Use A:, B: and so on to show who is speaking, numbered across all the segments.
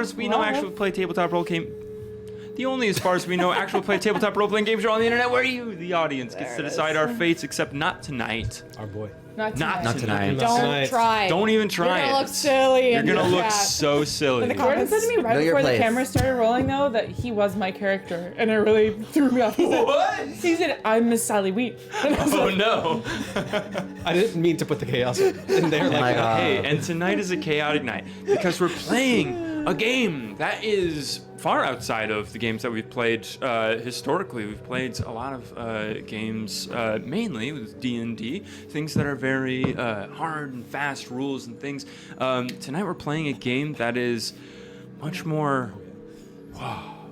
A: as we know, actually play tabletop role game. The only, as far as we know, actual play tabletop role-playing games are on the internet where you, the audience, gets to decide our fates, except not tonight.
B: Our boy.
A: Not tonight.
C: Don't try.
A: Don't even try
C: You're
A: it.
C: gonna look silly.
A: You're gonna look so silly.
D: Jordan said to me right before the camera started rolling, though, that he was my character, and it really threw me off.
A: What?
D: He said, "I'm Miss Sally Wheat."
A: Oh no!
B: I didn't mean to put the chaos in there like that.
A: Hey, and tonight is a chaotic night because we're playing a game that is far outside of the games that we've played historically. We've played a lot of games, mainly with D&D, things that are very hard and fast rules and things. Tonight we're playing a game that is much more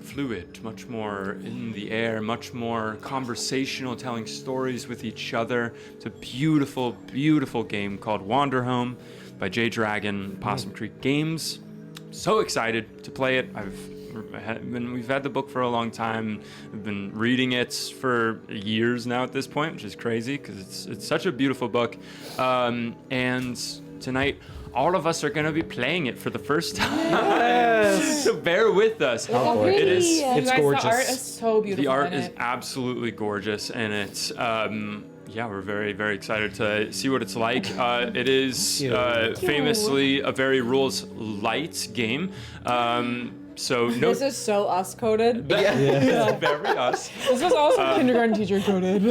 A: fluid, much more in the air, much more conversational, telling stories with each other. It's a beautiful, beautiful game called Wanderhome by J Dragon, Possum Creek Games. So excited to play it. We've had the book for a long time. We've been reading it for years now at this point, which is crazy because it's such a beautiful book. And tonight, all of us are going to be playing it for the first time. Yes. So bear with us.
C: Oh,
A: it is.
D: It's gorgeous. The art is so beautiful.
A: The art is absolutely gorgeous, and it's. Yeah, we're very, very excited to see what it's like. It is famously a very rules light game. So no.
C: This is so us coded.
A: Yeah. Very us.
D: This was also kindergarten teacher coded.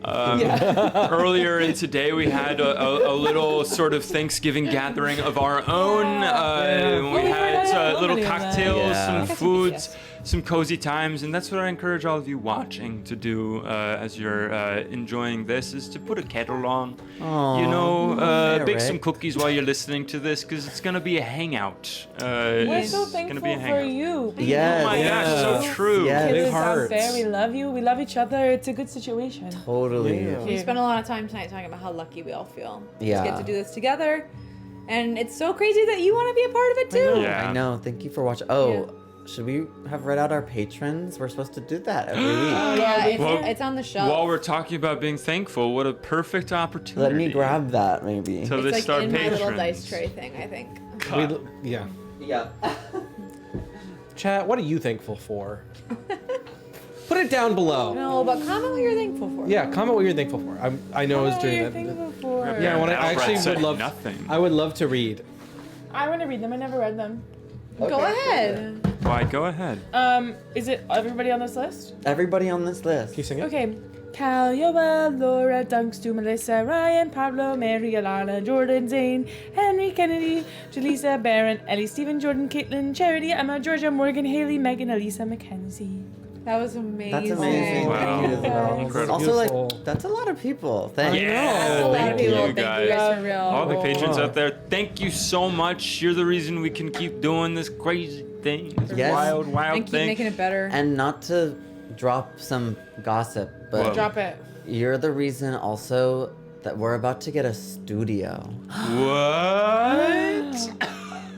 A: Earlier in today, we had a little sort of Thanksgiving gathering of our own. We had little cocktails, some foods, some cozy times, and that's what I encourage all of you watching to do as you're enjoying this, is to put a kettle on.
E: Aww,
A: bake some cookies while you're listening to this, because it's going to be a hangout.
D: We're so thankful for you.
E: Yes.
A: Oh my gosh, so true.
E: Yes.
D: Kids out there, we love you. We love each other. It's a good situation.
E: Totally.
C: Yeah. We spent a lot of time tonight talking about how lucky we all feel.
E: Yeah.
C: To get to do this together. And it's so crazy that you want to be a part of it too.
E: I know. Thank you for watching. Oh, should we have read out our patrons? We're supposed to do that every week.
C: It's on the shelf.
A: While we're talking about being thankful, what a perfect opportunity.
E: Let me grab that, maybe.
A: So
C: it's
A: they start
C: in
A: patrons.
C: my little dice tray thing, I think.
B: Yeah.
E: Yeah.
B: Chat, what are you thankful for? Put it down below.
C: No, but comment what you're thankful for.
B: Yeah, comment what you're thankful for. I know I was doing that.
D: Thankful for.
B: Yeah, I actually would love.
A: Nothing.
B: I would love to read.
D: I want to read them. I never read them.
C: Go ahead.
A: Why? Go ahead.
D: Is it everybody on this list?
E: Everybody on this list.
B: Can you sing it?
D: Okay. Cal, Yoel, Laura, Dunks, Stu, Melissa, Ryan, Pablo, Mary, Alana, Jordan, Zane, Henry, Kennedy, Jaleesa, Barron, Ellie, Stephen, Jordan, Caitlin, Charity, Emma, Georgia, Morgan, Haley, Megan, Elisa, Mackenzie.
C: That was amazing.
E: That's amazing.
A: Wow.
E: Thank you as well.
A: Incredible.
E: Also,
B: Beautiful.
E: that's a lot of people. Thank you.
C: That's a lot of people.
A: you
C: Thank you guys for real.
A: All the patrons out there, thank you so much. You're the reason we can keep doing this crazy thing, this
E: Yes.
A: wild
C: And keep
A: thing.
C: making it better.
E: And not to drop some gossip, but
A: Whoa.
D: Drop it.
E: you're the reason also that we're about to get a studio.
A: What?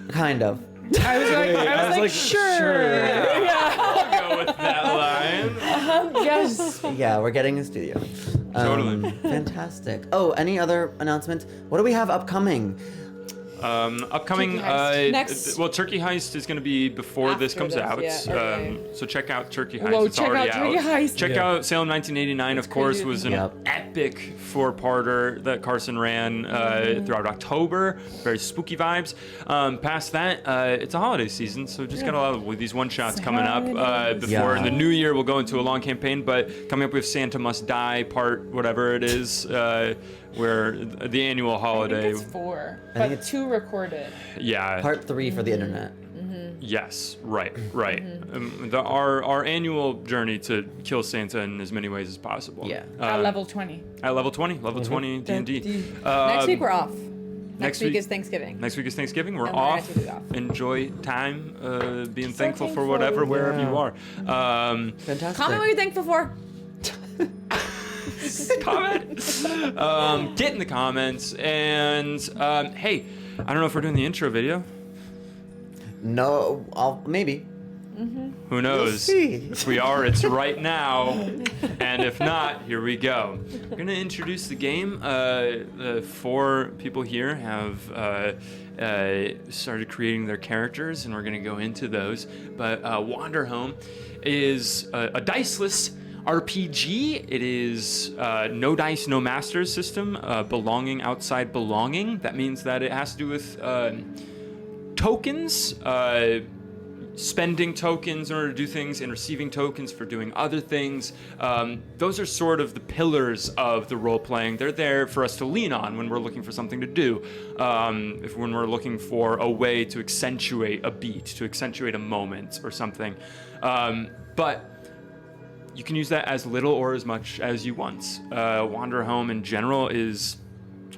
E: Kind of.
D: I was like, sure. Yeah.
A: I'll go with that line.
D: Yes.
E: Yeah, we're getting a studio.
A: Totally.
E: Fantastic. Oh, any other announcements? What do we have upcoming?
A: Upcoming,
C: Turkey Heist. Next.
A: well, Turkey Heist is going to be before this
C: After
A: comes
C: this,
A: out.
C: yeah, okay.
A: So check out Turkey Heist.
D: Whoa,
A: it's
D: check
A: already
D: out Turkey
A: out.
D: Heist.
A: Check
B: Yeah.
A: out Salem 1989, of course,
D: crazy.
A: was an
E: Yep.
A: epic four-parter that Carson ran throughout October. Very spooky vibes. Past that, it's a holiday season, so just got a lot of these one-shots coming up before.
E: Yeah.
A: In the new year, we'll go into a long campaign, but coming up with Santa Must Die part, whatever it is, where the annual
D: I
A: holiday.
D: think it's 4,
E: I think
D: but
E: it's-
D: 2 recorded.
A: Yeah.
E: Part 3 for the internet.
A: Yes, right. Our annual journey to kill Santa in as many ways as possible.
E: Yeah.
D: At level 20.
A: At level 20 D&D.
C: Next week we're off. Next
A: next
C: week
A: week-
C: is Thanksgiving.
A: Next week is Thanksgiving. We're
C: And we're gonna
A: off.
C: have to be off.
A: Enjoy time, being
D: So
A: thankful for
D: thankful.
A: whatever, wherever
E: Yeah.
A: you are.
E: Fantastic.
C: Comment what you're thankful for.
A: Comment. Get in the comments. And hey, I don't know if we're doing the intro video.
E: No, maybe.
A: Who knows?
E: see.
A: If we are, it's right now. And if not, here we go. We're going to introduce the game. The 4 people here have started creating their characters, and we're going to go into those. But Wanderhome is a diceless RPG. It is no dice, no masters system, belonging outside belonging. That means that it has to do with tokens, spending tokens in order to do things and receiving tokens for doing other things. Those are sort of the pillars of the role playing. They're there for us to lean on when we're looking for something to do. When we're looking for a way to accentuate a beat, to accentuate a moment or something. But you can use that as little or as much as you want. Wanderhome in general is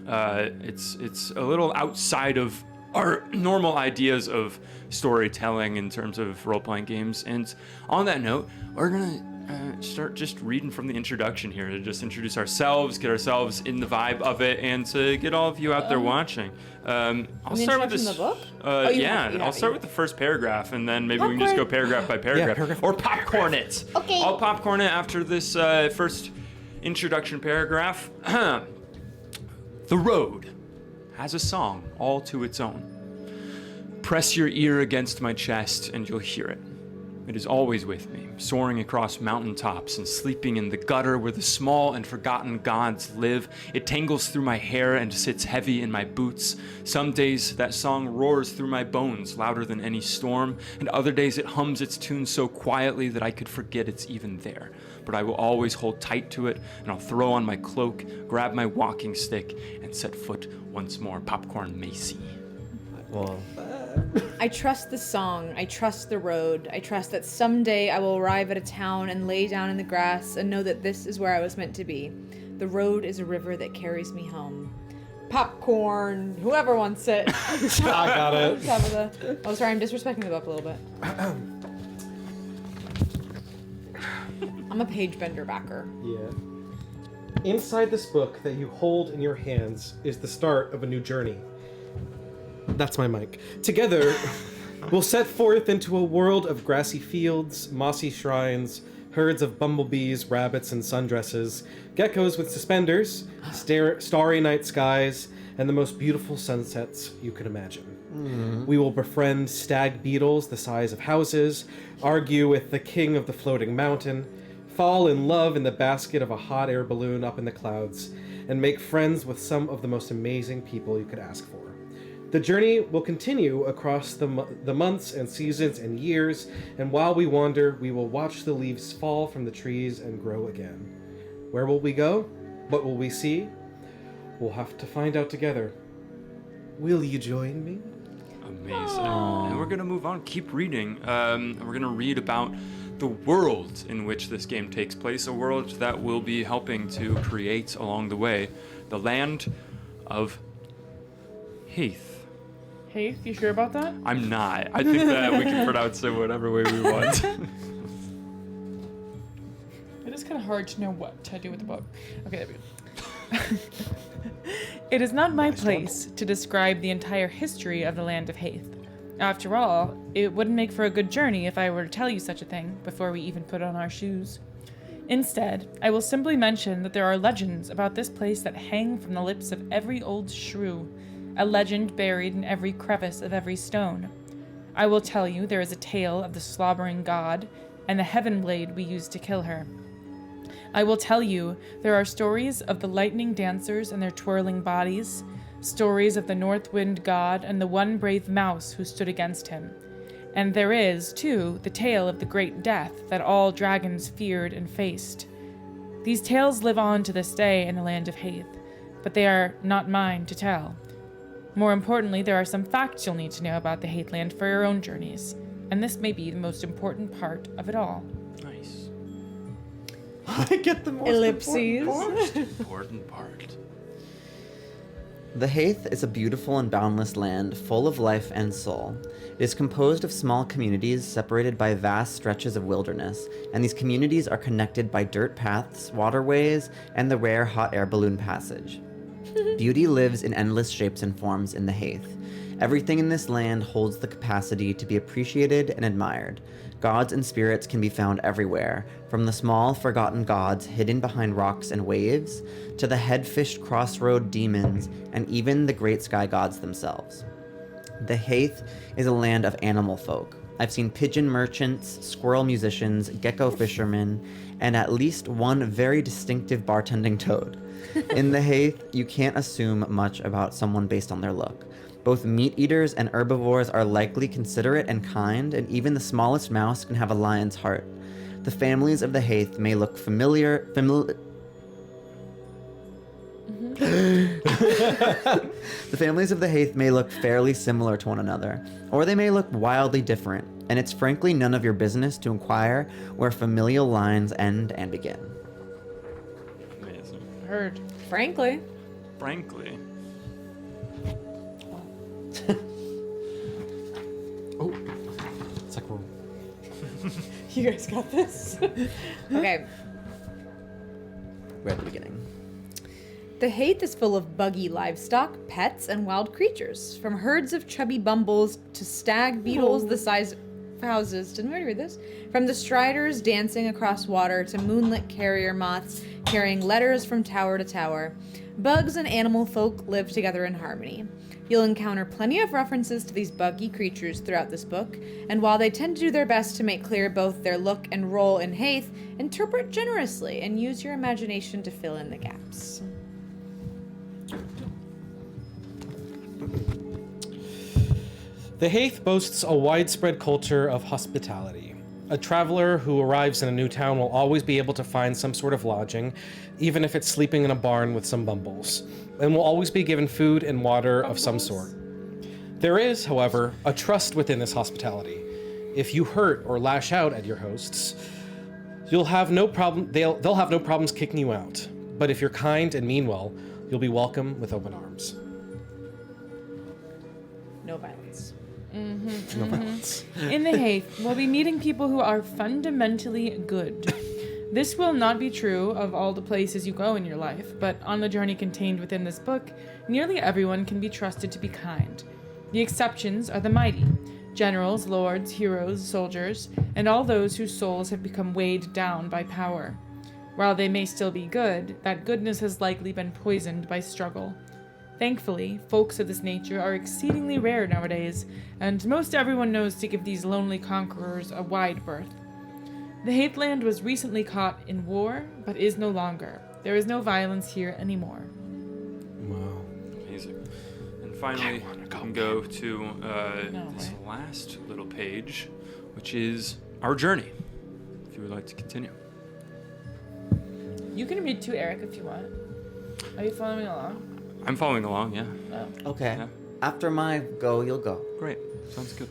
A: it's a little outside of our normal ideas of storytelling in terms of role-playing games. And on that note, we're gonna start just reading from the introduction here to just introduce ourselves, get ourselves in the vibe of it, and to get all of you out there watching. I'll start with this.
C: The book?
A: I'll start with the first paragraph, and then maybe we can just go paragraph by paragraph,
B: paragraph
A: or popcorn it.
C: Okay.
A: I'll popcorn it after this first introduction paragraph. The road has a song all to its own. Press your ear against my chest and you'll hear it. It is always with me, soaring across mountaintops and sleeping in the gutter where the small and forgotten gods live. It tangles through my hair and sits heavy in my boots. Some days that song roars through my bones louder than any storm, and other days it hums its tune so quietly that I could forget it's even there. But I will always hold tight to it, and I'll throw on my cloak, grab my walking stick, and set foot once more. Popcorn Macy.
E: Well,
C: I trust the song. I trust the road. I trust that someday I will arrive at a town and lay down in the grass and know that this is where I was meant to be. The road is a river that carries me home. Popcorn. Whoever wants it.
B: I got it.
C: Tabitha. Oh, sorry. I'm disrespecting the book a little bit. I'm a page bender backer.
B: Yeah. Inside this book that you hold in your hands is the start of a new journey. That's my mic. Together, we'll set forth into a world of grassy fields, mossy shrines, herds of bumblebees, rabbits in sundresses, geckos with suspenders, starry night skies, and the most beautiful sunsets you could imagine. We will befriend stag beetles the size of houses, argue with the king of the floating mountain, fall in love in the basket of a hot air balloon up in the clouds, and make friends with some of the most amazing people you could ask for. The journey will continue across the months and seasons and years, and while we wander, we will watch the leaves fall from the trees and grow again. Where will we go? What will we see? We'll have to find out together. Will you join me?
A: Amazing. And we're going to move on, keep reading. We're going to read about the world in which this game takes place, a world that we'll be helping to create along the way. The land of Hâth.
D: Hey, you sure about that?
A: I'm not. I think that we can pronounce it whatever way we want.
D: It is kind of hard to know what to do with the book. Okay, there we go. It is not my place to describe the entire history of the land of Hâth. After all, it wouldn't make for a good journey if I were to tell you such a thing before we even put on our shoes. Instead, I will simply mention that there are legends about this place that hang from the lips of every old shrew, a legend buried in every crevice of every stone. I will tell you there is a tale of the slobbering god and the heaven blade we used to kill her. I will tell you there are stories of the lightning dancers and their twirling bodies, stories of the north wind god and the one brave mouse who stood against him. And there is, too, the tale of the great death that all dragons feared and faced. These tales live on to this day in the land of Hâth, but they are not mine to tell. More importantly, there are some facts you'll need to know about the Hâthland for your own journeys, and this may be the most important part of it all.
A: Nice.
E: I get the most
C: Ellipses.
A: Important part.
E: The Hâth is a beautiful and boundless land full of life and soul. It is composed of small communities separated by vast stretches of wilderness, and these communities are connected by dirt paths, waterways, and the rare hot air balloon passage. Beauty lives in endless shapes and forms in the Hâth, Everything in this land holds the capacity to be appreciated and admired. Gods and spirits can be found everywhere, from the small, forgotten gods hidden behind rocks and waves, to the head-fished crossroad demons, and even the great sky gods themselves. The Hâth is a land of animal folk. I've seen pigeon merchants, squirrel musicians, gecko fishermen, and at least one very distinctive bartending toad. In the Hâth, you can't assume much about someone based on their look. Both meat eaters and herbivores are likely considerate and kind, and even the smallest mouse can have a lion's heart. The families of the Hâth may look The families of the Hâth may look fairly similar to one another, or they may look wildly different, and it's frankly none of your business to inquire where familial lines end and begin.
A: Amazing.
D: Heard.
C: Frankly.
A: Frankly.
B: Oh, it's like we're...
D: You guys got this?
C: Okay.
E: We're at the beginning.
C: The Hâth is full of buggy livestock, pets, and wild creatures, from herds of chubby bumbles to stag beetles the size of houses. Didn't we already read this? From the striders dancing across water to moonlit carrier moths carrying letters from tower to tower. Bugs and animal folk live together in harmony. You'll encounter plenty of references to these buggy creatures throughout this book, and while they tend to do their best to make clear both their look and role in Hâth, interpret generously and use your imagination to fill in the gaps.
B: The Hâth boasts a widespread culture of hospitality. A traveler who arrives in a new town will always be able to find some sort of lodging, even if it's sleeping in a barn with some bumbles, and will always be given food and water of some sort. There is, however, a trust within this hospitality. If you hurt or lash out at your hosts, you'll have no problem. They'll have no problems kicking you out. But if you're kind and mean well, you'll be welcome with open arms.
C: No violence.
B: No violence.
D: In the Hâth, we'll be meeting people who are fundamentally good. This will not be true of all the places you go in your life, but on the journey contained within this book, nearly everyone can be trusted to be kind. The exceptions are the mighty, generals, lords, heroes, soldiers, and all those whose souls have become weighed down by power. While they may still be good, that goodness has likely been poisoned by struggle. Thankfully, folks of this nature are exceedingly rare nowadays, and most everyone knows to give these lonely conquerors a wide berth. The Hâth land was recently caught in war, but is no longer. There is no violence here anymore.
B: Wow.
A: Amazing. And finally, we can go to this last little page, which is our journey, if you would like to continue.
D: You can read too, Eric, if you want. Are you following along?
A: I'm following along, yeah.
E: Okay.
A: Yeah.
E: After my go, you'll go.
A: Great. Sounds good.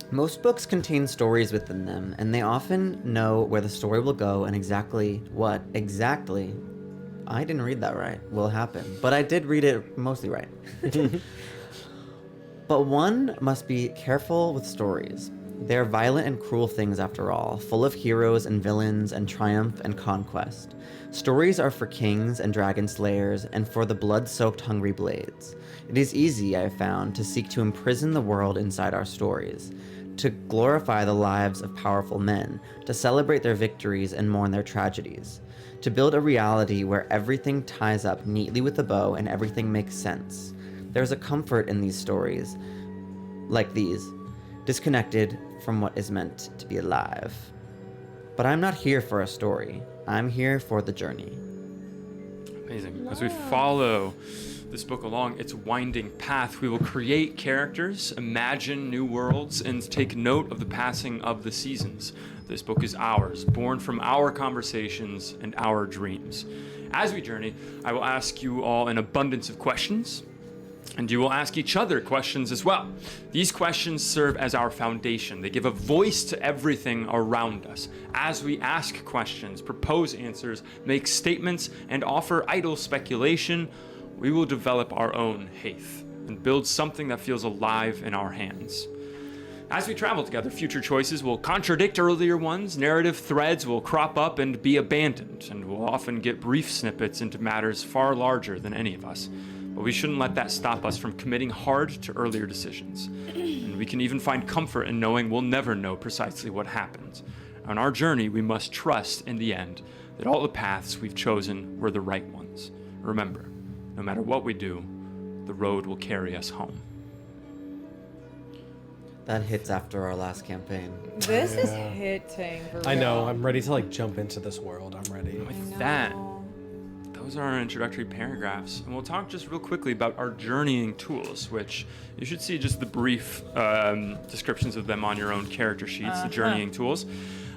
E: Most books contain stories within them, and they often know where the story will go and exactly what I didn't read that right, will happen. But I did read it mostly right. But one must be careful with stories. They are violent and cruel things after all, full of heroes and villains and triumph and conquest. Stories are for kings and dragon slayers and for the blood-soaked hungry blades. It is easy, I have found, to seek to imprison the world inside our stories, to glorify the lives of powerful men, to celebrate their victories and mourn their tragedies, to build a reality where everything ties up neatly with a bow and everything makes sense. There's a comfort in these stories, like these, disconnected from what is meant to be alive. But I'm not here for a story. I'm here for the journey.
A: Amazing. As we follow this book along its winding path, we will create characters, imagine new worlds, and take note of the passing of the seasons. This book is ours, born from our conversations and our dreams. As we journey, I will ask you all an abundance of questions, and you will ask each other questions as well. These questions serve as our foundation. They give a voice to everything around us. As we ask questions, propose answers, make statements, and offer idle speculation, we will develop our own Hâth and build something that feels alive in our hands. As we travel together, future choices will contradict earlier ones, narrative threads will crop up and be abandoned, and we'll often get brief snippets into matters far larger than any of us. but we shouldn't let that stop us from committing hard to earlier decisions. And we can even find comfort in knowing we'll never know precisely what happened. On our journey, we must trust in the end that all the paths we've chosen were the right ones. Remember, no matter what we do, the road will carry us home.
E: That hits after our last campaign.
C: This is hitting for real.
B: I know. I'm ready to like jump into this world. I'm ready.
A: With that, those are our introductory paragraphs. And we'll talk just real quickly about our journeying tools, which you should see just the brief descriptions of them on your own character sheets, the journeying tools.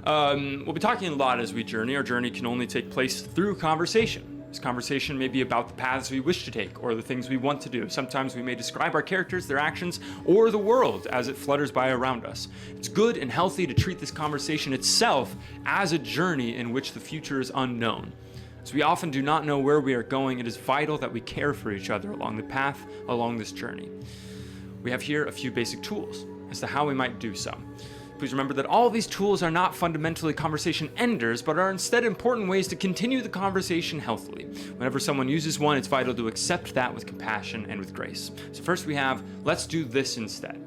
A: We'll be talking a lot as we journey. Our journey can only take place through conversation. This conversation may be about the paths we wish to take or the things we want to do. Sometimes we may describe our characters, their actions, or the world as it flutters by around us. It's good and healthy to treat this conversation itself as a journey in which the future is unknown. As we often do not know where we are going, it is vital that we care for each other along the path along this journey. We have here a few basic tools as to how we might do so. Please remember that all these tools are not fundamentally conversation enders, but are instead important ways to continue the conversation healthily. Whenever someone uses one, it's vital to accept that with compassion and with grace. So first we have, let's do this instead.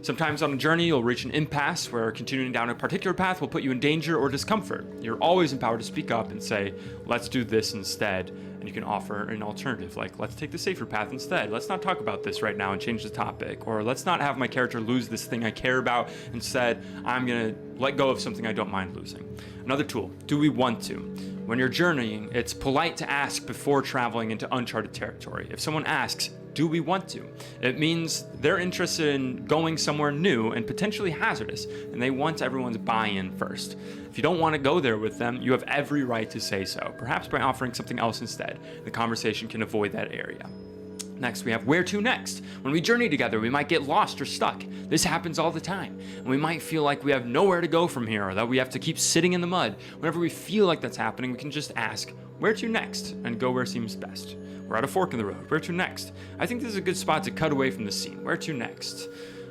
A: Sometimes on a journey, you'll reach an impasse where continuing down a particular path will put you in danger or discomfort. You're always empowered to speak up and say, let's do this instead. And you can offer an alternative, like, let's take the safer path instead. Let's not talk about this right now and change the topic. Or let's not have my character lose this thing I care about. Instead, I'm going to let go of something I don't mind losing. Another tool, do we want to? When you're journeying, it's polite to ask before traveling into uncharted territory. If someone asks, do we want to? It means they're interested in going somewhere new and potentially hazardous, and they want everyone's buy-in first. If you don't want to go there with them, you have every right to say so, perhaps by offering something else instead. The conversation can avoid that area. Next, we have where to next. When we journey together, we might get lost or stuck. This happens all the time. And we might feel like we have nowhere to go from here, or that we have to keep sitting in the mud. Whenever we feel like that's happening, we can just ask, where to next? And go where seems best. We're at a fork in the road. Where to next? I think this is a good spot to cut away from the scene. Where to next?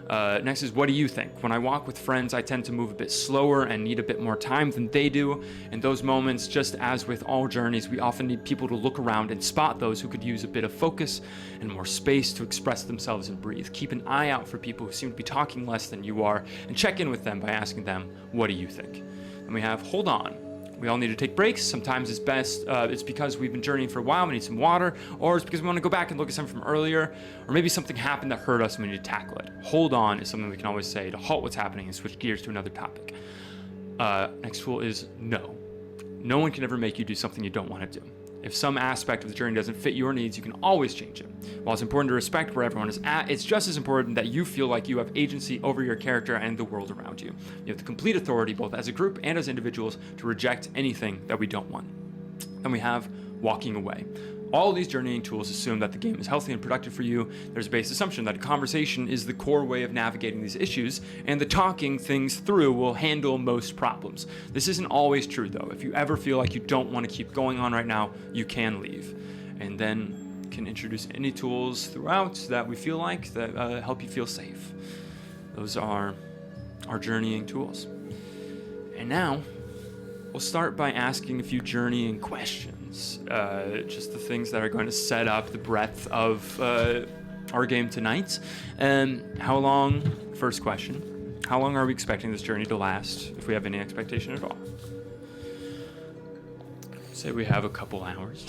A: Next is, what do you think? When I walk with friends, I tend to move a bit slower and need a bit more time than they do. In those moments, just as with all journeys, we often need people to look around and spot those who could use a bit of focus and more space to express themselves and breathe. Keep an eye out for people who seem to be talking less than you are, and check in with them by asking them, what do you think? And we have, hold on. We all need to take breaks. Sometimes it's because we've been journeying for a while, we need some water, or it's because we want to go back and look at something from earlier, or maybe something happened that hurt us and we need to tackle it. Hold on is something we can always say to halt what's happening and switch gears to another topic. Next tool is no. No one can ever make you do something you don't want to do. If some aspect of the journey doesn't fit your needs, you can always change it. While it's important to respect where everyone is at, it's just as important that you feel like you have agency over your character and the world around you. You have the complete authority, both as a group and as individuals, to reject anything that we don't want. Then we have walking away. All these journeying tools assume that the game is healthy and productive for you. There's a base assumption that a conversation is the core way of navigating these issues, and the talking things through will handle most problems. This isn't always true, though. If you ever feel like you don't want to keep going on right now, you can leave. And then can introduce any tools throughout that we feel like that help you feel safe. Those are our journeying tools. And now, we'll start by asking a few journeying questions. Just the things that are going to set up the breadth of our game tonight. How long, first question, how long are we expecting this journey to last, if we have any expectation at all? Say we have a couple hours.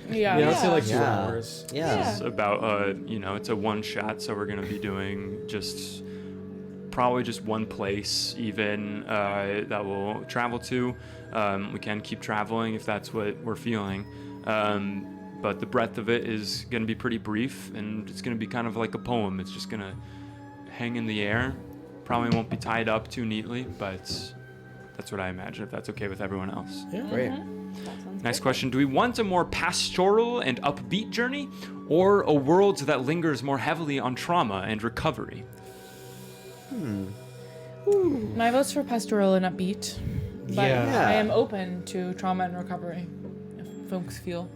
D: Yeah,
B: let's say like 2
E: Yeah.
B: hours.
E: Yeah.
A: It's about, it's a one shot, so we're going to be doing probably just one place even that we'll travel to. We can keep traveling if that's what we're feeling. But the breadth of it is going to be pretty brief, and it's going to be kind of like a poem. It's just going to hang in the air. Probably won't be tied up too neatly, but that's what I imagine, if that's okay with everyone else.
B: Yeah.
E: Great.
A: Next question, do we want a more pastoral and upbeat journey, or a world that lingers more heavily on trauma and recovery?
D: My vote's for pastoral and upbeat, but
B: Yeah.
D: I am open to trauma and recovery, if folks feel.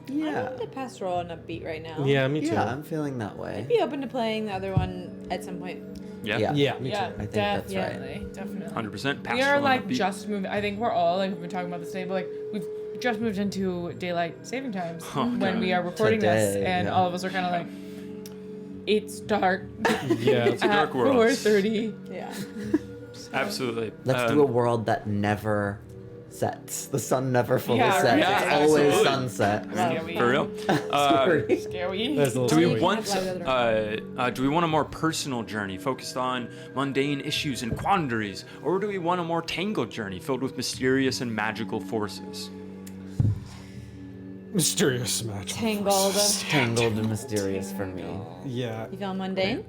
E: Yeah.
C: I'm the pastoral and upbeat right now.
B: Yeah, me too.
E: Yeah, I'm feeling that way.
C: I'd be open to playing the other one at some point.
A: Yeah.
B: Yeah, me
D: Yeah,
B: too.
E: I think that's right.
D: definitely.
A: 100%.
D: We are like just moving. I think we're all like we've been talking about this today, but like we've just moved into daylight saving times when we are recording this,
E: Today,
D: and
E: yeah.
D: all of us are kind of like, it's dark
B: Yeah.
A: It's a dark
D: at
A: world.
D: 4:30.
C: Yeah.
A: Absolutely.
E: Let's do a world that never sets. The sun never fully
D: Yeah,
E: sets.
D: right.
E: It's
A: Yeah,
E: always
A: absolutely.
E: sunset.
D: Scary.
A: For real.
D: Scary.
B: That's a little
A: Do we
B: scary.
A: want do we want a more personal journey focused on mundane issues and quandaries, or do we want a more tangled journey filled with mysterious and magical forces?
B: Mysterious match.
C: Tangled.
E: Tangled and mysterious for me.
B: Yeah.
C: You feeling mundane?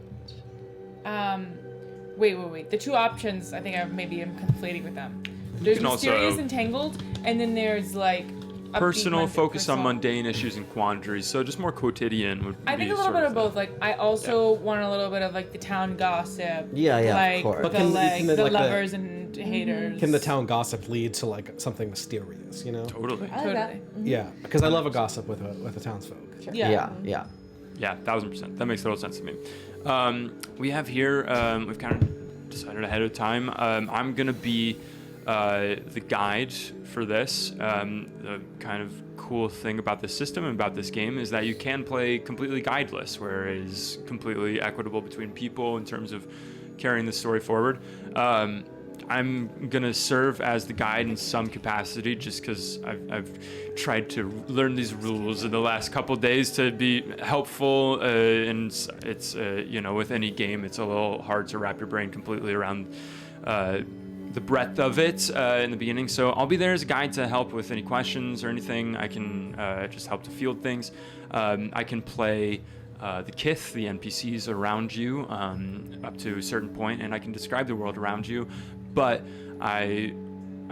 D: Wait. The two options, I think I maybe am conflating with them. There's
A: can also-
D: mysterious and tangled, and then there's like upbeat
A: Personal,
D: mundane-
A: focus on
D: personal.
A: mundane issues and quandaries, so just more quotidian would
D: I
A: be
D: think a little
A: sort
D: bit of
A: the-
D: both. Like I also want a little bit of like the town gossip.
E: Yeah, yeah, of
D: like
E: course.
B: But
D: the
B: can-
D: like
B: can
D: the
B: like the-
D: lovers and haters.
B: Can the town gossip lead to like something mysterious? You know?
A: Totally.
C: I like that.
D: Totally.
B: Yeah, because I love a gossip with a townsfolk.
D: Yeah.
E: Yeah.
A: Yeah, 1000%. That makes total sense to me. We have here, we've kind of decided ahead of time. I'm going to be the guide for this. The kind of cool thing about this system and about this game is that you can play completely guideless, where it is completely equitable between people in terms of carrying the story forward. I'm gonna serve as the guide in some capacity, just because I've tried to learn these rules in the last couple days to be helpful. And it's with any game, it's a little hard to wrap your brain completely around the breadth of it in the beginning. So I'll be there as a guide to help with any questions or anything. I can just help to field things. I can play the kith, the NPCs around you, up to a certain point, and I can describe the world around you. But I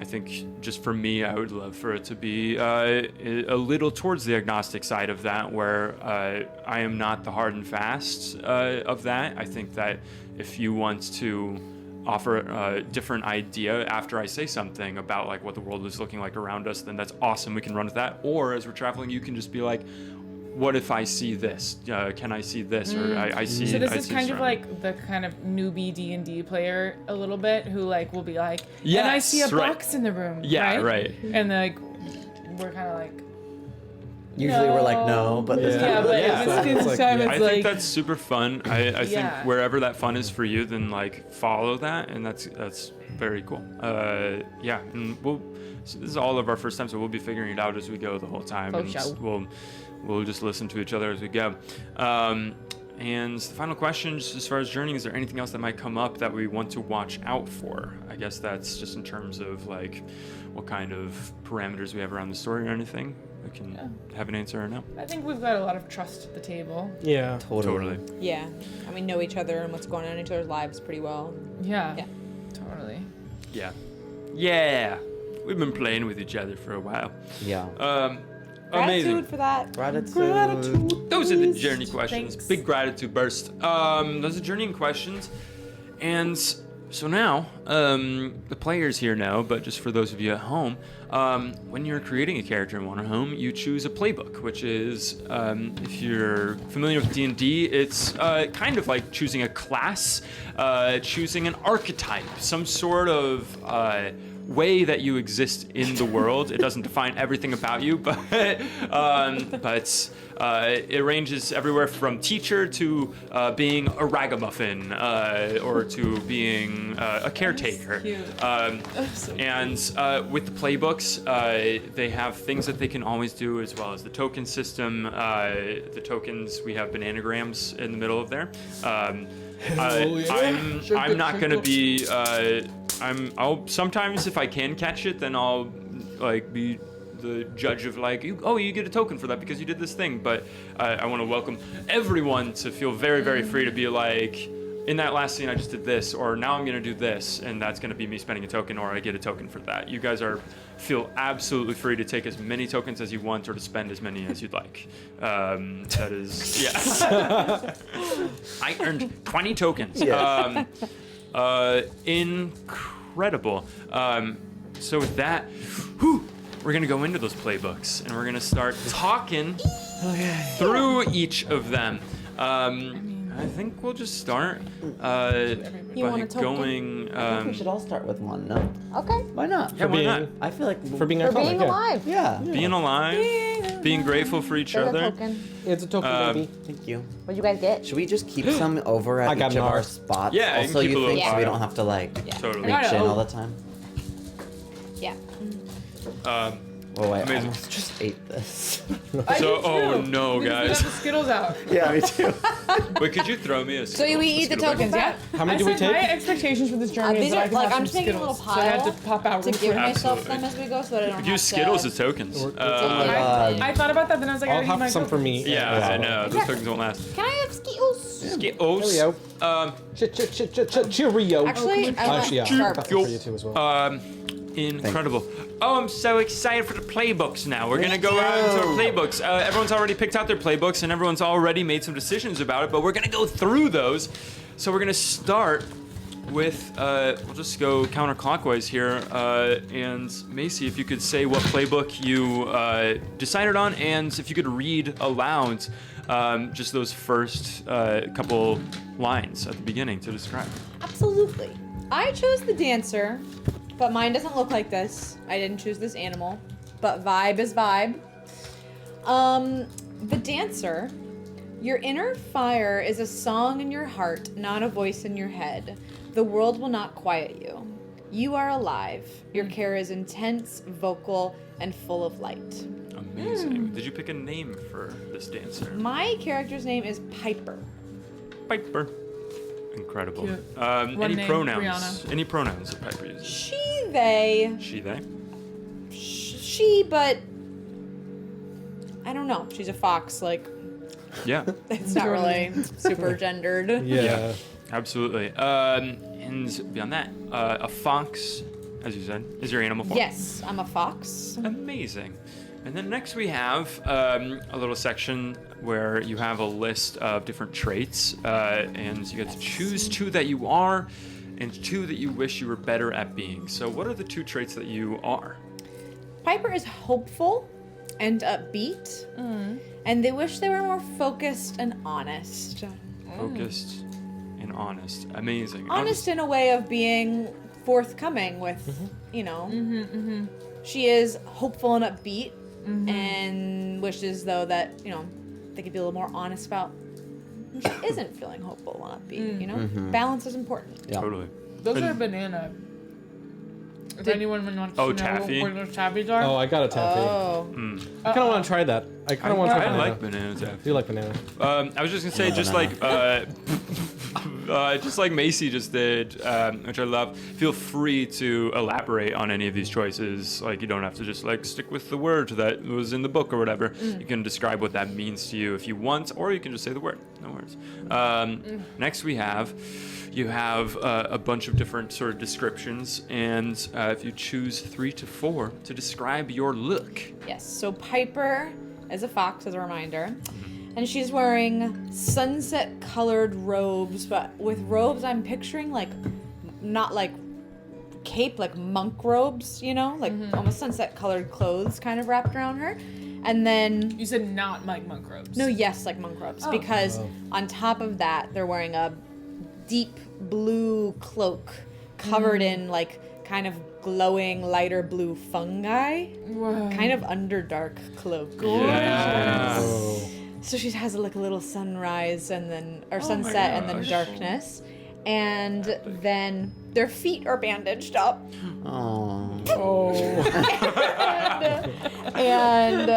A: think just for me, I would love for it to be a little towards the agnostic side of that, where I am not the hard and fast of that. I think that if you want to offer a different idea after I say something about like what the world is looking like around us, then that's awesome. We can run with that. Or as we're traveling, you can just be like, what if I see this? Can I see this? Or I see.
D: So this
A: I
D: is
A: see
D: kind of
A: surrounding.
D: like the kind of newbie D&D player a little bit, who like will be like, and I
A: Yes,
D: see a
A: right.
D: box in the room.
A: Yeah, right.
D: And like we're kind of like,
E: Usually we're like, no, but this
D: yeah,
E: time,
D: but
B: Yeah.
D: this
B: Like,
D: time
B: yeah.
A: I
D: it's like,
A: think that's super fun. I think
D: Yeah.
A: wherever that fun is for you, then like follow that, and that's very cool. Yeah, and so this is all of our first time, so we'll be figuring it out as we go the whole time, and we'll just listen to each other as we go. And the final question, just as far as journeying, is there anything else that might come up that we want to watch out for? I guess that's just in terms of like what kind of parameters we have around the story or anything. We can have an answer or no.
D: I think we've got a lot of trust at the table.
B: Yeah.
E: totally.
C: Yeah. And we know each other and what's going on in each other's lives pretty well.
D: Yeah.
C: Yeah.
D: Totally.
A: Yeah. Yeah. We've been playing with each other for a while.
E: Yeah.
A: Amazing.
C: Gratitude for that.
E: Gratitude.
A: Those are the journey questions.
D: Thanks.
A: Big gratitude burst. Those are journeying questions. And so now, the players here know, but just for those of you at home, when you're creating a character in Wanderhome, you choose a playbook, which is, if you're familiar with D&D, it's kind of like choosing a class, choosing an archetype, some sort of way that you exist in the world. It doesn't define everything about you, but it ranges everywhere from teacher to being a ragamuffin or to being a caretaker. And with the playbooks, they have things that they can always do, as well as the token system. The tokens, we have bananagrams in the middle of there. I'm not gonna be. I'll sometimes, if I can catch it, then I'll like be the judge of like, you get a token for that because you did this thing. But I want to welcome everyone to feel very, very free to be like, in that last scene I just did this, or now I'm gonna do this, and that's gonna be me spending a token, or I get a token for that. You guys feel absolutely free to take as many tokens as you want, or to spend as many as you'd like. That is, yes. I earned 20 tokens. Incredible. So with that, we're gonna go into those playbooks, and we're gonna start talking through each of them. I think we'll just start
C: You
A: by
C: want a token?
A: going.
E: I think we should all start with one, no?
C: Okay.
E: Why not?
A: Yeah, why not?
E: I feel like
B: For being
C: For
B: iconic,
C: being
B: yeah.
C: alive.
E: Yeah.
A: Being alive, being grateful for each
C: There's a
A: other.
C: token.
B: It's a token, baby.
E: Thank you.
C: What'd you guys get?
E: Should we just keep some over
B: I
E: at
B: got
E: each of
B: an
E: our
B: R.
E: spots?
A: Yeah, you can
E: Also,
A: keep a
E: you
A: little
E: think so we
A: pile.
E: don't have to like
C: Yeah.
A: Totally.
D: I got
E: reach
D: it.
E: in
D: Oh.
E: all the time?
C: Yeah.
E: Oh wait, I
A: Amazing.
E: almost just ate this.
D: I
A: So,
D: did
A: oh
D: too.
A: no,
D: We just
A: guys.
D: got the Skittles out.
E: yeah, me too.
A: Wait, could you throw me a
C: So we eat the
A: Skittle bag?
C: tokens, yeah?
B: How many
D: I
B: do we
D: said my
B: take?
D: expectations for this journey is
C: These
D: that I
C: are
D: can
C: like
D: have
C: I'm
D: some
C: just making a little
D: Skittles. So I had
C: pile
D: to pop out
C: to
D: real
C: give
D: quick.
C: myself
A: Absolutely.
C: them as we go, so that I don't
A: Could you
C: have
A: Skittles
C: to.
A: as tokens?
B: Or-
E: God.
D: I thought about that, then I was like, I
B: I'll
D: already eat my
B: have some for
D: cookies.
B: me.
A: Yeah,
B: as
A: I
B: well.
A: know. Those tokens won't last.
C: Can I have Skittles?
A: Skittles.
B: There we go. Cheerio.
C: Actually, I want
B: Actually, yeah.
C: sharp.
B: Got some for you too as well.
A: Incredible. Oh, I'm so excited for the playbooks now. We're gonna go out into our playbooks. Everyone's already picked out their playbooks and everyone's already made some decisions about it, but we're gonna go through those. So we're gonna start with, we'll just go counterclockwise here. And Macy, if you could say what playbook you decided on, and if you could read aloud just those first couple lines at the beginning to describe.
C: Absolutely. I chose the dancer, but mine doesn't look like this. I didn't choose this animal, but vibe is vibe. The dancer. Your inner fire is a song in your heart, not a voice in your head. The world will not quiet you. You are alive. Your care is intense, vocal, and full of light.
A: Amazing. Did you pick a name for this dancer?
C: My character's name is Piper.
A: Piper. Incredible.
D: Cute.
A: Any
D: name,
A: pronouns?
D: Brianna.
A: Any pronouns that Piper uses?
C: She, they,
A: She, they?
C: she, but I don't know. She's a fox, like,
A: Yeah,
C: it's not really super gendered.
B: Yeah.
A: absolutely. And beyond that, a fox, as you said, is your animal form.
C: Yes, I'm a fox.
A: Amazing. And then next we have a little section where you have a list of different traits, and you get to choose two that you are and two that you wish you were better at being. So what are the two traits that you are?
C: Piper is hopeful and upbeat, and they wish they were more focused and honest.
A: Focused and honest. Amazing.
C: Honest in a way of being forthcoming with, you know. She is hopeful and upbeat, and wishes though that, you know, they could be a little more honest about when she isn't feeling hopeful and upbeat, you know? Balance is important.
E: Yeah.
A: Totally.
D: Those
A: And-
D: are banana. If anyone wants
A: Oh,
D: to know
A: taffy?
D: what those taffies are.
B: Oh, I got a taffy.
C: Oh.
B: I kind of want to try that. I kind of want to try
A: I
B: banana.
A: like bananas.
B: I do like banana.
A: I was just gonna say, just like Macy just did, which I love. Feel free to elaborate on any of these choices. Like you don't have to just like stick with the word that was in the book or whatever. You can describe what that means to you if you want, or you can just say the word. No worries. Next we have. You have a bunch of different sort of descriptions, and if you choose 3 to 4 to describe your look.
C: Yes, so Piper is a fox, as a reminder. And she's wearing sunset-colored robes, but with robes I'm picturing like, not like cape, like monk robes, you know? Like almost sunset-colored clothes kind of wrapped around her. And then,
D: You said not like monk robes.
C: no, yes, like monk robes, because on top of that, they're wearing a deep blue cloak covered in like kind of glowing lighter blue fungi,
D: Whoa.
C: kind of underdark cloak.
A: Yeah.
B: Oh.
C: So she has like a little sunrise and then, or sunset and then
A: gosh.
C: darkness. And then their feet are bandaged up.
E: Oh.
C: And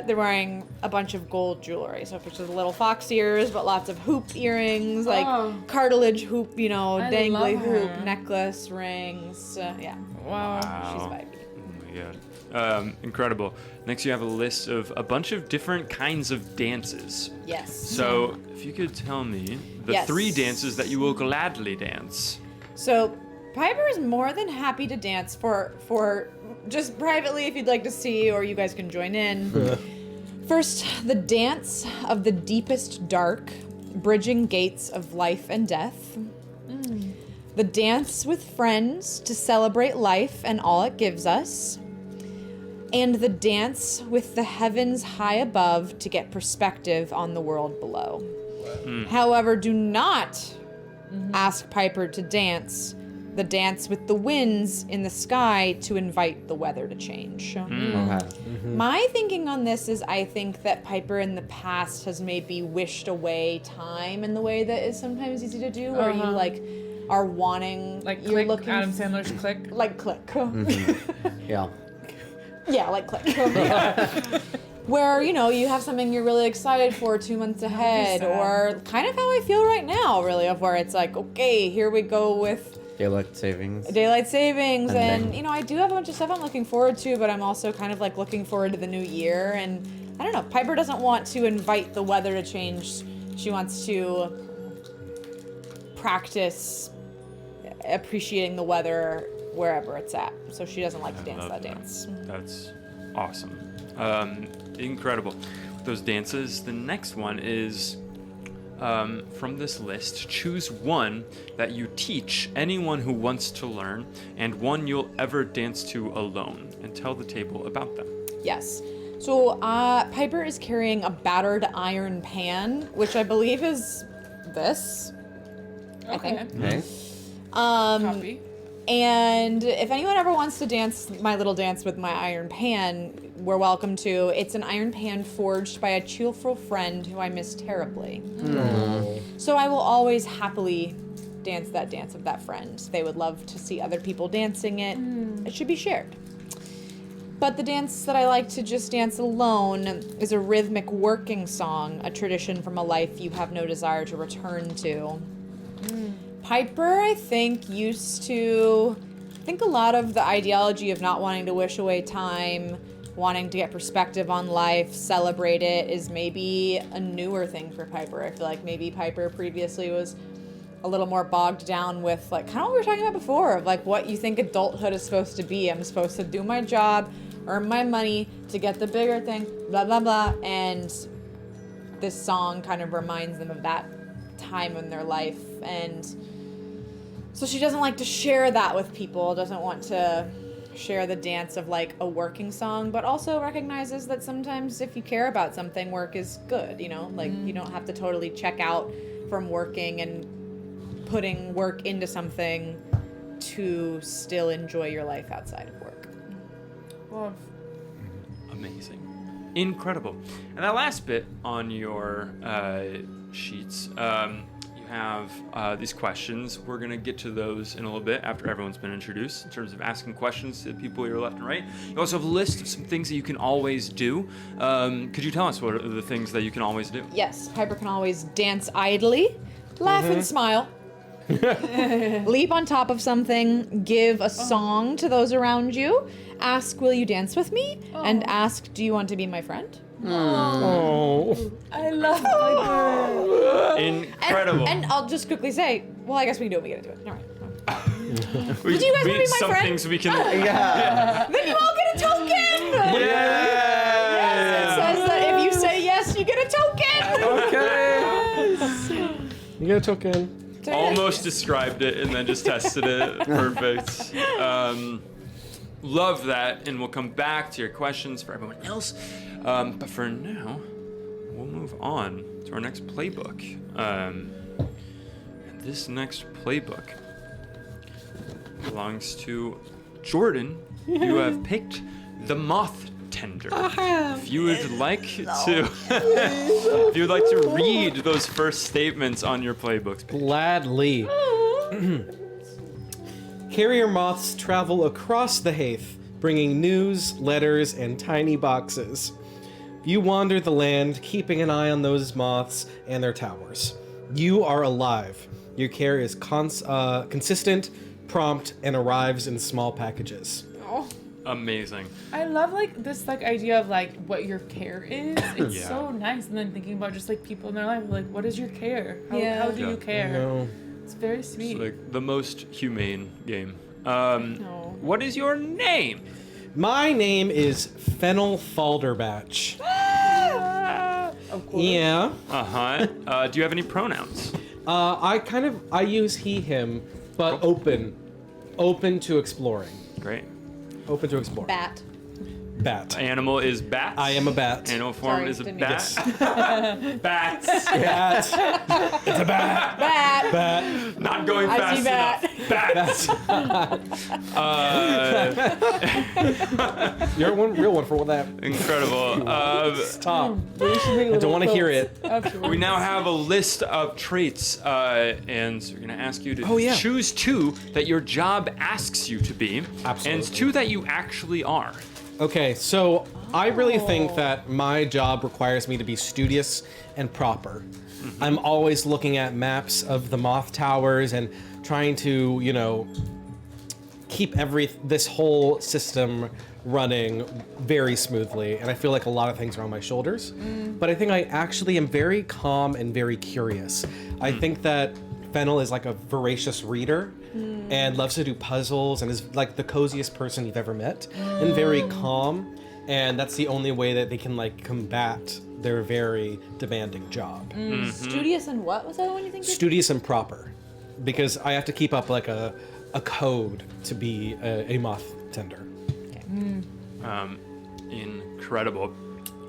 C: they're wearing a bunch of gold jewelry. So it's just little fox ears, but lots of hoop earrings, like
D: Oh.
C: cartilage hoop, you know,
D: I
C: dangly
D: love
C: hoop,
D: her.
C: necklace, rings. Yeah,
D: Wow.
C: she's
A: Wow.
C: vibey.
A: Oh my god. Incredible. Next, you have a list of a bunch of different kinds of dances.
C: Yes.
A: So, if you could tell me the
C: Yes.
A: 3 dances that you will gladly dance.
C: So Piper is more than happy to dance for just privately if you'd like to see, or you guys can join in. First, the dance of the deepest dark, bridging gates of life and death. The dance with friends to celebrate life and all it gives us. And the dance with the heavens high above to get perspective on the world below. However, do not ask Piper to dance the dance with the winds in the sky to invite the weather to change.
E: Okay.
C: My thinking on this is I think that Piper in the past has maybe wished away time in the way that is sometimes easy to do, where you like are wanting,
D: Like
C: you're
D: Click,
C: looking
D: Adam Sandler's Click.
C: like Click.
E: Yeah.
C: Yeah, like Click. Yeah. Where, you know, you have something you're really excited for 2 months ahead, or kind of how I feel right now, really, of where it's like, okay, here we go with
E: Daylight savings.
C: daylight savings, and
E: Ending.
C: you know, I do have a bunch of stuff I'm looking forward to, but I'm also kind of like looking forward to the new year. And I don't know, Piper doesn't want to invite the weather to change. She wants to practice appreciating the weather wherever it's at. So she doesn't like to dance
A: love
C: that
A: that.
C: dance.
A: That's awesome. Incredible. Those dances. The next one is from this list. Choose one that you teach anyone who wants to learn, and one you'll ever dance to alone, and tell the table about them.
C: Yes. So Piper is carrying a battered iron pan, which I believe is this. I think.
E: Okay.
D: Copy.
C: And if anyone ever wants to dance my little dance with my iron pan, we're welcome to. It's an iron pan forged by a cheerful friend who I miss terribly. So I will always happily dance that dance of that friend. They would love to see other people dancing it. It should be shared. But the dance that I like to just dance alone is a rhythmic working song, a tradition from a life you have no desire to return to. Piper, I think, used to think a lot of the ideology of not wanting to wish away time, wanting to get perspective on life, celebrate it, is maybe a newer thing for Piper. I feel like maybe Piper previously was a little more bogged down with, like, kind of what we were talking about before, of like what you think adulthood is supposed to be. I'm supposed to do my job, earn my money to get the bigger thing, blah, blah, blah. And this song kind of reminds them of that time in their life. And so she doesn't like to share that with people, doesn't want to share the dance of like a working song, but also recognizes that sometimes if you care about something, work is good, you know? Like you don't have to totally check out from working and putting work into something to still enjoy your life outside of work.
D: Love.
A: Amazing. Incredible. And that last bit on your sheets, you have these questions. We're going to get to those in a little bit after everyone's been introduced in terms of asking questions to people here left and right. You also have a list of some things that you can always do. Could you tell us what are the things that you can always do?
C: Yes, Piper can always dance idly, laugh and smile, leap on top of something, give a song to those around you, ask, will you dance with me? And ask, do you want to be my friend?
B: Oh.
D: I love Piper.
A: Incredible.
C: And I'll just quickly say, well, I guess we can do it when we get into it. All right.
A: we,
C: you guys wanna be my
A: some
C: friend?
A: things we can.
C: Then you all get a token! It says that if you say yes, you get a token!
B: Okay. You get a token.
A: Almost described it and then just tested it. Perfect. Love that, and we'll come back to your questions for everyone else. But for now, we'll move on to our next playbook. And this next playbook belongs to Jordan. You have picked the Moth Tender. If you would like to, if you would like to read those first statements on your playbooks,
B: Gladly. Carrier moths travel across the Hâth, bringing news, letters, and tiny boxes. You wander the land, keeping an eye on those moths and their towers. You are alive. Your care is consistent, prompt, and arrives in small packages.
A: amazing.
D: I love like this like idea of like what your care is. It's
A: Yeah.
D: so nice. And then thinking about just like people in their life, like what is your care? How,
C: Yeah.
D: how do
A: Yeah.
D: you care?
B: No.
D: It's very
A: It's
D: sweet.
A: like the most humane game.
C: No.
A: What is your name?
B: My name is Fennel Falderbatch.
D: Of course.
B: Yeah.
A: Uh-huh. Do you have any pronouns?
B: I use he, him, but open to exploring.
A: Great.
B: Open to exploring.
C: Bat.
B: Bat.
A: Animal is bat.
B: I am a bat.
A: Animal form
C: Sorry,
A: is a
C: didn't
A: bat. Bats.
B: Bat. It's a bat.
C: Bat.
B: Bat.
A: Not going
C: I
A: fast
C: see bat.
A: enough.
B: You're one real one for that.
A: Incredible.
B: Stop.
D: We should make a
B: I don't want to hear it.
A: We now have a list of traits, and we're going to ask you to choose 2 that your job asks you to be,
B: Absolutely.
A: and 2 that you actually are.
B: Okay, so I really think that my job requires me to be studious and proper. I'm always looking at maps of the moth towers and trying to, keep this whole system running very smoothly. And I feel like a lot of things are on my shoulders. But I think I actually am very calm and very curious. I think that Fennel is like a voracious reader and loves to do puzzles and is like the coziest person you've ever met and very calm. And that's the only way that they can like combat their very demanding job.
C: Studious and what was that the one you think?
B: Studious and proper, because I have to keep up like a code to be a moth tender.
A: Incredible.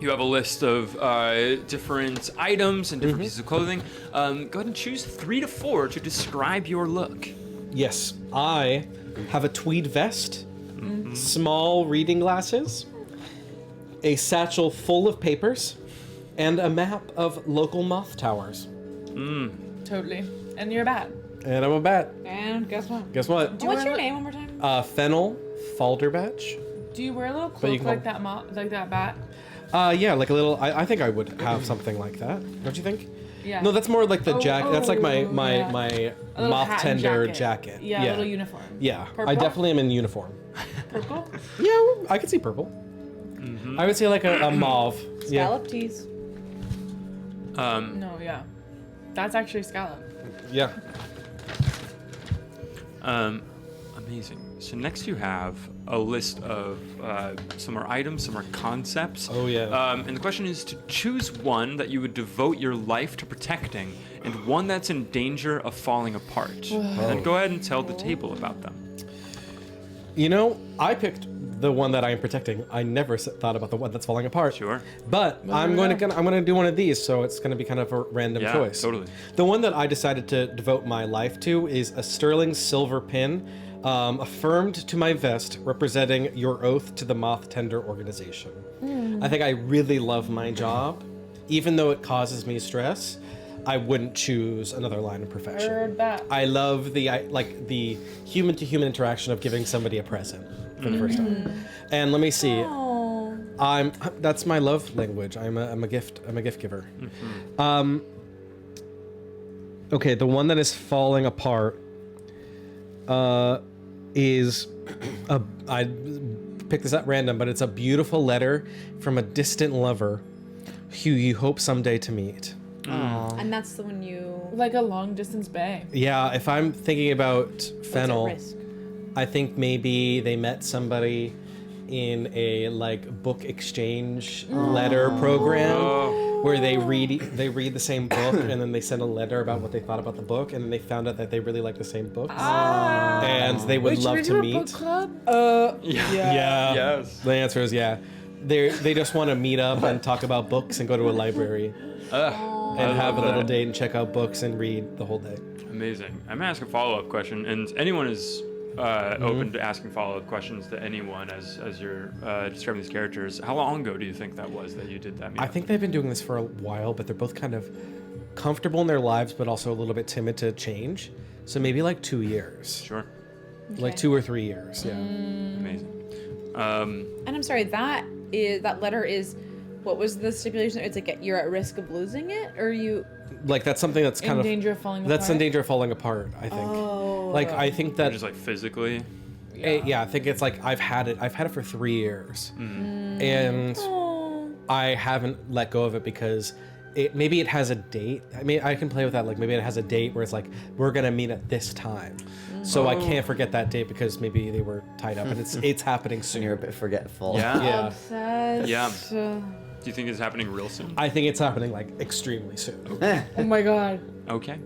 A: You have a list of different items and different pieces of clothing. Go ahead and choose 3 to 4 to describe your look.
B: Yes, I have a tweed vest, small reading glasses, a satchel full of papers, and a map of local moth towers.
D: Totally. And you're a bat.
B: And I'm a bat.
C: And guess what?
B: Guess what?
C: What's your name one more time?
B: Fennel Falderbatch.
D: Do you wear a little
B: But you
D: cloak
B: can-
D: like that bat?
B: Yeah, like a little. I think I would have something like that. Don't you think?
D: Yeah.
B: No, that's more like the jacket. That's like my
D: yeah.
B: my
D: A little
B: moth
D: hat and
B: tender jacket.
D: Yeah, a little uniform.
B: Yeah,
D: Purple?
B: I definitely am in uniform.
D: Purple?
B: Yeah, I could see purple. I would say like a mauve. Yeah.
C: Scallop tees.
D: No, yeah. That's actually scallop.
B: Yeah.
A: Amazing. So next you have a list of some are items, some are concepts.
B: Oh, yeah.
A: And the question is to choose one that you would devote your life to protecting and one that's in danger of falling apart. And go ahead and tell the table about them.
B: I picked the one that I am protecting. I never thought about the one that's falling apart.
A: Sure.
B: But I'm going to do one of these, so it's going to be kind of a random
A: Yeah,
B: choice.
A: totally.
B: The one that I decided to devote my life to is a sterling silver pin, affirmed to my vest, representing your oath to the Moth Tender organization. I think I really love my job, even though it causes me stress. I wouldn't choose another line of profession.
D: Heard that.
B: I love the human-to-human interaction of giving somebody a present for the first time. And let me see.
C: Oh.
B: That's my love language. I'm a gift giver. Okay, the one that is falling apart is I picked this at random, but it's a beautiful letter from a distant lover who you hope someday to meet.
C: And that's the one you.
D: Like a long distance bay.
B: Yeah, if I'm thinking about Fennel,
C: Risk.
B: I think maybe they met somebody in a book exchange letter program where they read the same book and then they send a letter about what they thought about the book and then they found out that they really like the same books and they would
D: Wait, should
B: love
D: we
B: to
D: do a
B: meet.
D: book club?
B: Yeah.
A: Yes.
B: The answer is yeah. They just want to meet up and talk about books and go to a library and have a little date and check out books and read the whole day.
A: Amazing. I'm gonna ask a follow-up question, and anyone is open to asking follow-up questions to anyone as you're describing these characters. How long ago do you think that was that you did that?
B: I think they've been doing this for a while, but they're both kind of comfortable in their lives, but also a little bit timid to change. So maybe 2 years,
A: Sure.
B: like 2 or 3 years. Yeah.
A: Amazing.
C: And I'm sorry, that letter is. What was the stipulation? It's you're at risk of losing it, or you.
B: That's something that's kind
D: In
B: of
D: danger of falling
B: That's in
D: apart?
B: danger of falling apart. I think.
C: Oh.
B: I think that.
A: Just physically.
B: Yeah, I think it's I've had it for 3 years, and I haven't let go of it because maybe it has a date. I mean, I can play with that. Maybe it has a date where it's we're gonna meet at this time, so I can't forget that date because maybe they were tied up, and it's happening soon.
E: And you're a bit forgetful.
A: Yeah.
B: Yeah,
C: Obsessed.
A: Yeah. Do you think it's happening real soon?
B: I think it's happening extremely soon.
D: Oh my god.
A: Okay.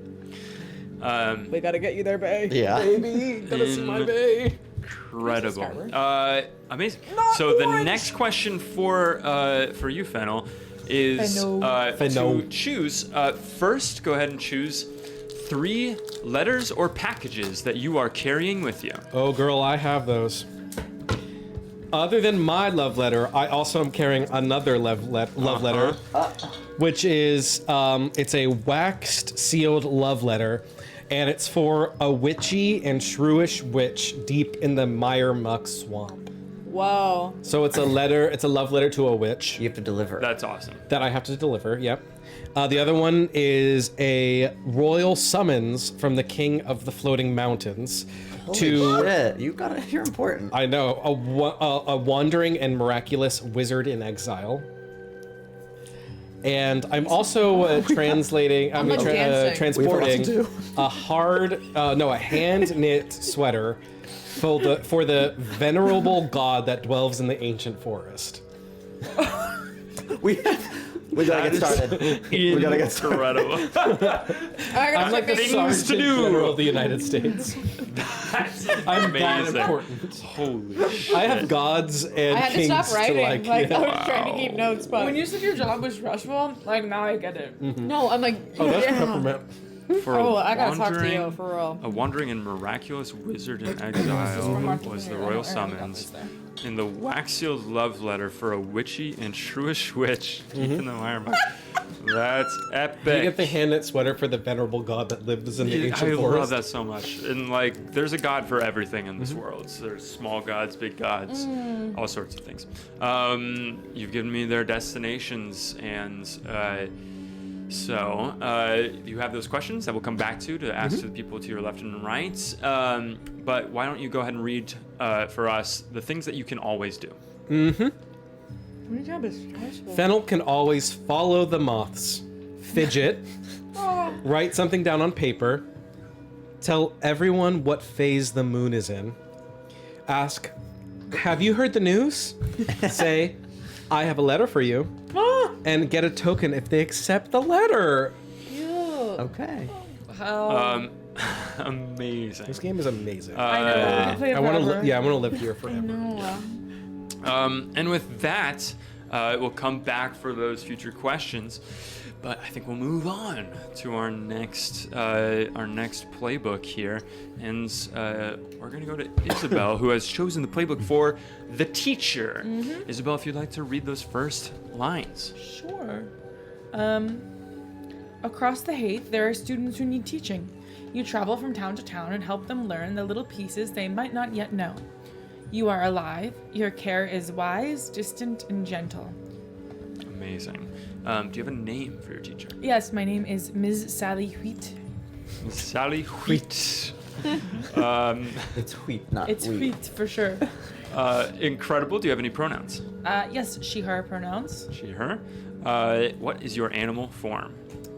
C: We gotta get you there, babe.
E: Yeah.
B: Baby, gotta see my bae.
A: Incredible.
C: Skyward.
A: Amazing.
D: Not
A: So the
D: orange.
A: next question for you, Fennel, is to
B: Fennel.
A: choose. First, go ahead and choose 3 letters or packages that you are carrying with you.
B: Oh, girl, I have those. Other than my love letter, I also am carrying another love letter, which is it's a waxed sealed love letter, and it's for a witchy and shrewish witch deep in the mire muck swamp.
C: Whoa.
B: So it's a love letter to a witch
E: You have to deliver.
A: That's awesome.
B: that I have to deliver. Yep. The other one is a royal summons from the king of the floating mountains
E: Holy
B: to.
E: shit, you got it. You're important.
B: I know, a wandering and miraculous wizard in exile. And I'm also translating,
C: like dancing.
B: transporting
E: We have
B: a hand knit sweater for the venerable god that dwells in the ancient forest.
E: We gotta get started. We gotta get started.
A: Incredible.
C: I gotta
B: I'm like the
C: check
A: Things to
B: Sergeant
A: do.
B: General of the United States.
A: That's
B: I'm that
A: amazing.
B: important.
A: Holy shit.
B: I have gods and
C: I had to
B: kings
C: stop writing.
B: to like.
C: I
B: yeah.
C: was trying to keep notes, but
D: When you said your job was stressful, like now I get it.
C: no, I'm like,
B: Oh, that's
C: yeah.
B: peppermint.
A: For
C: Oh,
A: a
C: I gotta talk to you
A: wandering-
C: for real.
A: A wandering and miraculous wizard in
D: From
A: exile
D: Martha
A: was the
D: Mary.
A: royal
D: I already got
A: summons.
D: this there.
A: In the wax-sealed love letter for a witchy and shrewish witch deep in the mire muck. That's epic.
B: You get the hand knit sweater for the venerable god that lives in the
A: I
B: ancient
A: love
B: forest.
A: that so much. And like, there's a god for everything in this world. So there's small gods, big gods, all sorts of things. You've given me their destinations, and so you have those questions that we'll come back to ask to the people to your left and right. But why don't you go ahead and read for us the things that you can always do?
C: My job is stressful.
B: Fennel can always follow the moths, fidget, write something down on paper, tell everyone what phase the moon is in, ask, "Have you heard the news?" Say, "I have a letter for you," and get a token if they accept the letter.
E: Okay.
D: How?
A: Amazing.
B: This game is amazing.
D: I know. I play it
B: I want to.
D: forever.
B: I want to live here forever.
C: No.
A: And with that, we'll come back for those future questions. But I think we'll move on to our next playbook here, and we're gonna go to Isabel, who has chosen the playbook for the teacher. Isabel, if you'd like to read those first lines.
D: Sure. Across the Hâth, there are students who need teaching. You travel from town to town and help them learn the little pieces they might not yet know. You are alive. Your care is wise, distant, and gentle.
A: Amazing. Do you have a name for your teacher?
D: Yes, my name is Ms. Sally Wheat.
A: Sally Wheat.
E: It's wheat, not
D: It's
E: wheat.
D: Wheat for sure.
A: Incredible. Do you have any pronouns?
D: Yes, she, her pronouns.
A: She, her. What is your animal form?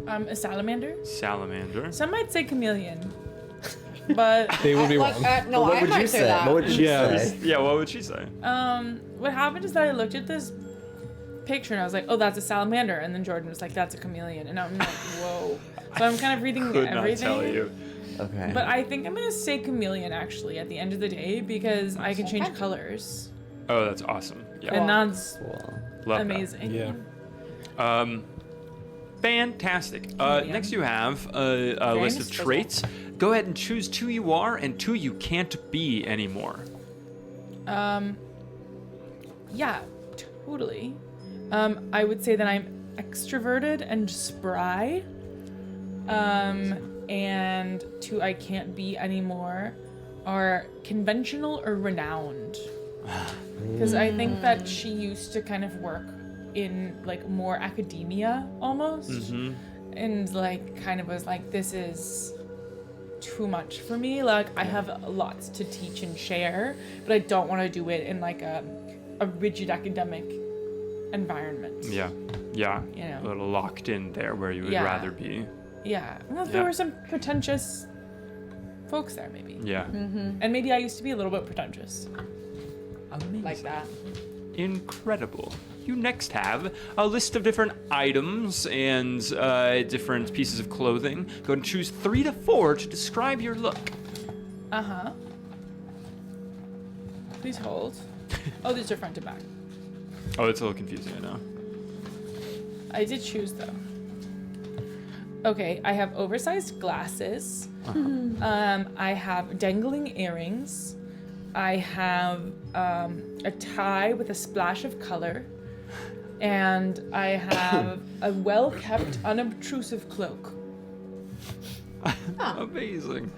D: A salamander.
A: Salamander.
D: Some might say chameleon, but
B: They would be
C: Like,
B: wrong.
C: no,
E: What
C: I
E: would
C: might
E: you
C: say
E: say?
C: that.
E: What would you
B: Yeah.
E: say?
A: Yeah, what would she say?
D: what happened is that I looked at this picture and I was like, oh, that's a salamander, and then Jordan was like, that's a chameleon, and I'm like, whoa. So I'm kind of reading
A: Could
D: everything.
A: not tell you.
E: Okay.
D: But I think I'm gonna say chameleon actually at the end of the day because I can change colors,
A: Oh, that's awesome. Yeah.
D: and that's
E: Cool.
A: Love
D: amazing.
B: Yeah.
A: that. Fantastic. Next you have a list of
C: nice
A: traits. Go ahead and choose 2 you are and 2 you can't be anymore.
D: Yeah, totally. I would say that I'm extroverted and spry. And 2 I can't be anymore are conventional or renowned. Because I think that she used to kind of work in like more academia almost. And like kind of was like, this is too much for me. Like I have lots to teach and share, but I don't want to do it in like a rigid academic environment.
A: Yeah. Yeah.
D: You know.
A: A little locked in there where you would
D: Yeah.
A: rather be.
D: Yeah. Well,
A: Yeah.
D: there were some pretentious folks there, maybe.
A: Yeah.
D: And maybe I used to be a little bit pretentious.
A: Amazing.
C: Like that.
A: Incredible. You next have a list of different items and different pieces of clothing. Go and choose 3 to 4 to describe your look.
D: Uh-huh. Please hold. Oh, these are front to back.
A: Oh, it's a little confusing, I know.
D: I did choose though. Okay, I have oversized glasses. I have dangling earrings. I have a tie with a splash of color. And I have a well-kept, unobtrusive cloak.
A: Amazing.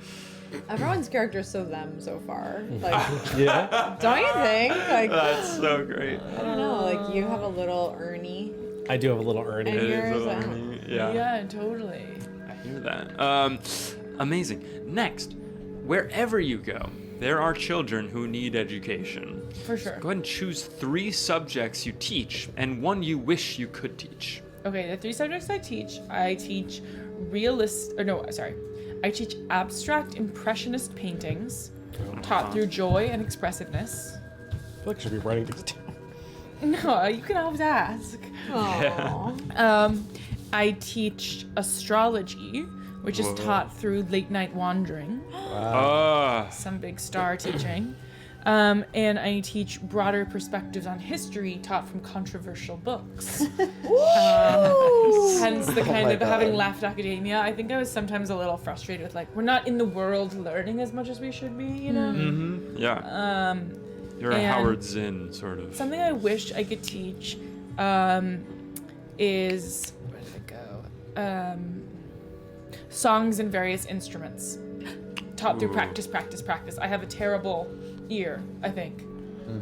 C: Everyone's character is so them so far. Like,
B: Yeah.
C: don't you think? Like,
A: That's so great.
C: I don't know. Like, you have a little Ernie.
B: I do have a little Ernie.
C: And
A: It is
C: yours,
A: a
C: I don't
A: learning. Yeah.
D: Yeah, totally.
A: I hear that. Amazing. Next, wherever you go, there are children who need education.
D: For sure.
A: Go ahead and choose 3 subjects you teach and one you wish you could teach.
D: Okay, the 3 subjects I teach I teach abstract impressionist paintings, taught through joy and expressiveness.
B: I feel like I should be writing these down.
D: No, you can always ask.
C: Aww.
D: I teach astrology, which is
A: Whoa.
D: taught through late night wandering, some big star teaching. And I teach broader perspectives on history taught from controversial books. Hence the kind
E: my
D: of having
E: God.
D: left academia. I think I was sometimes a little frustrated with we're not in the world learning as much as we should be, you know?
A: Mm-hmm. Yeah. You're a
D: and
A: Howard Zinn, sort of.
D: Something I wish I could teach is, where did it go? Songs and various instruments. Taught through
A: Ooh.
D: practice. I have a terrible ear, I think.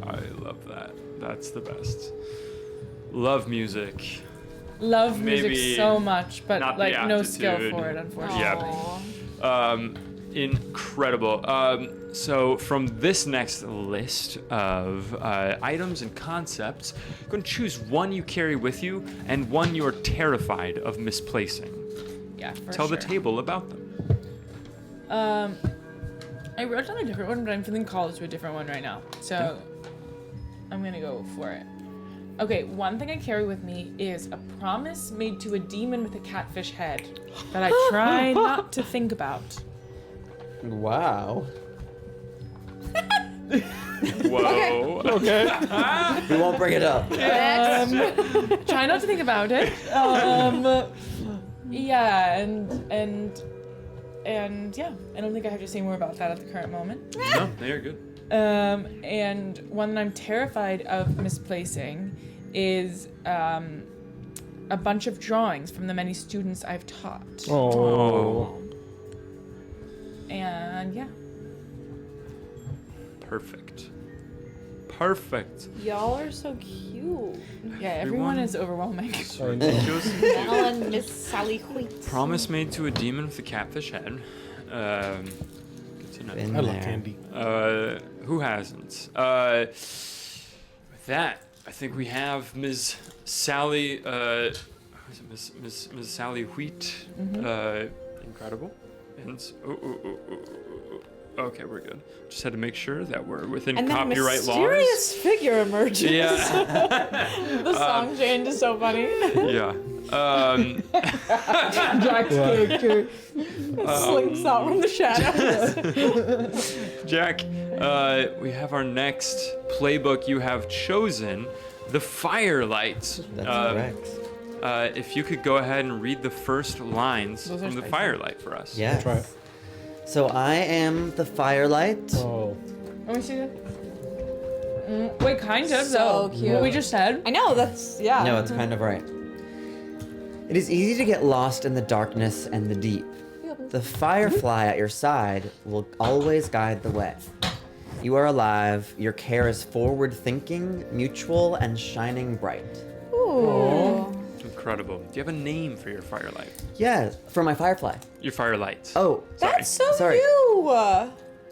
A: I love that. That's the best. Love music.
D: Love
A: Maybe
D: music so much, but
A: not the
D: no skill
A: aptitude.
D: for it, unfortunately.
A: Yeah. Incredible. So from this next list of items and concepts, go and choose one you carry with you and one you're terrified of misplacing.
D: Yeah, for
A: Tell
D: sure.
A: the table about them.
D: I wrote down a different one, but I'm feeling called to a different one right now. So I'm gonna go for it. Okay, one thing I carry with me is a promise made to a demon with a catfish head that I try not to think about.
E: Wow.
A: Whoa.
B: Okay.
E: We won't bring it up.
D: Try not to think about it. Yeah, and yeah, I don't think I have to say more about that at the current moment.
A: No, they are good.
D: And one that I'm terrified of misplacing is a bunch of drawings from the many students I've taught.
B: Oh.
D: And yeah.
A: Perfect. Perfect.
C: Y'all are so cute.
D: Yeah, everyone is overwhelming.
A: Ridiculous.
C: Mel and Miss Sally Wheat.
A: Promise made to a demon with a catfish head. Good to know.
E: Been
B: I love
E: there.
B: candy.
A: Who hasn't? With that, I think we have Ms. Sally. Who is it? Ms. Sally Wheat. Incredible. And okay, we're good. Just had to make sure that we're within
C: And then a
A: copyright
C: mysterious figure emerges.
A: laws. Yeah.
D: The song change is so funny.
A: Yeah.
D: Jack's character.
C: Slinks out from the shadows.
A: Jack, we have our next playbook you have chosen, The Firelight.
E: That's correct.
A: If you could go ahead and read the first lines
D: Those are
A: from The
D: spicy.
A: Firelight for us.
E: Yes.
B: Try it.
E: So I am the firelight.
B: Oh.
D: Let me see that. Wait, kind of
C: So
D: though.
C: cute.
D: What we just said.
C: I know, that's, yeah.
E: No, it's kind of right. It is easy to get lost in the darkness and the deep. The firefly at your side will always guide the way. You are alive, your care is forward-thinking, mutual, and shining bright.
C: Ooh.
A: Incredible. Do you have a name for your Firelight?
E: Yeah, for my firefly.
A: Your Firelight.
E: Oh,
C: That's so
E: Sorry.
C: you.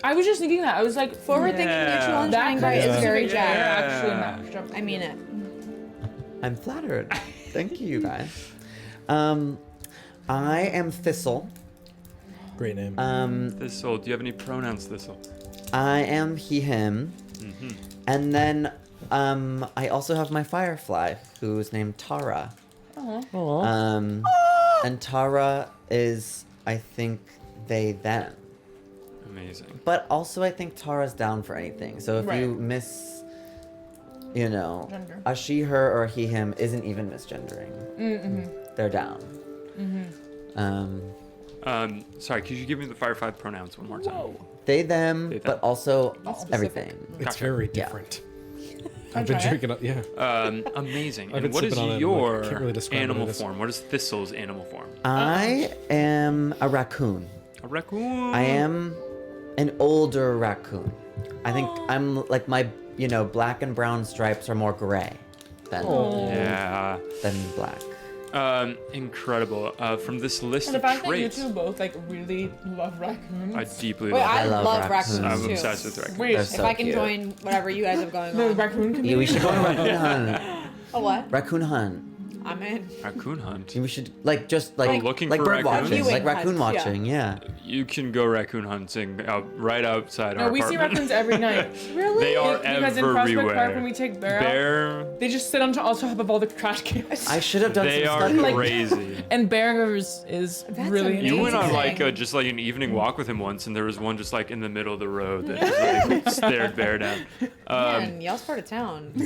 D: I was just thinking that. I was like,
C: Forward thinking,
A: Yeah.
C: mutual, and
D: that
C: shining
D: kind
C: bright
D: of
C: is very
D: they're
C: Jack.
D: actually
A: Yeah.
D: matched up.
C: I mean it.
E: I'm flattered. Thank you, guys. I am Thistle.
B: Great name.
A: Thistle. Do you have any pronouns, Thistle?
E: I am he, him. And then I also have my firefly, who's named Tara. And Tara is, I think, they, them.
A: Amazing.
E: But also, I think Tara's down for anything. So if
D: Right.
E: you
D: Gender.
E: a she, her, or he, him isn't even misgendering. They're down.
A: Sorry, could you give me the Firefly pronouns one more time?
E: They, them,
A: They, them.
E: but also
D: Specific.
E: everything.
B: It's
A: Gotcha.
B: very
E: Yeah.
B: different.
D: Can I
B: I've been
D: try it?
B: drinking. Yeah.
A: Amazing.
B: I've
A: And
B: been
A: what is
B: sipping on it, and,
A: your
B: can't really describe
A: animal
B: what it is.
A: form? What is Thistle's animal form?
E: I am a raccoon.
A: A raccoon.
E: I am an older raccoon. I think I'm like my, black and brown stripes are more gray than
A: Yeah.
E: black.
A: Incredible. From this list
D: And the
A: of
D: fact that you
A: traits,
D: two both like really love raccoons.
A: I deeply
C: Wait,
A: love.
C: I
E: love
C: love
E: raccoons.
C: raccoons,
A: I'm
C: too.
A: obsessed with raccoons.
D: Wait,
E: They're
C: If
E: so
C: I can
E: cute.
C: join whatever you guys have going
D: the
C: on.
D: raccoon community.
E: Yeah, we should go on a raccoon hunt.
C: A what?
E: Raccoon hunt.
C: I'm in.
A: Raccoon hunt.
E: We should like
A: looking
E: like
A: for
E: bird
A: raccoons?
E: watching, like
C: Viewing
E: raccoon
C: hunt, yeah.
E: watching. Yeah.
A: You can go raccoon hunting right outside
D: No,
A: our
D: we see
A: apartment.
D: raccoons every night.
C: Really?
A: They are
D: Because in Prospect
A: everywhere.
D: Park when we take Bear out,
A: Bear,
D: they just sit on top of all the trash cans.
E: I should have done
A: they
E: some
A: are
E: study.
D: Like-
A: crazy.
D: And Bear is
C: That's
D: really
C: amazing.
A: You went on
C: Amazing.
A: like just like an evening walk with him once, and there was one just like in the middle of the road that just like stared Bear down.
C: Man, y'all's part of town. I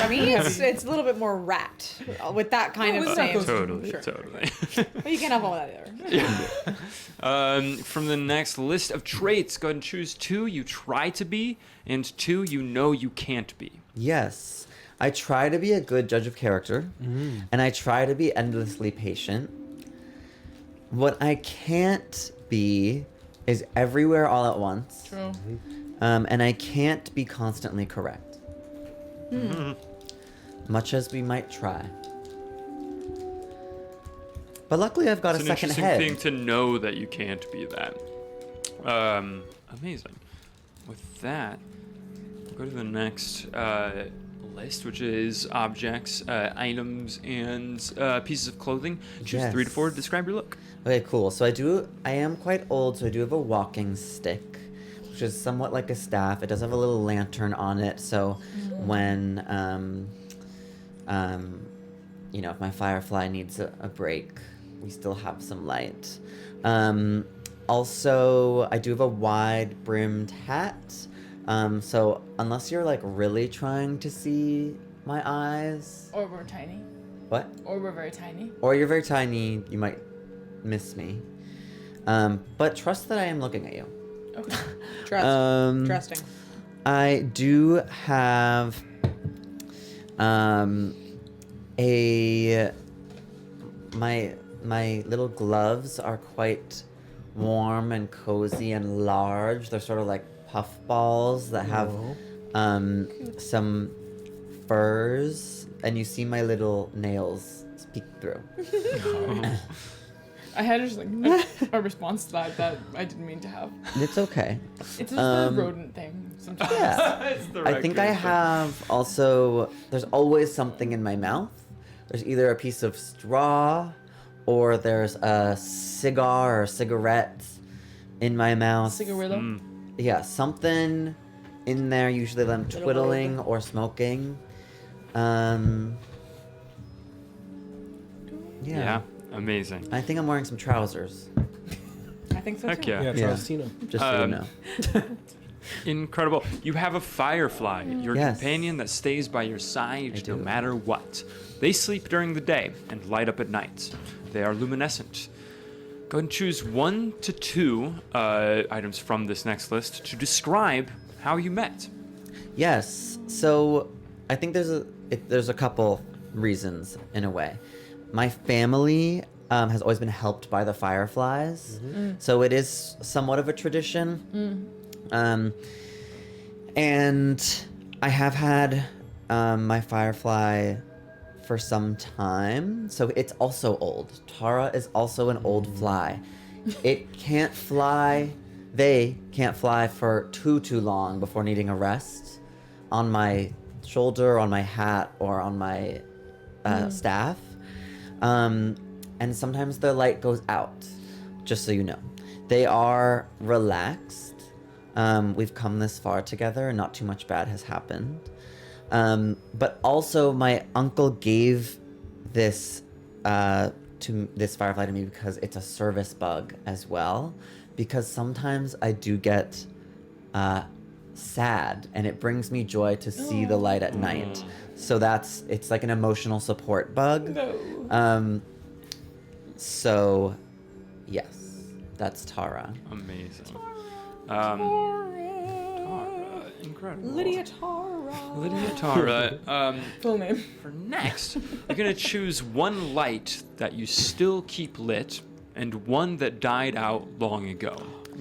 C: mean, it's a little bit more rat with that kind
D: Well,
C: of
D: it's
C: same.
D: not those-
A: Totally,
D: Sure.
A: totally.
C: But you can't have one without the other.
A: From the next list of traits, go ahead and choose 2 you try to be, and 2 you know you can't be.
E: Yes. I try to be a good judge of character, and I try to be endlessly patient. What I can't be is everywhere all at once,
D: True.
E: and I can't be constantly correct. Much as we might try. But luckily I've got
A: It's
E: a
A: an
E: second
A: interesting
E: head.
A: thing to know that you can't be that. Amazing. With that, go to the next list, which is objects, items, and pieces of clothing. Choose 3 to 4 to describe your look.
E: Okay, cool. So I am quite old, so I do have a walking stick, which is somewhat like a staff. It does have a little lantern on it, so when if my firefly needs a break, we still have some light. Also, I do have a wide brimmed hat. So unless you're like really trying to see my eyes,
D: Or we're tiny.
E: what?
D: Or we're very tiny.
E: Or you're very tiny, you might miss me. But trust that I am looking at you.
D: Okay.
C: Trusting.
E: I do have my little gloves are quite warm and cozy and large. They're sort of like puff balls that have some furs, and you see my little nails peek through.
D: I had just like a response to that I didn't mean to have.
E: It's okay.
D: It's just a rodent thing sometimes.
E: Yeah.
A: It's the
E: I think I
A: raccoon.
E: have also, there's always something in my mouth. There's either a piece of straw or there's a cigar or cigarette in my mouth.
D: Cigarillo.
E: Yeah, something in there, usually that I'm
C: Little
E: twiddling or smoking. Yeah.
A: Yeah, amazing.
E: I think I'm wearing some trousers,
D: I think so
A: Heck
D: too.
A: yeah.
B: Yeah,
E: Yeah.
B: Charles Tino.
E: just so you
A: Um,
E: know.
A: Incredible. You have a firefly, your
E: Yes.
A: companion that stays by your side
E: I
A: no
E: do.
A: matter what. They sleep during the day and light up at night. They are luminescent. Go ahead and choose 1 to 2 items from this next list to describe how you met.
E: Yes. So I think there's a couple reasons in a way. My family has always been helped by the fireflies, so it is somewhat of a tradition. And I have had my firefly for some time, so it's also old. Tara is also an old fly. It can't fly. They can't fly for too long before needing a rest on my shoulder, on my hat, or on my staff. And sometimes the light goes out, just so you know. They are relaxed. We've come this far together and not too much bad has happened. But also my uncle gave this firefly to me because it's a service bug as well. because sometimes I do get sad, and it brings me joy to see the light at night. So it's like an emotional support bug.
D: No.
E: So, yes, that's Tara.
A: Amazing. Tara, incredible.
C: Lydia Tara.
A: Lydia Tara.
D: Full name.
A: For next, you're gonna choose one light that you still keep lit, and one that died out long ago.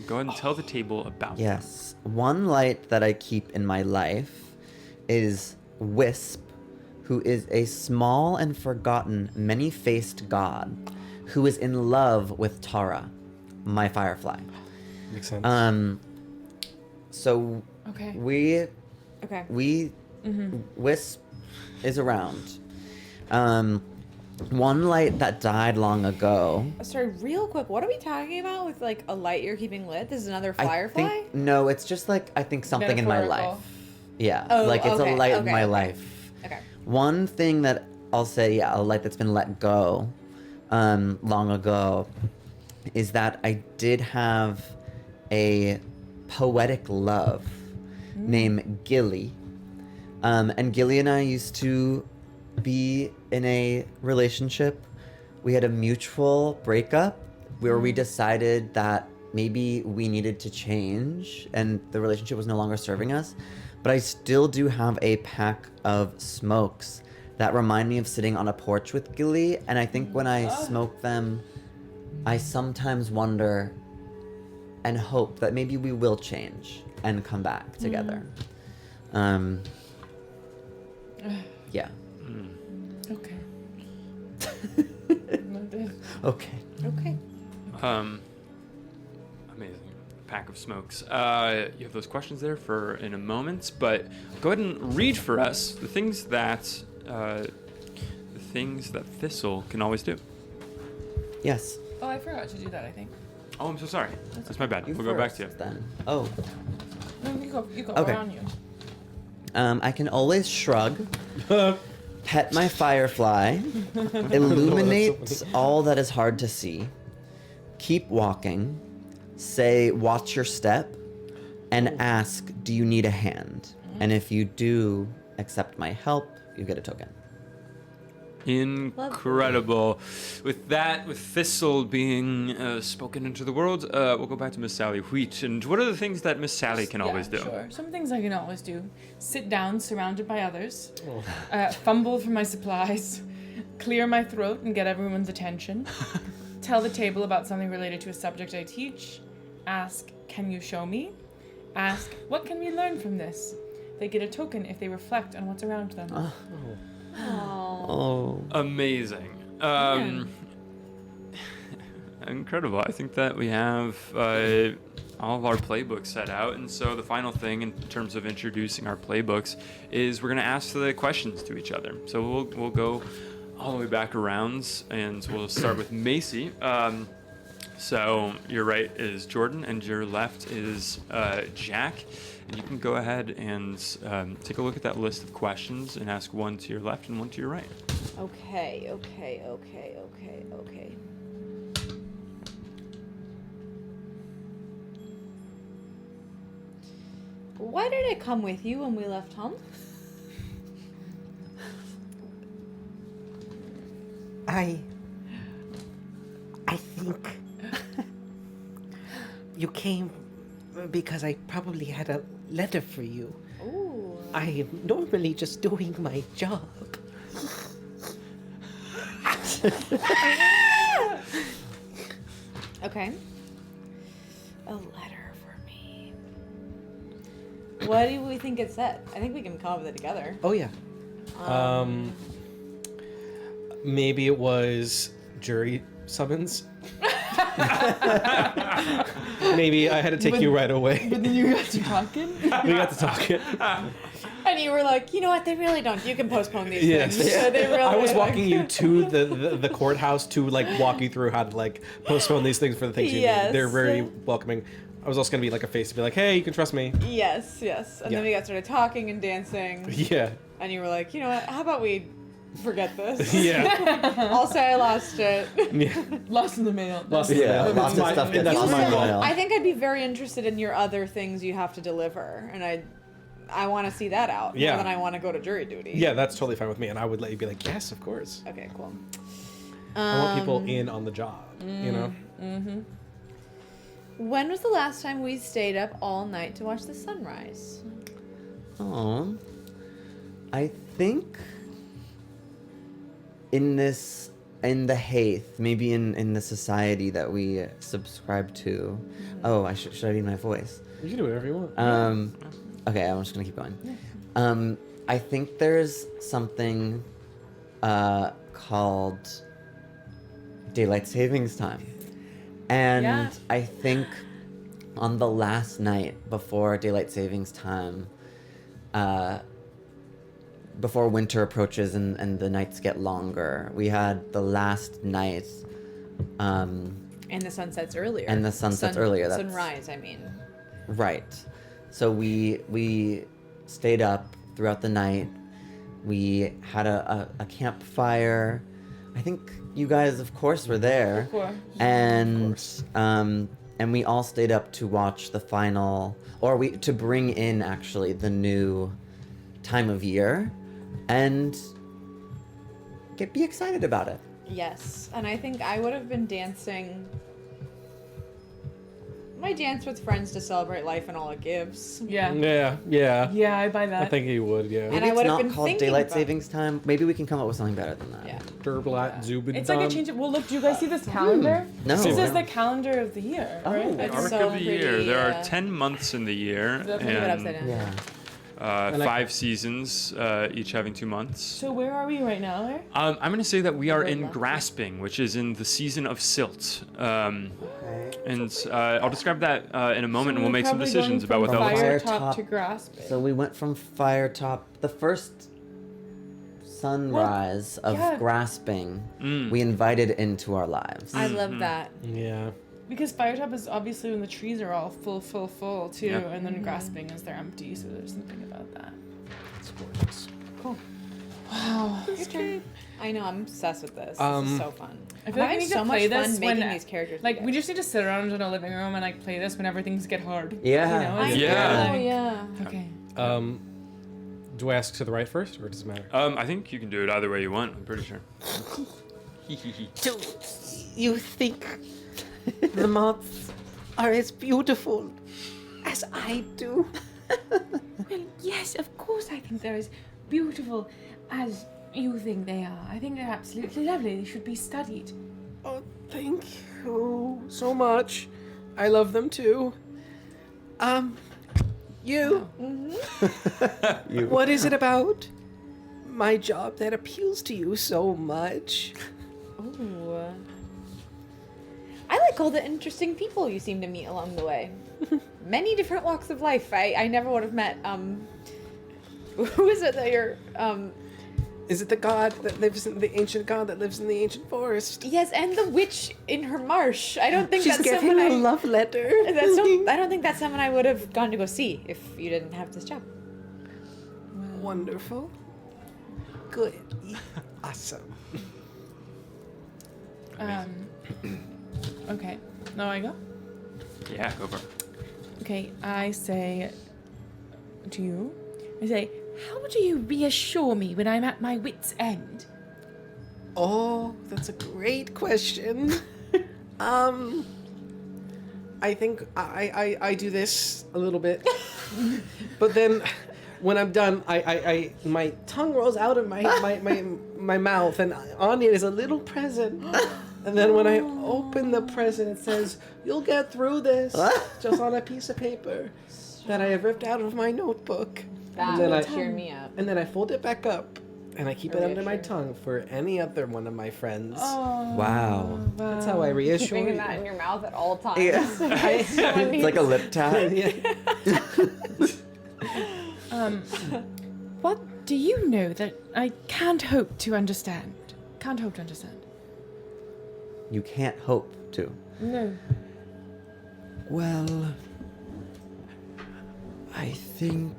A: Go ahead and tell the table about
E: Yes. One light that I keep in my life is Wisp, who is a small and forgotten, many-faced god who is in love with Tara, my firefly.
B: Makes sense.
E: So
D: Okay.
E: we Wisp is around. One light that died long ago.
C: Sorry, real quick, what are we talking about with like a light you're keeping lit? This is another
E: I
C: firefly?
E: think, no, it's just like I think something in my
D: Metaphorical.
E: life. Yeah,
C: Oh,
E: like it's
C: okay,
E: a light in
C: okay,
E: my
C: okay.
E: life.
C: Okay.
E: One thing that I'll say, yeah, a light that's been let go long ago is that I did have a poetic love named Gilly. And Gilly and I used to be in a relationship. We had a mutual breakup where we decided that maybe we needed to change and the relationship was no longer serving us. But I still do have a pack of smokes that remind me of sitting on a porch with Gilly. And I think when I smoke them, I sometimes wonder and hope that maybe we will change and come back together. Yeah.
D: Okay.
E: Okay.
C: Okay.
A: Amazing. Pack of smokes. You have those questions there for in a moment, but go ahead and read for us the things that Thistle can always do.
E: Yes.
D: Oh, I forgot to do that, I think.
A: Oh, I'm so sorry. That's my bad.
E: You
A: We'll go back to you.
E: first, then. Oh.
D: No, you go. You go.
E: Okay.
D: We're on you.
E: I can always shrug, pet my firefly, illuminate all that is hard to see, keep walking, say, watch your step, and ask, do you need a hand? And if you do accept my help, you get a token.
A: Incredible. With that, with Thistle being spoken into the world, we'll go back to Miss Sally Wheat. And what are the things that Miss Sally can always do?
D: Sure. Some things I can always do: sit down, surrounded by others, fumble for my supplies, clear my throat and get everyone's attention, tell the table about something related to a subject I teach, ask, "Can you show me?" Ask, "What can we learn from this?" They get a token if they reflect on what's around them.
E: Oh.
A: Amazing. Incredible. I think that we have all of our playbooks set out. And so the final thing in terms of introducing our playbooks is we're going to ask the questions to each other. So we'll go all the way back around, and we'll start with Macy. So your right is Jordan, and your left is Jack. And you can go ahead and take a look at that list of questions and ask one to your left and one to your right.
C: Okay. Why did I come with you when we left home?
F: I think you came because I probably had a letter for you.
C: Ooh.
F: I am normally just doing my job.
C: Okay. A letter for me. What do we think it said? I think we can come up with it together.
F: Oh yeah.
B: Maybe it was jury summons. Maybe I had to take you right away.
D: But then you got to talking.
B: We got to talking.
C: And you were like, you know what? They really don't. You can postpone these
B: Yes.
C: things. So they really
B: I was
C: like-
B: walking you to the courthouse to like walk you through how to like postpone these things for the things you
C: Yes.
B: need. They're very welcoming. I was also gonna be like a face to be like, hey, you can trust me.
C: Yes. And
B: Yeah.
C: then we got started talking and dancing.
B: Yeah.
C: And you were like, you know what? How about we forget this.
B: Yeah.
C: I'll say I lost it.
B: Yeah.
D: Lost in the mail.
B: Lost in the
E: Yeah,
B: mail.
E: lots of
B: That's
E: stuff
B: my-
E: gets
B: that's
E: lost
B: my
E: in the
B: fault.
E: mail.
C: I think I'd be very interested in your other things you have to deliver, and I want to see that out
B: Yeah.
C: more than I want to go to jury duty.
B: Yeah, that's totally fine with me, and I would let you be like, yes, of course.
C: Okay, cool.
B: I want people in on the job, you know?
C: When was the last time we stayed up all night to watch the sunrise?
E: Oh, I think in the Hâth, maybe in the society that we subscribe to. Oh, should I need my voice?
B: You can do whatever you want.
E: Okay, I'm just gonna keep going. I think there's something called daylight savings time, and
D: Yeah.
E: I think on the last night before daylight savings time, before winter approaches and the nights get longer, we had the last night.
C: And the sun sets earlier.
E: And the sun sets earlier, that's-
C: Sunrise, I mean.
E: Right. So we stayed up throughout the night. We had a campfire. I think you guys, of course, were there.
D: Of course.
E: And we all stayed up to watch the final, to bring in actually the new time of year, and be excited about it.
C: Yes, and I think I would have been dancing my dance with friends to celebrate life and all it gives.
D: Yeah.
B: Yeah.
D: Yeah, I buy that.
B: I think he would, yeah.
C: And
E: Maybe
C: I
E: it's
C: would have
E: not
C: been
E: called
C: thinking
E: daylight
C: about-
E: savings time. Maybe we can come up with something better than that.
C: Yeah.
B: Durblat Zubin.
D: It's like a change of. Well, look, do you guys see this calendar?
E: No.
D: This is the calendar of the year,
E: Oh.
D: right?
C: It's
A: Arc
C: so
A: of the year.
C: pretty,
A: There
C: yeah.
A: are 10 months in the year,
C: Flip it upside
A: and
C: down.
E: Yeah.
B: And I-
A: 5 seasons, each having 2 months.
D: So where are we right now? Eric?
A: I'm going to say that we are
C: Very
A: in
C: lucky.
A: grasping, which is in the season of silt. And I'll describe that in a moment, and we'll make some decisions about what that looks like.
D: Fire
E: Fire
D: top
E: top.
D: to grasping.
E: So we went from fire top, the first sunrise of
D: yeah.
E: grasping,
A: Mm.
E: we invited into our lives.
C: I love that.
B: Yeah.
D: Because fire top is obviously when the trees are all full too,
A: Yeah.
D: and then grasping is they're empty. So there's something about that.
B: It's gorgeous.
D: Wow.
C: I know, I'm obsessed with this. This
B: Um,
C: is so fun.
D: I feel like we
C: having
D: need
C: so
D: to
C: much
D: play
C: fun
D: this
C: making
D: when,
C: these characters.
D: like, we
C: together.
D: just need to sit around in a living room and like play this whenever things get hard.
E: Yeah.
D: You know,
C: I
D: it's
A: Yeah.
C: know,
D: like-
C: yeah.
D: Okay.
B: Do I ask to the right first, or does it matter?
A: I think you can do it either way you want, I'm pretty sure.
F: Do you think the moths are as beautiful as I do?
D: Well, yes, of course. I think they're as beautiful as you think they are. I think they're absolutely lovely. They should be studied.
B: Oh, thank you so much. I love them too. You. What is it about my job that appeals to you so much?
C: Ooh. I like all the interesting people you seem to meet along the way. Many different walks of life. I never would have met, who is it that you're,
B: Is it the god that lives in the ancient god that lives in the ancient forest?
C: yes, and the witch in her marsh. I don't think
F: She's
C: that's
F: getting
C: someone
F: a
C: I...
F: love letter.
C: I don't think that's someone I would have gone to go see if you didn't have this job.
F: Wonderful. Good. Awesome.
D: Okay. Now I go.
A: Yeah, go for it.
D: Okay, I say to you, I say, how do you reassure me when I'm at my wit's end?
B: Oh, that's a great question. I think I do this a little bit, but then when I'm done, I my tongue rolls out of my mouth, and on it is a little present. And then when I open the present, it says, "You'll get through this," just on a piece of paper that I have ripped out of my notebook.
C: That
B: And then
C: would
B: I-
C: cheer me up.
B: And then I fold it back up, and I keep it under my
C: Reassure.
B: tongue for any other one of my friends.
D: Oh,
E: Wow.
B: That's how I reassure
C: Keeping
B: you.
C: that in your mouth at all times.
E: Yeah. It's like a lip tap.
B: Yeah.
D: What do you know that I can't hope to understand? Can't hope to understand.
E: You can't hope to.
D: No.
E: Well, I think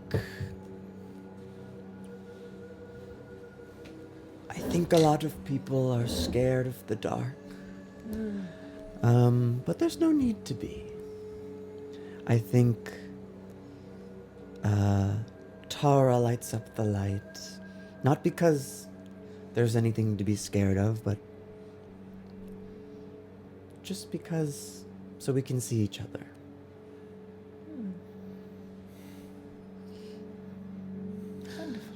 E: I think a lot of people are scared of the dark. But there's no need to be. I think Tara lights up the light. Not because there's anything to be scared of, but just because so we can see each other.
D: Wonderful.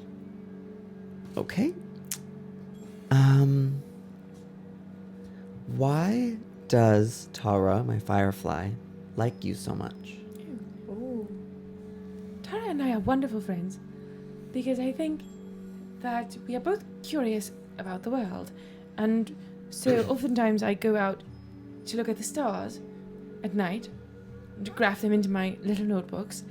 E: Okay. Why does Tara, my firefly, like you so much?
C: Ooh.
D: Tara and I are wonderful friends because I think that we are both curious about the world. And so oftentimes I go out to look at the stars at night, to graph them into my little notebooks.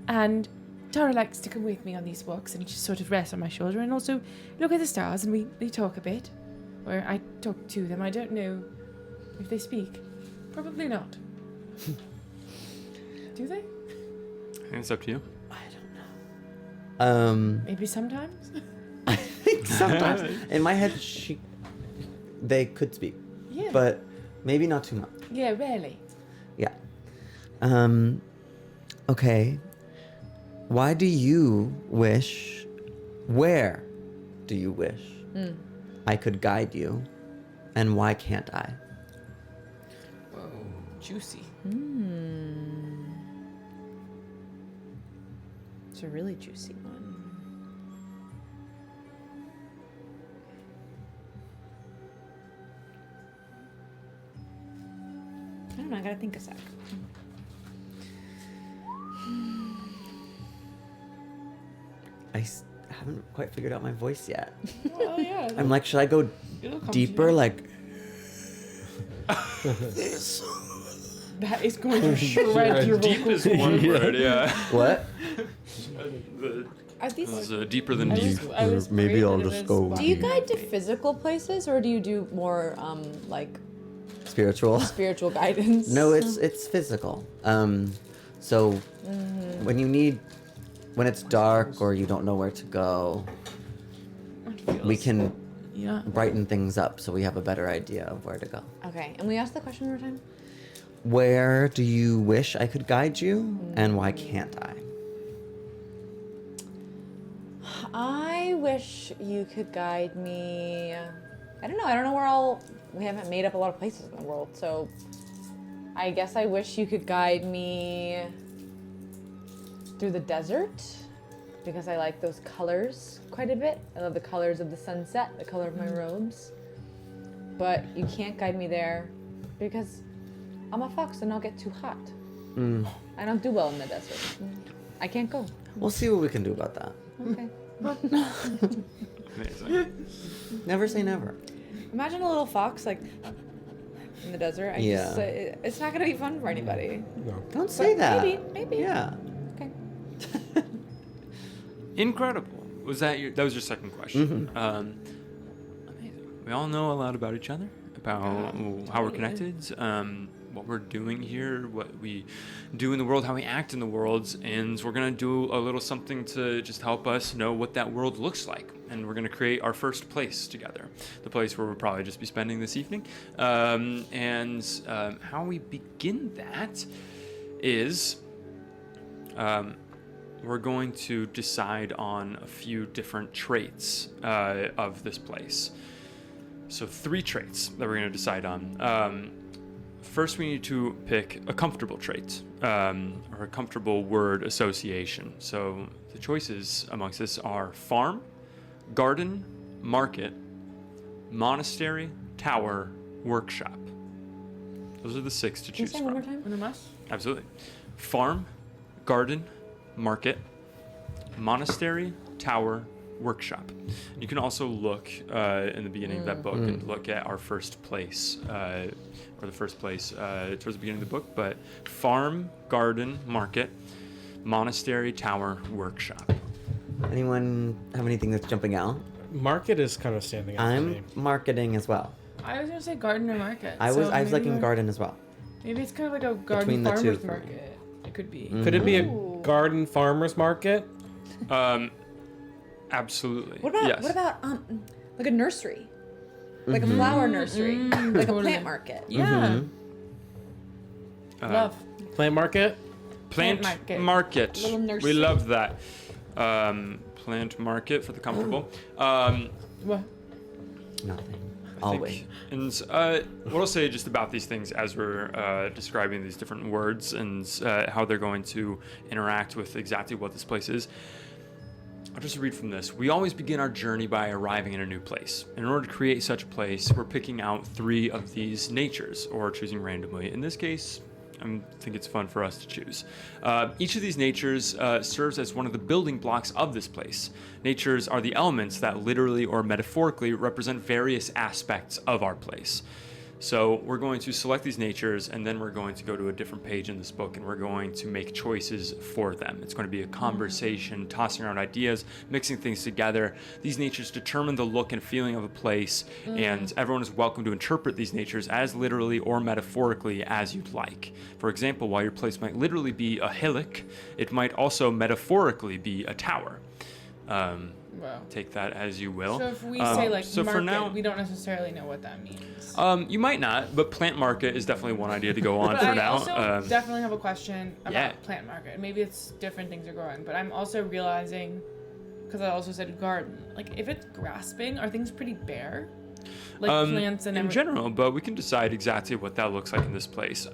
D: And Tara likes to come with me on these walks and just sort of rest on my shoulder and also look at the stars, and we talk a bit. Or I talk to them. I don't know if they speak. Probably not. Do they?
A: I think it's up to you.
E: I don't know.
D: Maybe sometimes.
E: I think sometimes in my head they could speak,
D: Yeah.
E: but maybe not too much.
D: Yeah, rarely.
E: Yeah. Okay. Why do you wish? Where do you wish I could guide you, and why can't I?
D: Whoa, juicy.
C: It's a really juicy one. I don't know, I gotta think a sec.
E: Haven't quite figured out my voice yet.
D: Oh yeah.
E: I'm like, should I go
D: It'll come to
E: deeper?
D: you.
E: Like,
D: That is going to shred your
A: Deep
D: vocals.
A: is one word, yeah.
E: what?
C: Are these?
A: This is deeper than
D: I
A: deep.
D: was, I was
E: Maybe
D: great
E: I'll
D: at
E: just
D: this.
E: go-
C: Do you guide to physical places, or do you do more like
E: Spiritual?
C: spiritual guidance?
E: No, it's physical. So when it's dark or you don't know where to go,
D: It feels-
E: we can
D: Yeah.
E: brighten things up so we have a better idea of where to go.
C: Okay, and we asked the question one more time.
E: Where do you wish I could guide you, and why can't I?
C: I wish you could guide me. I don't know. I don't know where all. We haven't made up a lot of places in the world, so I guess I wish you could guide me through the desert because I like those colors quite a bit. I love the colors of the sunset, the color of my robes. But you can't guide me there because I'm a fox and I'll get too hot. I don't do well in the desert. I can't go.
E: We'll see what we can do about that.
C: Okay.
A: Amazing.
E: Never say never.
C: Imagine a little fox like in the desert. It's not gonna be fun for anybody.
E: Don't say that.
C: Maybe.
E: Yeah.
C: Okay.
A: Incredible. That was your second question? Amazing. We all know a lot about each other, about how we're connected, what we're doing here, what we do in the world, how we act in the world, and we're gonna do a little something to just help us know what that world looks like. And we're gonna create our first place together, the place where we'll probably just be spending this evening. How we begin that is we're going to decide on a few different traits of this place. So 3 traits that we're going to decide on. First, we need to pick a comfortable trait or a comfortable word association. So the choices amongst this are farm, garden, market, monastery, tower, workshop. Those are the 6 to
C: Can you
A: choose
C: say one
A: from.
C: more time?
D: One of us?
A: Absolutely. Farm, garden, market, monastery, tower, workshop. You can also look in the beginning of that book and look at our first place, or the first place towards the beginning of the book. But farm, garden, market, monastery, tower, workshop.
E: Anyone have anything that's jumping out?
B: Market is kind of standing out for me.
E: I'm marketing as well.
D: I was gonna say garden or market.
E: I
D: so
E: was
D: maybe
E: liking
D: we're-
E: garden as well.
D: Maybe it's kind of like a
E: Between
D: garden
E: the two
D: farmer's
E: for me.
D: market. It could be.
B: Could it be a
C: Ooh.
B: garden farmer's market?
A: Absolutely.
C: What about
A: yes.
C: like a nursery, like a flower nursery, like
D: Totally.
C: a plant market.
D: Yeah. Love.
B: Plant market.
A: Plant
D: market.
A: market.
C: Little
A: We
C: nursery.
A: love that. Plant market for the comfortable.
D: What?
E: Nothing.
A: I
E: I'll
A: think-
E: wait.
A: And what I'll say just about these things as we're describing these different words and how they're going to interact with exactly what this place is. I'll just read from this. We always begin our journey by arriving in a new place. In order to create such a place, we're picking out 3 of these natures, or choosing randomly. In this case, I think it's fun for us to choose. Each of these natures serves as one of the building blocks of this place. Natures are the elements that literally or metaphorically represent various aspects of our place. So we're going to select these natures, and then we're going to go to a different page in this book, and we're going to make choices for them. It's going to be a conversation, tossing around ideas, mixing things together. These natures determine the look and feeling of a place, and everyone is welcome to interpret these natures as literally or metaphorically as you'd like. For example, while your place might literally be a hillock, it might also metaphorically be a tower.
D: Wow.
A: Take that as you will.
D: So if we say like
A: so
D: market,
A: for now,
D: we don't necessarily know what that means.
A: you might not, but plant market is definitely one idea to go on
D: But
A: for
D: I
A: now.
D: also definitely have a question about
A: yeah.
D: plant market. Maybe it's different things are growing, but I'm also realizing, because I also said garden, like if it's grasping, are things pretty bare? Like plants and
A: in general, but we can decide exactly what that looks like in this place. In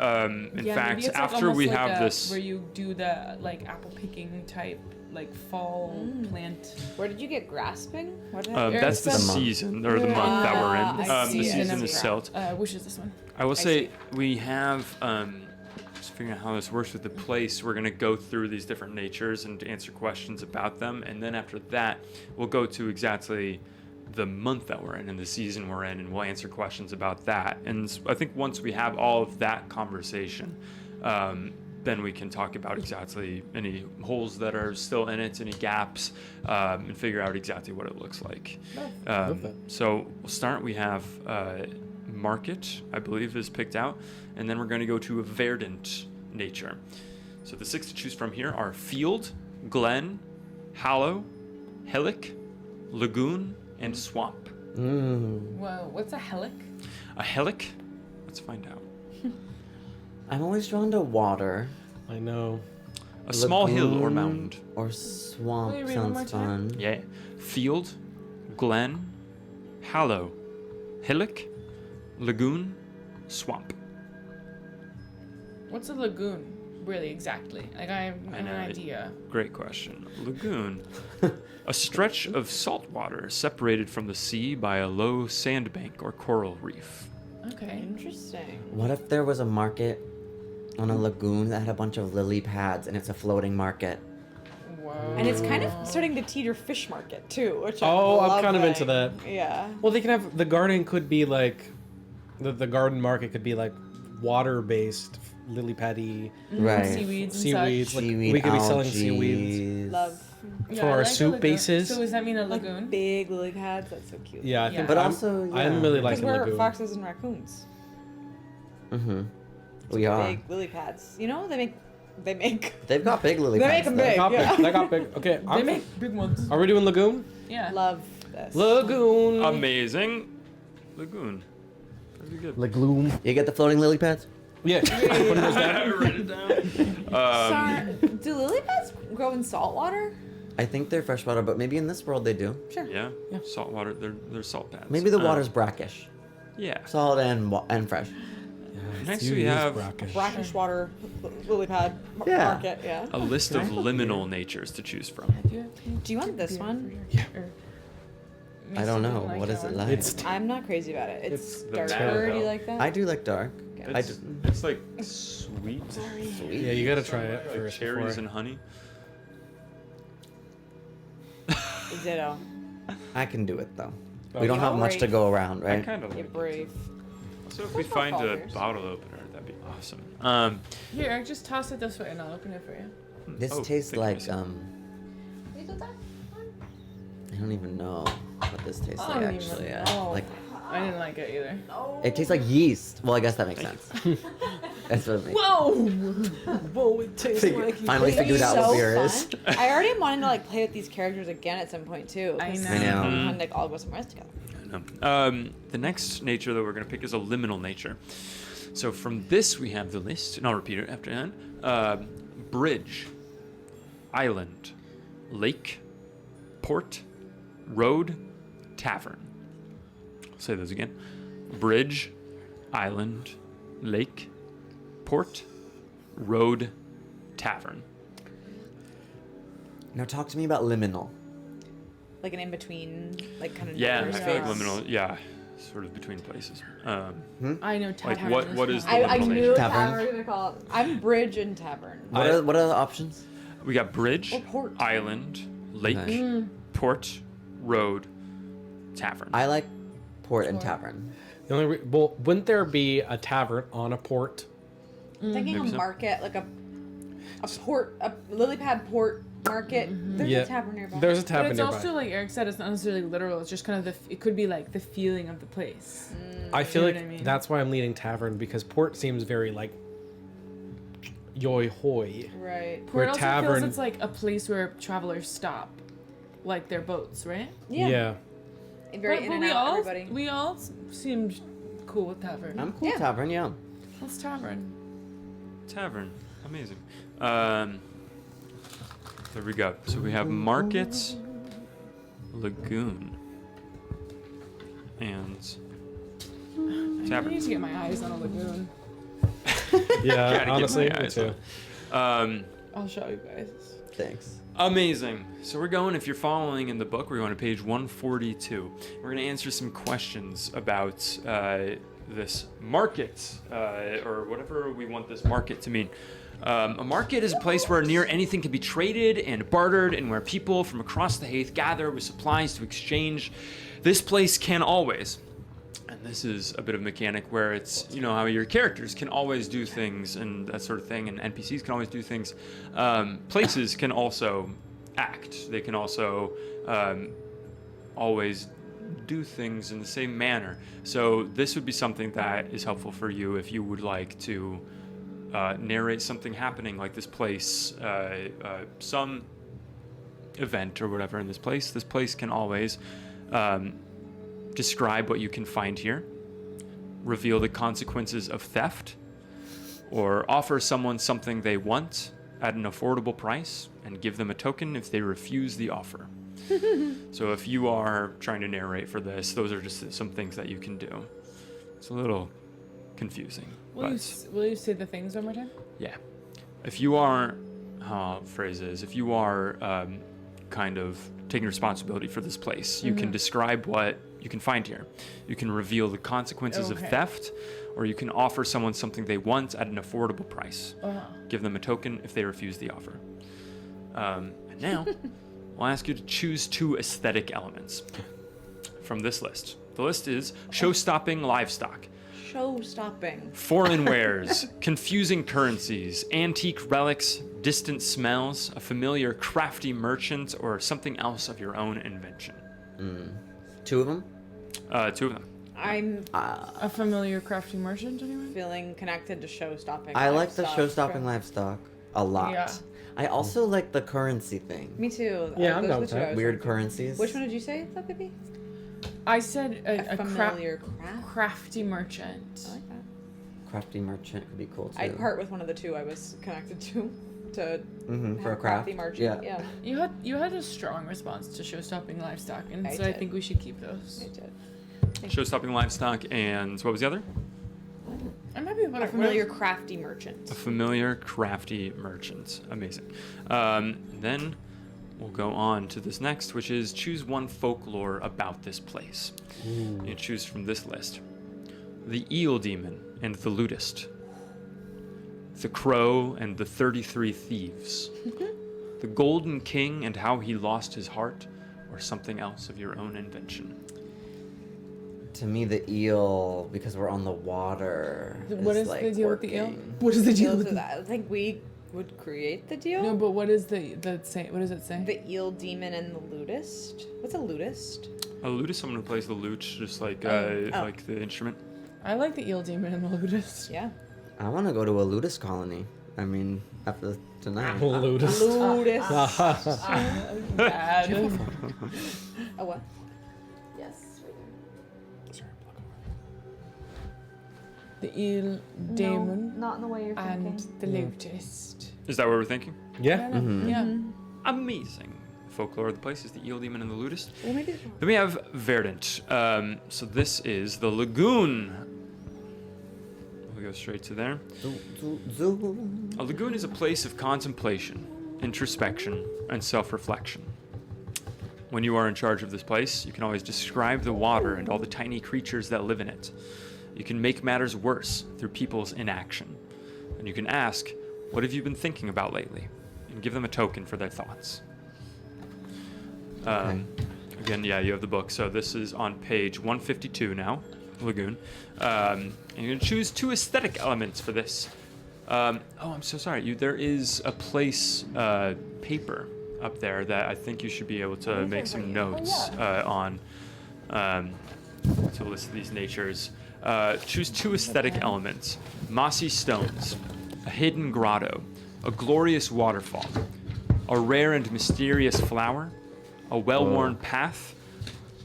D: yeah,
A: fact,
D: maybe it's like
A: after we
D: almost
A: have
D: like
A: this,
D: where you do the like apple picking type, like fall plant.
C: Where did you get grasping? What did
A: that's the
E: It's a month.
A: season or the month that we're in.
C: I
A: The
C: see.
A: season
C: I
A: is
C: see.
A: silt.
D: Which is this one?
A: I will say we have just figuring out how this works with the place. We're going to go through these different natures and answer questions about them, and then after that, we'll go to exactly the month that we're in and the season we're in, and we'll answer questions about that. And I think once we have all of that conversation, then we can talk about exactly any holes that are still in it, any gaps, and figure out exactly what it looks like. So we'll start. We have market, I believe, is picked out, and then we're going to go to a verdant nature. So the 6 to choose from here are field, glen, hollow, hillock, lagoon, and swamp.
D: Whoa, what's a hillock?
A: A hillock? Let's find out.
E: I'm always drawn to water.
B: I know.
A: A small hill or
E: Lagoon
A: mound.
E: Or swamp
D: Wait, read one more
E: sounds
D: time.
E: fun.
A: Yeah. Field, glen, hollow, hillock, lagoon, swamp.
D: What's a lagoon? Really, exactly. Like I have an
A: know,
D: idea.
A: Great question. Lagoon. A stretch of salt water separated from the sea by a low sandbank or coral reef.
D: Okay.
C: Interesting.
E: What if there was a market on a lagoon that had a bunch of lily pads and it's a floating market?
D: Whoa.
C: And it's kind of starting to teeter fish market too, which
B: Oh,
C: I'm
B: I'm kind of into
C: loving.
B: that.
C: Yeah.
B: Well, they can have the garden could be like the garden market could be like water-based, lily paddy
E: Right.
D: Seaweeds and
B: seaweeds.
D: such.
B: Like
E: Seaweed,
B: we could be selling
E: algae.
B: seaweeds.
C: Love.
D: Yeah,
B: for
D: I
B: our
D: like a
B: soup
D: lagoon.
B: bases.
D: So does that mean a
C: Like
D: lagoon?
C: big lily pads. That's so cute.
B: Yeah, I
D: Yeah.
B: think.
E: But
B: I'm,
E: also, yeah.
B: I'm really
C: Because
B: liking
C: we're
B: lagoon.
C: foxes and raccoons.
E: Mm-hmm. We are.
C: Big lily pads. You know, they make.
E: They've got big lily
C: They
E: pads.
C: make 'em
E: though.
B: They
C: big.
B: got
C: Yeah.
B: big. They got big. Okay,
D: They make big ones.
B: are we doing lagoon?
D: Yeah.
C: Love this.
B: Lagoon.
A: Amazing. Lagoon. Very good.
B: Lagoon.
E: You get the floating lily pads?
B: Yeah. Put those down.
A: Write it down.
C: Sorry, do lily pads grow in salt water?
E: I think they're freshwater, but maybe in this world they do.
C: Sure.
A: Yeah. Salt water. They're salt pads.
E: Maybe the water's brackish.
A: Yeah.
E: Solid and fresh.
A: Next we have
C: Brackish water lily pad
E: Yeah.
C: market. Yeah.
A: a list of liminal natures to choose from.
C: Do you want this one?
B: Yeah.
E: I don't know. What is it like?
B: It's
C: I'm not crazy about it. It's
A: It's the
C: darker.
A: Maribel.
C: Do you like that?
E: I do like dark. I
A: It's,
E: do.
A: it's like sweet.
B: yeah. You gotta try it
A: Like
B: first.
A: cherries
B: before-
A: and honey.
C: Ditto.
E: I can do it though.
B: Oh,
E: We don't have much to go around,
A: I
E: right?
A: kind of
C: You're
A: like it.
C: brave.
A: So if we
C: Those are
A: find a
C: folders.
A: bottle opener, that'd be awesome.
D: Here, just toss it this way and I'll open it for you.
E: This
A: oh,
E: tastes
A: thank you,
E: like
A: Miss.
E: I don't even know what this tastes
D: I
E: like
D: don't even
E: actually.
D: know.
E: Like
D: I didn't like it either.
E: it tastes like yeast. Well, I guess that makes sense. That's what we
D: Whoa!
B: Whoa, it tastes like
E: finally figured out what beer is.
C: I already wanted to like play with these characters again at some point too.
D: I
C: 'cause
D: know.
E: I know.
C: We want to like all go somewhere else together.
A: The next nature that we're going to pick is a liminal nature. So from this we have the list, and I'll repeat it after that. Bridge, island, lake, port, road, tavern. I'll say those again. Bridge, island, lake, port, road, tavern.
E: Now talk to me about liminal.
C: Like an in between, like kind of.
A: Yeah, I feel like
D: Yes.
A: liminal, yeah, sort of between places.
D: I know tavern.
A: what is the
C: I
A: liminal
C: knew
A: nature?
C: tavern.
E: Tavern.
C: We were gonna call it. I'm bridge and tavern.
E: What are the options?
A: We got bridge,
C: Or port.
A: island, lake,
E: Nice.
A: port, road, tavern.
E: I like port and tavern.
B: The only well, wouldn't there be a tavern on a port?
C: I'm thinking
A: Maybe
C: a
A: so.
C: market, like a port, a lily pad port market. There's
B: Yeah.
C: a tavern nearby.
B: There's a
D: But
B: tavern
D: it's
B: nearby.
D: also like Eric said, it's not necessarily literal. It's just kind of it could be like the feeling of the place.
B: I feel
D: You
B: like
D: know what I mean?
B: that's why I'm leaning tavern because port seems very like yoy hoy.
C: Right.
D: Port
B: Where
D: also
B: tavern-
D: feels it's like a place where travelers stop, like their boats, right?
C: Yeah. Very
D: But
C: in and
D: we
C: out.
D: all
C: Everybody.
D: we all seemed cool with tavern.
E: I'm cool
C: Yeah.
E: tavern, yeah.
D: Let's tavern.
A: Tavern. Amazing. There we go. So we have market, lagoon, and
D: I
A: tavern.
D: need to get my eyes on a lagoon.
B: Yeah,
A: Gotta get
B: honestly,
A: my
B: me
A: eyes
B: too.
A: on.
D: I'll show you guys.
E: Thanks.
A: Amazing. So we're going, if you're following in the book, we're going to page 142. We're going to answer some questions about this market, or whatever we want this market to mean. A market is a place where near anything can be traded and bartered, and where people from across the Hâth gather with supplies to exchange. This place can always, and this is a bit of mechanic where it's, you know, how your characters can always do things and that sort of thing, and NPCs can always do things. Places can also act. They can also always do things in the same manner. So this would be something that is helpful for you if you would like to narrate something happening like this place, some event or whatever in this place. This place can always describe what you can find here, reveal the consequences of theft, or offer someone something they want at an affordable price and give them a token if they refuse the offer. So if you are trying to narrate for this, those are just some things that you can do. It's a little confusing.
D: Will you
A: but
D: will you say the things one more time?
A: yeah. If you are, phrases, if you are kind of taking responsibility for this place, you can describe what you can find here. You can reveal the consequences of
D: Okay.
A: theft, or you can offer someone something they want at an affordable price.
D: Uh-huh.
A: Give them a token if they refuse the offer. And now, I'll ask you to choose 2 aesthetic elements from this list. The list is show-stopping livestock,
C: Show stopping.
A: foreign wares, confusing currencies, antique relics, distant smells, a familiar crafty merchant, or something else of your own invention.
E: 2 of them?
A: 2 of them.
C: I'm
D: A familiar crafty merchant, anyone?
C: feeling connected to show stopping.
E: I like the show-stopping livestock a lot.
D: Yeah.
E: I also like the currency thing.
C: Me too.
B: Yeah, I'm
C: Those
B: down
C: are
B: with
C: the two
B: that.
C: I was
E: Weird
C: thinking.
E: currencies.
C: Which one did you say, that baby?
D: I said
C: A
D: a
C: familiar craft.
D: crafty merchant.
C: I like that.
E: Crafty merchant could be cool too.
C: I'd part with one of the 2 I was connected to
E: for a
C: have
E: craft.
C: crafty merchant.
E: Yeah.
C: Yeah.
D: You had a strong response to show-stopping livestock, and
C: I
D: so I
C: did.
D: think we should keep those.
C: I did.
A: Show-stopping livestock, and what was the other?
D: I'm happy with
C: A
D: what
C: familiar crafty merchant.
A: A familiar crafty merchant. Amazing. Then we'll go on to this next, which is choose 1 folklore about this place. You choose from this list: the eel demon and the lutist, the crow and the 33 thieves, the golden king and how he lost his heart, or something else of your own invention.
E: To me, the eel, because we're on the water.
D: What is
E: like
D: the deal with the eel?
E: working.
D: What is the deal
C: Deals
D: with
C: with
D: the
C: that. I think we would create the deal.
D: No, but what is the say? What does it say?
C: The eel demon and the lutist. What's a lutist?
A: A lute is someone who plays the lute, just like
C: Oh.
A: like the instrument.
D: I like the eel demon and the ludist.
C: Yeah.
E: I want to go to a ludus colony. I mean, after tonight.
B: Ludus.
C: Ludus.
D: Bad.
C: A what?
G: Yes.
D: The eel demon
G: Not in the way you're
D: and
G: thinking.
D: the locust.
A: Is that what we're thinking?
B: Yeah.
D: Yeah.
A: Amazing. Folklore of the place is the eel demon and the ludist.
C: Well, maybe it's
A: Then we have Verdant. So this is the lagoon. We'll go straight to there. A lagoon is a place of contemplation, introspection, and self-reflection. When you are in charge of this place, you can always describe the water and all the tiny creatures that live in it. You can make matters worse through people's inaction. And you can ask, what have you been thinking about lately? And give them a token for their thoughts. Again, yeah, you have the book. So this is on page 152 now, Lagoon. And you're going to choose 2 aesthetic elements for this. Oh, I'm so sorry. There is a place paper up there that I think you should be able to make some notes on to list these natures. Choose 2 aesthetic elements: mossy stones, a hidden grotto, a glorious waterfall, a rare and mysterious flower, a well-worn path,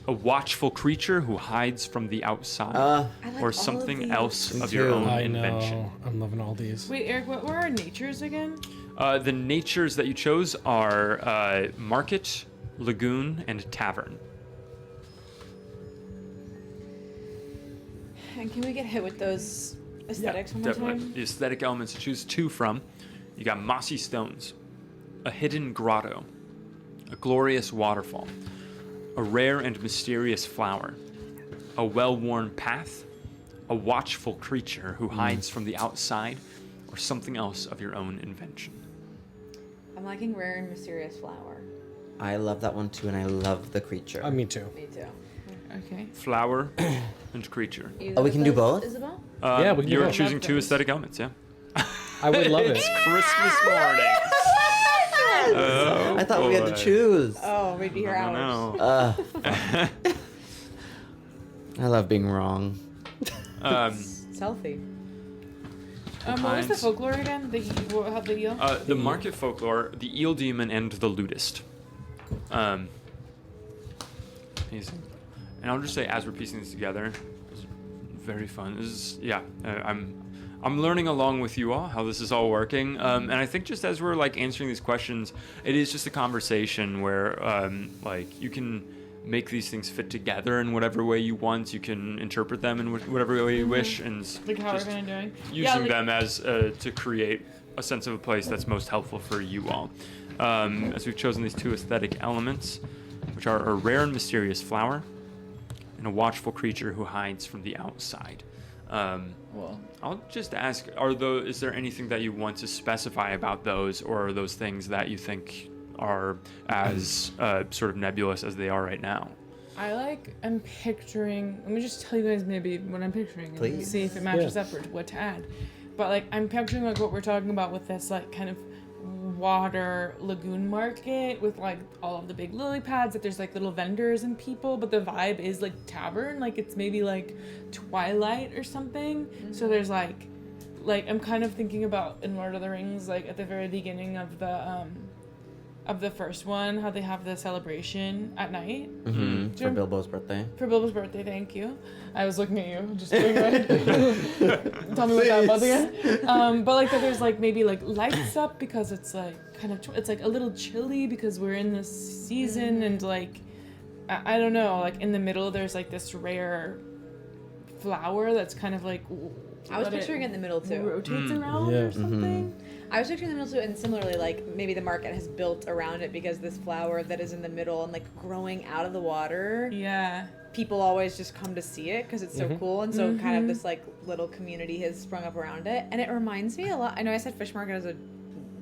A: a watchful creature who hides from the outside, or something else of your own
B: I
A: invention.
B: know. I'm loving all these.
D: Wait, Eric, what were our natures again?
A: The natures that you chose are market, lagoon, and tavern.
C: And can we get hit with those aesthetics one more
A: Definitely.
C: time?
A: The aesthetic elements to choose 2 from. You got mossy stones, a hidden grotto, a glorious waterfall, a rare and mysterious flower, a well-worn path, a watchful creature who hides from the outside, or something else of your own invention.
C: I'm liking rare and mysterious flower.
E: I love that one too, and I love the creature.
B: Me too.
C: Me too.
D: Okay.
A: Flower and creature.
C: Either
E: Oh, we
C: of
E: can do
C: those,
E: both?
C: Isabel?
B: Yeah, we can do
A: You're
B: both.
A: choosing
D: Love
A: 2
D: those.
A: aesthetic elements, yeah.
B: I would love it.
A: It's Christmas morning. Oh,
E: I thought we had to
A: boy.
E: choose.
C: Oh, maybe your
A: I
C: hours.
A: don't know.
E: I love being wrong.
C: It's healthy.
D: What was the
A: kinds?
D: folklore again? How the eel?
A: The market folklore, the eel demon, and the ludist. Amazing. And I'll just say, as we're piecing this together, it's very fun. This is, yeah, I'm learning along with you all how this is all working. And I think just as we're like answering these questions, it is just a conversation where like you can make these things fit together in whatever way you want. You can interpret them in whatever way you wish, and
D: Like how we're
A: just
D: kind of doing?
A: using them as to create a sense of a place that's most helpful for you all. As we've chosen these 2 aesthetic elements, which are a rare and mysterious flower and a watchful creature who hides from the outside.
D: Well,
A: I'll just ask, is there anything that you want to specify about those, or are those things that you think are as sort of nebulous as they are right now?
D: I'm picturing, let me just tell you guys maybe what I'm picturing and
E: Please.
D: see if it matches up or what to add. But like, I'm picturing like what we're talking about with this like kind of water lagoon market with like all of the big lily pads, that there's like little vendors and people, but the vibe is like tavern, like it's maybe like Twilight or something. So there's like I'm kind of thinking about in Lord of the Rings, like at the very beginning of the first one, how they have the celebration at night.
E: For Bilbo's birthday.
D: For Bilbo's birthday, thank you. I was looking at you, just doing right. Tell me what that was again. But like that there's like maybe like lights up because it's like kind of, it's like a little chilly because we're in this season, and like, I don't know, like in the middle there's like this rare flower that's kind of like,
C: I was
D: what
C: picturing it in the middle too.
D: rotates around
B: Yeah.
D: or something.
C: I was picturing in the middle too, and similarly, like maybe the market has built around it because this flower that is in the middle and like growing out of the water,
D: Yeah.
C: people always just come to see it because it's so cool, and so kind of this like little community has sprung up around it, and it reminds me a lot. I know I said fish market as a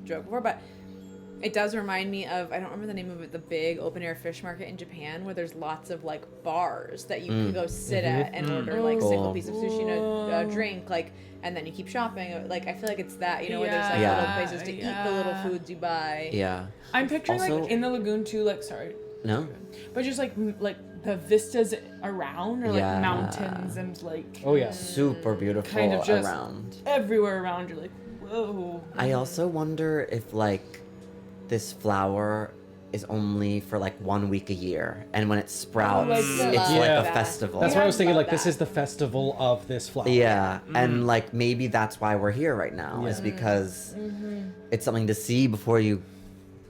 C: joke before, but it does remind me of, I don't remember the name of it, the big open air fish market in Japan where there's lots of like bars that you can go sit at and order like a single piece of sushi and a drink, like, and then you keep shopping. Like I feel like it's that, you know, where there's like
E: Yeah.
C: little places to eat the little foods you buy.
E: Yeah.
D: I'm picturing
E: Also-
D: like in the lagoon too, like, sorry,
E: No?
D: but just like the vistas around are like
E: Yeah.
D: mountains and like
B: Oh yeah.
E: Super beautiful
D: kind of just
E: around.
D: everywhere around. You're like, whoa.
E: I also wonder if like this flower is only for like 1 week a year, and when it sprouts,
D: like
E: it's
D: that.
E: like
B: Yeah.
E: a festival.
B: That's why I was thinking,
C: love
B: like, this
C: that.
B: is the festival of this flower.
E: Yeah,
A: Mm.
E: and like maybe that's why we're here right now, is
B: Yeah.
E: because
D: Mm-hmm.
E: it's something to see before you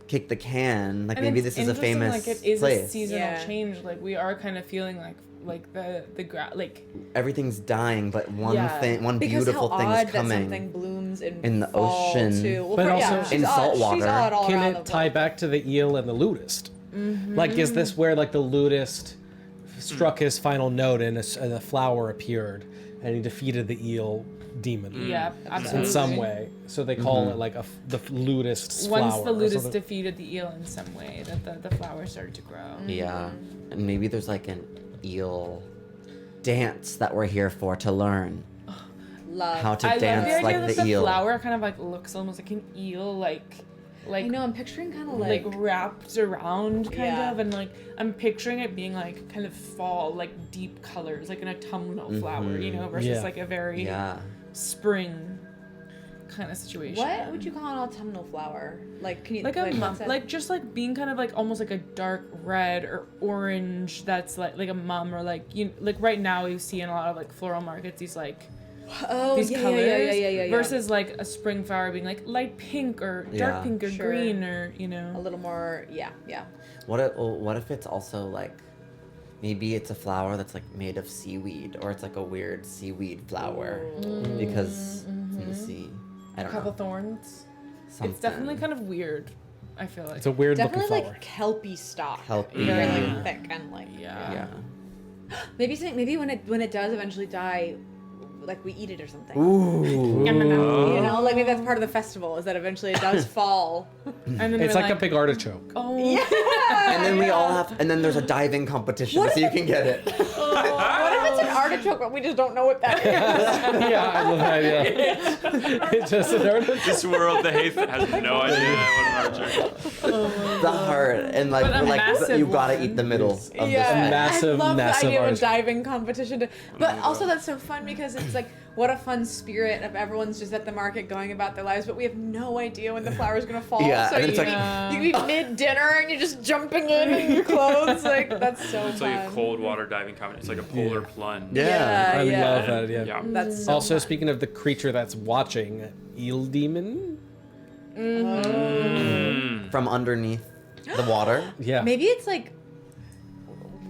E: kick the can. Like
D: And
E: maybe
D: it's
E: this is a
D: interesting,
E: famous
D: like it is
E: place.
D: a seasonal
C: Yeah.
D: change. Like we are kind of feeling like the like
E: Everything's dying, but one
D: Yeah.
E: thing, one
C: Because
E: beautiful
C: how
E: thing
C: odd
E: is
C: that something
E: coming.
C: blooms
E: in the
C: fall,
E: ocean.
C: too. Well,
B: But
C: for- yeah,
B: also
C: she's
E: in
C: odd-
E: salt
C: She's
E: water.
C: odd all
B: Can
C: around
B: it
C: the
B: tie
C: world.
B: back to the eel and the lutist? Like, is this where like the lutist struck his final note and a flower appeared and he defeated the eel demon?
D: yeah, absolutely.
B: In some way, so they call it like the lutist's flower.
D: Once the
B: or
D: ludus
B: something.
D: defeated the eel in some way, that the flower started to grow.
E: Yeah, and maybe there's like an eel dance that we're here for to learn
C: Love.
E: how to
D: I love
E: dance
D: the idea
E: like
D: that
E: the
D: the
E: eel.
D: flower kind of like looks almost like an eel, like
C: I know. I'm picturing kind of
D: like wrapped around kind
C: Yeah.
D: of, and like I'm picturing it being like kind of fall, like deep colors, like an autumnal flower, you know, versus
B: Yeah.
D: like a very
E: Yeah,
D: spring kind of situation.
C: What would you call an autumnal flower? Like, can you
D: Like a
C: what's
D: mum,
C: that?
D: like just like being kind of like almost like a dark red or orange. That's like a mum, or like like right now you see in a lot of like floral markets these like
C: oh
D: these
C: yeah,
D: colors
C: yeah.
D: versus like a spring flower being like light pink or dark
E: Yeah.
D: pink or
C: Sure.
D: green, or
C: a little more. Yeah.
E: what if it's also like maybe it's a flower that's like made of seaweed, or it's like a weird seaweed flower because it's in the sea. I
D: a
E: don't
D: couple
E: know.
D: thorns.
E: Something.
D: It's definitely kind of weird. I feel like
B: It's a weird
C: Definitely
B: looking flower.
C: like kelpy stock.
E: Kelpy.
C: Very
D: Yeah.
C: like thick and like.
D: yeah.
E: Yeah.
C: Maybe when it does eventually die, like we eat it or something.
E: Ooh.
C: You know, like maybe that's part of the festival is that eventually it does fall.
D: And then
B: It's
D: they're
B: like a big artichoke.
D: oh
E: And then we all have, and then there's a diving competition so you can get it.
C: What if it's an artichoke but we just don't know what that is?
B: Yeah, I love that idea. It's just an artichoke.
A: This world, the Hâth has no idea what an archer.
E: The heart, and like,
D: But a
E: we're like
D: massive
E: you gotta
D: one.
E: eat the middle of
C: Yeah,
E: this.
B: Massive,
C: I love
B: massive
C: the idea of a
B: artichoke.
C: diving competition. But also that's so fun because it's like what a fun spirit of everyone's just at the market going about their lives, but we have no idea when the flower's gonna fall.
E: Yeah,
C: so
E: and
C: you
E: it's like-
C: can be mid dinner and you're just jumping in your clothes. Like that's so
A: It's
C: fun.
A: like a cold water diving competition. It's like a polar plunge.
E: Yeah.
B: I
C: yeah.
B: love that idea.
A: Yeah.
C: That's so
B: Also,
C: fun.
B: speaking of the creature that's watching, eel demon.
E: From underneath the water.
B: Yeah.
C: Maybe it's like,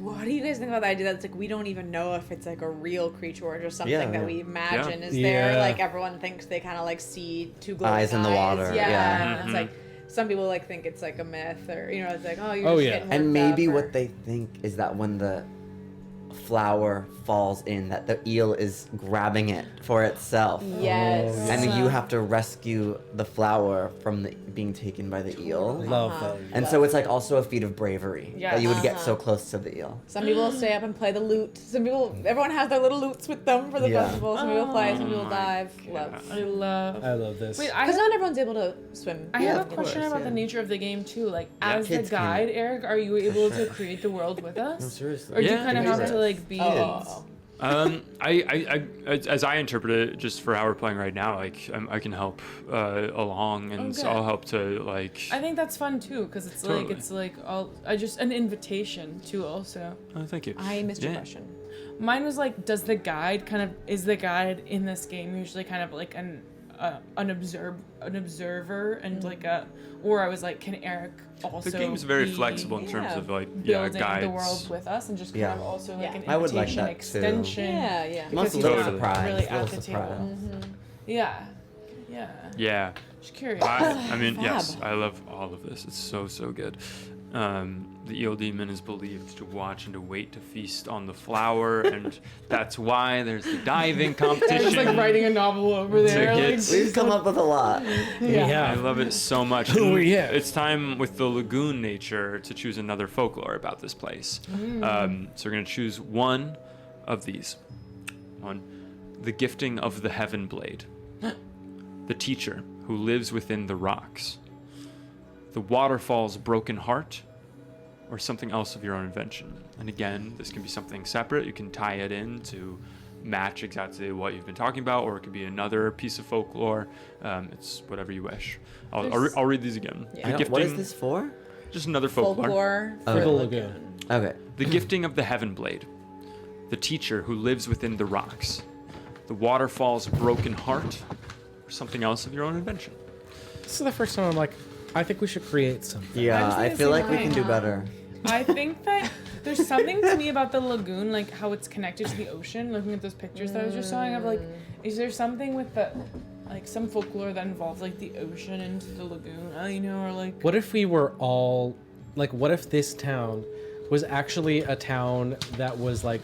C: what do you guys think about the idea that's like we don't even know if it's like a real creature or just something
E: Yeah,
C: that
E: yeah.
C: we imagine is
B: Yeah.
C: there? Like everyone thinks they kind of like see two glowing
E: Eyes in the water,
C: Yeah,
E: yeah.
C: and it's like some people like think it's like a myth or you know it's like oh you're
B: Oh,
C: just
B: yeah.
C: getting
E: And
C: worked
E: maybe
C: up,
E: what
C: or-
E: they think is that when the flower falls in, that the eel is grabbing it for itself.
C: Yes.
B: Oh,
E: And you have to rescue the flower from being taken by the eel.
B: Love
C: Uh-huh.
B: that.
E: And so it's like also a feat of bravery that you would get
C: Yes.
E: so close to the eel.
C: Some people stay up and play the lute. Some people, everyone has their little lutes with them for the
E: Yeah.
C: festival. Some people play, some people
A: my
C: dive.
A: God.
C: Love.
D: I love.
B: I love this.
D: Wait, I
C: Because
D: have,
C: not everyone's able to swim.
D: I
E: Yeah,
D: have a
E: of
D: question
E: course,
D: about
E: yeah.
D: the nature of the game too. Like,
A: Yeah.
D: as the
E: Kids can.
D: guide, Eric, are you able to
E: sure.
D: create the world with us?
E: No, seriously.
D: Or do you
A: Yeah,
D: kind of
A: yeah.
D: have to like be?
C: Oh.
A: I as I interpret it, just for how we're playing right now, like I can help along, and so
D: Okay.
A: I'll help to like.
D: I think that's fun too, because it's
A: Totally.
D: like all I just an invitation too. Also,
A: Oh, thank you.
C: I missed your
A: Yeah.
C: question.
D: mine was like, is the guide in this game usually kind of like an observer and like a, or I was like, can Eric also?
A: The game's very
D: be
A: flexible in terms
C: Yeah.
A: of like
D: building
A: guides.
D: the world with us and just kind
E: Yeah.
D: of also like
C: Yeah.
D: an
E: I would like
D: invitation
E: that, too.
D: extension.
C: Yeah, yeah.
E: I'm also a
D: Because
E: little
D: he's not
E: surprised.
D: really
E: a
D: at
E: little
D: the table.
E: surprised.
D: Yeah, yeah.
A: Yeah.
D: Just curious.
A: I mean, yes,
C: Fab.
A: I love all of this. It's so good. The eel demon is believed to watch and to wait to feast on the flower, and that's why there's the diving
D: I
A: competition.
D: was like writing a novel over there.
A: get-
D: Like,
E: We've come up with a lot.
A: I love it so much.
B: Oh,
A: And
B: yeah.
A: It's time with the lagoon nature to choose another folklore about this place. So we're going to choose one of these. One, the gifting of the heaven blade. The teacher who lives within the rocks. The waterfall's broken heart. or something else of your own invention. And again, this can be something separate. You can tie it in to match exactly what you've been talking about, or it could be another piece of folklore. It's whatever you wish. I'll read these again.
C: Yeah.
E: What is this for?
A: Just another folklore.
C: For the lagoon.
E: Okay.
A: The gifting of the Heaven Blade. The teacher who lives within the rocks. The waterfall's broken heart, or something else of your own invention.
B: This is the first time I'm like, I think we should create something.
E: Yeah,
D: I'm
E: I
D: saying
E: feel
D: the
E: like we
D: same
E: can do
D: thing.
E: better.
D: I think that there's something to me about the lagoon, like how it's connected to the ocean. Looking at those pictures that I was just showing of, like, is there something with the, like, some folklore that involves like the ocean into the lagoon? You know, or like.
B: What if we were all, like, what if this town was actually a town that was, like,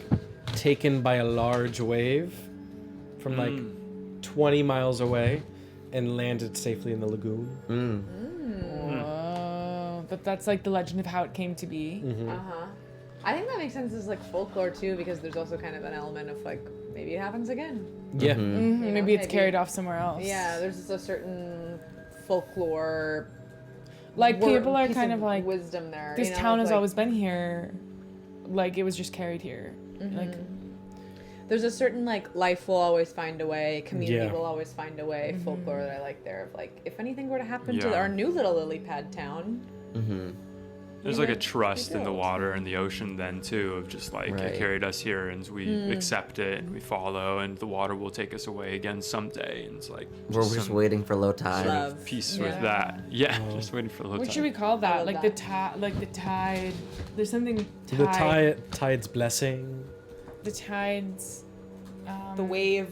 B: taken by a large wave from, like, 20 miles away and landed safely in the lagoon?
D: That's like the legend of how it came to be.
C: I think that makes sense as like folklore too, because there's also kind of an element of like maybe it happens again.
B: Yeah.
C: You know,
D: Maybe it's carried off somewhere else.
C: Yeah, there's just a certain folklore.
D: Like people are
C: piece
D: kind of like,
C: wisdom there.
D: this
C: you know,
D: town has
C: like,
D: always been here. Like it was just carried here. Like
C: There's a certain like life will always find a way, community
B: Yeah.
C: will always find a way. Folklore that I like there of like if anything were to happen to
A: Yeah.
C: our new little lily pad town.
A: There's like a trust in the water and the ocean then too, of just like
E: Right.
A: it carried us here and we accept it and we follow, and the water will take us away again someday, and it's like
E: We're just
A: some
E: waiting for low tide.
A: sort
C: Love.
A: of peace
D: Yeah.
A: with that. Yeah, just waiting for the low
D: what
A: tide.
D: should we call that?
C: love
D: Like
C: that.
D: the tide. There's something
B: The tide's blessing,
D: The tides.
C: The wave,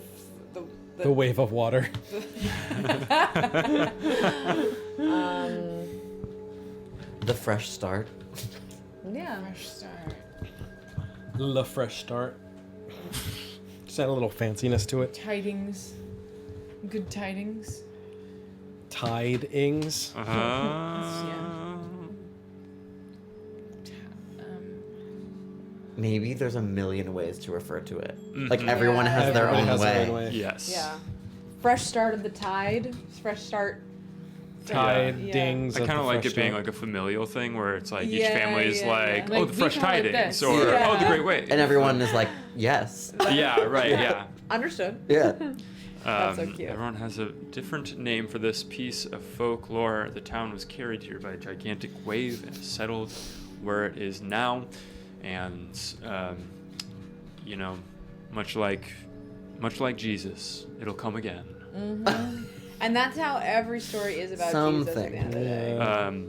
B: the wave of water.
E: The fresh start.
C: yeah.
D: Fresh start.
B: The fresh start. Just add a little fanciness to it.
D: Tidings. Good tidings.
B: Tidings.
E: Maybe there's a million ways to refer to it. Like everyone
C: Yeah.
E: has their
B: Everybody
E: own
B: has their
E: way.
B: own way.
A: Yes.
C: Yeah. Fresh start of the tide. Fresh start.
B: Tidings.
A: I
B: of
A: kind
B: the
A: of like
B: fresh
A: it being
B: start.
A: like a familial thing where it's like each
C: Yeah,
A: family is
C: yeah,
A: like,
C: yeah.
A: oh,
D: Like,
A: the
D: we
A: fresh
D: call it
A: tidings,
D: this.
A: or
C: Yeah.
A: oh, the great way.
E: And everyone is like, yes.
A: Yeah, right, yeah.
C: Understood.
E: Yeah.
C: That's so cute.
A: Everyone has a different name for this piece of folklore. The town was carried here by a gigantic wave and settled where it is now. And, you know, much like Jesus, it'll come again.
C: And that's how every story is about Jesus at the end of the day.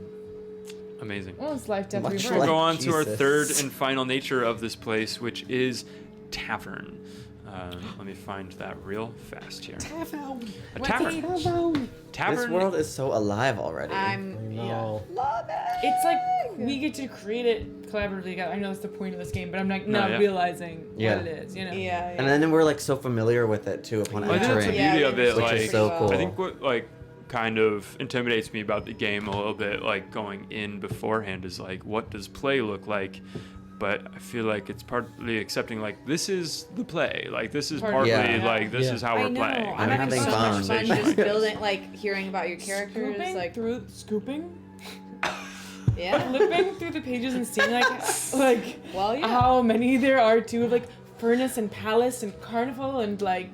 A: Amazing.
D: Well, it's life, death,
E: Much
D: rebirth.
A: We'll
E: like
A: go on to our
E: Jesus.
A: third and final nature of this place, which is tavern. Let me find that real fast here. A tavern. Tavern.
E: This world is so alive already.
B: No.
C: Love it.
D: It's like we get to create it collaboratively together. I know that's the point of this game, but I'm like
A: No,
D: not
A: yeah.
D: realizing
E: Yeah.
D: what it is, you know?
C: Yeah.
E: And then we're like so familiar with it too upon
A: I think that's the
E: entering.
A: beauty of it.
E: Which
A: Like,
E: is so cool.
A: I think what like kind of intimidates me about the game a little bit, like going in beforehand, is like, what does play look like? But I feel like it's partly accepting like this is the play, like this is partly
E: Yeah.
A: like this
B: Yeah.
A: is how
C: I
A: we're
C: know.
A: playing.
E: I'm having
C: so
E: fun.
C: much fun just building, like hearing about your characters,
D: Scooping
C: like
D: through scooping,
C: yeah.
D: flipping through the pages and seeing like
C: Well, yeah.
D: how many there are too, of like furnace and palace and carnival and like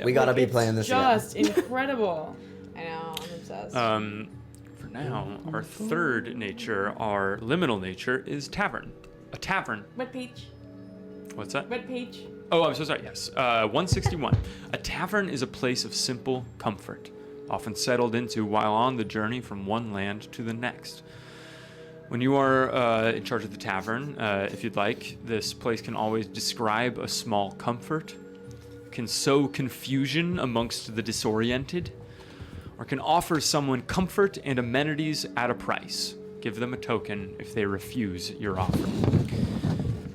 E: We gotta be
D: it's
E: playing this again.
D: just incredible.
C: I know. I'm obsessed.
A: For now, our third nature, our liminal nature, is tavern. A tavern.
D: What page?
A: What's that?
D: What page?
A: Oh, I'm so sorry. Yes. 161. A tavern is a place of simple comfort, often settled into while on the journey from one land to the next. When you are in charge of the tavern, if you'd like, this place can always describe a small comfort, can sow confusion amongst the disoriented, or can offer someone comfort and amenities at a price. Give them a token if they refuse your offer.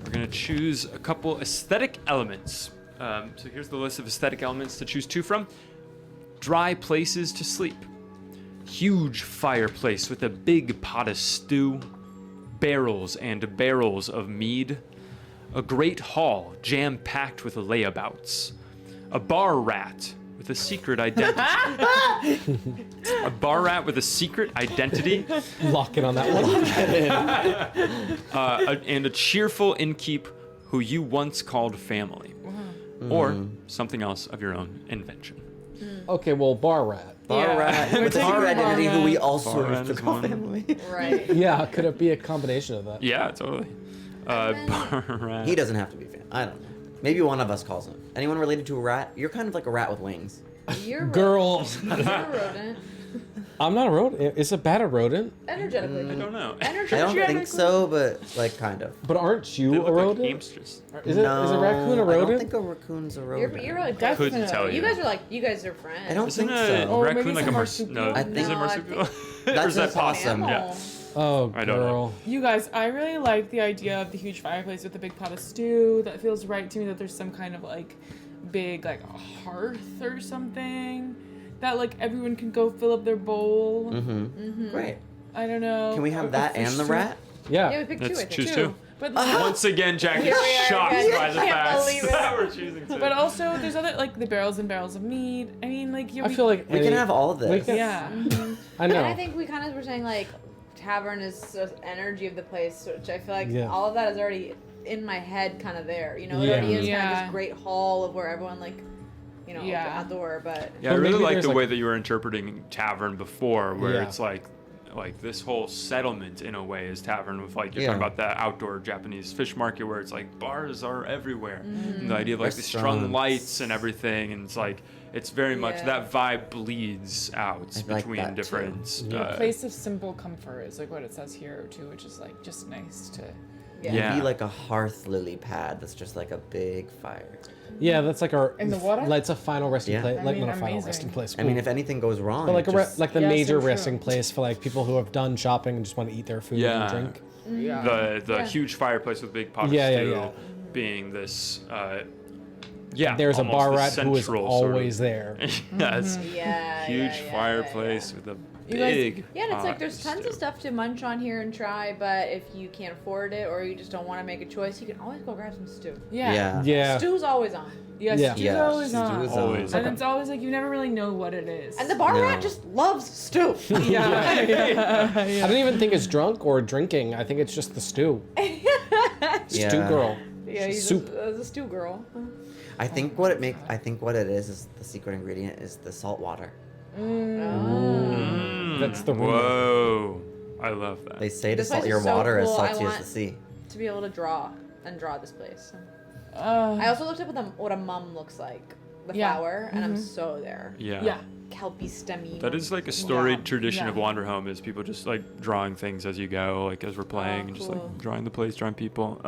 A: We're going to choose a couple aesthetic elements. So here's the list of aesthetic elements to choose two from. Dry places to sleep. Huge fireplace with a big pot of stew. Barrels and barrels of mead. A great hall jam-packed with layabouts. A bar rat with a secret identity. A bar rat with a secret identity.
B: Lock in on that one.
A: And a cheerful innkeep who you once called family. Or something else of your own invention.
B: Okay, well, bar rat.
E: Bar rat with a
D: taking
E: secret
D: bar
E: identity who we
D: rat.
E: also
A: Bar rat
E: used to
A: is
E: call
A: one.
E: family.
C: Right.
B: Yeah, could it be a combination of that?
A: Yeah, totally. Bar rat.
E: He doesn't have to be family. I don't know. Maybe one of us calls him. Anyone related to a rat? You're kind of like a rat with wings.
C: You're a
B: Girl,
C: You're a rodent.
B: I'm not a rodent. Is a bat a rodent?
C: Energetically.
A: I don't know.
E: I don't think so, but like kind of.
B: But aren't
A: They
B: you
A: look
B: a
A: like
B: rodent?
A: hamsters.
B: Is a raccoon a
E: I don't
B: rodent?
E: think a raccoon's a rodent.
C: You're really
A: Couldn't
C: definitely.
A: tell you.
C: You guys are like, you guys are friends.
E: I don't
A: Isn't
E: think
A: a
E: so.
D: Or maybe
A: raccoon like
D: it's
A: a
D: a
A: marsupial? No,
D: marsupial.
E: I
A: is it
C: No, I
A: marsupial?
E: That's
A: Or is that
E: a possum.
C: Mammal.
B: Oh,
A: I don't know.
B: girl.
D: You guys, I really like the idea of the huge fireplace with the big pot of stew. That feels right to me. That there's some kind of like big like hearth or something that like everyone can go fill up their bowl.
E: Great.
D: I don't know.
E: Can we have that
D: fish
E: and the
D: stew?
E: rat?
C: Yeah,
B: Yeah.
C: we picked two.
A: Let's
C: I think.
A: choose two.
D: But
A: Once again, Jack is
C: Here we are
A: shocked
C: again.
A: by the
C: Can't
A: facts
C: believe it.
A: that we're choosing two.
D: but also there's other like the barrels and barrels of meat. I mean like
B: I feel like
E: We can have all of
B: we
E: this.
B: can-
D: yeah.
B: I know.
C: And I think we kind of were saying like, tavern is the energy of the place, which I feel like
B: Yeah.
C: all of that is already in my head, kind of there. You know, it
B: Yeah.
C: already is kind of
D: Yeah.
C: this great hall of where everyone like, you know,
D: Yeah.
C: outdoor. But
A: Yeah, I
B: But
A: really
B: maybe
A: like
B: there's,
A: the
B: like-
A: way that you were interpreting tavern before, where
B: Yeah.
A: it's like this whole settlement in a way is tavern with like you're
E: Yeah.
A: talking about the outdoor Japanese fish market where it's like bars are everywhere, and the idea of like the strung
E: Restaurants.
A: lights and everything, and it's like it's very much
C: Yeah.
A: that vibe bleeds out
E: I like
A: between
E: that, too.
A: different.
B: Yeah.
D: Place of simple comfort is like what it says here too, which is like just nice to.
A: Yeah.
E: Be like a hearth lily pad that's just like a big fire.
B: Yeah, that's like our.
D: In the water?
B: That's a final resting
E: Yeah.
B: place.
D: I
B: Like
D: mean,
B: not a final
D: amazing.
B: resting place.
E: I mean,
B: cool.
E: if anything goes wrong,
B: But like
E: just-
B: like the
D: Yeah, so
B: major
D: true.
B: resting place for like people who have done shopping and just want to eat their food
A: Yeah.
B: and drink.
D: Yeah.
A: the huge fireplace with big pot of
B: Yeah, yeah,
A: stew
B: yeah.
A: being this. Yeah,
B: There's a
A: almost
B: bar
A: the
B: rat who is
A: central sort of-
B: always there.
A: Yes.
C: yeah,
A: Huge
C: yeah,
A: fireplace
C: yeah.
A: with a
D: You guys-
A: big.
C: Yeah, and it's like
A: pot
C: there's
A: of
C: tons
A: stew.
C: of stuff to munch on here and try, but if you can't afford it or you just don't want to make a choice, you can always go grab some stew.
D: Yeah.
E: yeah.
B: Yeah.
C: Stew's always on.
D: Yes,
B: Yeah.
D: stew's
E: Yeah,
D: always
E: stew
D: on.
E: is
A: Always
D: And
A: on.
D: it's always like you never really know what it is.
C: And the bar
E: No.
C: rat just loves stew.
D: yeah.
B: I don't even think it's drunk or drinking. I think it's just the stew. Stew
E: Yeah.
B: girl.
C: Yeah, he's
B: Soup.
C: a stew girl.
E: I think what it is the secret ingredient is the salt water.
B: That's the rumor.
A: Whoa, I love that.
E: They say to
C: This
E: salt
C: place
E: your
C: is so
E: water as
C: cool. I
E: salty as
C: want-
E: the sea.
C: To be able to draw this place. I also looked up what a mum looks like, the
D: Yeah.
C: flower, and I'm so there.
A: Yeah.
D: Yeah.
C: Kelpie stemmy.
A: That is like a storied
D: Yeah.
A: tradition
D: Yeah.
A: of Wanderhome is people just like drawing things as you go, like as we're playing, and just
C: cool.
A: like drawing the place, drawing people.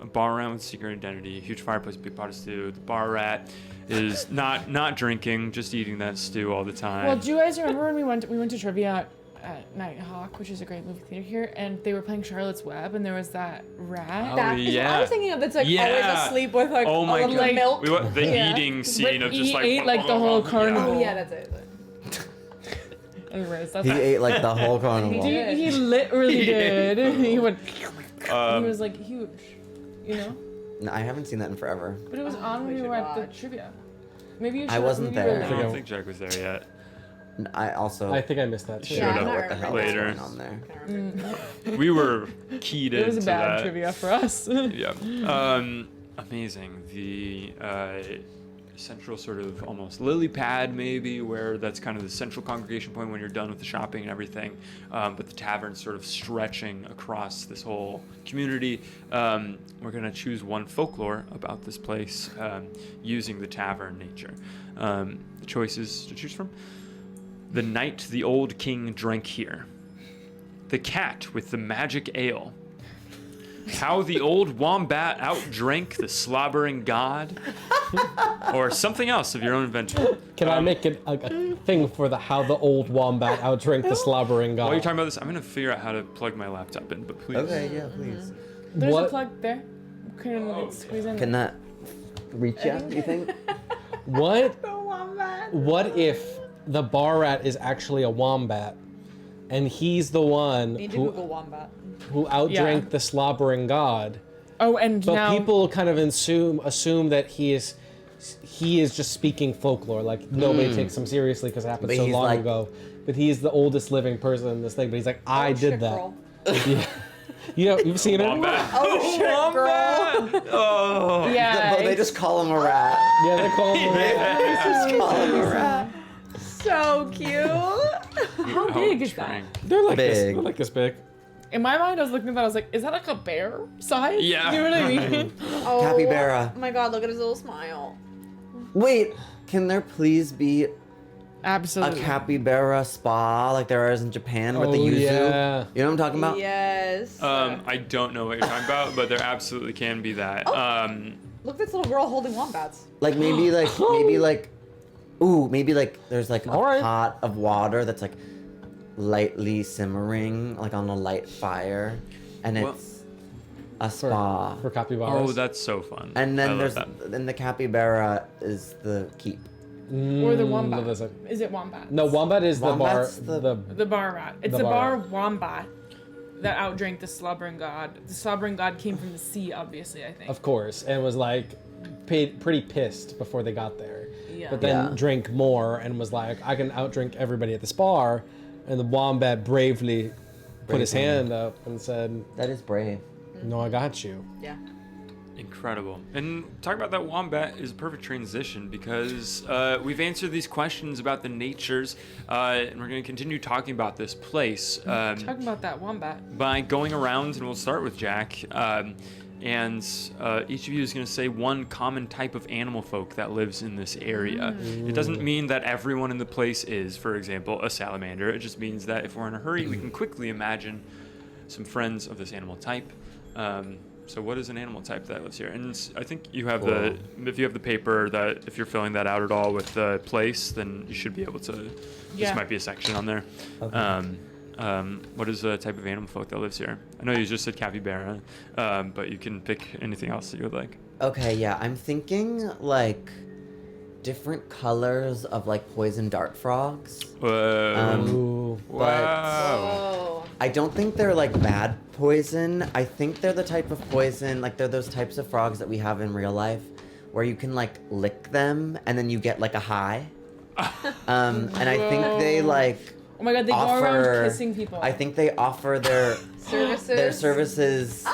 A: A bar rat with secret identity, a huge fireplace, big pot of stew. The bar rat is not drinking, just eating that stew all the time.
D: Well, do you guys remember when we went to trivia at Nighthawk, which is a great movie theater here, and they were playing Charlotte's Web, and there was that rat.
C: That is what
A: yeah.
C: I was thinking of. That's like
A: Yeah.
C: always asleep with like
A: Oh my
C: all of
A: God.
C: the milk.
A: we want the
C: Yeah.
A: eating scene
D: But
A: of just
D: he
A: like
D: ate, like, the whole carnival.
C: Oh yeah, that's it.
D: Anyways, that's
E: He ate like the whole carnival.
D: he literally did. He went. He
A: Um,
D: was like huge, you know.
E: No, I haven't seen that in forever.
D: But it was on when
C: we
D: we
C: should
D: were at the
C: watch.
D: trivia. Maybe you should.
E: I wasn't
D: maybe you were
E: there.
A: I
D: late.
A: don't think Jack was there yet.
E: I also
B: I think I missed that too.
A: Showed
C: Yeah, I'm
A: up
C: not
E: what the hell
A: later.
E: was going on there.
C: Can't remember.
A: We were keyed
D: It was a
A: into
D: bad
A: that.
D: trivia for us.
A: Yeah. Amazing. The central sort of almost lily pad maybe where that's kind of the central congregation point when you're done with the shopping and everything. But the tavern sort of stretching across this whole community. We're going to choose one folklore about this place using the tavern nature. The choices to choose from. The night the old king drank here. The cat with the magic ale. How the old wombat outdrank the slobbering god, or something else of your own invention.
B: Can I make it a thing for the how the old wombat outdrank the slobbering god?
A: While you're talking about this, I'm gonna figure out how to plug my laptop in, but please.
E: Okay, yeah, please.
D: There's
B: What-
D: a plug there. Can it squeeze in?
E: Can that reach you, you think?
B: What? What if the bar rat is actually a wombat, and he's the one
C: Need to
B: who
C: Google wombat.
B: outdrank
D: Yeah.
B: the slobbering god?
D: Oh, and
B: But
D: now
B: people kind of assume that he is he is just speaking folklore. Like nobody takes him seriously because it happened
E: But
B: so
E: he's
B: long
E: like-
B: ago. But he's the oldest living person in this thing. But he's like, I did
C: shit,
B: that.
C: girl.
B: Yeah. You know, you've seen it?
A: Wombat.
C: Oh shit, girl.
A: Oh.
D: Yeah.
E: But they just call him a rat.
B: Yeah, they call him.
E: Just call him a rat.
C: So cute.
D: How big is that?
A: Trying.
B: They're like this.
E: Big.
B: They're like this big.
D: In my mind, I was looking at that. I was like, "Is that like a bear size?"
A: Yeah.
D: You know what I mean?
C: Oh,
E: Capybara.
C: Oh my god, look at his little smile.
E: Wait, can there please be a
D: Absolutely.
E: capybara spa like there is in Japan with the
B: Oh,
E: yuzu?
B: yeah.
E: You know what I'm talking about?
C: Yes.
A: I don't know what you're talking about, but there absolutely can be that.
C: Look at this little girl holding wombats.
E: Like maybe like maybe like there's like a
B: All right.
E: pot of water that's like lightly simmering like on a light fire, and
A: Well-
E: it's a spa.
B: For capybaras.
A: Oh, that's so fun.
E: And
A: I
E: then
A: love
E: there's
A: that.
E: then the capybara is the keep.
D: Or the wombat.
B: what is it?
D: Is it wombat?
B: No, wombat is
E: Wombat's
B: the
E: the-
B: bar.
D: The bar rat. It's
B: The
D: the
B: bar
D: bar wombat that outdrank the slobbering god. The slobbering god came from the sea, obviously, I think.
B: Of course, and was like pretty pissed before they got there.
D: Yeah.
B: But then
E: Yeah.
B: drank more and was like, I can outdrink everybody at this bar. And the wombat bravely put his
E: Bravely.
B: hand up and said,
E: That is brave.
B: no, I got you.
C: Yeah.
A: Incredible. And talking about that wombat is a perfect transition because we've answered these questions about the natures, and we're going to continue talking about this place
D: Talking about that wombat.
A: by going around, and we'll start with Jack. And each of you is going to say one common type of animal folk that lives in this area. It doesn't mean that everyone in the place is, for example, a salamander. It just means that if we're in a hurry, we can quickly imagine some friends of this animal type. So what is an animal type that lives here? And I think you have if you have the paper that if you're filling that out at all with the place, then you should be able to.
D: Yeah.
A: This might be a section on there. What is the type of animal folk that lives here? I know you just said capybara, but you can pick anything else that you would like.
E: Okay, yeah, I'm thinking like different colors of like poison dart frogs.
A: Whoa.
B: Ooh.
A: Wow.
C: Oh.
E: I don't think they're like bad poison. I think they're the type of poison, like they're those types of frogs that we have in real life where you can like lick them and then you get like a high. And I think they like
D: Oh my god, they go around kissing people.
E: I think they offer their
C: Services.
E: services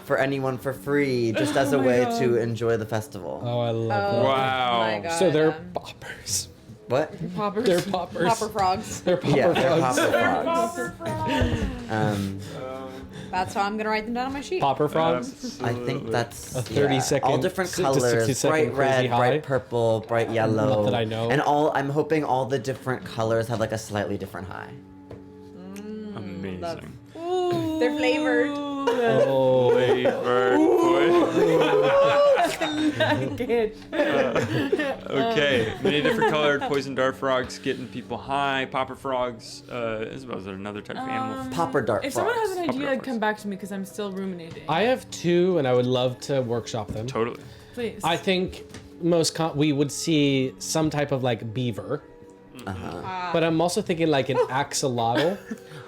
E: for anyone for free just as a
D: my
E: way
D: God.
E: to enjoy the festival.
B: Oh, I love
C: Oh
B: that.
A: Wow.
C: my god.
B: So they're poppers.
E: What?
D: Poppers.
B: They're poppers.
C: Popper frogs.
B: They're popper
E: Yeah, they're
B: frogs.
E: popper frogs.
C: That's how I'm gonna write them down on my sheet.
B: Popper frogs.
E: I think that's
B: A 30-second
E: all different
B: to
E: colors,
B: 60-second
E: bright red,
B: crazy high.
E: bright purple, bright yellow.
B: Not that I know.
E: And I'm hoping all the different colors have like a slightly different high.
A: Amazing.
C: They're flavored.
B: Oh,
A: Okay, many different colored poison dart frogs getting people high. Popper frogs. Isabel, is there another type of animal?
E: Popper dart
D: If
E: frogs.
D: someone has an
A: Popper
D: idea,
A: frogs.
D: come back to me because I'm still ruminating.
B: I have two, and I would love to workshop them.
A: Totally.
D: Please.
B: I think we would see some type of like beaver, but I'm also thinking like an axolotl.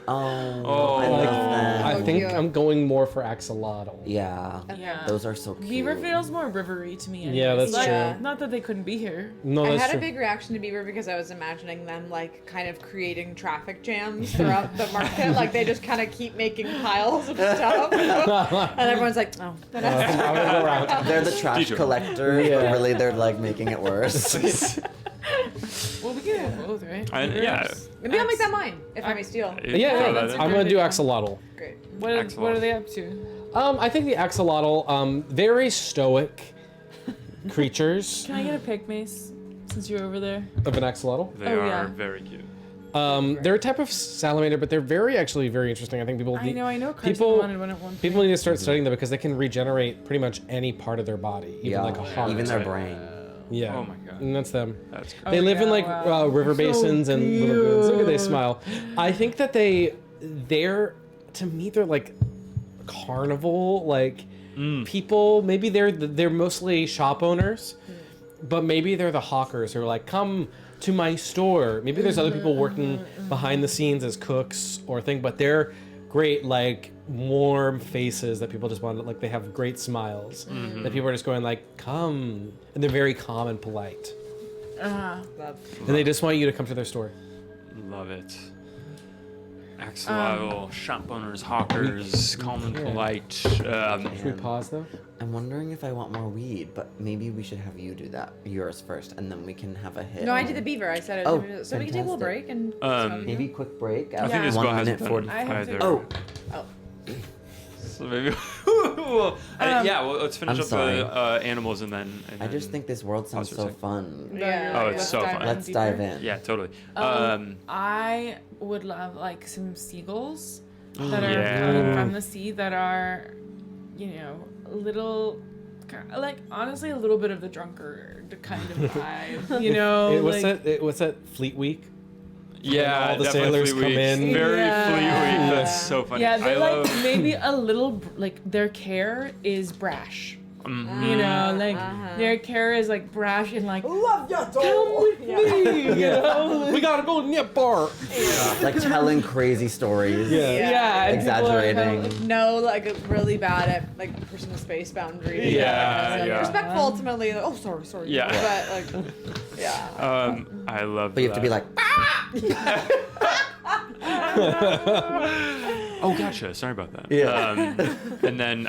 E: Oh, I love that.
B: I think
C: cute.
B: I'm going more for axolotl.
E: Yeah.
D: Yeah.
E: Those are so cute.
D: Beaver feels more rivery to me. Anyways.
B: Yeah, that's
D: Like,
C: true.
D: Not that they couldn't be here.
B: No,
C: I
B: that's
C: had
B: true.
C: a big reaction to Beaver because I was imagining them like kind of creating traffic jams throughout the market. Like they just kind of keep making piles of stuff. And everyone's like, oh.
B: I'm gonna go around.
E: They're the trash
A: Detour.
E: collector,
B: Yeah.
E: but really they're like making it worse.
D: Well, we can have both, right?
A: Yeah.
C: Maybe I'll make that mine if I may steal.
B: Yeah,
A: Throw that
D: that's
A: in.
B: I'm
D: good
B: gonna do
D: idea.
B: axolotl.
C: Great.
D: What are they up to?
B: I think the axolotl, very stoic creatures
D: Can I get a pick, Mace? Since you're over there.
B: of an axolotl.
A: They
D: Oh,
A: are
D: yeah.
A: very cute.
B: They're a type of salamander, but they're very interesting. I think people.
D: I know. Carson
B: People.
D: wanted one at one point.
B: People need to start studying them because they can regenerate pretty much any part of their body, even
E: Yeah.
B: like a heart.
E: Even their brain.
B: Yeah.
A: Oh my God.
B: And that's them.
A: That's cool.
B: They live in
D: yeah,
B: like
D: wow.
B: river
D: So
B: basins and lagoons. Look at they
D: cute.
B: smile. I think that they're to me they're like carnival like people. Maybe they're mostly shop owners, but maybe they're the hawkers who are like, come to my store. Maybe there's other people working behind the scenes as cooks or thing, but they're great like warm faces that people just want to, like, they have great smiles. That people are just going like, come. And they're very calm and polite.
C: Love.
B: And they just want you to come to their store.
A: Love it. Axolotl, shop owners, hawkers, calm and polite.
B: Should we pause though?
E: I'm wondering if I want more weed, but maybe we should have you do that, yours first, and then we can have a hit.
C: No, I did the beaver. I said it.
E: Oh,
C: So we can take a little break
E: fantastic.
C: and.
E: Maybe quick break.
A: I think this
E: One
A: boat hasn't
E: minute
A: done
E: 40.
D: I have to-
A: either.
E: Oh,
A: So maybe. Yeah, well, let's finish
E: I'm
A: up
E: sorry.
A: the animals and then.
E: I just think this world sounds
A: for a
E: so
A: sec.
E: fun.
C: Yeah.
A: Oh, it's so fun.
E: Let's dive in.
A: Yeah, totally.
D: I would love like some seagulls that are
A: Yeah.
D: coming from the sea that are, a little, like honestly a little bit of the drunkard kind of vibe.
B: What's that Fleet Week?
A: Yeah,
B: all the
A: definitely
B: sailors
A: Fleet
B: come
A: Week.
B: in.
A: Very
D: Yeah.
A: Fleet Week. That's so funny.
D: Yeah, they're
A: I
D: like
A: love.
D: maybe a little like their care is brash. Their care is like brash and like
F: Love your
D: come with me.
B: We gotta go in that bar.
E: Like telling crazy stories.
D: Yeah, and people are
E: Exaggerating.
D: kinda
C: No, like really bad at like personal space boundaries.
A: Yeah, yeah.
C: Respectful ultimately. Like, oh, sorry.
A: Yeah.
C: But like, yeah.
A: I love.
E: But you have to be like,
A: Oh, gotcha. Sorry about that.
E: Yeah.
A: And then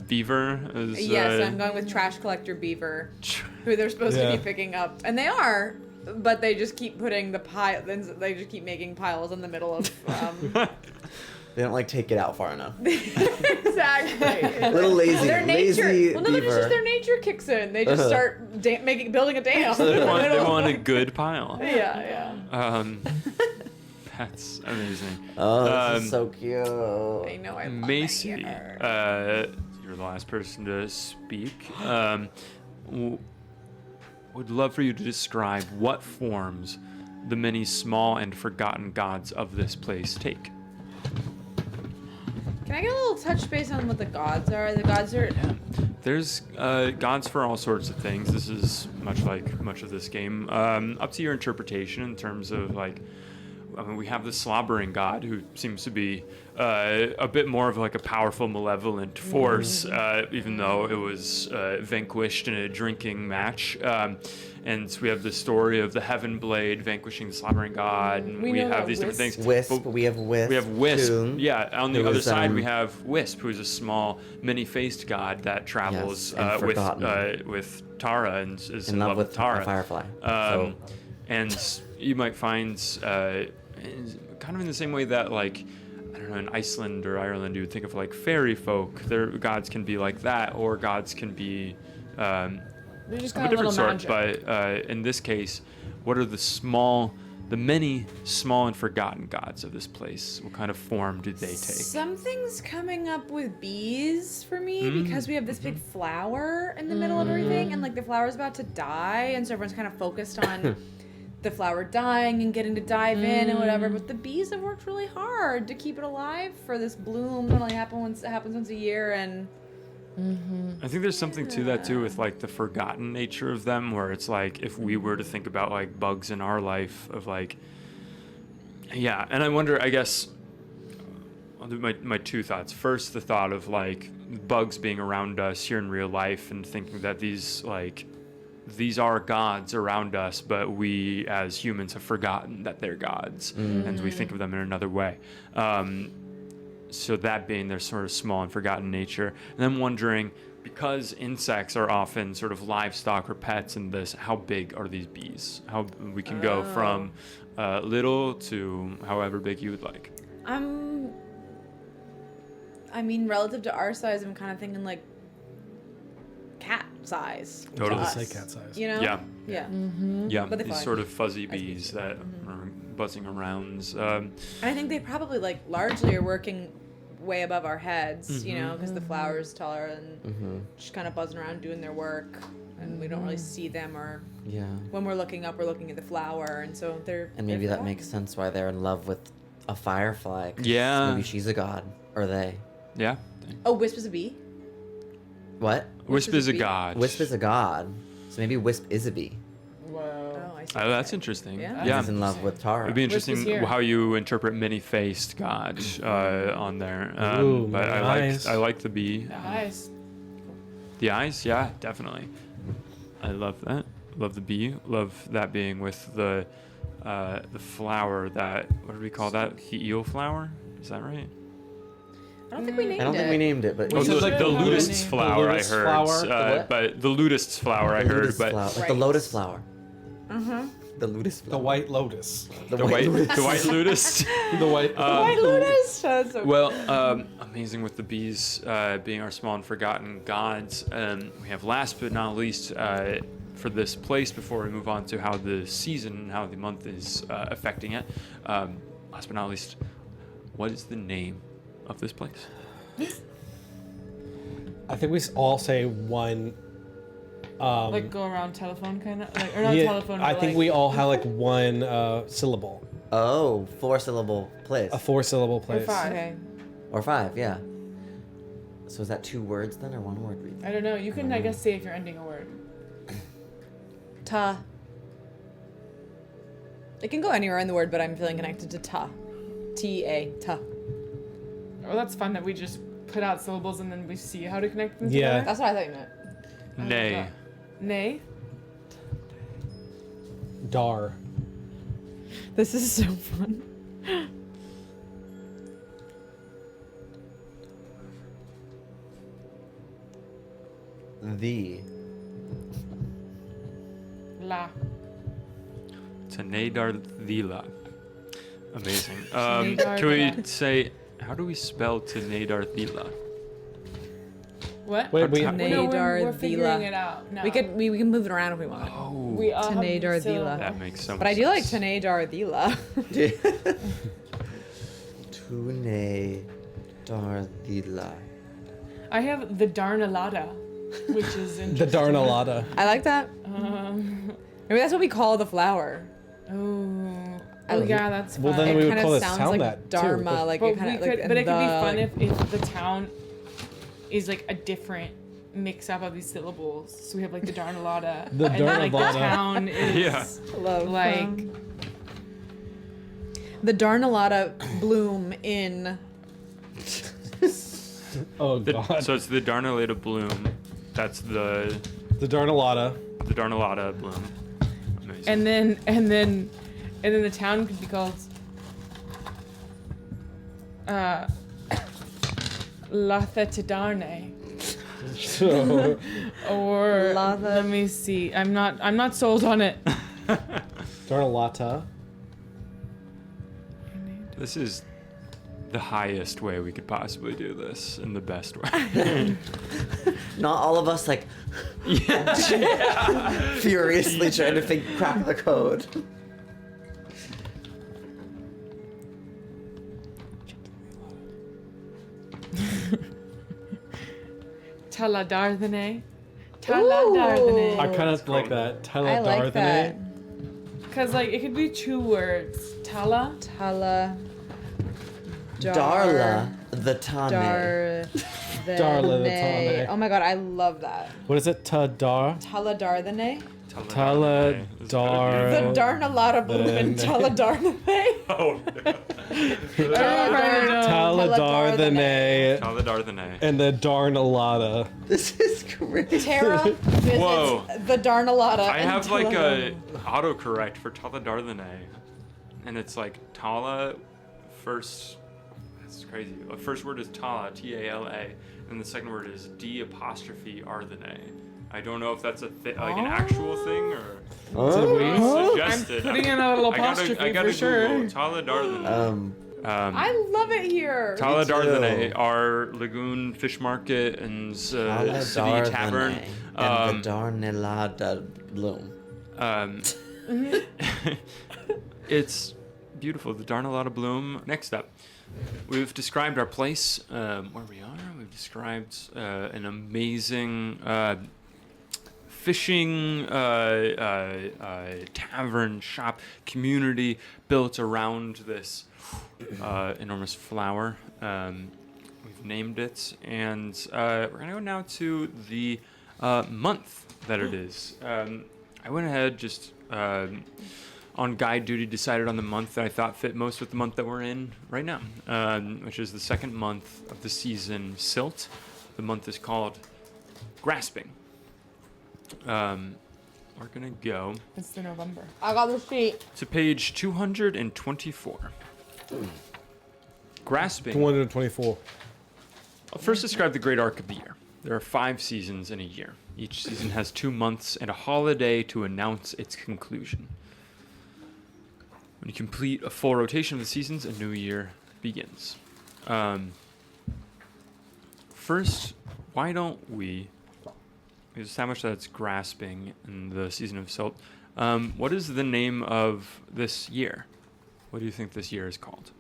A: beaver is.
C: Yes, I'm going with trash collector beaver, who they're supposed to
B: Yeah.
C: be picking up, and they are, but they just keep putting the pile. They just keep making piles in the middle of.
E: they don't like take it out far enough.
C: Exactly.
E: Little lazy,
C: Their nature.
E: lazy
C: Well, no, it's
E: beaver.
C: just their nature kicks in. They just start building a dam.
A: They
C: in the
A: want, they
C: middle.
A: want a good pile.
C: Yeah.
A: That's amazing.
E: Oh, this is so cute.
C: I know. I love
A: Macy,
C: it.
A: you're the last person to speak. Would love for you to describe what forms the many small and forgotten gods of this place take.
C: Can I get a little touch base on what the gods are? The gods are.
A: There's gods for all sorts of things. This is much like much of this game. Up to your interpretation in terms of like. I mean, we have the slobbering god who seems to be a bit more of like a powerful, malevolent force, even though it was vanquished in a drinking match. And we have the story of the Heaven Blade vanquishing the slobbering god, and
D: We
A: we
D: know
A: have
D: about
A: these different
D: Wisp.
A: things.
E: Wisp.
A: But
E: We have Wisp.
A: we have Wisp.
E: too.
A: Yeah, on the
E: Who
A: other
E: is,
A: side we have Wisp, who is a small, many-faced god that travels
E: Yes, and forgotten.
A: with Tara and is
E: In love with
A: Tara.
E: a firefly.
A: And you might find, kind of in the same way that, like, I don't know, in Iceland or Ireland, you would think of like fairy folk. Their gods can be like that, or gods can be
D: they're just
A: of a
D: kind of
A: different
D: little
A: sort.
D: magic.
A: But in this case, what are the many small and forgotten gods of this place? What kind of form do they take?
C: Something's coming up with bees for me because we have this big flower in the middle of everything, and like the flower's about to die, and so everyone's kind of focused on the flower dying and getting to dive in and whatever. But the bees have worked really hard to keep it alive for this bloom that only happens once a year, and
A: I think there's something to that too, with like the forgotten nature of them, where it's like if we were to think about like bugs in our life, of like, yeah. And I wonder, I guess, I'll do my two thoughts. First, the thought of like bugs being around us here in real life, and thinking that these are gods around us, but we as humans have forgotten that they're gods, and we think of them in another way. So that being their sort of small and forgotten nature. And then wondering, because insects are often sort of livestock or pets in this, how big are these bees? How we can go from little to however big you would like.
C: I mean, relative to our size, I'm kind of thinking like cat size. to
A: Totally.
C: us,
B: Say cat size.
C: You know?
A: Yeah.
C: Yeah.
A: Yeah,
C: But they
A: these
C: fly.
A: sort of fuzzy bees that are buzzing around.
C: And I think they probably like largely are working way above our heads, you know, because the flower's taller and just kind of buzzing around doing their work, and we don't really see them, or
E: Yeah.
C: when we're looking up, we're looking at the flower, and so they're.
E: And maybe
C: they're
E: that makes sense why they're in love with a firefly. 'Cause
A: Yeah.
E: Maybe she's a god. Or they.
A: Yeah.
C: Oh, Wisp is a bee.
E: What?
A: Wisp
C: is
A: is
C: a
A: a
C: bee?
A: god.
E: Wisp is a god. So maybe Wisp is a bee.
D: Whoa.
C: Oh, I see.
A: Oh, that's interesting.
C: Yeah.
A: Yeah.
E: He's in love with Tara.
A: It'd be
D: Risk is
A: interesting
D: here.
A: how you interpret many-faced God on there.
B: Ooh,
A: But
B: my eyes.
A: I like the bee.
D: Nice.
A: The eyes, yeah, definitely. I love that. Love the bee. Love that being with the flower that, what do we call that? The eel flower? Is that right?
C: I don't think we named it.
E: I don't think we named it, but
A: Oh,
B: Which
A: the,
B: is like
A: the
B: the
A: ludist's
D: name.
A: flower,
B: The
A: I
B: ludist
A: heard.
B: flower?
E: The what?
A: But the ludist's flower, I
E: the
A: heard.
E: lotus
A: But
E: flower, like the
C: Right.
E: lotus flower.
C: Uh-huh.
E: The lotus
B: The
E: flower.
B: white lotus.
A: the white ludist.
B: The white.
C: White Lotus. That's so
A: Well, amazing with the bees being our small and forgotten gods. We have last but not least for this place before we move on to how the season, how the month is affecting it. Last but not least, what is the name of this place?
B: I think we all say one.
D: Like go around telephone kind of, like, or not
B: Yeah,
D: telephone.
B: I
D: but
B: think
D: like,
B: we all have like one syllable,
E: Oh, 4-syllable place.
B: a 4-syllable
D: or
B: place.
D: 5.
C: okay.
E: Or 5, yeah. So is that 2 words then, or 1 word? Reed?
D: I don't know. You can, I guess, say if you're ending a word.
C: Ta. It can go anywhere in the word, but I'm feeling connected to ta. T-A. Ta.
D: Well, that's fun that we just put out syllables and then we see how to connect them
B: Yeah.
D: together.
C: That's what I thought you meant.
D: I love
A: Nay.
D: that. Nay.
B: Dar.
C: This is so fun.
E: The.
D: La.
A: Tanedar Thila. Amazing.
D: Tanedar
A: Can we
D: Thila.
A: say, how do we spell Tanedar Thila?
D: What?
B: Wait, wait.
A: Ta-
D: No,
C: Nadar
D: we're figuring
C: Thila.
D: it out. No.
C: We can move it around if we want.
A: Oh,
D: We all have
C: Tanedar
D: the syllable.
C: Thila.
A: that makes so much
C: But I do like
A: sense.
C: Tanedar Thila.
E: Tune Dardila.
D: I have the Darnalada, which is
B: The
D: interesting.
B: Darnalada.
C: I like that. Maybe that's what we call the flower.
D: Oh, yeah, that's fun.
B: Well, then
C: It
B: we would
C: kind
B: call
C: of
B: it
C: sounds
B: sound
C: like
B: that, too,
C: Dharma,
B: but-
C: like
D: but
C: it kind of like.
D: but it could be fun
C: like,
D: if the town is like a different mix up of these syllables. So we have like the Darnalada,
B: The
D: and then like the
B: Darnalada.
D: town is
A: Yeah.
C: love
D: like
C: the Darnalada bloom in.
B: Oh
A: The-
B: god.
A: so it's the Darnalada bloom. That's the
B: The Darnalada.
A: Darnalada bloom. Amazing.
D: and then the town could be called Latha
B: So,
D: or
C: Latha-
D: let me see. I'm not sold on it.
B: Darnalata.
A: This is the highest way we could possibly do this in the best way.
E: Not all of us like furiously trying to crack the code.
D: Taladardhane. Taladardhane.
B: I kind of like that.
C: I like that.
D: Because, like, it could be 2 words. Tala.
C: Tala.
E: Darla the Tane.
C: Dar.
B: Darla the Tane.
C: Oh my god, I love that.
B: What is it? Tadar?
C: Taladar the nay.
A: Taladar.
C: The Darnalada bloom in Taladar the nay.
A: Oh,
B: Taladar the Nay
A: Taladar the Nay.
B: and the Darnalada.
E: This is great.
C: Tara visits
A: Whoa.
C: the Darnalada.
A: I
C: and
A: have like a
C: Taladar.
A: autocorrect for Taladar the Nay. And it's like Tala first. That's crazy. The first word is Tala, T-A-L-A. And the second word is D''R''. I don't know if that's like an actual thing or
E: Oh.
A: suggested.
D: putting in a little apostrophe
A: I gotta
D: for sure.
A: Google Taladar the Nay.
C: I love it here.
A: Taladar
E: too.
A: the Nay, our lagoon fish market and city tavern.
E: And the Darnalada bloom.
A: It's beautiful. The Darnalada bloom. Next up, we've described our place, where we are. We've described an amazing fishing tavern shop community built around this enormous flower. We've named it, and we're gonna go now to the month that it is. I went ahead just on guide duty, decided on the month that I thought fit most with the month that we're in right now, which is the second month of the season, Silt. The month is called Grasping. We're going to go
D: It's the November.
C: I got the sheet.
A: to page 224. Grasping.
B: 224.
A: I'll first describe the great arc of the year. There are 5 seasons in a year. Each season has 2 months and a holiday to announce its conclusion. When you complete a full rotation of the seasons, a new year begins. First, why don't we establish that it's Grasping in the season of Silt? What is the name of this year? What do you think this year is called?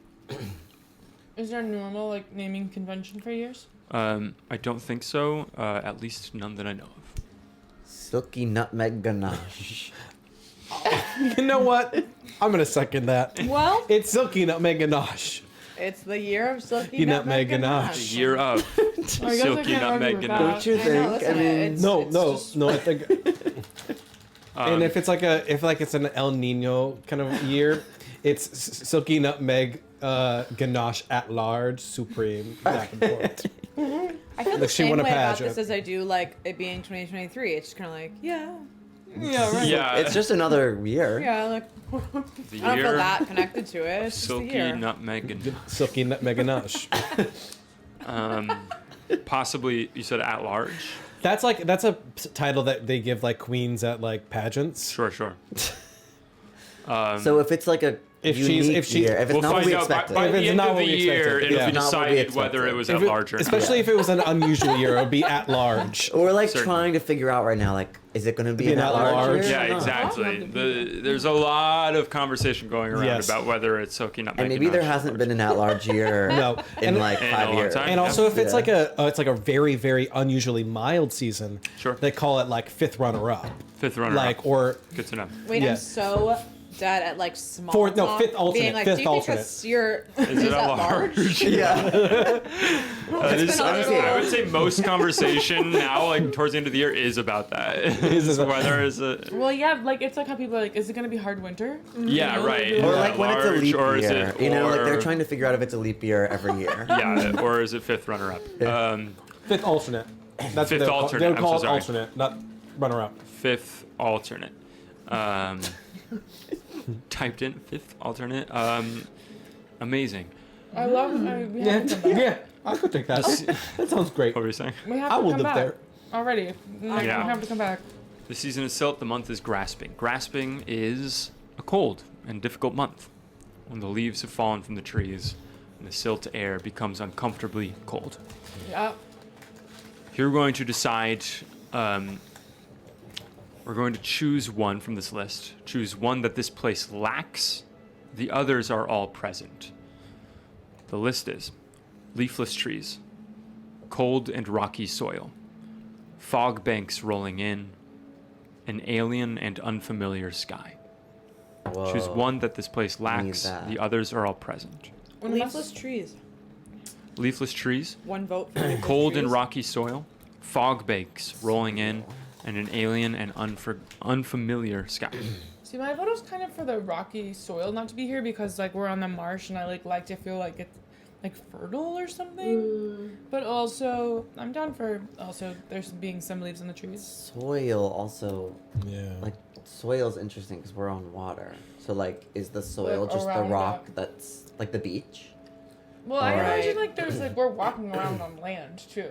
D: Is there a normal like naming convention for years?
A: I don't think so. At least none that I know of.
E: Silky nutmeg ganache.
B: You know what? I'm gonna second that.
C: Well,
B: It's Silky Nutmeg Ganache.
C: it's the year of Silky
B: You
C: Nutmeg
B: nutmeg
C: Ganache.
A: The year of
D: I guess I
A: Silky
D: can't
A: Nutmeg
D: argue with
A: Ganache.
E: Don't you
C: I know,
E: think?
C: listen, it's-
B: No,
C: it's
B: no,
C: just-
B: no. I think. And if it's like it's an El Nino kind of year, it's Silky Nutmeg Ganache at large, supreme, back and forth.
C: I feel the
B: Like she
C: same
B: won a
C: way about
B: pageant.
C: this as I do like it being 2023. It's just kind of like, yeah,
A: Yeah,
E: It's just another year.
C: yeah, like
A: the
C: I don't feel
A: year
C: that connected to it. It's just the
A: Silky
C: year.
A: Nutmeg Ganache.
B: Silky Nutmeg Ganache.
A: Possibly, you said at large?
B: That's a title that they give like queens at like pageants.
A: Sure.
E: So if it's like a
B: If
E: unique
B: she's-
E: year, if it's
A: We'll
E: not what
A: find
E: we
A: out
E: expected,
A: by
B: If
A: the
B: it's
A: end
B: not
A: of
B: what
A: the
B: we
A: year,
B: expected,
A: it'll
B: yeah.
A: be
E: Not what we
A: decided whether it was at
B: If it-
A: large or not.
B: especially if it was an unusual year, it would be at large.
E: we're like
A: Certain.
E: trying to figure out right now, like, is it going to be
B: Be
E: an
B: an
E: at large?
B: at-large?
E: year or
A: Yeah,
E: not?
A: exactly. There's a lot of conversation going around
B: Yes.
A: about whether it's Silky Nutmeg
E: And maybe there
A: Ganache.
E: hasn't been an at large year
B: No.
E: in
B: And-
E: like
A: In a
E: 5
A: long
E: years.
A: time.
B: And also, if it's
E: Yeah.
B: it's like a very, very unusually mild season,
A: Sure.
B: they call it like fifth runner-up,
A: Fifth runner
B: like or
A: Good to know.
C: Wait,
B: Yeah.
C: I'm so dead at like small
B: Fourth- no,
C: talk,
B: fifth alternate,
C: being like,
B: fifth
C: do you think
B: alternate.
C: this year
A: Is it
C: at
A: at large?
E: Yeah.
A: That is-
C: been a
A: honestly,
C: little-
A: I would say most conversation now, like towards the end of the year, is about that. Is
B: about-
A: whether is a
D: Well, yeah, like it's like how people are like, is it gonna be hard winter?
A: yeah,
D: know,
A: right.
D: like-
E: Or
A: Is
E: like
A: it
E: when it's a
A: large,
E: leap
A: or is
E: year.
A: it,
E: You know, like they're
A: or-
E: trying to figure out if it's a leap year every year.
A: Yeah, or is it fifth runner up?
B: fifth alternate. That's
A: Fifth
B: what
A: alternate,
B: they would
A: I'm
B: call
A: so
B: it
A: sorry.
B: alternate, not runner-up.
A: Fifth alternate. Typed in fifth alternate. Amazing.
D: I love. We have to come back.
B: Yeah, I could take that. That sounds great.
A: What were you saying?
D: We have
B: I
D: to
B: will
D: come
B: live
D: back
B: there.
D: already. Like,
A: Yeah.
D: We have to come back.
A: The season is Silt, the month is Grasping. Grasping is a cold and difficult month when the leaves have fallen from the trees and the silt air becomes uncomfortably cold.
D: Yeah.
A: Here we're going to decide, we're going to choose one from this list. Choose one that this place lacks. The others are all present. The list is leafless trees, cold and rocky soil, fog banks rolling in, an alien and unfamiliar sky. Choose
E: Whoa.
A: one that this place lacks.
E: that.
A: The others are all present.
C: leafless trees.
A: Leafless trees,
C: One vote for leafless
A: cold and
C: trees.
A: rocky soil, fog banks rolling in, and an alien and unfamiliar sky.
D: See, my vote was kind of for the rocky soil not to be here because like we're on the marsh and I like to feel like it's like fertile or something. But also, I'm down for also there's being some leaves on the trees.
E: Soil also,
B: Yeah.
E: like, soil's interesting because we're on water. So, like, is the soil
D: Like,
E: just the
D: around
E: rock
D: that.
E: that's like the beach?
D: Well, I
E: Alright.
D: imagine like there's like we're walking around on land too,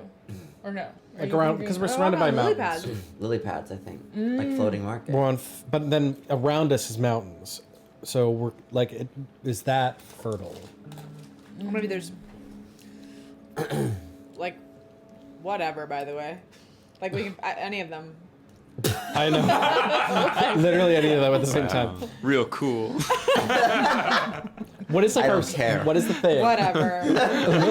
D: or no? Are
B: Like
D: you
B: around
D: thinking-
B: because we're
C: Oh,
B: surrounded by
C: lily
B: mountains.
C: pads.
E: Lily pads, I think. Like floating market.
B: We're on, but then around us is mountains, so we're like, is that fertile?
C: Or maybe there's like whatever. By the way, like we can any of them.
B: I know. Literally any of them at the same time.
A: Real cool.
B: What is like
E: I
B: our?
E: don't care.
B: What is the thing?
C: Whatever.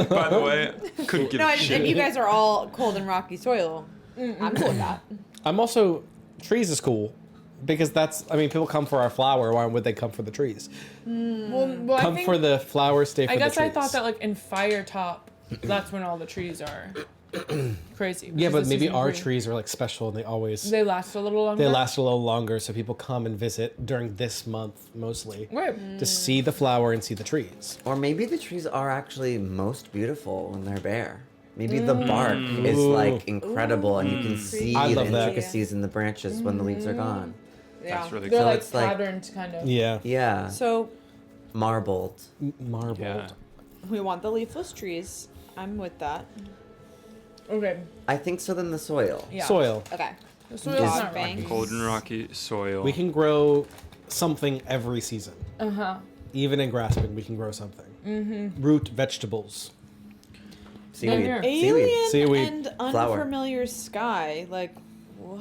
A: By the way, couldn't give
C: No,
A: a
C: and
A: shit.
C: you guys are all cold and rocky soil. I'm cool with that.
B: I'm also trees is cool because that's. I mean, people come for our flower. Why would they come for the trees?
D: Well,
B: Come
D: I think,
B: for the flower. Stay for
D: I
B: the
D: guess
B: trees.
D: I thought that like in Firetop, that's when all the trees are. crazy.
B: Yeah,
D: which
B: but
D: is the
B: maybe
D: season
B: our
D: 3.
B: trees are like special and
D: They last a little longer.
B: they last a little longer, so people come and visit during this month mostly
D: Right.
B: to see the flower and see the trees.
E: Or maybe the trees are actually most beautiful when they're bare. Maybe the bark is like incredible and you can see
B: I
E: the
B: love that.
E: intricacies in the branches when the leaves are gone.
C: Yeah.
A: That's really
D: They're
A: cool.
D: like
E: it's like-
D: patterned, kind of.
B: Yeah,
E: Yeah.
C: So
E: Marbled.
B: marbled.
A: Yeah.
C: we want the leafless trees. I'm with that.
D: Okay.
E: I think so then the soil.
D: Yeah.
B: Soil.
C: Okay.
D: The soil's
E: Is-
D: not
C: Bank.
D: rocky.
A: Golden rocky soil.
B: We can grow something every season.
D: Uh-huh.
B: Even in grasping, we can grow something. Mm-hmm. Root vegetables.
E: Seaweed.
D: here.
C: Alien
B: Seaweed.
C: and
E: Flower.
C: unfamiliar sky. Like, what?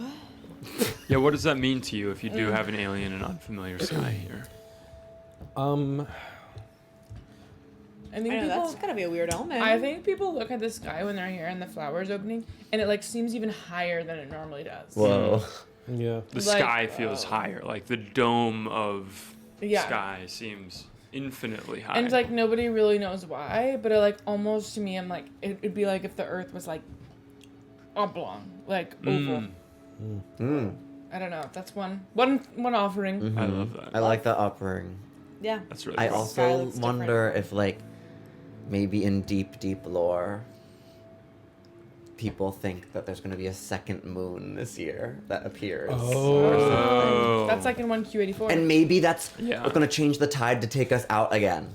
A: Yeah, what does that mean to you if you do have an alien and unfamiliar sky here?
D: I think
C: I know, that's
D: people.
C: gotta be a weird element.
D: I think people look at the sky when they're here and the flowers opening, and it like seems even higher than it normally does.
E: Whoa.
B: Yeah.
A: The
D: Like,
A: sky feels higher. Like the dome of
D: Yeah.
A: sky seems infinitely high.
D: And like nobody really knows why, but it like almost to me, I'm like it'd be like if the Earth was like oblong, like oval.
E: Mm.
D: I don't know. That's one offering.
A: I love that.
E: I like the offering.
C: Yeah.
A: That's really
E: I
A: cool.
C: Sky
E: also
C: looks
E: wonder if like maybe in deep, deep lore people think that there's going to be a second moon this year that appears.
A: Oh.
D: That's like in 1Q84.
E: And maybe that's
A: Yeah.
E: going to change the tide to take us out again.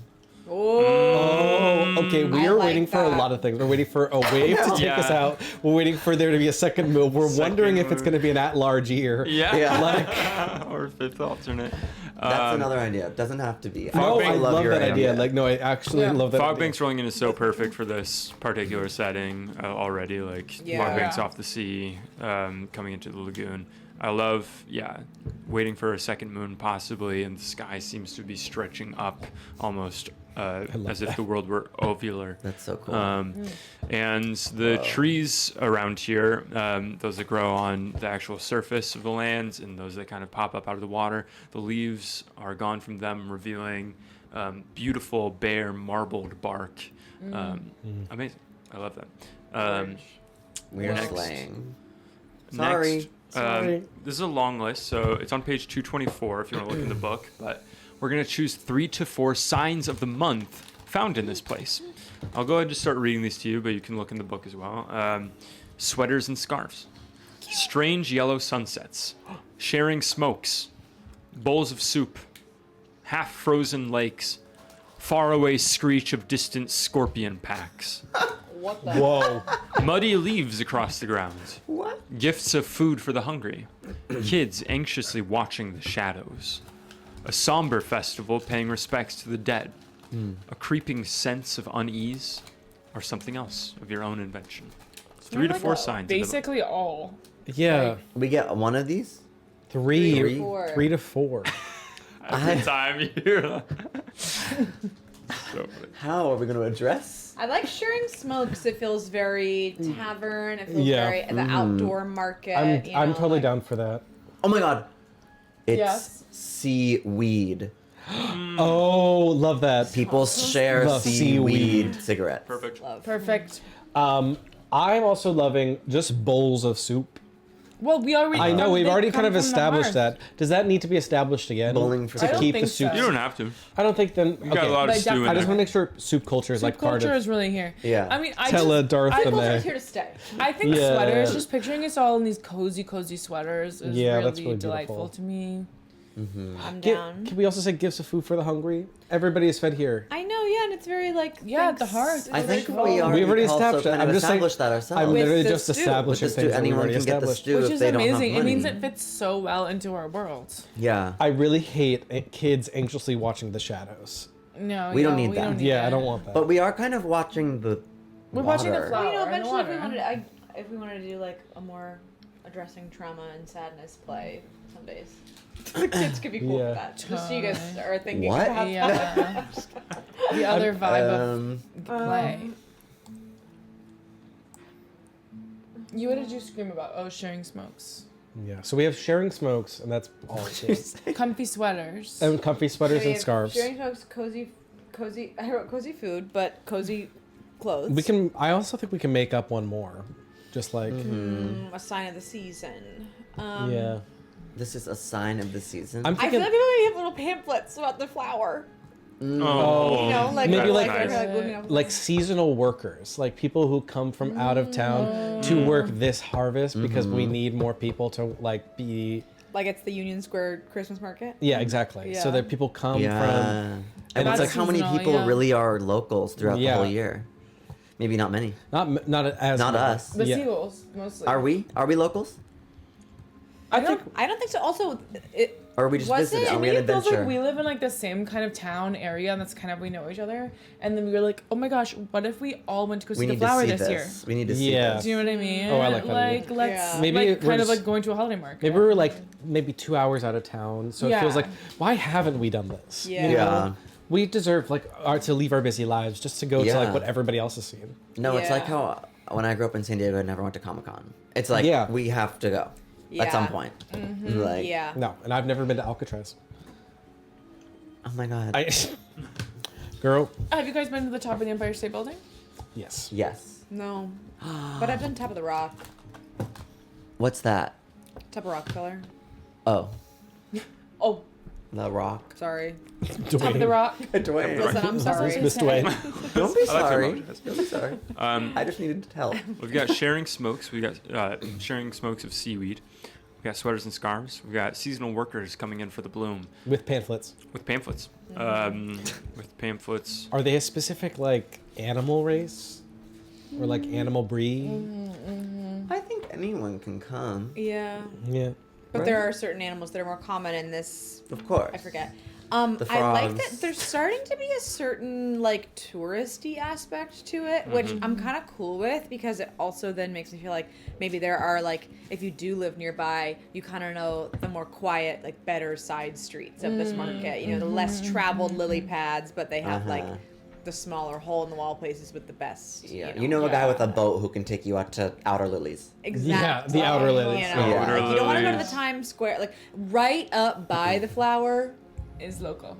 B: Oh, okay. We
C: I
B: are
C: like
B: waiting for a
C: that.
B: lot of things. We're waiting for a wave to take
A: Yeah.
B: us out. We're waiting for there to be a second moon. We're wondering if it's
A: moon.
B: going to be an at-large year.
A: Yeah.
E: Yeah.
A: or fifth alternate.
E: That's another idea. It doesn't have to be.
B: No,
A: Fog
B: I
A: Bank-
B: love
E: your
B: that idea. Like, no, I actually
D: Yeah.
B: love that
A: Fog
B: idea.
A: Bank's rolling in is so perfect for this particular setting already. Like
C: Yeah.
A: Fog Bank's
D: Yeah.
A: off the sea, coming into the lagoon. I love, waiting for a second moon possibly, and the sky seems to be stretching up almost
B: love
A: as if
B: that.
A: the world were ovular.
E: That's so cool.
A: And the trees around here, those that grow on the actual surface of the land and those that kind of pop up out of the water, the leaves are gone from them, revealing beautiful, bare, marbled bark. Amazing. I love that.
E: We're
A: next.
E: slaying.
A: Next,
E: Sorry.
A: this is a long list, so it's on page 224 if you want to look in the book, but we're going to choose 3 to 4 signs of the month found in this place. I'll go ahead and just start reading these to you, but you can look in the book as well. Sweaters and scarves. Strange yellow sunsets. Sharing smokes. Bowls of soup. Half-frozen lakes. Faraway screech of distant scorpion packs.
C: What the?
B: Whoa.
A: Muddy leaves across the ground.
E: What?
A: Gifts of food for the hungry. Kids anxiously watching the shadows. A somber festival paying respects to the dead. A creeping sense of unease, or something else of your own invention. 3 to 4 signs.
D: Basically all.
B: Yeah.
E: We get one of these?
B: Three.
E: Three.
B: 3 to 4.
A: Every time you hear that. So funny.
E: How are we going to address?
C: I like sharing smokes. It feels very tavern. It feels
B: Yeah.
C: very the outdoor market.
B: I'm totally down for that.
E: Oh my god. It's
D: Yes.
E: seaweed.
B: Oh, love that.
E: People share
B: Love
E: seaweed cigarettes.
A: Perfect.
D: Perfect.
B: I'm also loving just bowls of soup.
D: Well, we already.
B: I know we've
D: they
B: already kind
D: come
B: of
D: from the
B: established
D: hearth.
B: that. Does that need to be established again?
E: Bowling for
B: to
D: I don't
B: keep the
D: think
B: soup.
D: so.
A: You don't have to.
B: I don't think then.
A: You got a lot of
D: But
A: stew in
B: I
A: there.
B: just want to make sure soup culture is
D: Soup
B: like part
D: culture
B: of.
D: is really here.
E: Yeah.
D: I mean, I
B: Tella,
D: just,
B: Darth,
C: People
B: and
C: are
B: they.
C: here to stay.
D: I think
B: Yeah.
D: sweaters, just picturing us all in these cozy sweaters is
B: Yeah,
D: really,
B: that's really
D: delightful
B: beautiful.
D: to me.
C: I'm
B: Gi-
C: down.
B: Can we also say gifts of food for the hungry? Everybody is fed here.
C: I know, yeah, and it's very like
D: Yeah,
C: thanks-
D: the heart.
E: I think
C: cool.
E: we
B: We've already
E: also
B: established that.
E: kind of
B: I'm just saying-
E: established that ourselves.
B: I'm
C: With
B: literally
C: the
B: just
C: stew.
E: With
B: establishing
E: the stew,
B: things that we
E: anyone
B: already
E: can get the
B: established.
E: stew
D: Which
E: if
D: is
E: they don't have
D: amazing. It
E: money.
D: means it fits so well into our world.
E: Yeah.
B: I really hate kids anxiously watching the shadows.
D: No,
E: We don't
D: no,
E: need
D: we
E: that.
D: Don't need
B: Yeah,
D: that.
B: I don't want that.
E: But we are kind of watching the
D: We're watching the
E: water.
D: flower.
C: Well, you know,
D: and the
C: eventually,
D: water.
C: if we wanted to do like a more addressing trauma and sadness play some days, the kids could be cool
B: Yeah.
C: with that. Just so you guys are thinking
E: What?
C: about that.
D: Yeah. The other vibe of play. What did you scream about? Oh, sharing smokes.
B: Yeah. So we have sharing smokes, and that's all. it is.
D: Comfy sweaters.
B: And comfy sweaters
C: So we
B: and
C: have
B: scarves.
C: Sharing smokes, cozy. I wrote cozy food, but cozy clothes.
B: I also think we can make up one more. Just like,
C: A sign of the season.
B: yeah.
E: This is a sign of the season.
B: I'm
C: I
B: thinking
C: feel like we have little pamphlets about the flower.
A: Oh,
C: You know, like
B: Maybe
C: or
B: like-
C: looking up-
B: like seasonal workers, like people who come from out of town to work this harvest because we need more people to like be.
C: like it's the Union Square Christmas market.
B: Yeah, exactly. So
C: Yeah.
B: that people come
E: yeah.
B: from.
E: And
B: and
E: it's
B: it's
E: like how many
D: seasonal,
E: people
D: yeah.
E: really are locals throughout the
B: Yeah.
E: whole year? Maybe not many.
B: Not as
E: Not
B: many.
E: us.
D: The
B: Yeah.
D: seagulls, mostly.
E: Are we? Are we locals?
B: I think
C: I don't think so. Also, it
E: Or are we just
C: Was
E: visiting?
C: it?
E: Are
D: To
E: we
D: me,
E: an
D: it feels
E: adventure?
D: like we live in like the same kind of town area, and that's kind of we know each other. And then we were like, oh my gosh, what if we all went to go see
E: We
D: the
E: need to
D: flower
E: see
D: this year?
E: this. We need to see
B: Yeah.
E: this.
D: Do you know what I mean?
B: Oh, I like that
D: Like,
B: idea.
D: let's
C: Yeah.
B: Maybe
D: like
B: we're
D: kind of
B: just-
D: like going to a holiday market.
B: maybe we're like maybe 2 hours out of town, so it feels
D: Yeah.
B: like why haven't we done this?
C: Yeah.
B: You know?
E: Yeah.
B: We deserve like to leave our busy lives just to go to
E: Yeah.
B: like what everybody else has seen.
E: No, it's like
C: Yeah.
E: how when I grew up in San Diego, I never went to Comic Con. It's like
B: Yeah.
E: we have to go at some
C: Yeah.
E: point. Like,
C: yeah.
B: No, and I've never been to Alcatraz.
E: oh my god.
B: I, girl,
D: Have you guys been to the top of the Empire State Building?
B: yes.
E: Yes.
C: No, but I've been Top of the Rock.
E: What's that?
C: Top of Rockefeller.
E: Oh,
D: Oh,
E: the Rock.
C: Sorry.
D: top of the rock.
E: Dwayne.
C: Listen, I'm sorry.
B: Miss Dwayne.
E: Don't be
A: I like to
E: sorry.
A: apologize.
E: Don't be sorry. I just needed to tell.
A: We've got sharing smokes. We got sharing smokes of seaweed. We got sweaters and scarves. We got seasonal workers coming in for the bloom
B: With pamphlets.
A: with pamphlets. With pamphlets.
B: Are they a specific like animal race? Or like animal breed?
E: I think anyone can come.
C: Yeah,
B: Yeah.
C: but there are certain animals that are more common in this.
E: Of course.
C: I forget.
E: The
C: I like
E: frogs.
C: that there's starting to be a certain like touristy aspect to it, which I'm kind of cool with because it also then makes me feel like maybe there are like if you do live nearby, you kind of know the more quiet, like better side streets of this market. You know, the less traveled lily pads, but they have like the smaller hole in the wall places with the best.
E: Yeah. You know a guy with a boat who can take you out to Outer Lilies.
C: Exactly.
B: Yeah, the outer lilies.
C: You know,
E: Yeah.
C: like, you don't want to go to the
A: Lilies.
C: Times Square, like right up by the flower.
D: Is local.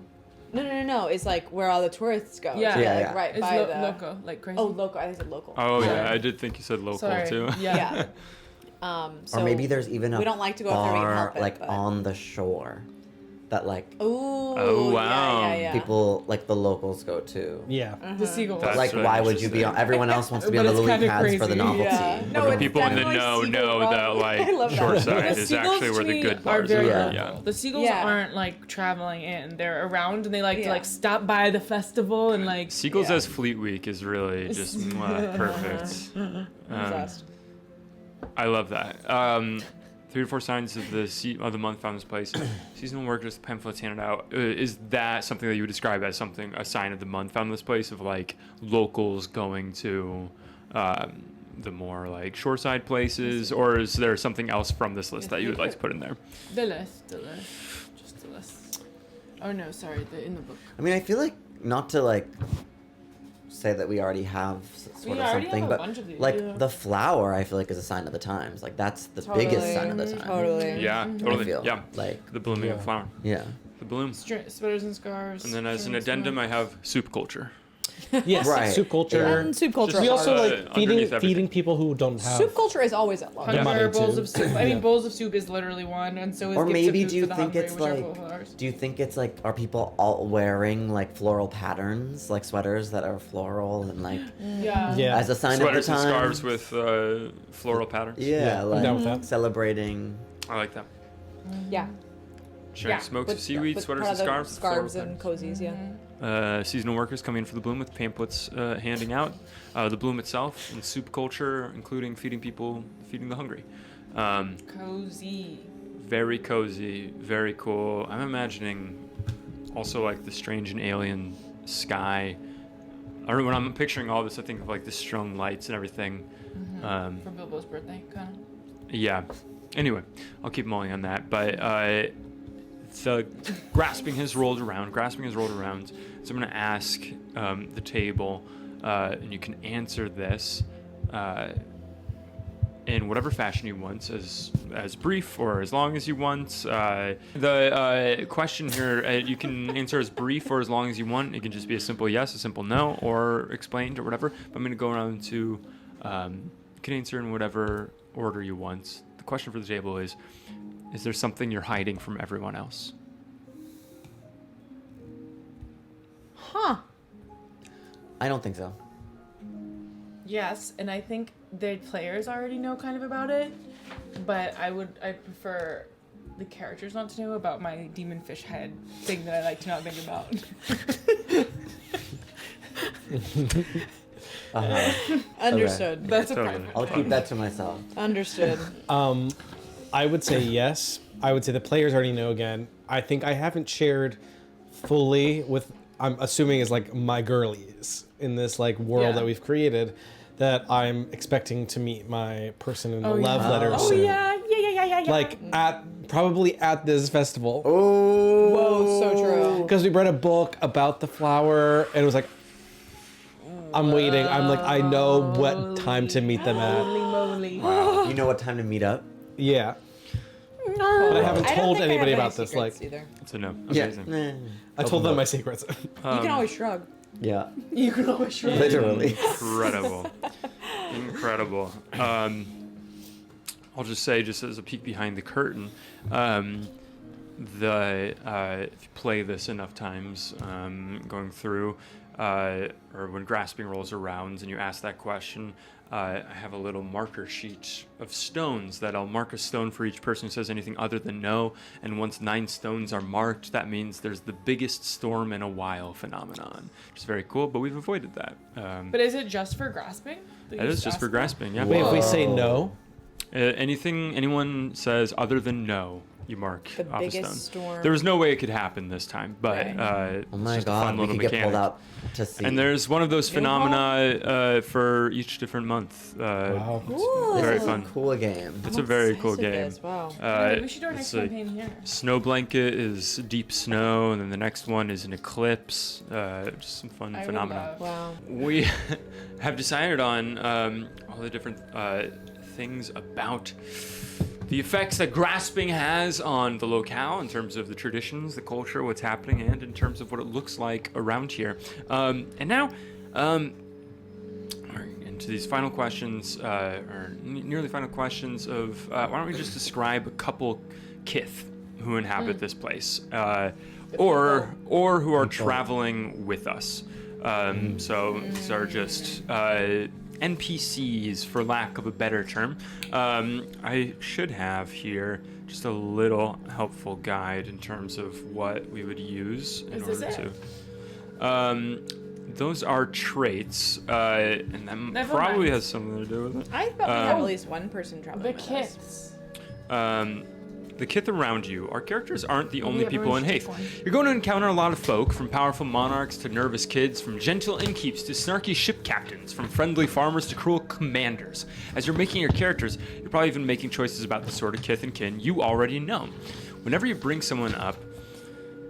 C: No. It's like where all the tourists go.
D: Yeah.
E: Yeah,
C: like
E: yeah.
C: right
D: It's
C: by the.
D: local, like crazy.
C: Oh, local. I think it's local.
A: Oh
D: Sorry.
A: yeah, I did think you said local
D: Sorry.
A: too.
D: Yeah.
C: Yeah. So
E: Or maybe there's even a
C: we don't like to go up there. We can
E: bar
C: help it,
E: like
C: but-
E: on the shore that like
C: Ooh.
A: Oh, wow.
C: Yeah.
E: people like the locals go to.
B: Yeah.
D: The seagulls.
A: That's
E: Like
A: really
E: why would you be
A: interesting.
E: on everyone else wants to be
D: But
E: on the
D: it's
E: lily
D: kinda
E: pads for the
D: crazy.
E: novelty.
C: Yeah. No,
A: But the
C: it's
A: people in the
C: definitely
A: know
C: seagull
A: know
C: rock.
A: that
C: I
A: like
C: love that.
A: shoreside
D: The
A: is
D: seagulls
A: actually where
D: to
A: the
D: me
A: good
D: are
A: bars
D: very
A: are.
E: Yeah.
D: local. The seagulls
C: Yeah.
D: aren't like traveling in; they're around, and they like to
C: Yeah.
D: like stop by the festival and like.
A: Seagulls
C: Yeah.
A: as Fleet Week is really just perfect.
C: Obsessed.
A: I love that. 3 to 4 signs of the month found this place. Seasonal workers, pamphlets handed out. Is that something that you would describe as a sign of the month found this place of like locals going to the more like shoreside places, or is there something else from this list that you would like to put in there?
D: The list, just the list. Oh no, sorry, in the book.
E: I mean, I feel like not to like say that we already have sort
D: We
E: of
D: already
E: something,
D: have a
E: but
D: bunch of these,
E: like
D: yeah.
E: the flower, I feel like is a sign of the times. Like that's the biggest sign of the time.
C: Totally.
A: Yeah,
E: I
A: totally.
E: feel
A: Yeah,
E: like
A: the blooming
B: Yeah.
A: of flower.
E: yeah.
A: The bloom.
D: Sweaters and scarves.
A: And then as an
D: shirts,
A: addendum,
D: scarves.
A: I have soup culture.
B: Yes.
E: Right.
B: Soup culture.
C: And soup culture.
B: We also like
A: underneath
B: feeding
A: everything.
B: people who don't have.
C: Soup culture is always at lunch.
B: Yeah. money
D: Hunger, bowls
B: too.
D: of soup. I mean,
B: Yeah.
D: bowls of soup is literally one, and so is
E: Or
D: gifts
E: maybe
D: of
E: do
D: food
E: you
D: for the
E: think
D: hungry,
E: it's
D: which are
E: like
D: both ours.
E: do you think it's like are people all wearing like floral patterns, like sweaters that are floral and like
D: Yeah.
B: Yeah.
E: as a sign
A: Sweaters
E: of
A: and
E: the time?
A: scarves with floral patterns.
E: Yeah,
B: I'm down with
E: like
B: that.
E: celebrating.
A: I like that.
C: Yeah.
A: Sharing
D: Yeah,
A: smokes of seaweed,
C: With
A: sweaters
C: part
A: and
C: of the
A: scarves.
C: Scarves and cozies, yeah.
A: Seasonal workers coming in for the bloom with pamphlets handing out. The bloom itself and soup culture, including feeding people, feeding the hungry.
D: Cozy.
A: Very cozy, very cool. I'm imagining also like the strange and alien sky. Or when I'm picturing all this, I think of like the strung lights and everything.
D: For Bilbo's birthday, kind of.
A: Yeah. Anyway, I'll keep mulling on that. But the grasping has rolled around. So I'm going to ask the table, and you can answer this. in whatever fashion you want, as brief or as long as you want. The question here, you can answer as brief or as long as you want. It can just be a simple yes, a simple no, or explained or whatever. But I'm going to go around to, you can answer in whatever order you want. The question for the table is there something you're hiding from everyone else?
C: Huh.
E: I don't think so.
D: Yes, and I think the players already know kind of about it, but I prefer the characters not to know about my demon fish head thing that I like to not think about.
C: Understood.
E: Okay.
D: That's a
A: Totally.
D: preference.
E: I'll keep that to myself.
C: Understood.
B: I would say yes. I would say the players already know again. I think I haven't shared fully with, I'm assuming is like my girlies in this like world
D: Yeah.
B: that we've created, that I'm expecting to meet my person in the
D: Oh, yeah.
B: love letter
D: Oh
B: soon.
D: yeah.
B: Like probably at this festival.
E: Oh.
C: Whoa, so true.
B: Because we read a book about the flower and it was like, I'm waiting. I'm like, I know what time to meet them at.
D: Holy moly.
E: You know what time to meet up?
B: Yeah. But I haven't
C: I don't
B: told
C: think I
B: anybody
C: have any
B: about this.
C: secrets
B: Like,
C: either.
A: It's a no.
E: Yeah.
A: Amazing.
B: I told them my secrets.
C: You can always shrug.
E: Yeah.
D: You can always shrug.
E: Literally.
A: Incredible. I'll just say, just as a peek behind the curtain, if you play this enough times, going through, or when grasping rolls around and you ask that question, I have a little marker sheet of stones that I'll mark a stone for each person who says anything other than no. And once 9 stones are marked, that means there's the biggest storm in a while phenomenon, which is very cool. But we've avoided that.
D: But is it just for grasping?
A: That is just for grasping. Yeah.
B: Wait, if we say no,
A: Anything anyone says other than no, you mark
C: The
A: off a
C: biggest
A: stone.
C: storm.
A: There was no way it could happen this time, but
C: Right.
E: Oh
A: it's
E: my
A: just a fun
E: god, we
A: little
E: could get pulled
A: mechanic.
E: out to see.
A: And there's one of those phenomena for each different month.
B: wow.
C: Ooh.
A: Very
E: This is
A: fun.
E: a cool game.
A: It's a very cool
C: Obsessed with
A: game.
C: this, Wow.
D: Maybe we should do our next
A: let's see.
D: campaign here.
A: Snow blanket is deep snow, and then the next one is an eclipse. Just some fun
D: I would
A: phenomena.
D: love-
C: Wow.
A: We have decided on all the different things about the effects that grasping has on the locale in terms of the traditions, the culture, what's happening, and in terms of what it looks like around here. And now, we're into these final questions, or nearly final questions of why don't we just describe a couple Kith who inhabit this place, or who are traveling with us. So these are just NPCs, for lack of a better term. I should have here just a little helpful guide in terms of what we would use in
D: Is this
A: order
D: it?
A: to. Those are traits, and that
D: Never
A: probably
D: mind.
A: has something to do with it.
C: I thought we had at least one person traveling
D: The
C: with us.
D: kits.
A: The Kith around you, our characters aren't the only
D: Yeah,
A: people in
D: Bruce,
A: Hâth.
D: just one.
A: You're going to encounter a lot of folk, from powerful monarchs to nervous kids, from gentle innkeeps to snarky ship captains, from friendly farmers to cruel commanders. As you're making your characters, you're probably even making choices about the sort of Kith and kin you already know. Whenever you bring someone up,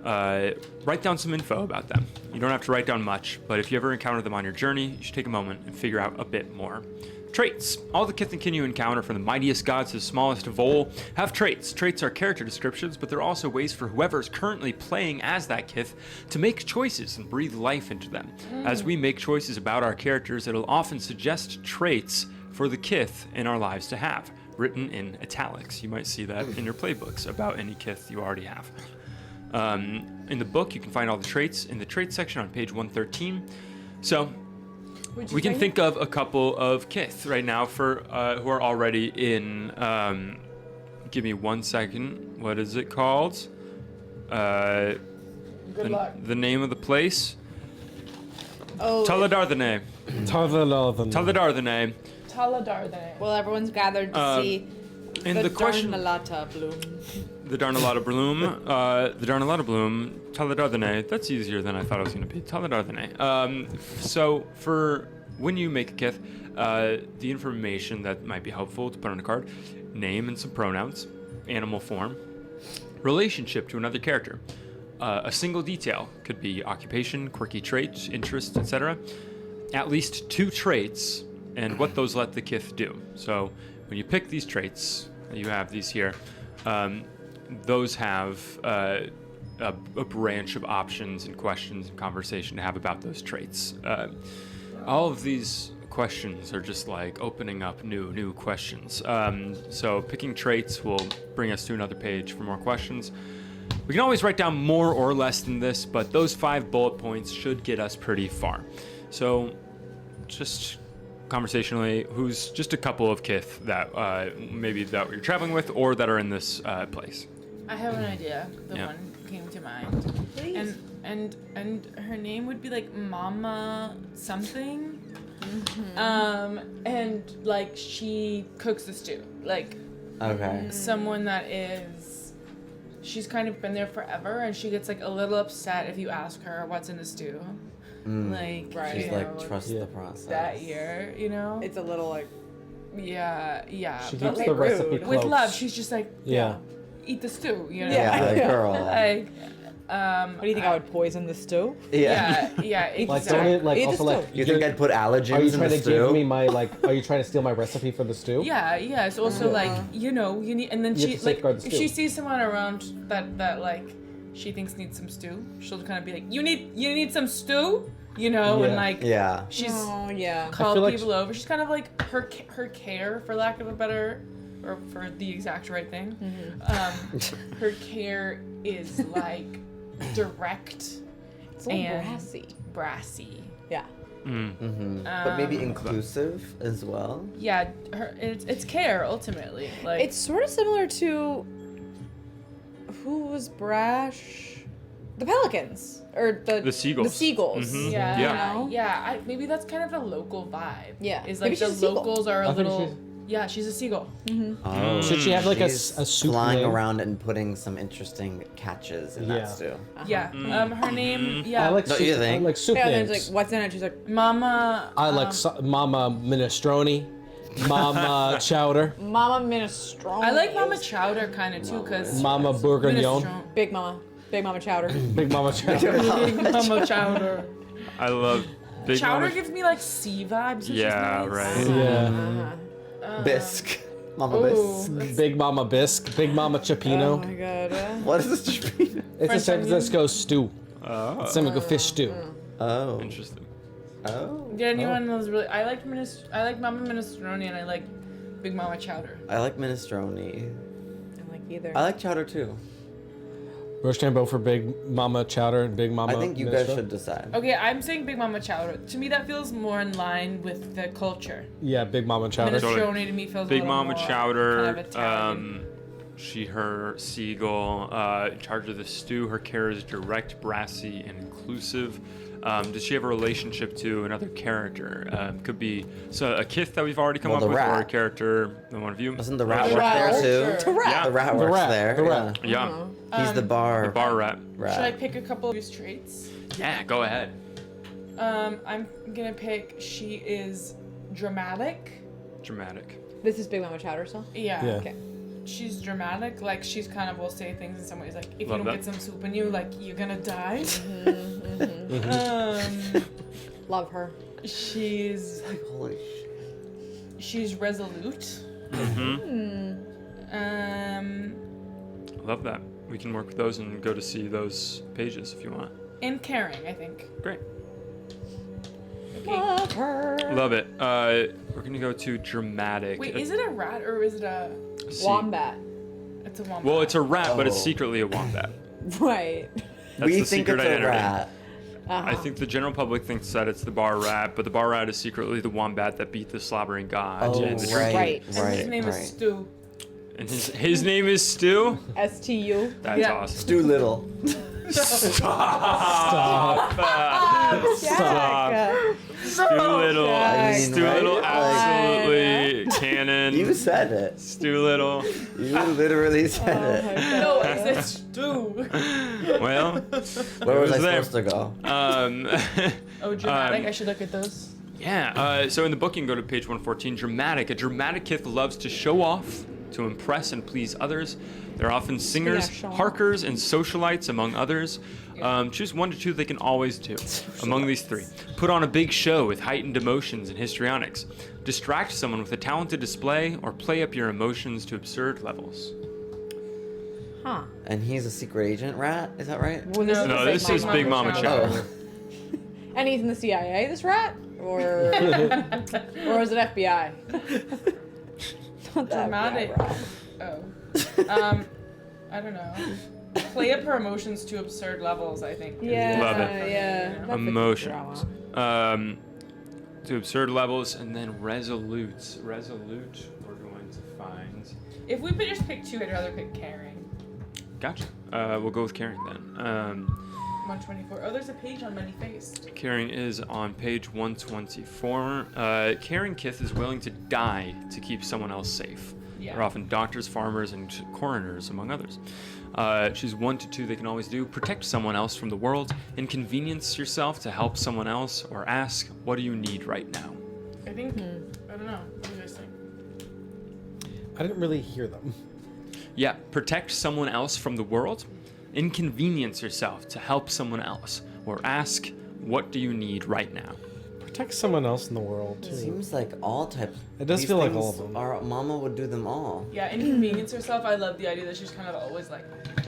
A: write down some info about them. You don't have to write down much, but if you ever encounter them on your journey, you should take a moment and figure out a bit more. Traits. All the Kith and kin you encounter, from the mightiest gods to the smallest of all, have traits. Traits are character descriptions, but they're also ways for whoever is currently playing as that Kith to make choices and breathe life into them. As we make choices about our characters, it'll often suggest traits for the Kith in our lives to have, written in italics. You might see that in your playbooks about any Kith you already have. In the book, you can find all the traits in the traits section on page 113. So, we can think of a couple of Kith right now for who are already in. Give me 1 second. What is it called?
D: Good luck.
A: The name of the place.
C: Oh,
A: Taladardane. Taladardane.
D: Taladardane.
C: well, everyone's gathered to see
A: And the question.
C: Darnalata bloom.
A: The Darnalata Bloom. The Darnalata Bloom. Taladardane. That's easier than I thought it was going to be. Taladardane. So, for when you make a Kith, the information that might be helpful to put on a card: name and some pronouns, animal form, relationship to another character. A single detail could be occupation, quirky traits, interests, etc. At least 2 traits, and what those let the Kith do. So, when you pick these traits, you have these here, those have a branch of options and questions and conversation to have about those traits. All of these questions are just like opening up new questions. So picking traits will bring us to another page for more questions. We can always write down more or less than this, but those 5 bullet points should get us pretty far. So just conversationally, who's just a couple of kith that maybe that you're traveling with or that are in this place?
D: I have an idea. The
A: Yeah.
D: one came to mind.
C: Please.
D: And her name would be like Mama something. And like she cooks the stew. Like
E: Okay.
D: someone that she's kind of been there forever, and she gets like a little upset if you ask her what's in the stew. Like
C: Right.
E: She's
D: you
E: like,
D: know,
E: trust the process.
D: that year, you know?
C: It's a little like
D: Yeah.
B: She
D: But
B: keeps
D: like,
B: the recipe close.
D: with love, she's just like,
B: Yeah.
D: eat the stew, you know?
E: Yeah, like, girl.
D: Like,
C: what do you think I would poison the stew?
D: yeah, exactly.
B: Like, don't it, like,
C: Eat the
B: also, like,
C: stew.
E: You think I'd put allergens
B: are you
E: in
B: trying
E: the
B: to
E: stew?
B: give me my, like, are you trying to steal my recipe for the stew?
D: Yeah, it's also like, you know, you need, and then
B: You
D: she
B: have to
D: like,
B: safeguard the
D: if
B: stew.
D: she sees someone around that like she thinks needs some stew, she'll kind of be like, you need some stew, you know, and
B: Yeah.
D: like
E: Yeah.
D: she's
C: Oh yeah.
D: called
B: feel like
D: people over. She's kind of like her care, for lack of a better, or for the exact right thing. Her care is like direct
C: It's a little
D: and brassy.
C: Yeah.
E: But maybe inclusive as well.
D: Yeah, it's care ultimately. Like
C: It's sort of similar to who was brash? The pelicans or the
A: Seagulls.
C: The seagulls.
A: Mhm.
D: Yeah,
A: Yeah.
D: yeah. Maybe that's kind of a local vibe.
C: Yeah.
D: Is
C: Maybe
D: like the
C: she's a seagull.
D: locals are a
B: I think
D: little.
B: she's-
D: Yeah, she's a seagull.
E: Oh,
B: Should she have like a
E: she's
B: soup
E: flying
B: name?
E: around and putting some interesting catches in
B: Yeah.
E: that stew?
D: Yeah. Her name. Yeah.
B: I like
E: Don't
B: soup,
E: you think?
B: I like soup
C: Yeah, and
B: names.
C: then it's like, what's in it? She's like,
D: Mama.
B: I like Mama Minestrone, Mama Chowder,
C: Mama Minestrone.
D: I like Mama Chowder kind of too, cause
B: Mama Bourguignon,
C: Big Mama Chowder.
B: Big Mama Chowder.
D: Mama Chowder.
A: I love Big
D: Chowder
A: Mama.
D: gives me like sea vibes. Which
A: Yeah,
D: is nice.
A: right.
B: Yeah.
E: Bisque. Mama
D: Ooh.
E: bisque.
B: Big Mama Bisque, Big Mama
C: Oh
B: Cioppino.
C: my god.
E: What is this Chipino?
B: It's the
D: French
B: San Francisco stew.
A: Oh,
B: It's San Francisco fish stew.
E: Oh.
A: interesting.
E: Oh.
D: Yeah, anyone knows really? I like Mama Minestrone and I like Big Mama Chowder.
E: I like minestrone.
C: I don't like either.
E: I like chowder too.
B: Rochambeau for Big Mama Chowder and Big Mama.
E: I think you guys
B: Minestrone.
E: should decide.
D: Okay, I'm saying Big Mama Chowder. To me, that feels more in line with the culture.
B: Yeah, Big Mama Chowder.
D: Minestrone to me feels a
A: Big
D: little
A: Mama
D: more
A: Chowder.
D: kind of Italian.
A: Her seagull, in charge of the stew. Her care is direct, brassy, and inclusive. Does she have a relationship to another character? Could be a kith that we've already come
E: Well,
A: up
E: the
A: with, or a
E: rat.
A: character, one of you.
E: Doesn't the rat
C: The
E: work
C: rat
E: there
C: works
E: too?
C: there. The rat.
A: Yeah.
E: The rat
B: The
E: works
B: rat,
E: there.
B: the rat.
A: Yeah,
E: He's the bar.
A: the bar rat.
E: rat.
D: Should I pick a couple of these traits?
A: Yeah, go ahead.
D: I'm gonna pick. She is dramatic.
A: Dramatic.
C: This is Big Mama Chowder still?
D: Yeah.
B: Yeah.
C: Okay.
D: She's dramatic. Like she's kind of will say things in some ways. Like if
A: Love
D: you don't
A: that.
D: get some soup in you, like you're gonna die.
C: Love her.
D: She's
E: Holy shit.
D: she's resolute.
A: Love that. We can work with those and go to see those pages if you want.
D: And caring, I think.
A: Great.
D: Okay.
C: Love her.
A: Love it. We're gonna go to dramatic.
D: Wait, is it a rat or is it a?
C: Wombat.
D: It's a wombat.
A: Well, it's a rat, but it's
E: Oh.
A: secretly a wombat.
C: Right.
A: That's
E: We
A: the
E: think
A: secret
E: it's a
A: identity.
E: rat.
A: I think the general public thinks that it's the bar rat, but the bar rat is secretly the wombat that beat the slobbering god.
E: Oh,
A: in the dream.
E: right,
C: Right.
D: And
E: right,
D: his name
E: right.
D: is Stu.
A: And his name is Stu.
C: STU.
A: That's
D: Yeah.
A: awesome.
E: Stu Little.
A: Stop. Stu Little.
C: I mean,
A: Stu
E: right?
A: Little,
E: Like-
A: absolutely canon.
E: You said it.
A: Stu Little.
E: You literally said it.
D: No, it's Stu.
A: Well,
E: Where was I
A: there.
E: supposed to go?
D: Oh, dramatic. I should look at those.
A: Yeah, so in the book you can go to page 114. Dramatic. A dramatic kith loves to show off, to impress and please others. They're often singers,
C: Sean.
A: harkers, and socialites, among others. Choose 1 to 2 they can always do. Among these 3, put on a big show with heightened emotions and histrionics. Distract someone with a talented display, or play up your emotions to absurd levels.
C: Huh.
E: And he's a secret agent rat, is that right?
C: Well, this
A: No, this is Big Mama Chow.
E: Oh.
C: And he's in the CIA, this rat? Or is it FBI? Not the
D: Dramatic.
C: FBI rat.
D: Oh. I don't know. Play up her emotions to absurd levels, I think.
C: Yeah,
A: Love it.
C: yeah. That fits the
A: Emotions.
C: drama.
A: To absurd levels, and then resolute. Resolute, we're going to find.
D: If we could just pick 2, I'd rather pick caring.
A: Gotcha. We'll go with caring then.
D: 124. Oh, there's a page on Many Faced.
A: Caring is on page 124. Caring Kith is willing to die to keep someone else safe.
D: Yeah.
A: They're often doctors, farmers, and coroners, among others. Choose 1 to 2 they can always do. Protect someone else from the world. Inconvenience yourself to help someone else, or ask, what do you need right now?
D: I think, I don't know. What do you guys think?
B: I didn't really hear them.
A: Yeah, protect someone else from the world. Inconvenience yourself to help someone else, or ask, what do you need right now?
B: Protect someone else in the world, too.
E: Seems like all types.
B: It does
E: these
B: feel like all
E: things
B: of them.
E: Our mama would do them all.
D: Yeah, inconvenience herself. I love the idea that she's kind of always like,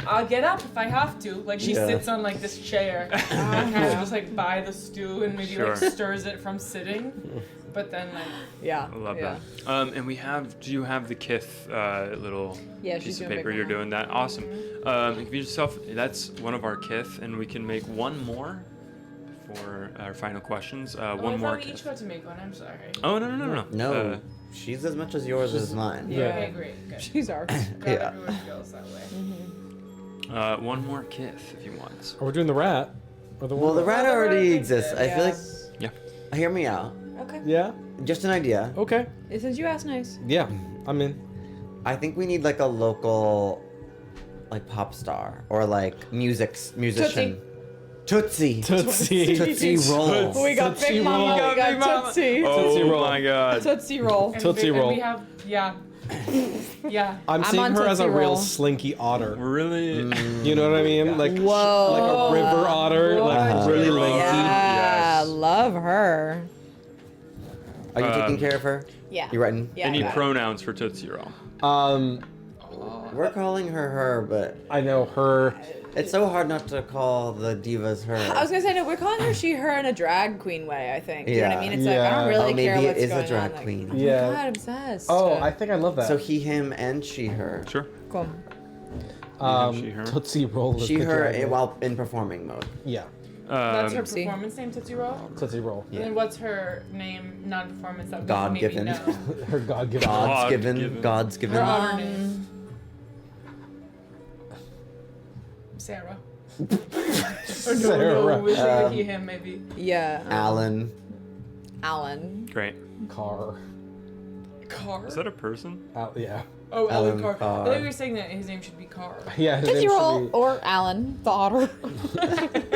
D: I'll get up if I have to. Like she
E: Yeah.
D: sits on like this chair and kind of just like by the stew and maybe like
A: Sure.
D: stirs it from sitting. But then like,
C: Yeah.
A: I love
C: yeah.
A: that. And we have, do you have the Kith little
C: Yeah, she's
A: piece of
C: doing
A: paper?
C: Big
A: You're
C: Mama.
A: doing that? Awesome. Inconvenience yourself, that's one of our Kith, and we can make one more for our final questions.
D: oh,
A: One
D: I
A: more
D: thought we
A: Kith.
D: each got to make one. I'm sorry.
A: Oh, no.
E: No, she's as much as yours as mine.
B: Yeah.
D: Okay, great. Good.
C: She's ours.
D: Glad
E: Yeah.
D: everyone feels that way.
A: One more Kith, if you want.
B: Are we doing the rat? Or the
E: Well,
B: one
E: the rat
D: the
E: already
D: rat
E: exists. I feel like.
A: Yeah.
E: Hear me out.
C: Okay.
B: Yeah?
E: Just an idea.
B: Okay.
C: Since you asked nice.
B: Yeah, I'm in.
E: I think we need like a local, like pop star or like musician. Tootsie.
B: Tootsie.
E: Tootsie Roll.
C: We got
B: Tootsie
C: Big Mama,
B: Roll.
C: we got
D: Big Mama.
C: Tootsie.
B: Tootsie
A: Oh
B: Roll.
A: my god.
C: Tootsie Roll.
D: And
B: Tootsie
D: and
B: Roll.
D: we have, yeah. Yeah.
B: I'm
C: I'm
B: seeing
C: on
B: her as a
C: Tootsie
B: real
C: Roll.
B: slinky otter.
A: Really?
B: You know what I mean? Like,
C: Whoa.
B: like a river otter, like
E: Uh-huh.
B: really
A: River
B: lanky.
A: otter.
C: Yeah,
A: Yes.
C: love her.
E: Are you taking
A: Um,
E: care of her?
C: Yeah.
E: You writing?
C: Yeah.
A: Any
C: I got it.
A: pronouns for Tootsie Roll?
E: We're calling her, but
B: I know her.
E: it's so hard not to call the divas her.
C: I was gonna say no. We're calling her she, her in a drag queen way. I think. You know what I
E: Yeah.
C: mean? It's like I don't
B: Yeah.
C: really
E: Oh, maybe
C: care
E: it
C: what's
E: is a
C: going
E: drag
C: on. Like,
E: queen.
C: oh
B: Yeah.
C: my God, obsessed.
B: Oh, I think I love that.
E: So he, him, and she, her.
A: Sure.
C: Cool.
A: She, her.
B: Tootsie Roll is
E: She,
B: the
E: her,
B: dragon.
E: while in performing mode.
B: Yeah,
D: That's her
C: See?
D: performance name, Tootsie Roll?
B: Tootsie Roll.
E: Yeah.
D: And then what's her name, non-performance that we
E: God-given.
D: maybe know?
B: Her God-given.
E: God's
A: given.
E: given. God's given.
D: Her otter name. Sarah. Or
B: Sarah.
D: no, no, he, him, maybe.
C: Yeah.
E: Alan.
C: Alan.
A: Great.
B: Car.
D: Carr?
A: Is that a person?
B: Yeah.
D: Oh, Alan
E: Alan
D: Carr.
E: Carr.
D: I thought you were saying that his name should be Carr.
B: Yeah, his
C: Tootsie
B: name should
C: Roll
B: be
C: or Alan the otter.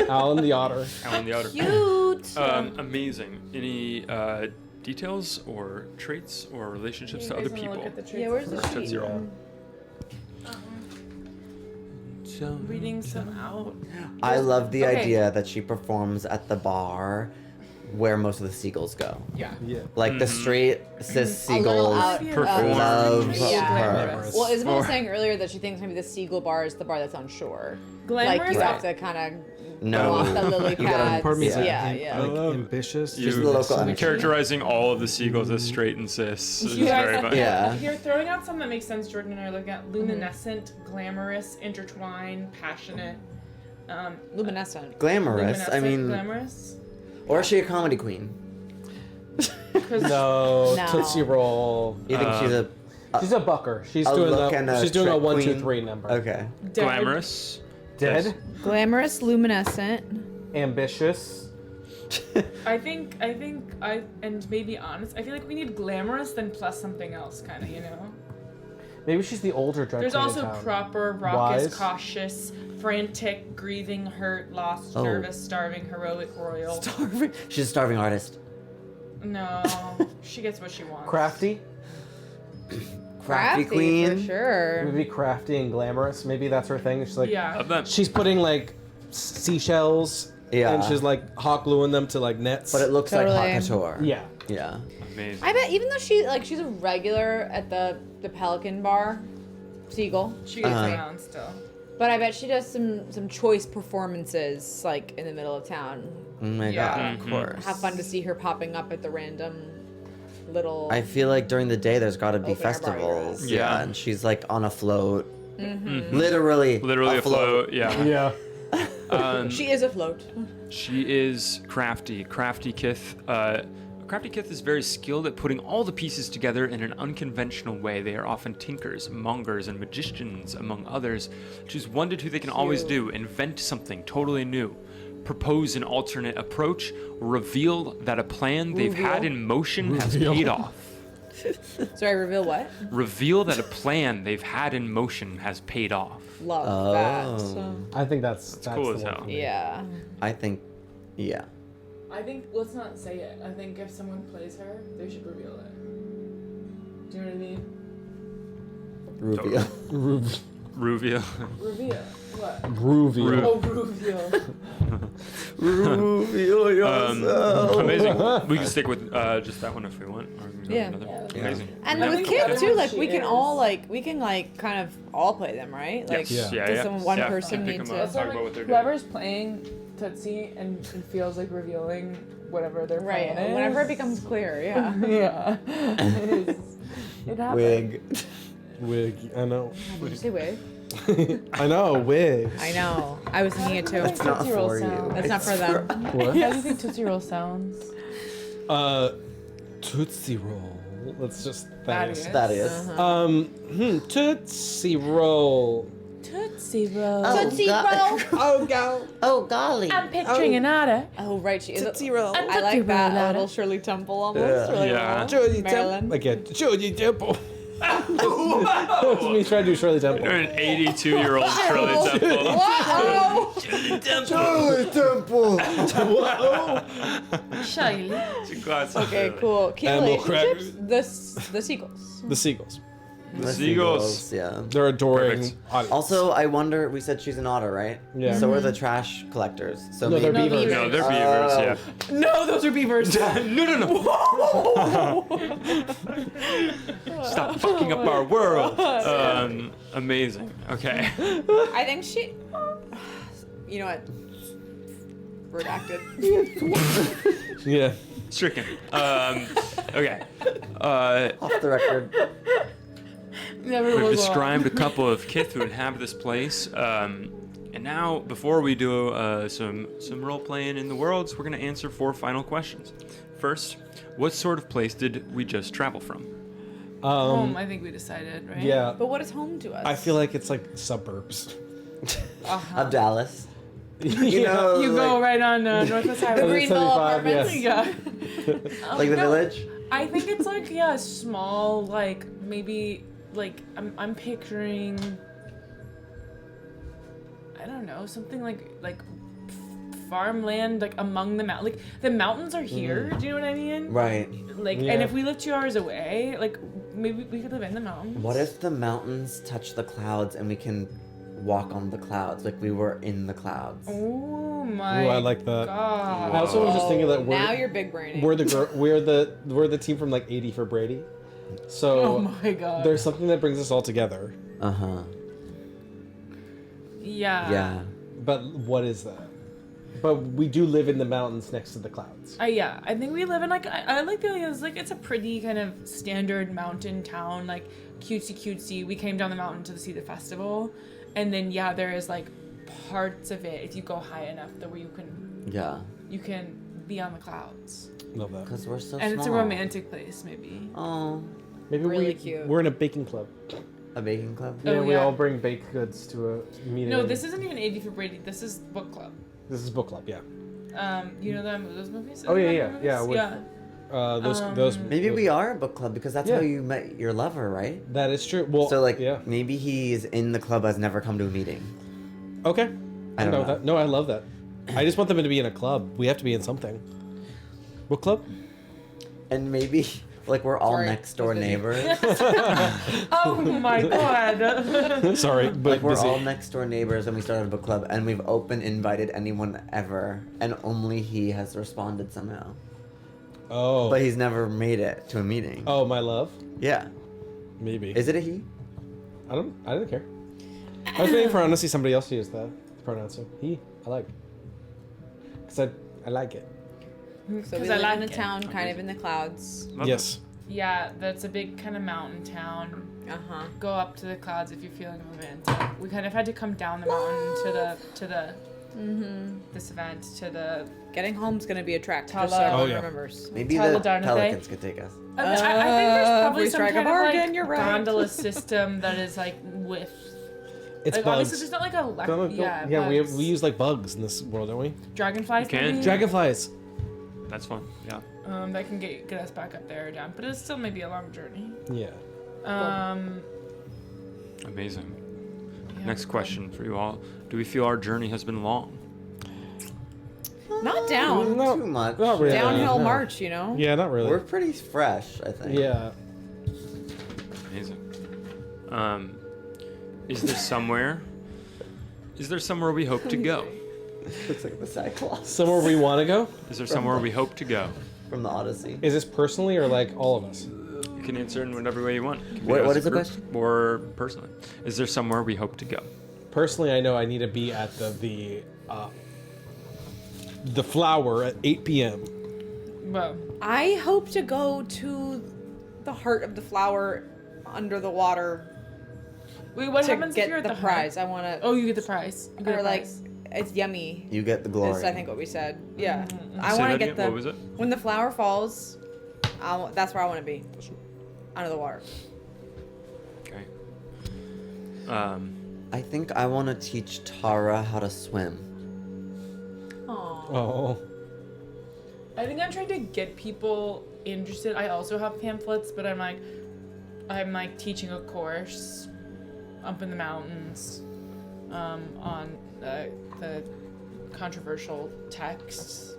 B: Alan the Otter.
A: Alan the Otter.
C: Cute.
A: Amazing. Any details or traits or relationships to
D: You
A: other
D: guys wanna
A: people?
D: look at the traits
C: Yeah, where's the
D: first?
C: sheet?
A: Tootsie Roll.
D: Reading some out.
E: I love the
D: Okay.
E: idea that she performs at the bar where most of the seagulls go.
D: Yeah.
B: Yeah.
E: Like the straight cis seagulls
A: Perform.
E: love
C: Yeah.
E: her.
C: Well, Isabel was
A: Or-
C: saying earlier that she thinks maybe the Seagull Bar is the bar that's on shore.
D: Glamorous.
C: Like you have to kind of
E: No.
C: go off the lily
E: You gotta-
C: pads.
B: Pardon me, is that
C: yeah,
B: am-
C: yeah.
B: like ambitious?
A: You-
E: Just the local energy.
A: Characterizing all of the seagulls as straight and cis is
D: You
A: very
D: guys,
A: funny.
E: Yeah.
D: You're throwing out something that makes sense. Jordan and I are looking at luminescent, glamorous, intertwined, passionate.
C: Luminescent.
E: Glamorous. I
D: luminescent,
E: mean,
D: glamorous.
E: or is she a comedy queen?
D: 'Cause
B: No,
C: No.
B: Tootsie Roll.
E: You think she's a
B: She's a bucker. She's
E: a
B: doing
E: look and a
B: she's doing a
E: trick
B: 1, 2,
E: queen?
B: 3 number.
E: Okay.
D: dead.
A: Glamorous.
B: Dead,
C: Glamorous, luminescent.
B: ambitious.
D: I think, and maybe honest. I feel like we need glamorous, then plus something else, kind of, you know.
B: Maybe she's the older drag
D: There's
B: queen in
D: also
B: town.
D: proper, raucous,
B: Wise.
D: cautious, frantic, grieving, hurt, lost,
E: Oh.
D: nervous, starving, heroic, royal.
E: Starving. She's a starving artist.
D: No, she gets what she wants.
B: Crafty.
E: crafty
C: for
E: queen.
C: sure.
B: Maybe crafty and glamorous. Maybe that's her thing. She's like,
D: Yeah.
A: Of them.
B: she's putting like seashells,
E: Yeah.
B: and she's like hot gluing them to like nets.
E: But it looks
C: Totally.
E: like haute couture.
B: yeah.
E: Yeah.
A: Amazing.
C: I bet even though she's a regular at the Pelican Bar, Seagull,
D: She gets
E: Uh-huh.
D: around still.
C: but I bet she does some choice performances like in the middle of town.
E: Oh my
D: Yeah.
E: god, of course.
C: Have fun to see her popping up at the random little.
E: I feel like during the day there's got to be
C: Open air
E: festivals.
C: bars.
A: Yeah.
E: And she's like on a float. Literally
A: Literally afloat. Yeah.
B: Yeah.
C: She is afloat.
A: She is crafty. Crafty Kith. Crafty Kith is very skilled at putting all the pieces together in an unconventional way. They are often tinkers, mongers, and magicians, among others. She's wondered who they can always do, invent something totally new, propose an alternate approach, reveal that a plan they've had in motion has paid off.
C: Sorry, reveal what?
A: Reveal that a plan they've had in motion has paid off.
C: Love that.
B: I think that's
A: cool
B: the
A: as
B: one
A: hell.
B: for me.
C: Yeah.
E: I think, yeah.
D: I think, let's not say it. I think if someone plays her, they should reveal it. Do you know what I mean?
E: Reveal.
A: Reveal.
D: Reveal. What?
B: Groovy.
D: Oh, reveal.
E: Reveal yourself.
A: Amazing. We can stick with just that one if we want. Or we can go
C: Yeah.
A: with another.
E: Yeah.
A: Amazing.
C: And
D: I
C: with
D: think
C: kids
D: the
C: too,
D: other
C: like
D: one
C: we
D: she
C: can
D: is.
C: all kind of all play them, right? Like
A: Yes. Yeah.
C: does
A: Yeah.
C: someone one
A: Yeah.
C: person
A: Pick
C: need
A: them up.
C: to
A: Talk about what they're doing.
D: Whoever's playing Tootsie and feels like revealing whatever their
C: right?
D: plan is.
C: Whenever it becomes clear, yeah.
D: Yeah. It happens.
E: Wig.
B: Wig. I know.
C: Did you say wig?
B: I know. Wig.
C: I know. I was thinking it too.
E: It's not
D: Tootsie Roll
E: for you.
D: sound.
C: That's not for them.
B: What?
D: How do you think Tootsie Roll sounds?
B: Tootsie Roll. Let's just
D: Thaddeus.
E: That is.
B: Tootsie Roll.
D: Tootsie Roll.
C: Tootsie
E: God.
C: Roll.
B: Oh, go.
E: Oh, golly.
D: I'm picturing an otter.
C: Oh right, she is.
B: Tootsie Roll.
C: I
D: Tootsie
C: like that
D: Roll.
C: little Shirley Temple almost.
E: Yeah.
C: Really
A: Yeah.
C: well.
B: Shirley
C: Marilyn.
B: Temple. Again, Shirley Temple. That's me trying to do Shirley Temple.
A: You're an 82-year-old Shirley Temple.
C: Whoa!
E: Shirley Temple.
D: Shirley.
A: It's a classic
C: Okay,
A: Shirley.
C: cool. Key
B: Animal
C: relationships. The seagulls.
B: The Seagulls.
A: The seagulls.
E: Yeah.
B: They're adoring
A: Perfect.
B: audience.
E: Also, I wonder, we said she's an otter, right?
B: Yeah.
E: So are the trash collectors. So
B: No, they're
E: maybe
B: beavers.
A: No, they're beavers.
E: Oh.
A: Yeah.
D: No, those are beavers.
A: No. Stop fucking up our world. Amazing. Okay.
C: I think she. You know what? Redacted.
B: Yeah.
A: Stricken. Okay.
E: off the record.
D: Never
A: We've
D: was
A: described a couple of Kith who inhabit this place. And now, before we do some role playing in the worlds, we're going to answer 4 final questions. First, what sort of place did we just travel from?
D: home. I think we decided, right?
B: Yeah.
C: But what is home to us?
B: I feel like it's like suburbs.
E: Of Dallas.
B: You
E: know,
D: You go
E: like-
D: right on Northwest
C: the
D: Highway.
C: Greenville
B: 75,
C: apartments.
B: yes.
D: Yeah.
E: Like the
D: No,
E: village?
D: I think it's like small, like maybe like I'm picturing. I don't know, something like farmland, like among the mountains. Like the mountains are here. Do you know what I mean?
E: Right.
D: Like,
B: Yeah.
D: and if we live 2 hours away, like maybe we could live in the mountains.
E: What if the mountains touch the clouds and we can walk on the clouds? Like we were in the clouds.
D: Oh my.
B: Ooh, I like that.
D: God.
B: I also was just thinking that
C: Now you're big braining.
B: we're the team from like 80 for Brady. So
D: Oh my God.
B: there's something that brings us all together.
E: Uh-huh.
D: Yeah.
E: Yeah.
B: But what is that? But we do live in the mountains next to the clouds.
D: Yeah, I think we live in I like the idea. It's like it's a pretty kind of standard mountain town, like cutesy. We came down the mountain to see the festival, and then there is like parts of it if you go high enough that where you can be on the clouds,
B: Love that.
E: Because we're so
D: and
E: small.
D: it's a romantic place maybe.
E: Oh.
B: Maybe
C: Really cute.
B: we're in a baking club.
E: A baking club?
B: Yeah,
D: Oh,
B: we
D: yeah.
B: all bring baked goods to a meeting.
D: No, this isn't even 80 for Brady. This is book club.
B: This is book club. Yeah.
D: You know those movies?
B: Oh, yeah,
D: Those
B: yeah,
D: movies?
B: yeah, with- Those.
E: Maybe we are a book club because that's
B: Yeah.
E: how you met your lover, right?
B: That is true. Well,
E: So like
B: yeah.
E: maybe he's in the club has never come to a meeting.
B: Okay.
E: I don't
B: know
E: know.
B: that. No, I love that. I just want them to be in a club. We have to be in something. Book club?
E: And maybe Like we're all
C: Sorry,
E: next door
C: was busy.
E: neighbors.
D: Oh my god.
B: Sorry, but
E: Like we're
B: busy.
E: all next door neighbors and we started a book club and we've invited anyone ever and only he has responded somehow.
B: Oh.
E: But he's never made it to a meeting.
B: Oh, my love?
E: Yeah.
B: Maybe.
E: Is it a he?
B: I don't care. I was waiting for honestly somebody else to use the pronoun, so he, I like. Because I like it.
C: So we
D: 'Cause I
C: live
D: like
C: in a
D: it.
C: town kind of in the clouds.
A: Love
B: Yes.
D: Yeah, that's a big kind of mountain town.
C: Uh-huh.
D: Go up to the clouds if you're feeling romantic. We kind of had to come down the mountain to the this event to the.
C: Getting home's gonna be a trek, just so
D: Tala.
C: everyone
B: Oh, yeah.
C: remembers.
E: Maybe
D: Tell
E: the
D: the darn
E: Pelicans could take us.
D: I think there's probably
C: we
D: some
C: strike a
D: kind of
C: bargain,
D: like
C: you're right.
D: gondola system that is like with.
B: It's
D: Like
B: bugs.
D: obviously there's not like a
B: Yeah,
D: bugs.
B: we use like bugs in this world, don't we?
D: Dragonflies.
A: You can.
D: maybe?
B: Dragonflies.
A: That's fun. Yeah.
D: That can get us back up there or down, but it's still maybe a long journey.
B: Yeah.
A: Amazing.
D: Yeah,
A: Next
D: cool.
A: question for you all. Do we feel our journey has been long?
C: Not down.
B: No,
E: Too much.
B: not really.
C: Downhill
B: no.
C: march, you know?
B: Yeah, not really.
E: We're pretty fresh, I think.
B: Yeah.
A: Amazing. Is there somewhere we hope to go?
E: Looks like the Cyclops
B: Somewhere we want to go?
A: Is there somewhere we hope to go?
E: from the Odyssey.
B: Is this personally or like all of us?
A: You can answer in whatever way you want. It can be
E: What
A: as
E: is
A: a
E: the
A: group
E: question?
A: Or personally. Is there somewhere we hope to go?
B: Personally, I know I need to be at the flower at 8 p.m.
D: Well,
C: I hope to go to the heart of the flower under the water
D: wait, what
C: to
D: happens if you're
C: get
D: at
C: the
D: the
C: prize.
D: Heart?
C: I want to.
D: Oh, you get the prize. You get
C: Or
D: a
C: like,
D: prize.
C: it's yummy.
E: You get the glory.
C: Is I think what we said. Yeah. I
A: Say
C: want to
A: that
C: get
A: again?
C: the.
A: What was it?
C: When the flower falls, that's where I want to be. Under the water.
A: Okay.
E: I think I want to teach Tara how to swim.
C: Aww.
B: Oh.
D: I think I'm trying to get people interested. I also have pamphlets, but I'm like teaching a course up in the mountains on the controversial texts,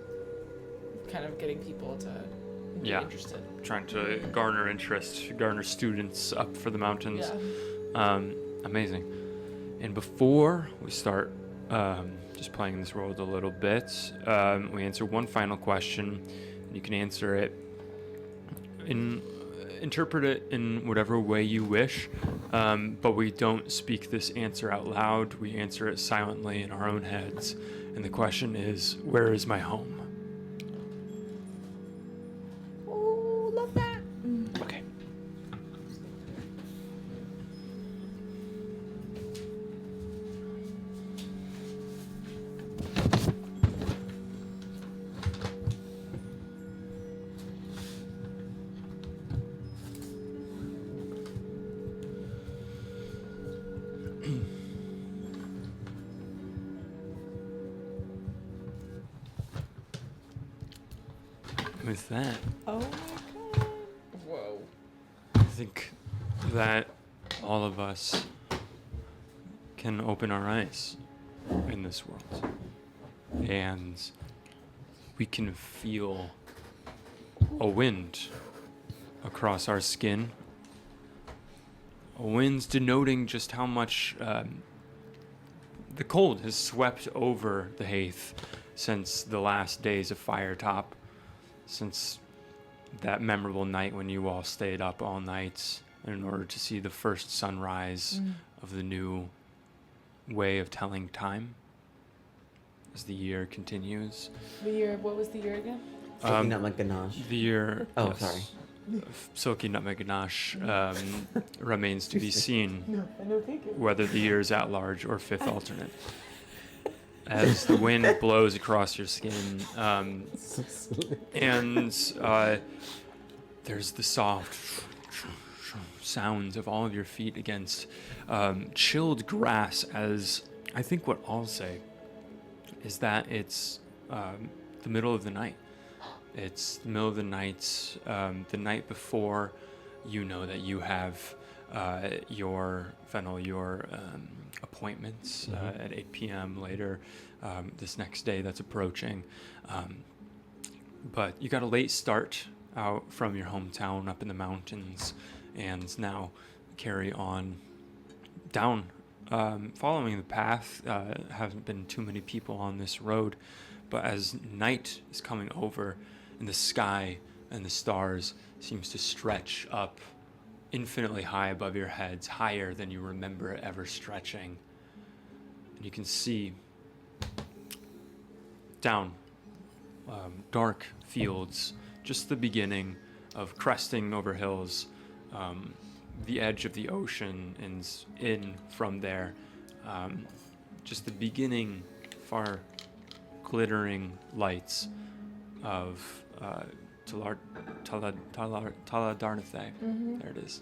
D: kind of getting people to be
A: Yeah.
D: interested.
A: Trying to garner interest, garner students up for the mountains.
D: Yeah.
A: Amazing. And before we start just playing in this world a little bit, we answer one final question. You can answer it interpret it in whatever way you wish, but we don't speak this answer out loud. We answer it silently in our own heads. And the question is, where is my home?
C: Oh, love that.
A: Okay. With that,
C: Oh my god.
D: Whoa.
A: I think that all of us can open our eyes in this world. And we can feel a wind across our skin. A wind's denoting just how much the cold has swept over the Hâth since the last days of Firetop, since that memorable night when you all stayed up all night in order to see the first sunrise of the new way of telling time as the year continues.
D: The year, what was the year again?
E: Silky Nutmeg Ganache.
A: The year...
E: Oh, sorry.
A: Silky Nutmeg Ganache remains to be seen whether the year is at large or fifth alternate. As the wind blows across your skin, and there's the soft sounds of all of your feet against chilled grass. As I think what I'll say is that it's the middle of the night. It's the middle of the night before you know that you have your appointments at 8 p.m. later this next day that's approaching. But you got a late start out from your hometown up in the mountains, and now carry on down, following the path. Haven't been too many people on this road, but as night is coming over and the sky and the stars seems to stretch up infinitely high above your heads, higher than you remember it ever stretching, and you can see down dark fields, just the beginning of cresting over hills, the edge of the ocean, and in from there, just the beginning, far glittering lights of Taladarnathe. There it is.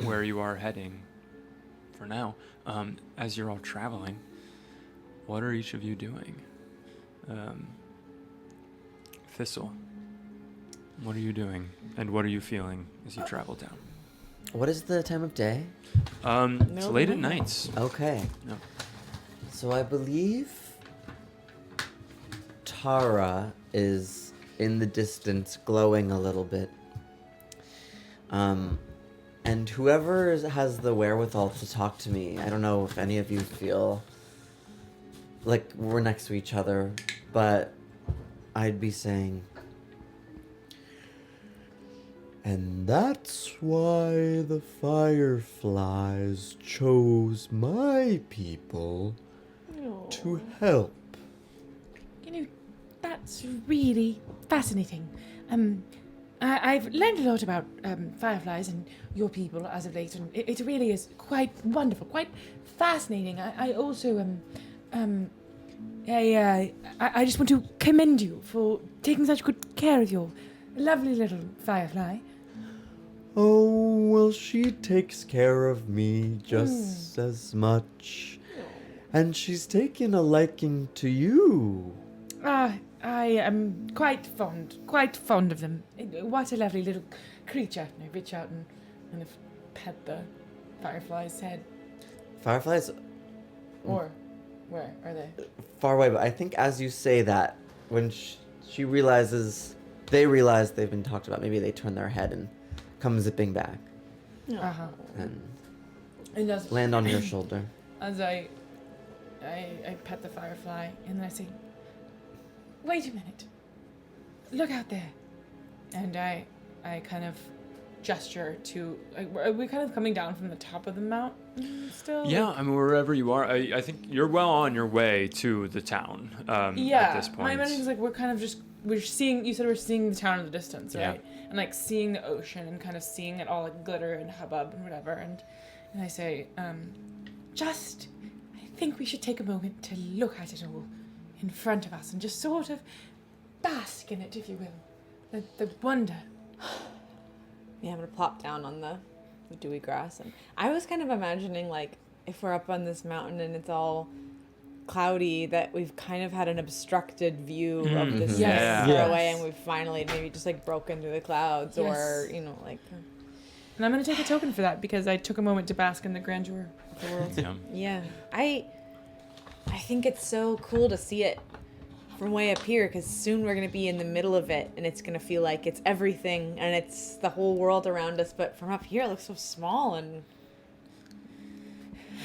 A: Where you are heading for now. As you're all traveling, what are each of you doing? Thistle, what are you doing, and what are you feeling as you travel down?
E: What is the time of day?
A: It's late at night.
E: Okay.
A: No.
E: So I believe Tara is in the distance, glowing a little bit. And whoever has the wherewithal to talk to me, I don't know if any of you feel like we're next to each other, but I'd be saying, and that's why the fireflies chose my people to help.
D: You know, that's really fascinating. I've learned a lot about fireflies and your people as of late, and it really is quite wonderful, quite fascinating. I also I just want to commend you for taking such good care of your lovely little firefly.
E: Oh, well, she takes care of me just as much. And she's taken a liking to you.
D: I am quite fond of them. What a lovely little creature. And I reach out and kind of pet the firefly's head.
E: Fireflies
D: Or where are they?
E: far away, but I think as you say that, when she realizes, they realize they've been talked about, maybe they turn their head and come zipping back
D: Uh-huh.
E: and
D: And as,
E: land on your shoulder.
D: as I pet the firefly, and then I say, wait a minute. Look out there. And I kind of gesture to, are we kind of coming down from the top of the mountain still?
A: Yeah, I mean, wherever you are, I think you're well on your way to the town at this point.
D: My imagining is like we're seeing, you said we're seeing the town in the distance,
A: Yeah.
D: right? And like seeing the ocean and kind of seeing it all like glitter and hubbub and whatever. And I say, I think we should take a moment to look at it all in front of us and just sort of bask in it, if you will. The wonder.
C: Yeah, I'm gonna plop down on the dewy grass, and I was kind of imagining like if we're up on this mountain and it's all cloudy, that we've kind of had an obstructed view of the sun
A: Yeah.
C: far
B: Yes.
C: away, and we've finally maybe just like broken through the clouds, or
D: Yes.
C: like
D: And I'm going to take a token for that because I took a moment to bask in the grandeur of the world.
A: Yeah.
C: yeah. I think it's so cool to see it from way up here, because soon we're gonna be in the middle of it, and it's gonna feel like it's everything and it's the whole world around us. But from up here, it looks so small, and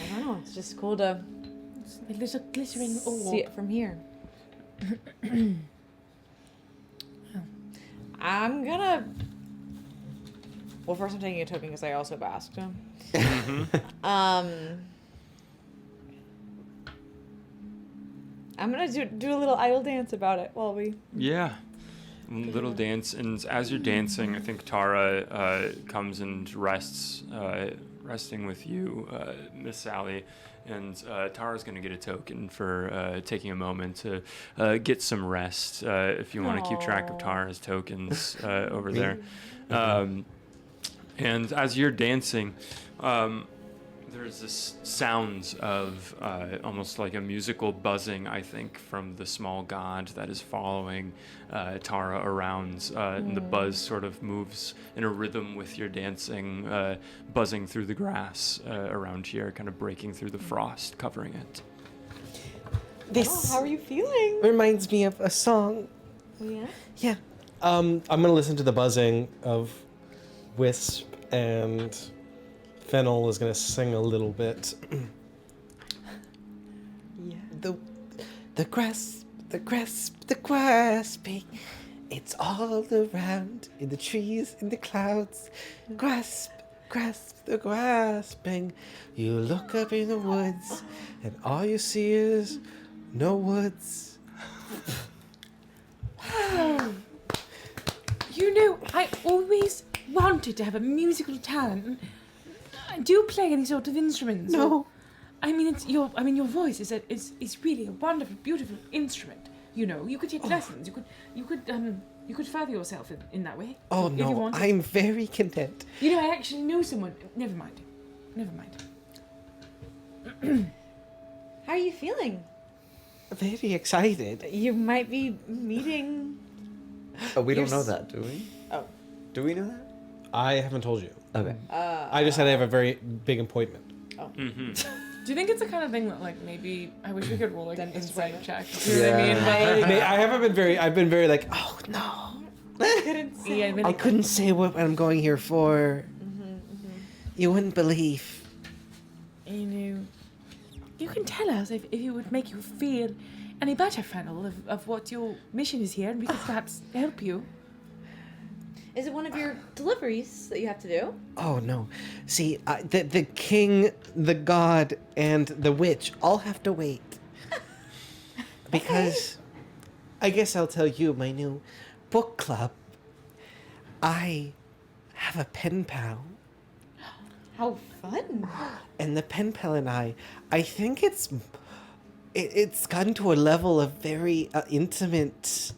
C: I don't know. It's just cool to
D: It's a little glittering orb.
C: see it from here. I'm gonna. Well, first I'm taking a token because I also basked him. I'm gonna do a little idle dance about it while we.
A: Yeah. Little dance, and as you're dancing, I think Tara comes and resting with you, Miss Sally, and Tara's gonna get a token for taking a moment to get some rest. If you want to keep track of
C: Aw.
A: Tara's tokens over there, and as you're dancing, there's this sounds of almost like a musical buzzing, I think, from the small god that is following Tara around. And the buzz sort of moves in a rhythm with your dancing, buzzing through the grass around here, kind of breaking through the frost, covering it.
F: This
C: How are you feeling?
F: reminds me of a song
C: Yeah.
F: Yeah.
B: I'm gonna listen to the buzzing of Wisp, and Fennel is gonna sing a little bit.
F: Yeah. The grasping. It's all around, in the trees, in the clouds. Grasp the grasping. You look up in the woods, and all you see is no woods.
D: You know, I always wanted to have a musical talent. Do you play any sort of instruments?
F: No.
D: I mean, your voice is really a wonderful, beautiful instrument. You know, you could take lessons. You could further yourself in that way.
F: Oh
D: if you
F: no,
D: wanted.
F: I'm very content.
D: You know, I actually know someone. Never mind.
C: How are you feeling?
F: Very excited.
C: You might be meeting.
E: Oh, we don't
C: You're
E: know that, do we?
C: Oh.
E: Do we know that?
B: I haven't told you.
E: Okay.
B: I just said I have a very big appointment.
A: Mm-hmm.
D: Do you think it's the kind of thing that, like, maybe I wish we could roll like an
C: Dentist
D: insight
C: right
D: check? You know what I mean?
B: I've been very like, oh
F: No,
D: Yeah, really.
F: I couldn't say what I'm going here for. You wouldn't believe.
D: You know, you can tell us if it would make you feel any better, Fennel, of what your mission is here, and we could perhaps help you.
C: Is it one of your deliveries that you have to do?
F: Oh no, see, the king, the god, and the witch all have to wait. Because, I guess I'll tell you, my new book club. I have a pen pal.
C: How fun!
F: And the pen pal and I think it's gotten to a level of very intimate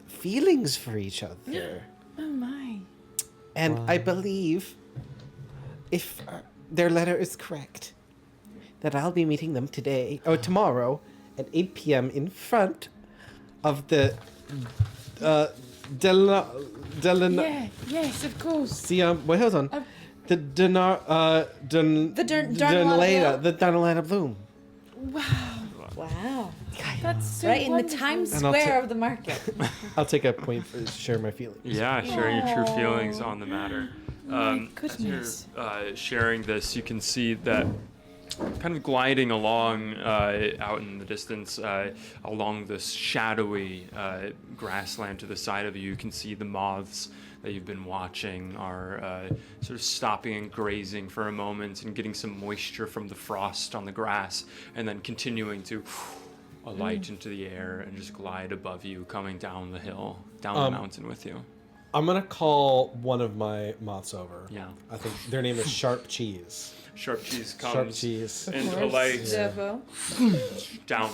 F: feelings for each other.
D: Oh my.
F: And I believe, if their letter is correct, that I'll be meeting them today or tomorrow at 8 p.m. in front of the
D: Yes, of course.
F: wait, hold on. The Donalada Bloom.
D: Wow,
C: Wow!
D: that's so
C: Right in the
D: wonderful.
C: Times
B: And I'll
C: Square of the market.
B: I'll take a point for share my feelings.
A: Yeah, sharing your true feelings on the matter.
D: My
A: As you're
D: goodness.
A: sharing this, you can see that kind of gliding along out in the distance, along this shadowy grassland to the side of you, you can see the moths that you've been watching are sort of stopping and grazing for a moment and getting some moisture from the frost on the grass, and then continuing to alight into the air and just glide above you, coming down the hill, down the mountain with you.
B: I'm gonna call one of my moths over.
A: Yeah.
B: I think their name is Sharp Cheese.
A: Sharp Cheese comes
B: Sharp Cheese.
A: and alights
C: Devo.
A: down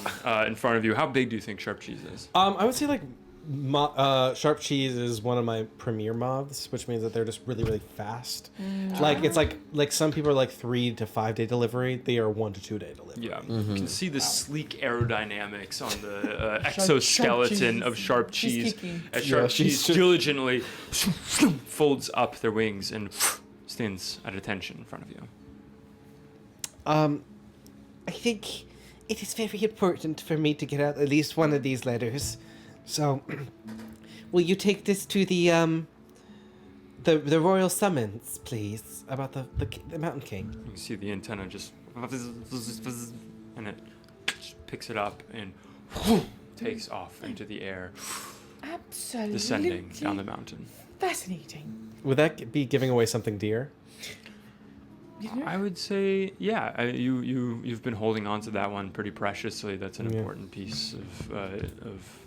A: in front of you. How big do you think Sharp Cheese is?
B: I would say like Sharp Cheese is one of my premier moths, which means that they're just really, really fast. Like it's like some people are like 3 to 5 day delivery. They are 1 to 2 day delivery.
A: Yeah, you can see the sleek aerodynamics on the exoskeleton of Sharp Cheese. As Sharp Cheese diligently folds up their wings and stands at attention in front of you.
F: I think it is very important for me to get out at least one of these letters. So, will you take this to the royal summons, please, about the Mountain King?
A: You can see the antenna just and it picks it up and takes off into the air,
D: Absolutely
A: descending down the mountain.
D: fascinating.
B: Would that be giving away something dear?
A: I would say, yeah. You've been holding on to that one pretty preciously. That's an
B: Yeah.
A: important piece of.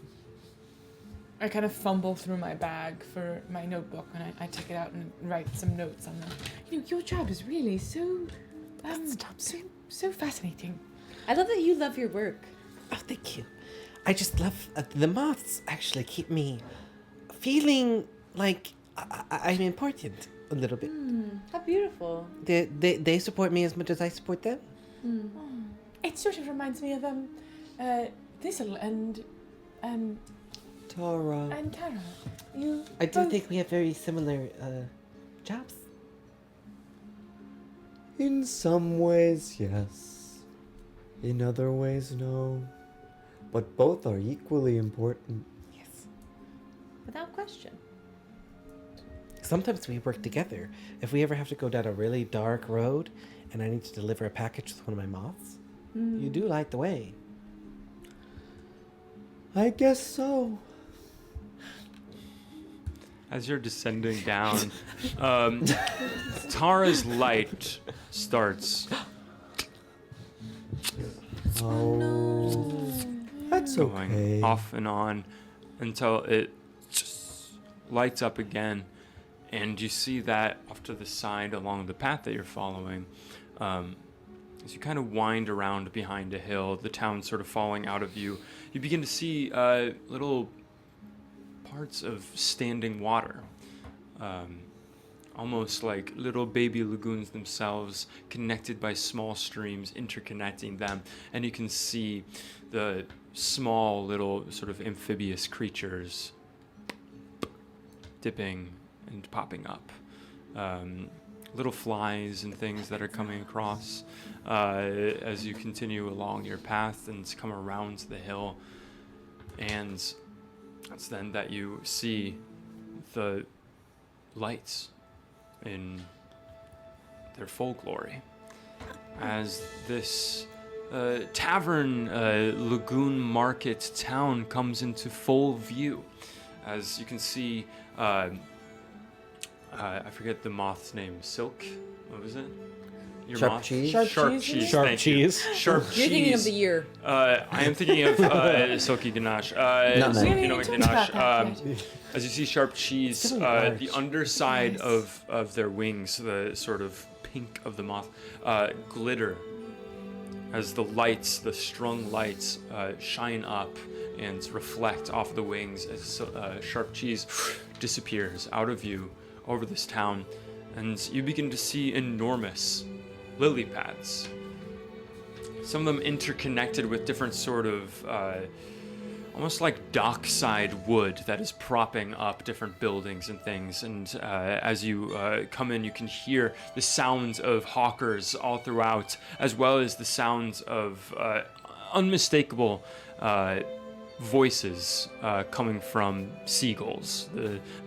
D: I kind of fumble through my bag for my notebook and I take it out and write some notes on them. You know, your job is really so fascinating.
C: I love that you love your work.
F: Oh, thank you. I just love the moths. Actually, keep me feeling like I'm important a little bit.
C: How beautiful.
F: They support me as much as I support them.
D: It sort of reminds me of Thistle and
E: Tara.
D: Tara. You
F: I do
D: both-
F: think we have very similar jobs.
E: In some ways, yes. In other ways, no. But both are equally important.
F: Yes.
C: Without question.
B: Sometimes we work together. If we ever have to go down a really dark road and I need to deliver a package with one of my moths, you do light the way.
E: I guess so.
A: As you're descending down, Tara's light starts
E: Oh, that's
A: going
E: okay.
A: off and on until it just lights up again, and you see that off to the side along the path that you're following. As you kind of wind around behind a hill, the town sort of falling out of view, you begin to see little parts of standing water, almost like little baby lagoons themselves, connected by small streams interconnecting them, and you can see the small little sort of amphibious creatures dipping and popping up. Little flies and things that are coming across as you continue along your path and come around the hill. And it's then that you see the lights in their full glory as this tavern lagoon market town comes into full view. As you can see, I forget the moth's name. Silk? What was it? Your
E: Sharp
A: moth?
E: cheese?
D: Sharp
A: Sharp
D: cheese?
A: cheese.
B: Sharp
A: thank you.
B: cheese.
A: Sharp cheese.
C: You're thinking of the year.
A: I am thinking of Silky Ganache.
E: Not
A: Silky
E: nice.
D: We
A: Ganache.
D: haven't talked about that yet.
A: As you see sharp cheese,
B: It's getting large.
A: the underside
D: Yes.
A: of their wings, the sort of pink of the moth, glitter as the lights, the strung lights, shine up and reflect off the wings as sharp cheese disappears out of view over this town, and you begin to see enormous lily pads. Some of them interconnected with different sort of almost like dockside wood that is propping up different buildings and things. And as you come in, you can hear the sounds of hawkers all throughout, as well as the sounds of unmistakable voices coming from seagulls.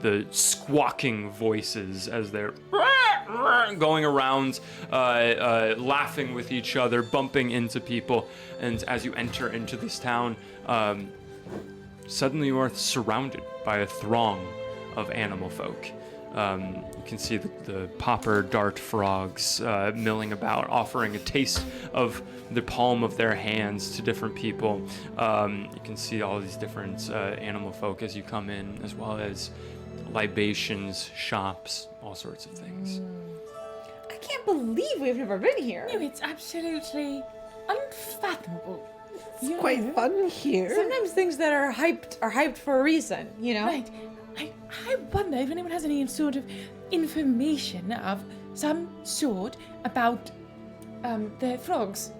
A: The squawking voices as they're going around, laughing with each other, bumping into people. And as you enter into this town, suddenly you are surrounded by a throng of animal folk. You can see the popper dart frogs milling about, offering a taste of the palm of their hands to different people. You can see all these different animal folk as you come in, as well as libations, shops, all sorts of things.
C: I can't believe we've never been here.
D: No, it's absolutely unfathomable.
F: It's quite fun here.
C: Sometimes things that are hyped for a reason, you know?
D: Right. I wonder if anyone has any sort of information of some sort about the frogs.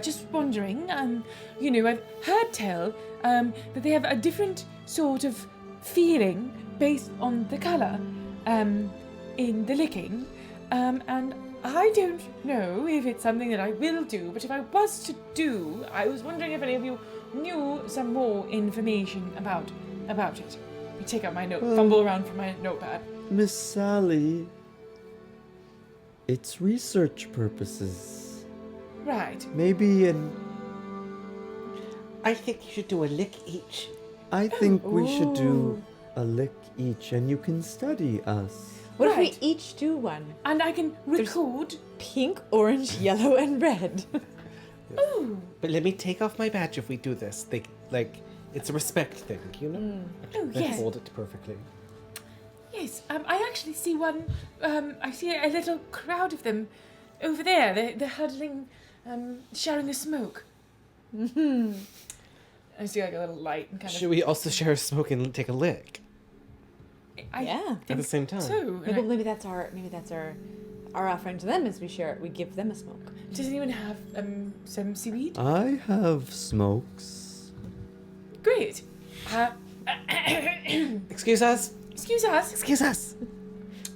D: Just wondering. I've heard tell that they have a different sort of feeling based on the colour in the licking. And I don't know if it's something that I will do, but if I was to do, I was wondering if any of you knew some more information about it. I take out my note, fumble around for my notepad.
E: Miss Sally, it's research purposes.
D: Right.
E: Maybe
F: I think you should do a lick each.
E: I think we should do
D: Ooh.
E: a lick each and you can study us.
C: What if
D: Right.
C: we each do one?
D: And I can record.
C: Pink, orange, yellow, and red.
D: Ooh.
F: But let me take off my badge if we do this. It's a respect thing, you know?
D: Oh,
B: They
D: yes.
B: hold it perfectly.
D: Yes. I actually see one. I see a little crowd of them over there. They're huddling, sharing a smoke. I see like a little light and kind
B: Should we also share a smoke and take a lick
D: I
C: Yeah.
B: at the same time?
D: So,
C: Maybe, maybe that's our offering to them is we share it. We give them a smoke.
D: does anyone have some seaweed?
E: I have smokes.
D: Great.
F: Excuse us?
D: Excuse us.
F: Excuse us.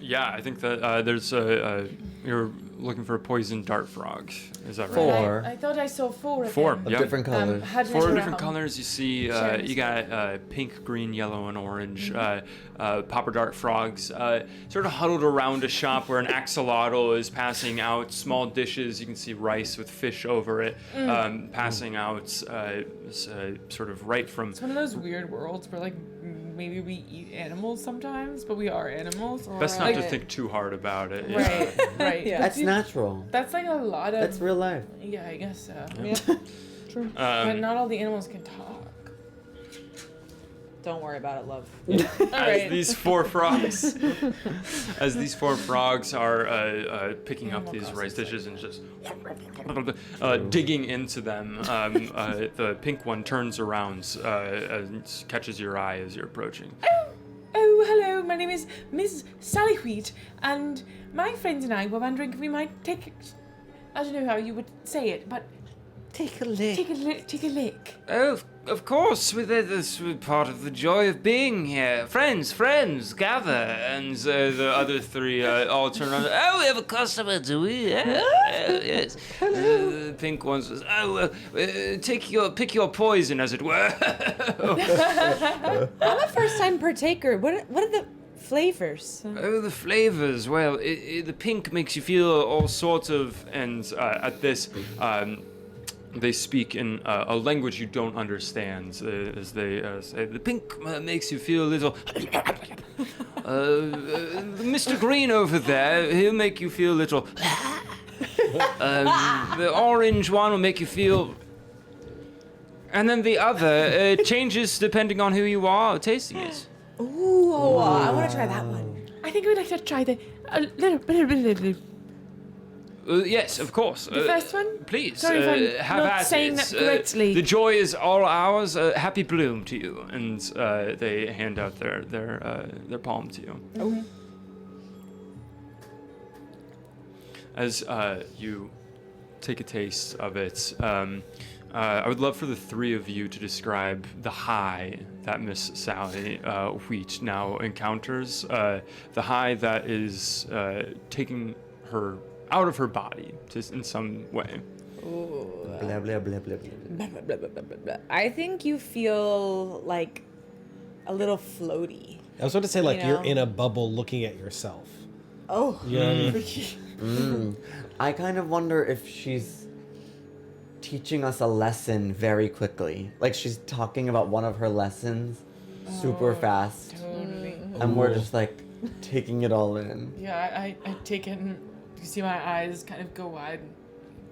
A: Yeah, I think that there's you're looking for a poison dart frog. Is that right?
E: Four.
D: I thought I saw four. Of
A: Four,
D: them.
E: Of
A: yeah.
E: different colors.
D: Had
A: Four
D: little
A: different
D: round.
A: colors. You see,
D: Sharon
A: you got pink, green, yellow, and orange. Popper dart frogs sort of huddled around a shop where an axolotl is passing out small dishes. You can see rice with fish over it, passing out sort of right from.
D: It's one of those weird worlds where like maybe we eat animals sometimes, but we are animals.
A: Best not to
C: Right.
A: think too hard about it. yeah.
D: Right, right.
C: Yeah.
E: That's natural.
D: That's like a lot of.
E: That's real life.
D: Yeah, I guess so.
C: Yeah. True.
D: But not all the animals can talk.
C: Don't worry about it, love.
D: All
A: As
D: right.
A: these four frogs, are picking up these rice dishes and just digging into them, the pink one turns around and catches your eye as you're approaching.
D: Oh, hello. My name is Miss Sally Wheat, and my friends and I were wondering if we might take. I don't know how you would say it, but
F: Take a lick.
D: take a lick.
G: Oh, of course. This was part of the joy of being here. Friends, gather. And the other three all turn around. Oh, we have a customer, do we? Yes. The pink one says, pick your poison, as it were.
C: I'm a first-time partaker. What are the flavors?
G: Oh, the flavors. Well, the pink makes you feel all sorts of... And at this... they speak in a language you don't understand, as they say, the pink makes you feel a little... Mr. Green over there, he'll make you feel a little... the orange one will make you feel... And then the other changes depending on who you are tasting it.
C: Ooh, I want to try that one.
D: I think we'd like to try the
G: Yes, of course.
D: The first one?
G: Please,
D: Sorry if I'm
G: have
D: not
G: at
D: saying
G: it.
D: that correctly.
G: The joy is all ours. Happy bloom to you. And they hand out their palm to you.
D: Okay.
A: As you take a taste of it, I would love for the three of you to describe the high that Miss Sally Wheat now encounters. The high that is taking her out of her body, just in some way.
E: Blah, blah, blah, blah, blah.
C: I think you feel like a little floaty.
B: I was about to say, like,
C: You
B: you're
C: know?
B: in a bubble looking at yourself.
C: Oh.
B: You know what I mean?
E: I kind of wonder if she's teaching us a lesson very quickly. Like she's talking about one of her lessons super fast.
D: Totally.
E: And we're just like taking it all in.
D: Yeah, I take it and you see my eyes kind of go wide.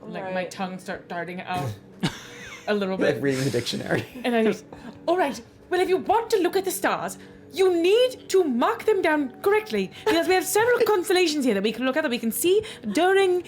D: Like my
C: Right.
D: tongue start darting out a little
E: Like
D: bit.
E: reading the dictionary.
D: And I just, all right, well, if you want to look at the stars, you need to mark them down correctly because we have several constellations here that we can look at that we can see during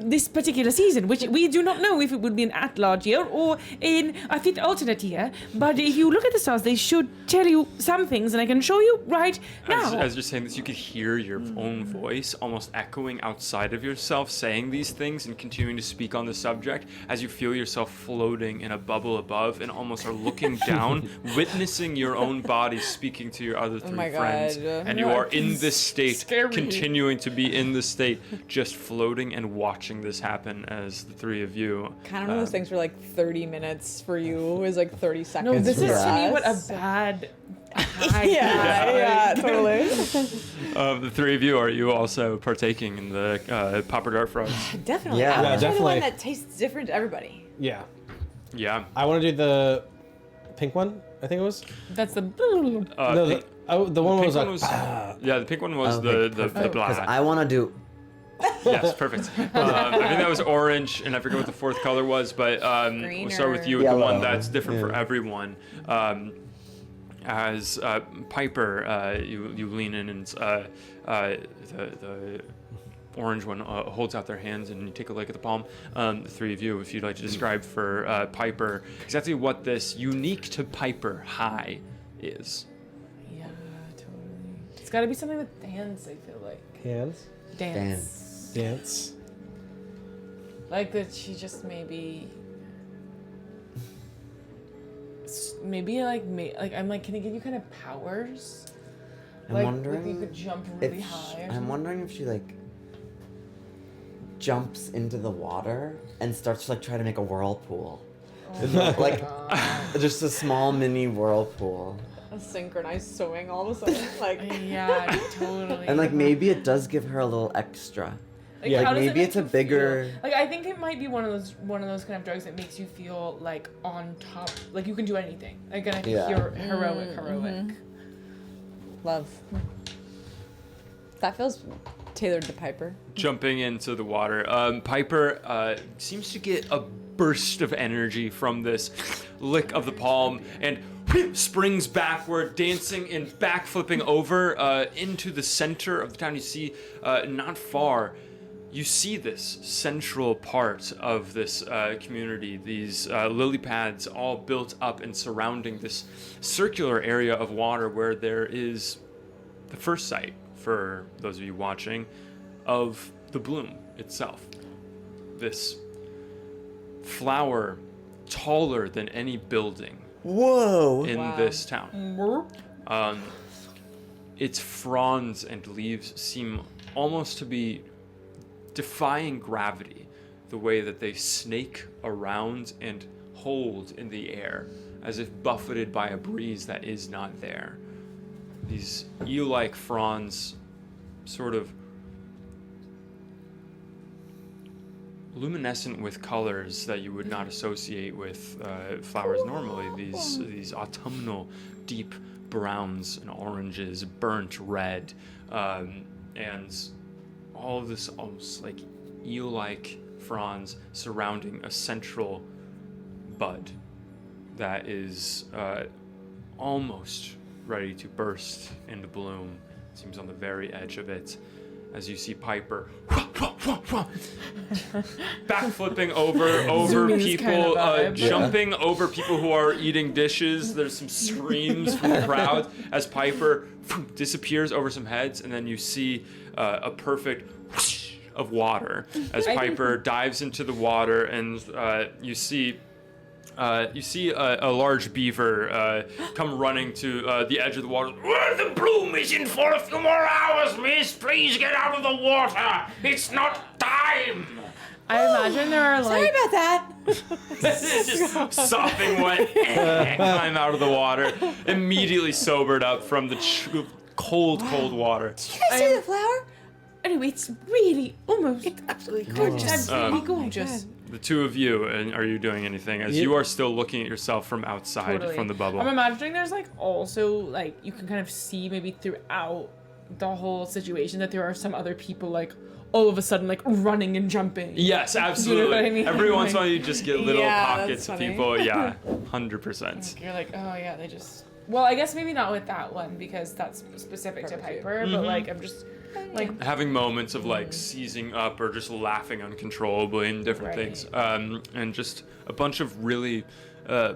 D: this particular season, which we do not know if it would be an at-large year or in a fifth alternate year. But if you look at the stars, they should tell you some things, and I can show you right now.
A: As you're saying this, you could hear your own voice almost echoing outside of yourself, saying these things and continuing to speak on the subject as you feel yourself floating in a bubble above and almost are looking down, witnessing your own body speaking to your other three
C: my
A: friends.
C: God.
A: And you are in this state,
D: Scary.
A: continuing to be in this state, just floating and watching this happen as the three of you.
C: Kind of one of those things where like 30 minutes for you is like 30 seconds.
D: No, this
C: for
D: is to me what a
C: us.
D: bad.
C: Yeah, totally.
A: The three of you, are you also partaking in the Popper Dart Frogs?
C: Definitely.
E: Yeah.
C: I want
B: Yeah,
C: to try the
B: definitely.
C: one that tastes different to everybody.
B: Yeah.
A: Yeah.
B: I want to do the pink one, I think it was.
D: That's the.
B: No,
A: pink-
B: the one
A: pink
B: was
A: one
B: like,
A: was yeah, the pink one was
E: Okay,
A: the blah.
E: Because I want to do.
A: Yes, perfect. I think that was orange, and I forget what the fourth color was, but we'll start with you with the
E: Yellow.
A: one that's different for
E: Yeah.
A: everyone. As Piper, you lean in and the orange one holds out their hands and you take a look at the palm. The three of you, if you'd like to describe for Piper exactly what this unique to Piper high is.
D: Yeah, totally. It's got to be something with dance, I feel like.
B: hands,
D: Dance.
B: dance.
D: Like that she just maybe like I'm like, can I give you kind of powers?
E: I'm
D: like
E: wondering
D: you could jump
E: if
D: really
E: sh-
D: high. Or
E: I'm
D: something?
E: wondering if she like jumps into the water and starts to like try to make a whirlpool.
C: Oh
E: Like just a small mini whirlpool.
C: A synchronized swimming all of a sudden. Like,
D: Yeah, totally.
E: And like maybe it does give her a little extra.
D: Like,
B: Yeah.
D: how
E: Like
D: does it
E: maybe
D: make
E: it's a
D: you
E: bigger.
D: feel? Like I think it might be one of those kind of drugs that makes you feel like on top, like you can do anything. Like and I think
E: Yeah.
D: you're heroic.
C: love. That feels tailored to Piper.
A: Jumping into the water. Piper seems to get a burst of energy from this lick of the palm and springs backward, dancing and backflipping over into the center of the town. You see, not far, you see this central part of this community, these lily pads all built up and surrounding this circular area of water where there is the first sight, for those of you watching, of the bloom itself. This flower taller than any building
E: Whoa!
A: in
C: Wow.
A: this town. Its fronds and leaves seem almost to be defying gravity, the way that they snake around and hold in the air, as if buffeted by a breeze that is not there. These eel-like fronds sort of luminescent with colors that you would not associate with flowers normally. These autumnal deep browns and oranges, burnt red, and all of this almost like eel-like fronds surrounding a central bud that is almost ready to burst into bloom. It seems on the very edge of it, as you see Piper backflipping over
D: Zooming is
A: people,
D: kind of vibe.
A: jumping over people who are eating dishes. There's some screams from the crowd as Piper disappears over some heads, and then you see a perfect whoosh of water as Piper dives into the water, and you see a large beaver come running to the edge of the water.
G: Well, the bloom is in for a few more hours, miss. Please get out of the water. It's not time.
D: I imagine there are
C: Sorry
D: like
C: about that.
A: Just sopping wet, climb out of the water, immediately sobered up from the cold water.
C: Did you guys see the flower?
D: anyway, it's really almost
C: Absolutely
D: gorgeous.
C: gorgeous.
D: Absolutely gorgeous.
A: The two of you, and are you doing anything? As you are still looking at yourself from outside,
D: Totally.
A: from the bubble.
D: I'm imagining there's like also like you can kind of see maybe throughout the whole situation that there are some other people like all of a sudden like running and jumping.
A: Yes, absolutely.
D: what I mean?
A: Every once in a while, you just get little
C: Yeah,
A: pockets
C: that's
A: of
C: funny.
A: people. Yeah, 100%.
D: You're like, oh yeah, they just. Well, I guess maybe not with that one because that's specific to
C: Barbecue.
D: Piper, but like I'm just like
A: Having moments of like seizing up or just laughing uncontrollably and different
D: Right.
A: things, and just a bunch of really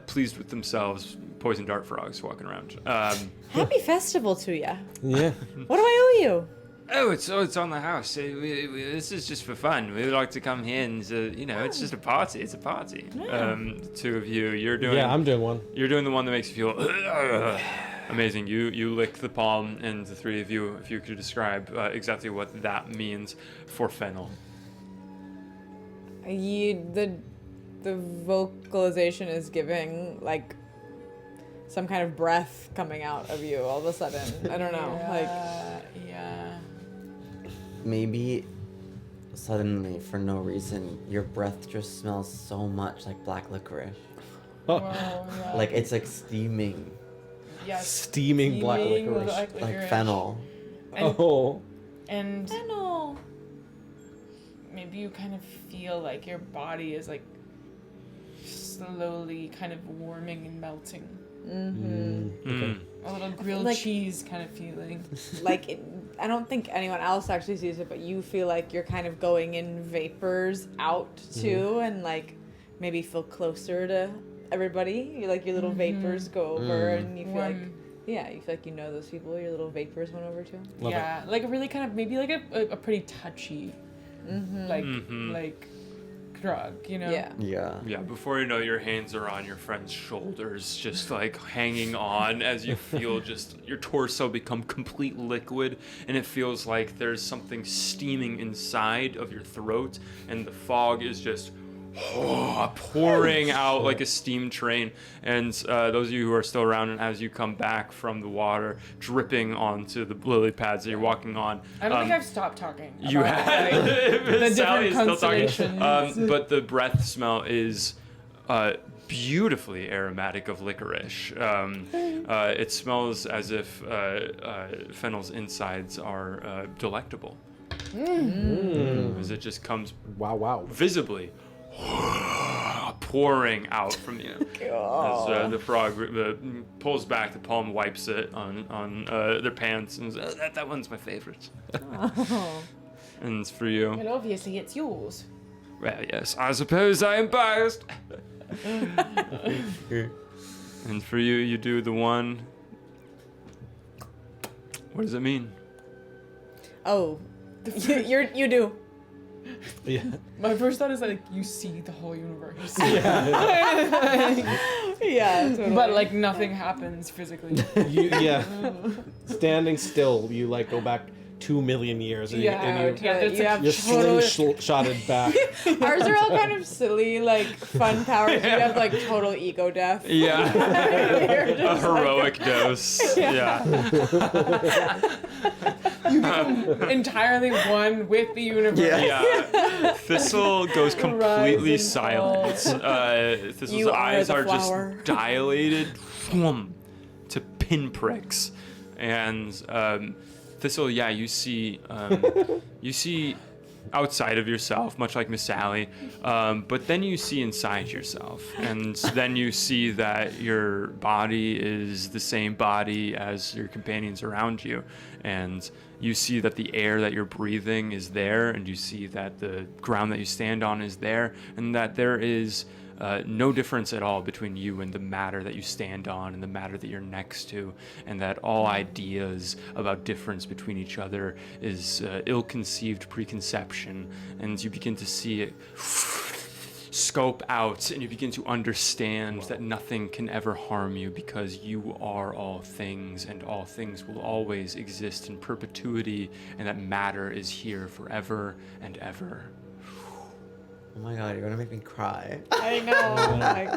A: pleased with themselves poison dart frogs walking around.
C: Happy festival to ya.
B: Yeah.
C: What do I owe you?
G: Oh, it's on the house. This is just for fun. We like to come here and it's just a party. It's a party.
A: The two of you, you're doing.
B: Yeah, I'm doing one.
A: You're doing the one that makes you feel amazing. You lick the palm, and the three of you, if you could describe exactly what that means for Fennel.
C: The vocalization is giving like some kind of breath coming out of you all of a sudden. I don't know.
D: yeah.
E: Maybe suddenly, for no reason, your breath just smells so much like black licorice.
D: Whoa, yeah.
E: Like it's like steaming,
D: yes.
B: Steaming black
D: Steaming
B: licorice.
D: black
E: like
D: licorice.
E: fennel.
D: And,
B: Oh.
D: and
C: No.
D: maybe you kind of feel like your body is like slowly kind of warming and melting.
A: Mm.
D: A little grilled
C: Like-
D: cheese kind of feeling.
C: Like I don't think anyone else actually sees it, but you feel like you're kind of going in vapors out too, and like maybe feel closer to everybody. You like your little vapors go over, and you feel like
D: Warm.
C: you feel like you know those people. Your little vapors went over to.
B: Love
D: yeah, like a really kind of maybe like a pretty touchy, like
A: Mhm.
D: like drug, you know?
C: Yeah.
E: Yeah.
A: Yeah, before you know, your hands are on your friend's shoulders, just like hanging on as you feel just your torso become complete liquid, and it feels like there's something steaming inside of your throat, and the fog is just pouring out like a steam train. And those of you who are still around, and as you come back from the water, dripping onto the lily pads that you're walking on.
D: I don't think I've stopped talking.
A: You
D: about,
A: have.
D: the
A: Sally
D: different
A: is still talking.
D: constellations.
A: But the breath smell is beautifully aromatic of licorice. It smells as if fennel's insides are delectable. As it just comes
B: Wow.
A: visibly pouring out from you. As the frog pulls back, the palm wipes it on their pants and says, that one's my favorite. And it's for you.
D: Well, obviously it's yours.
A: Well, yes, I suppose I am biased. And for you, you do the one. What does it mean?
C: Oh, you do.
B: Yeah.
D: My first thought is like you see the whole universe.
C: Yeah, totally.
D: But like nothing happens physically.
B: Standing still, you like go back 2 million years, and
D: That's
C: you have
B: you're
C: total.
B: slingshotted back.
C: Ours are all kind of silly, like fun powers. You have like total ego death.
A: Yeah.
C: You're
A: A
C: just
A: heroic dose. Yeah.
D: Entirely one with the universe.
A: Yeah. Thistle goes completely
D: Rise and
A: silent. Thistle's
C: You are
A: eyes
C: the
A: are
C: flower.
A: just dilated to pinpricks. And Thistle, yeah, you see outside of yourself, much like Miss Sally, but then you see inside yourself, and then you see that your body is the same body as your companions around you, and you see that the air that you're breathing is there, and you see that the ground that you stand on is there, and that there is no difference at all between you and the matter that you stand on and the matter that you're next to, and that all ideas about difference between each other is ill-conceived preconception, and you begin to see it scope out, and you begin to understand that nothing can ever harm you because you are all things, and all things will always exist in perpetuity, and that matter is here forever and ever.
E: Oh my god, you're gonna make me cry.
C: I know. Like,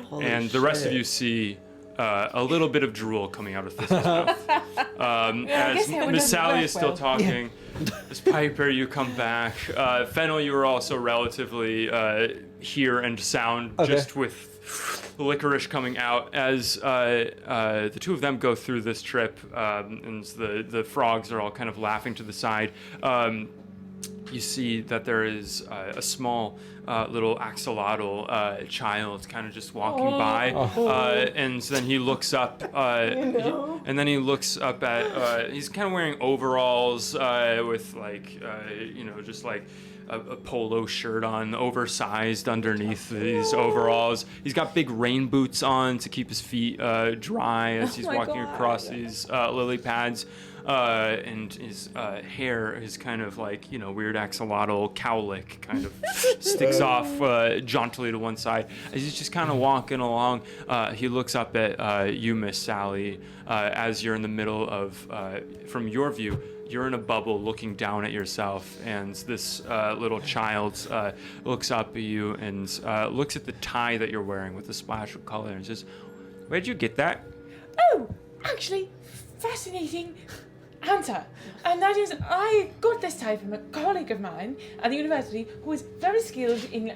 E: Holy
A: And the rest of
E: shit.
A: you see a little bit of drool coming out of Thistle's mouth.
D: I
A: As
D: guess that would
A: Miss
D: have
A: Sally
D: worked
A: is still
D: well.
A: talking, as Piper, you come back. Fennel, you were also relatively hear and sound, just with licorice coming out. As the two of them go through this trip, and the frogs are all kind of laughing to the side. You see that there is a small little axolotl child kind of just walking by, and then he looks up, and then he looks up at, he's kind of wearing overalls with like, just like a polo shirt on, oversized underneath these overalls. He's got big rain boots on to keep his feet dry as he's walking across these lily pads. And his hair is kind of like, weird axolotl cowlick kind of sticks off jauntily to one side. As he's just kind of walking along, he looks up at you, Miss Sally, as you're in the middle of, from your view, you're in a bubble looking down at yourself, and this little child looks up at you and looks at the tie that you're wearing with the splash of color and says, "Where'd you get that?"
D: Oh, actually, fascinating answer. And that is, I got this tie from a colleague of mine at the university who is very skilled in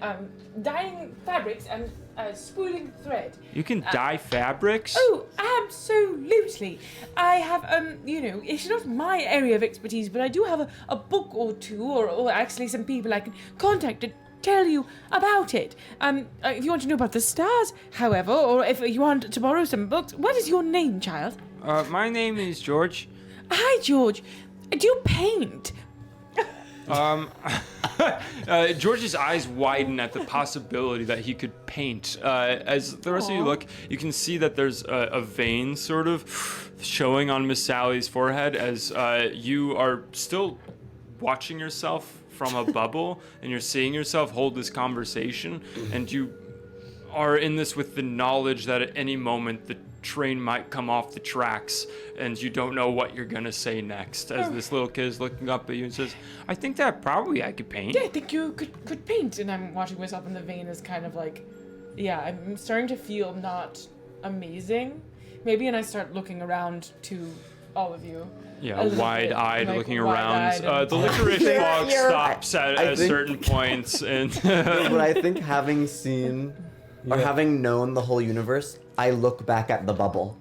D: dyeing fabrics and spooling thread.
A: You can dye fabrics?
D: Oh, absolutely. I have, it's not my area of expertise, but I do have a book or two, or actually some people I can contact to tell you about it. If you want to know about the stars, however, or if you want to borrow some books, what is your name, child?
A: My name is George.
D: Hi, George. Do you paint?
A: George's eyes widen at the possibility that he could paint. As the rest of you look, you can see that there's a vein sort of showing on Miss Sally's forehead as you are still watching yourself from a bubble, and you're seeing yourself hold this conversation, and you are in this with the knowledge that at any moment the train might come off the tracks, and you don't know what you're gonna say next. As this little kid is looking up at you and says, "I think that probably I could paint."
D: Yeah, I think you could paint. And I'm watching myself, and the vein is kind of like, yeah, I'm starting to feel not amazing. Maybe, and I start looking around to all of you.
A: Yeah,
D: A little
A: wide-eyed,
D: bit, like,
A: looking
D: wide-eyed
A: around.
D: and-
A: The licorice fog stops at
E: I
A: a
E: think-
A: certain point, and
E: But I think having seen or having known the whole universe, I look back at the bubble.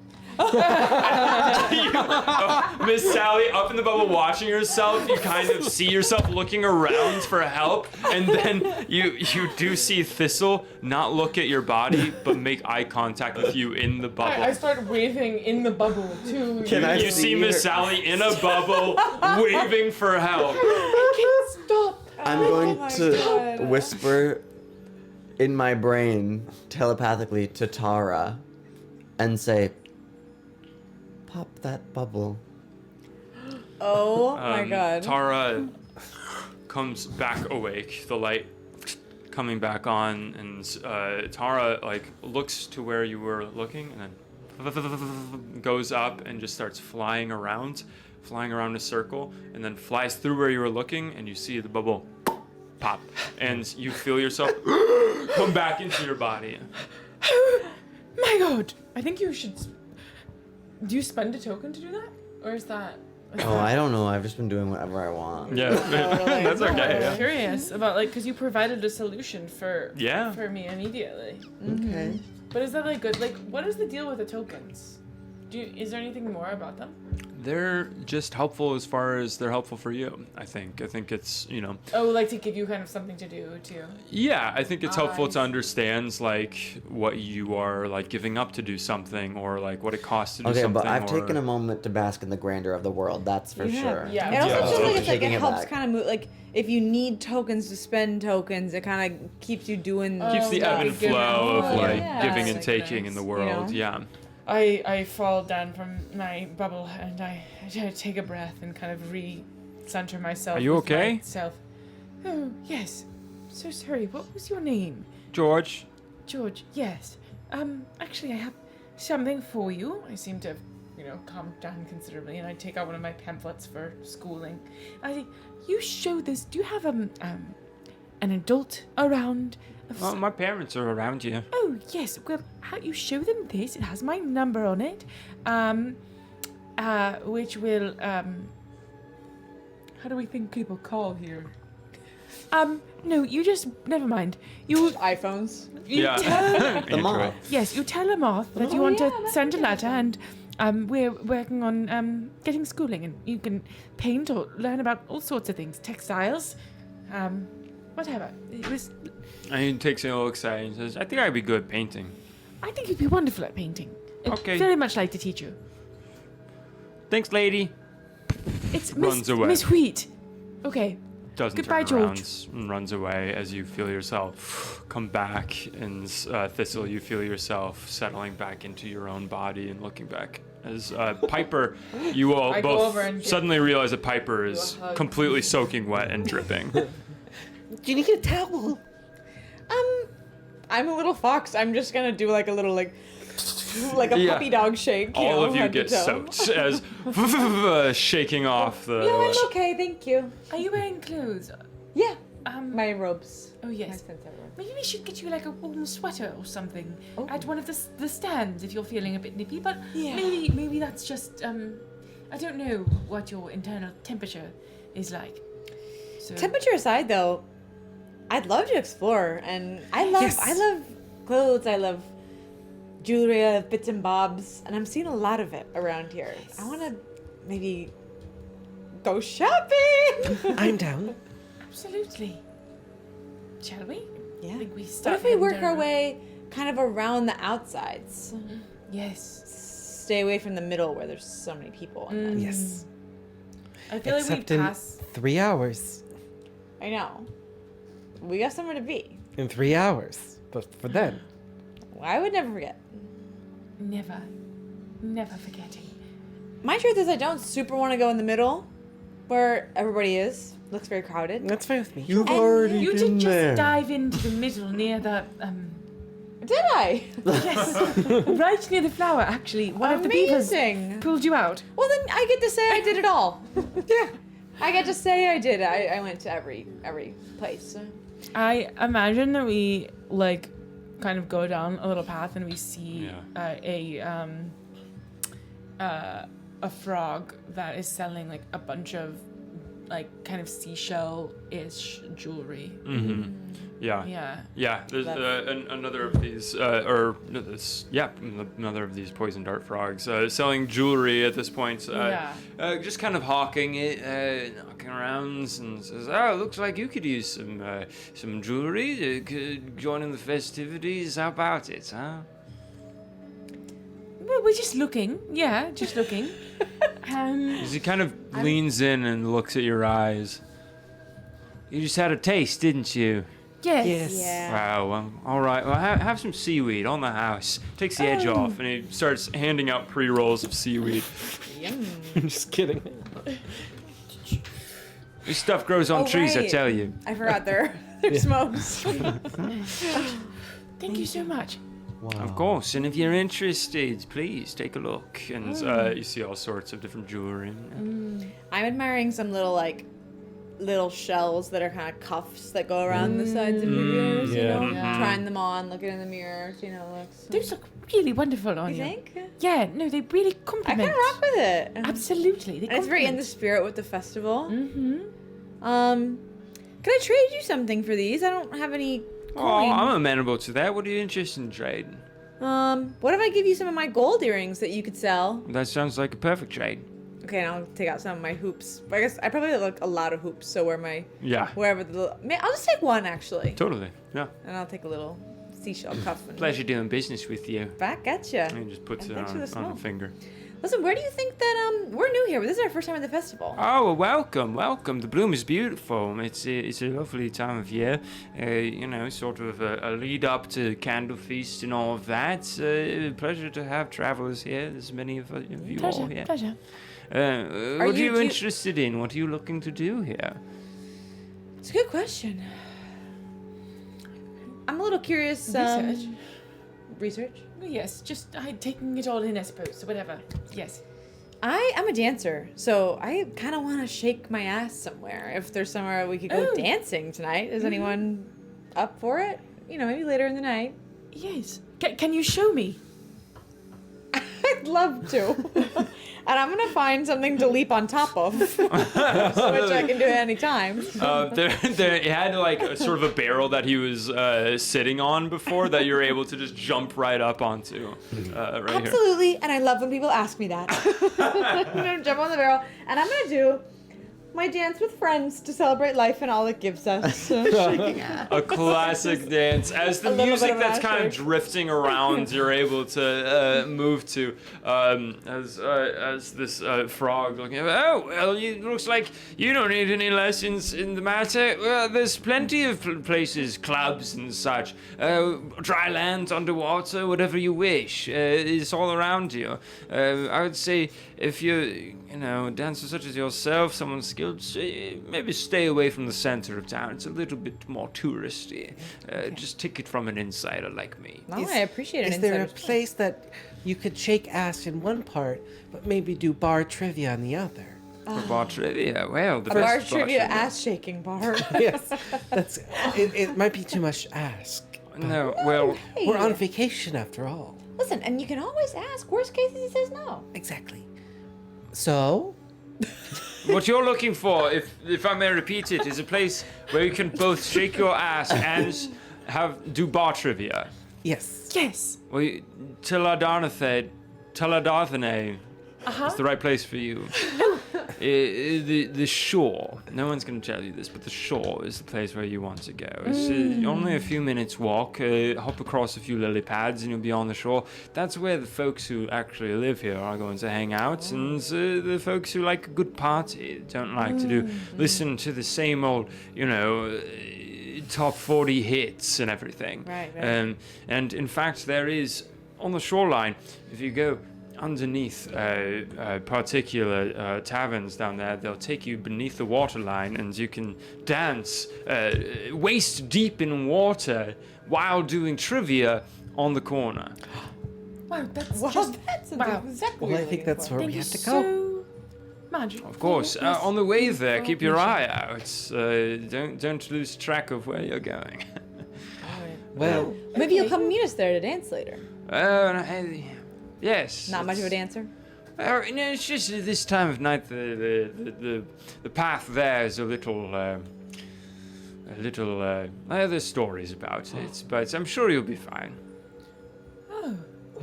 A: Miss Sally up in the bubble watching yourself, you kind of see yourself looking around for help, and then you do see Thistle not look at your body, but make eye contact with you in the
D: I
A: bubble.
D: start waving in the bubble too.
E: Can I
A: You see Miss Sally in a bubble waving for help.
D: I can't stop.
E: I'm going to whisper in my brain telepathically to Tara and say, "Pop that bubble."
C: Oh my god.
A: Tara comes back awake, the light coming back on, and Tara looks to where you were looking, and then goes up and just starts flying around a circle, and then flies through where you were looking, and you see the bubble pop, and you feel yourself come back into your body.
D: My god. I think you should. Do you spend a token to do that? Or is that.
E: Oh, I don't know. I've just been doing whatever I want.
A: Yeah, that's okay.
D: I'm
A: Yeah.
D: curious about, like, because you provided a solution for
A: Yeah.
D: for me immediately.
E: Okay.
D: But is that, like, good? Like, what is the deal with the tokens? Is there anything more about them?
A: They're just helpful as far as they're helpful for you. I think it's
D: Oh, like to give you kind of something to do too.
A: Yeah, I think it's helpful
D: I
A: to understand like what you are like giving up to do something, or like what it costs to do
E: Okay,
A: something.
E: but I've
A: or...
E: taken a moment to bask in the grandeur of the world. That's for sure.
D: Yeah.
C: It also
A: Yeah.
C: feels like it's
E: Taking
C: it
E: it
C: helps
E: back.
C: kind of move. Like if you need tokens to spend tokens, it kind of keeps you doing.
A: keeps the
D: Oh,
A: ebb
D: yeah.
A: and flow of
D: Yeah.
A: like
C: Yeah.
A: giving and
D: That's
A: taking
D: nice.
A: in the
C: You
A: world.
C: know?
A: Yeah.
D: I fall down from my bubble and I take a breath and kind of re-center myself.
A: Are you
D: with
A: okay?
D: Myself. Oh yes. So sorry. What was your name?
A: George.
D: George. Yes. Actually, I have something for you. I seem to have, calmed down considerably, and I take out one of my pamphlets for schooling. I think you show this. Do you have an adult around?
A: Well, my parents are around you.
D: Oh yes. Well, how you show them this? It has my number on it. Which will How do we think people call here? No, you just never mind. You
C: iPhones.
A: Yeah.
D: tell
E: The moth.
D: yes, you tell a moth that you want to send a letter, and we're working on getting schooling, and you can paint or learn about all sorts of things, textiles, whatever. It was.
A: And he takes a look at it and says, "I think I'd be good at painting."
D: I think you'd be wonderful at painting. I'd
A: Okay.
D: very much like to teach you.
A: Thanks, lady.
D: It's
A: Runs away.
D: Miss Wheat. Okay.
A: Doesn't
D: Goodbye,
A: turn around
D: George.
A: and runs away as you feel yourself come back, and Thistle, you feel yourself settling back into your own body and looking back. As Piper, you will
D: I go
A: both
D: over and give
A: suddenly realize that Piper
D: you
A: is
D: a hug.
A: completely soaking wet and dripping.
F: Do you need a towel?
C: I'm a little fox. I'm just gonna do like a little like a
A: Yeah.
C: puppy dog shake.
A: All of you
C: head to
A: get
C: toe.
A: soaked as shaking off the.
C: No, I'm okay. Thank you.
D: Are you wearing clothes?
C: Yeah.
D: My
C: My robes.
D: oh
C: My
D: yes.
C: sensei robes.
D: Maybe we should get you like a warm sweater or something
C: Oh.
D: at one of the stands if you're feeling a bit nippy. But
C: Yeah.
D: maybe that's just I don't know what your internal temperature is like. So
C: Temperature aside, though, I'd love to explore, and I love clothes. I love jewelry. I love bits and bobs, and I'm seeing a lot of it around here. I want to maybe go shopping.
F: I'm down.
D: absolutely. Shall we?
C: Yeah.
D: I think we
C: What
D: start.
C: if we
D: heading
C: work
D: down
C: our
D: the-
C: way kind of around the outsides?
D: Yes.
C: Stay away from the middle where there's so many people. And then-
F: Yes.
D: I feel like
F: Except
D: we
F: in
D: pass.
F: 3 hours.
C: I know. We got somewhere to be.
F: In 3 hours. But for then.
C: I would never forget.
D: Never forgetting.
C: My truth is I don't super want to go in the middle, where everybody is. Looks very crowded.
F: That's fine with me.
B: You've
D: And
B: already
D: you
B: been
D: did
B: there.
D: just dive into the middle near the
C: Did I?
D: yes, right near the flower. Actually, one of the beavers
C: Amazing.
D: pulled you out.
C: Well, then I get to say I did it all. Yeah. I get to say I did. I went to every place.
D: I imagine that we like kind of go down a little path and we see a frog that is selling like a bunch of like kind of seashell-ish jewelry.
A: Mm-hmm. Yeah.
D: Yeah.
A: Yeah, there's another of these, another of these poison dart frogs selling jewelry at this point. Just kind of hawking it, knocking around, and says, "Oh, looks like you could use some jewelry to join in the festivities. How about it, huh?"
D: Well, we're just looking. Yeah, just looking.
A: As he kind of leans in and looks at your eyes. You just had a taste, didn't you?
D: Yes.
C: Yeah.
A: Wow, well, all right. Well, have some seaweed on the house. Takes the edge off, and he starts handing out pre-rolls of seaweed.
C: Yum.
B: I'm just kidding.
A: This stuff grows on trees, I
C: right.
A: tell you.
C: I forgot their smokes.
D: Thank you so much.
B: Wow.
A: Of course, and if you're interested, please take a look. And you see all sorts of different jewelry.
C: I'm admiring some little shells that are kind of cuffs that go around the sides of your ears, you
B: Yeah.
C: know?
D: Yeah.
C: Trying them on, looking in the mirror, see how it looks.
D: Those look really wonderful on
C: You
D: you.
C: think?
D: Yeah, no, they really
C: I
D: compliment.
C: kind of rock with it.
D: Absolutely. They
C: And it's very in the
D: compliment.
C: spirit with the festival.
D: Mm-hmm.
C: Can I trade you something for these? I don't have any
A: Oh,
C: coin.
A: I'm amenable to that. What are you interested in trading?
C: What if I give you some of my gold earrings that you could sell?
A: That sounds like a perfect trade.
C: Okay, and I'll take out some of my hoops. But I guess I probably look a lot of hoops, so wherever the little... I'll just take one, actually.
A: Totally. Yeah.
C: And I'll take a little seashell cuff. And
A: Pleasure doing business with you.
C: back at you.
A: And he just puts
C: And
A: it
C: thanks for the
A: on
C: smoke.
A: a finger.
C: Listen, where do you think that, we're new here, but this is our first time at the festival.
A: Oh, well, welcome. The bloom is beautiful. It's a lovely time of year. Sort of a lead up to Candle Feast and all of that. Pleasure to have travelers here. There's many of you all here.
D: Pleasure.
A: What are
C: you-
A: you
C: do you-
A: interested in? What are you looking to do here?
C: It's a good question. I'm a little curious.
D: Research?
C: Research?
D: Yes, just taking it all in, I suppose. So whatever. Yes.
C: I'm a dancer, so I kind of want to shake my ass somewhere. If there's somewhere we could go
D: Oh.
C: dancing tonight, is anyone up for it? Maybe later in the night.
D: Yes. Can you show me?
C: I'd love to. And I'm gonna find something to leap on top of, which I can do at any time.
A: He had like a sort of a barrel that he was sitting on before that you're able to just jump right up onto right here.
C: Absolutely, and I love when people ask me that. I'm gonna jump on the barrel, and I'm gonna do my dance with friends to celebrate life and all it gives us.
A: A classic dance. As the
C: A little
A: music
C: bit of
A: that's
C: an
A: kind of
C: ashake.
A: drifting around, you're able to move to as this frog looking at. Oh well, it looks like you don't need any lessons in the matter. Well, there's plenty of places, clubs and such. Dry land, underwater, whatever you wish. It's all around you. I would say if you a dancer such as yourself, someone skilled, maybe stay away from the center of town. It's a little bit more touristy. Just take it from an insider like me.
C: Oh, I appreciate it.
F: Is there a place that you could shake ass in one part, but maybe do bar trivia on the other?
A: For bar trivia, well, the
C: A bar
A: best
C: trivia ass shaking bar.
F: Yes, that's. It might be too much to ask.
A: No, well,
C: Hey,
F: We're on vacation after all.
C: listen, and you can always ask. Worst case, he says no.
F: Exactly. So,
A: what you're looking for, if I may repeat it, is a place where you can both shake your ass and do bar trivia.
F: yes.
D: Yes.
A: Well, Tiladarthane is the right place for you. The shore. No one's going to tell you this, but the shore is the place where you want to go. It's only a few minutes walk. Hop across a few lily pads, and you'll be on the shore. That's where the folks who actually live here are going to hang out, and the folks who like a good party don't like to listen to the same old, top 40 hits and everything.
C: Right.
A: And in fact, there is on the shoreline. If you go underneath particular taverns down there. They'll take you beneath the waterline, and you can dance waist deep in water while doing trivia on the corner.
D: Wow, that's
C: Well,
D: just
C: that's
D: wow.
C: exactly
F: Well,
C: what
F: I think that's where
D: Thank
F: we
D: you
F: have to go.
D: so much.
A: Of course, on the way there, keep your eye out. Don't lose track of where you're going.
F: Well,
C: Maybe you'll come meet us there to dance later.
A: Yes.
C: Not much of a dancer.
A: No, it's just at this time of night the path there is a little there's stories about it, but I'm sure you'll be fine.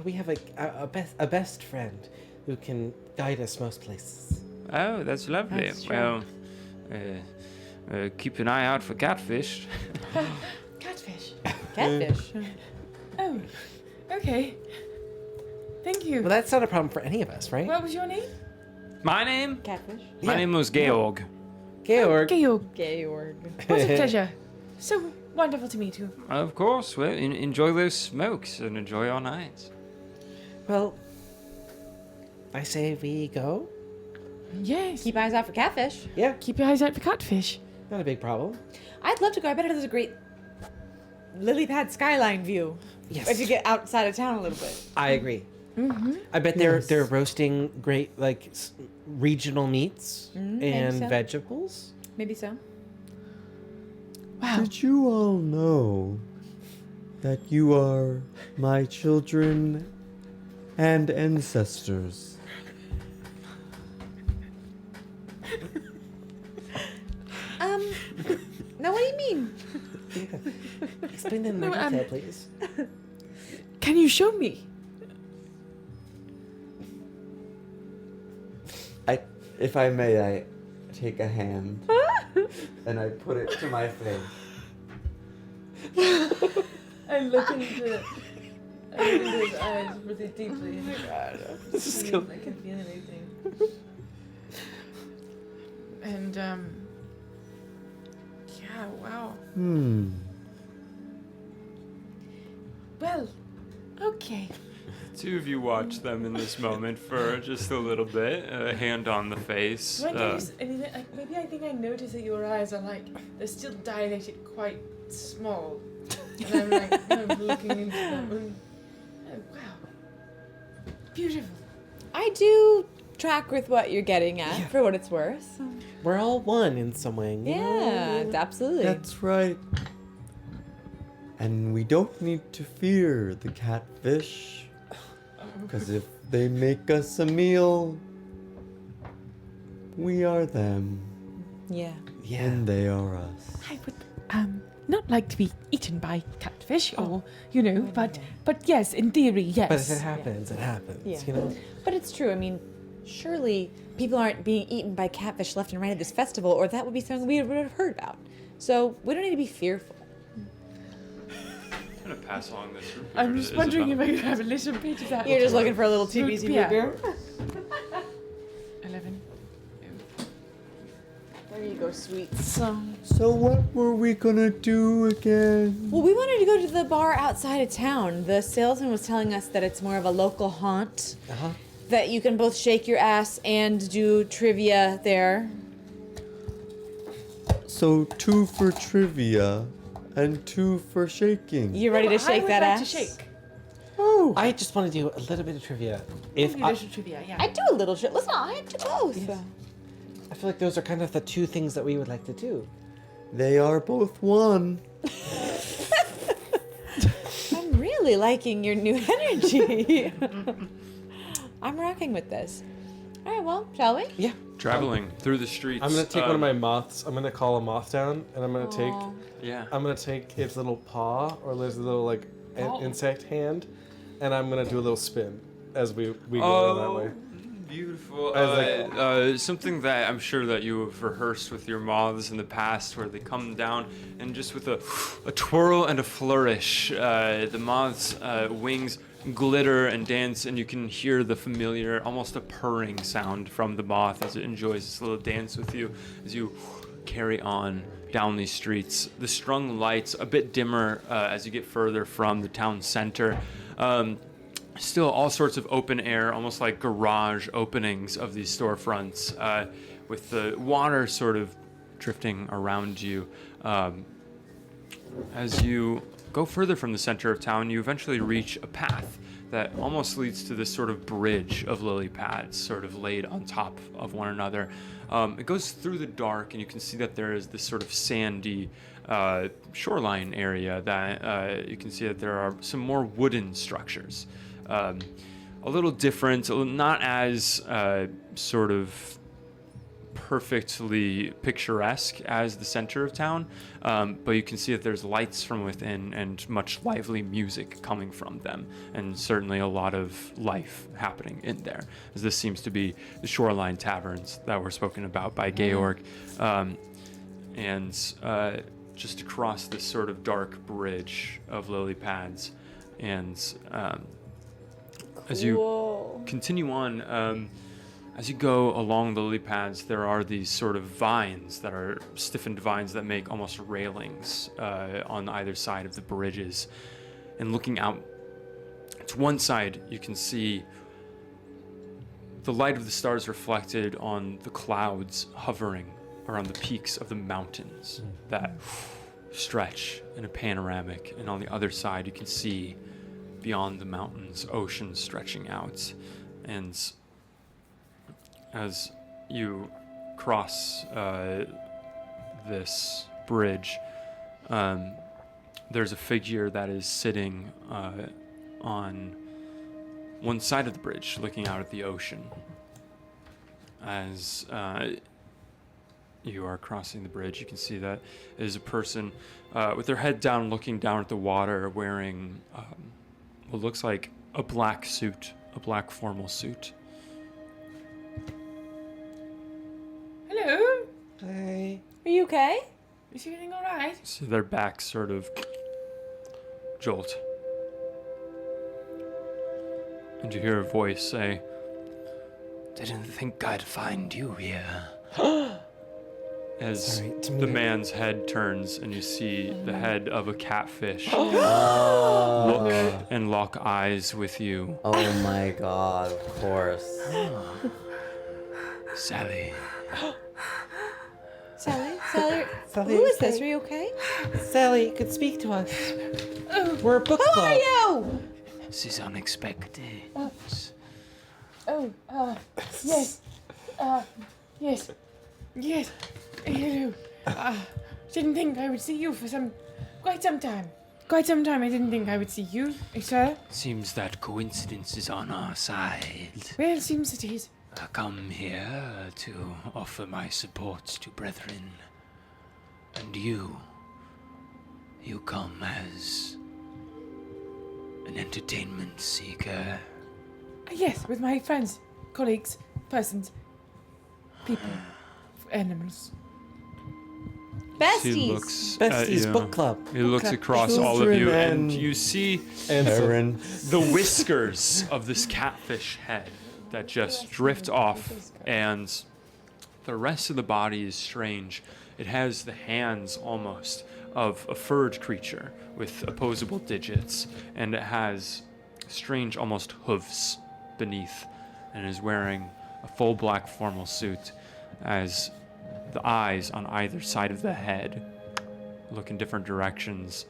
F: we have a best friend who can guide us most places.
A: Oh, that's lovely.
C: That's true.
A: Well, keep an eye out for catfish.
D: Catfish.
C: Catfish.
D: Oh, okay. Thank you.
F: Well, that's not a problem for any of us, right?
D: What was your name?
A: My name?
C: Catfish.
A: My
F: Yeah.
A: name was Georg.
F: Georg.
D: Georg.
C: Georg.
D: What a pleasure. So wonderful to meet you.
A: Of course. Well, enjoy those smokes and enjoy your night.
F: Well, I say we go.
D: Yes.
C: Keep eyes out for catfish.
F: Yeah,
D: Keep your eyes out for catfish.
F: not a big problem.
C: I'd love to go. I bet there's a great lily pad skyline view.
F: Yes.
C: If you get outside of town a little bit.
F: I agree.
D: Mm-hmm.
F: I bet they're roasting great regional meats
C: maybe
F: and
C: so.
F: vegetables.
C: Maybe so.
D: Wow.
H: Did you all know that you are my children and ancestors?
C: Now what do you mean?
F: Explain that in more
D: No,
F: detail, please.
D: Can you show me?
H: If I may, I take a hand and I put it to my face.
D: I look into his eyes really deeply.
F: This is cool.
D: I can feel anything. And yeah, wow. Well, okay.
A: Two of you watch them in this moment for just a little bit, a hand on the face.
D: Do I notice anything? Maybe I think I notice that your eyes are they're still dilated quite small. And I'm kind of looking into them. And, oh, wow. Beautiful.
C: I do track with what you're getting at for what it's worth.
F: We're all one in some way. you
C: Yeah,
F: know?
C: absolutely.
H: That's right. And we don't need to fear the catfish. Because if they make us a meal, we are them.
C: Yeah.
F: Yeah.
H: And they are us.
D: I would not like to be eaten by catfish or but yes, in theory, yes.
F: But if it happens, it happens.
C: Yeah.
F: You know.
C: But it's true. I mean, surely people aren't being eaten by catfish left and right at this festival, or that would be something we would have heard about. So we don't need to be fearful.
A: I'm gonna pass along this.
D: I'm just wondering if I could have a little bit of that.
C: You're just looking for a little TBC
D: Yeah.
C: beer.
D: 11.
C: There you go, sweets.
H: So what were we gonna do again?
C: Well, we wanted to go to the bar outside of town. The salesman was telling us that it's more of a local haunt.
F: Uh-huh.
C: That you can both shake your ass and do trivia there.
H: So 2 for trivia and 2 for shaking.
C: You ready to shake that ass?
D: To shake.
H: Oh,
F: I just want to do a little bit of trivia.
D: A
F: If
D: little trivia, yeah.
C: I do a little shit. Listen, I do both.
F: I feel like those are kind of the two things that we would like to do.
H: they are both one.
C: I'm really liking your new energy. I'm rocking with this. All right, well, shall we?
F: Yeah.
A: Traveling through the streets.
B: I'm gonna take one of my moths. I'm gonna call a moth down, and I'm gonna
C: Aw.
B: take its little paw or its little
C: Oh.
B: insect hand, and I'm gonna do a little spin as we go down that way.
A: Beautiful.
B: I
A: Something that I'm sure that you have rehearsed with your moths in the past, where they come down and just with a twirl and a flourish, the moths' wings glitter and dance, and you can hear the familiar, almost a purring sound from the moth as it enjoys this little dance with you as you carry on down these streets. The strung lights a bit dimmer as you get further from the town center. still all sorts of open air, almost like garage openings of these storefronts, with the water sort of drifting around you. As you go further from the center of town, you eventually reach a path that almost leads to this sort of bridge of lily pads sort of laid on top of one another. It goes through the dark, and you can see that there is this sort of sandy shoreline area that you can see that there are some more wooden structures. A little different, not as sort of perfectly picturesque as the center of town, but you can see that there's lights from within and much lively music coming from them, and certainly a lot of life happening in there, as this seems to be the shoreline taverns that were spoken about by Georg. And just across this sort of dark bridge of lily pads, and as you continue on, as you go along the lily pads, there are these sort of vines that are stiffened vines that make almost railings on either side of the bridges. And looking out to one side, you can see the light of the stars reflected on the clouds hovering around the peaks of the mountains that stretch in a panoramic. And on the other side, you can see beyond the mountains, ocean stretching out. And as you cross this bridge, there's a figure that is sitting on one side of the bridge, looking out at the ocean. As you are crossing the bridge, you can see that it is a person with their head down, looking down at the water, wearing what looks like a black suit, a black formal suit.
D: Hello?
F: Hi.
C: Are you okay?
D: Is everything alright?
A: So their backs sort of jolt. And you hear a voice say,
G: Didn't think I'd find you here.
A: as
F: Sorry, to
A: the
F: me-
A: man's head turns and you see the head of a catfish
E: Oh.
A: look and lock eyes with you.
E: Oh my god, of course.
G: Sally.
C: Sally?
F: Sally,
C: Who is this?
F: Sally.
C: Are you okay?
F: Sally, you could speak to us. We're a book
C: Who
F: club.
C: are you?
G: This is unexpected.
D: Yes. Yes. Yes. Hello. Didn't think I would see you for quite some time. Quite some time I didn't think I would see you, sir.
G: Seems that coincidence is on our side.
D: Well, seems it is.
G: I come here to offer my support to brethren. And you come as an entertainment seeker.
D: Yes, with my friends, colleagues, persons, people, animals.
C: Besties.
A: He looks at
F: Besties
A: you.
F: Book Club.
A: He looks
D: club.
A: across all of
H: Children
A: you, and
H: and-
A: you see
B: And so-
H: Aaron.
A: the whiskers of this catfish head that just drift off, and the rest of the body is strange. It has the hands almost of a furred creature with opposable digits, and it has strange almost hooves beneath, and is wearing a full black formal suit as the eyes on either side of the head look in different directions,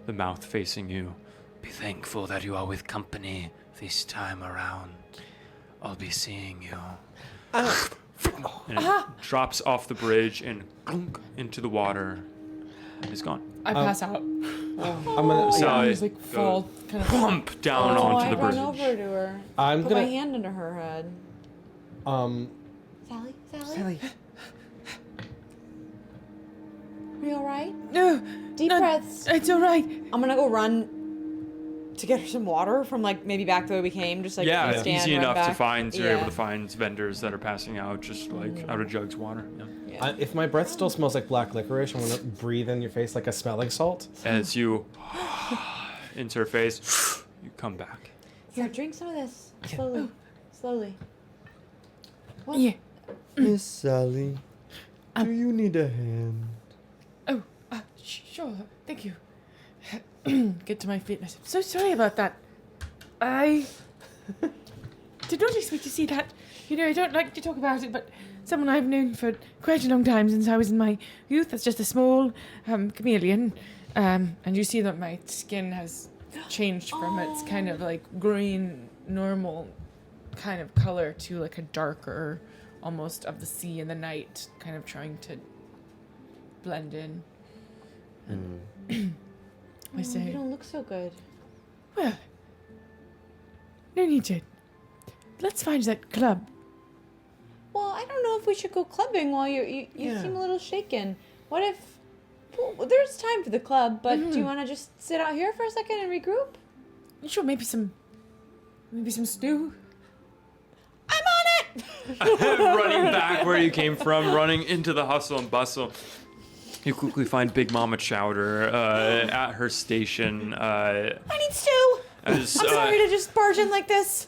A: the mouth facing you.
G: Be thankful that you are with company this time around. I'll be seeing you.
A: And it drops off the bridge and clunk into the water and is gone.
D: I pass out.
B: I'm gonna.
A: Sally
D: I just like fall, kind of.
A: plump down
C: Oh,
A: onto
C: I
A: the
C: run
A: bridge.
C: over to her.
B: I'm
C: Put my
B: gonna.
C: hand under her head. Sally?
F: Sally.
C: Are you alright?
D: No,
C: Deep
D: no,
C: breaths.
D: it's all right.
C: I'm gonna go run to get her some water from like maybe back the way we came. Just like
A: Yeah,
C: stand,
A: easy
C: run
A: enough to
C: back.
A: find. You're
C: Yeah.
A: able to find vendors that are passing out just like out of jugs water. Yeah.
B: If my breath still smells like black licorice, I'm gonna breathe in your face like a smelling salt.
A: As you into her face, you come back.
C: Here, drink some of this. Slowly. Slowly. What?
D: Yeah.
H: Miss Sally, do you need a hand?
D: Oh, sure. Thank you. Get to my fitness. I'm so sorry about that. I Did not expect to see that. You know, I don't like to talk about it, but someone I've known for quite a long time, since I was in my youth, that's just a small chameleon. And you see that my skin has changed from its kind of like green, normal kind of color to like a darker, almost of the sea in the night, kind of trying to blend in. I say,
C: You don't look so good.
D: well, no need to. Let's find that club.
C: Well, I don't know if we should go clubbing while you seem a little shaken. What if... Well, there's time for the club, but do you want to just sit out here for a second and regroup?
D: Sure, maybe some stew.
C: I'm on it!
A: Running back where you came from, running into the hustle and bustle. You quickly find Big Mama Chowder at her station.
C: I need stew! I'm sorry to just barge in like this.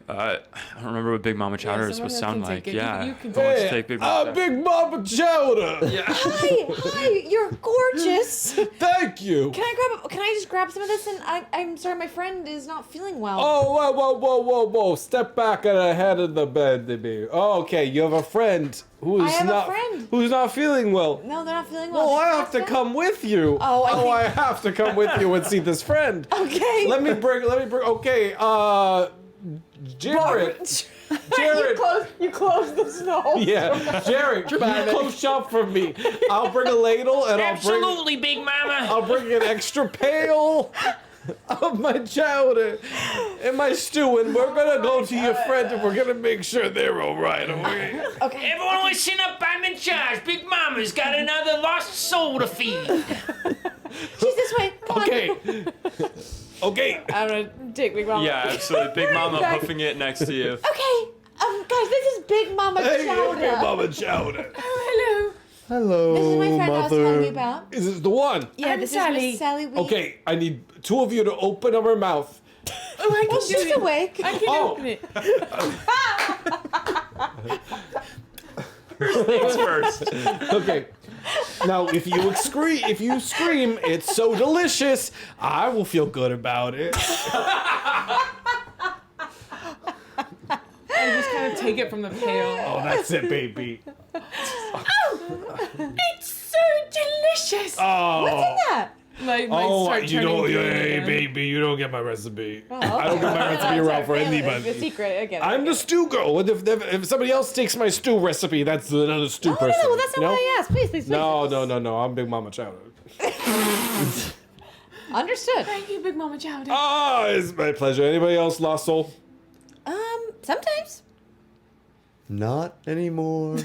A: I don't remember what Big Mama Chowder is supposed to sound like. Yeah.
D: You can
A: Who wants to take Big Mama Chowder?
F: Big Mama Chowder.
C: Hi, you're gorgeous.
F: Thank you.
C: Can I just grab some of this? And I'm sorry, my friend is not feeling well.
F: Oh, whoa. Step back and ahead of the bed, baby. Oh, okay, you have a friend who's who's not feeling well.
C: No, they're not feeling well.
F: Well, I
C: Did you
F: have to
C: ask
F: come with you.
C: I
F: I have to come with you and see this friend.
C: Okay.
F: Let me bring, okay, Jared.
C: You close the snow.
F: Yeah, Jared, you close shop for me. I'll bring a ladle and
G: Absolutely, Big Mama.
F: I'll bring an extra pail of my chowder and my stew, and we're gonna go to your friend and we're gonna make sure they're all right, okay?
C: Okay.
G: Everyone listen up, I'm in charge. Big Mama's got another lost soul to feed.
C: She's this way. Come on.
F: Okay.
C: I'm gonna take Big Mama.
A: Yeah, absolutely. Big Mama
C: Back.
A: hoofing it next to you.
C: Okay. Guys, this is Big Mama Chowder.
F: Big Mama Chowder.
D: Oh,
H: Hello,
C: This is my friend I was telling you
H: mother.
C: about.
F: Is this the one?
C: Yeah,
D: I'm
C: this
D: Sally.
C: is Miss Sally Wee.
F: Okay, I need two of you to open up her mouth.
D: hello. Oh, I can
C: Well,
D: do
C: she's
D: it.
C: awake.
D: I can
F: Oh.
D: open it.
A: Things first.
F: Okay. Now, if you scream, it's so delicious, I will feel good about it.
D: I just kind of take it from the pail.
F: Oh, that's it, baby.
D: It's so delicious.
F: Oh.
C: Yeah.
D: My
F: Oh,
D: start
F: you
D: turning
F: don't,
D: green
F: hey,
D: again.
F: baby, you don't get my recipe.
C: Oh,
F: I don't get my recipe around for
C: The
F: anybody.
C: secret again.
F: I'm the stew girl. And if somebody else takes my stew recipe, that's another stew person.
C: No, that's not
F: you know?
C: what I asked. Please.
F: No. I'm Big Mama Chowder.
C: Understood.
D: Thank you, Big Mama Chowder.
F: Ah, it's my pleasure. Anybody else lost soul?
C: Sometimes.
H: Not anymore.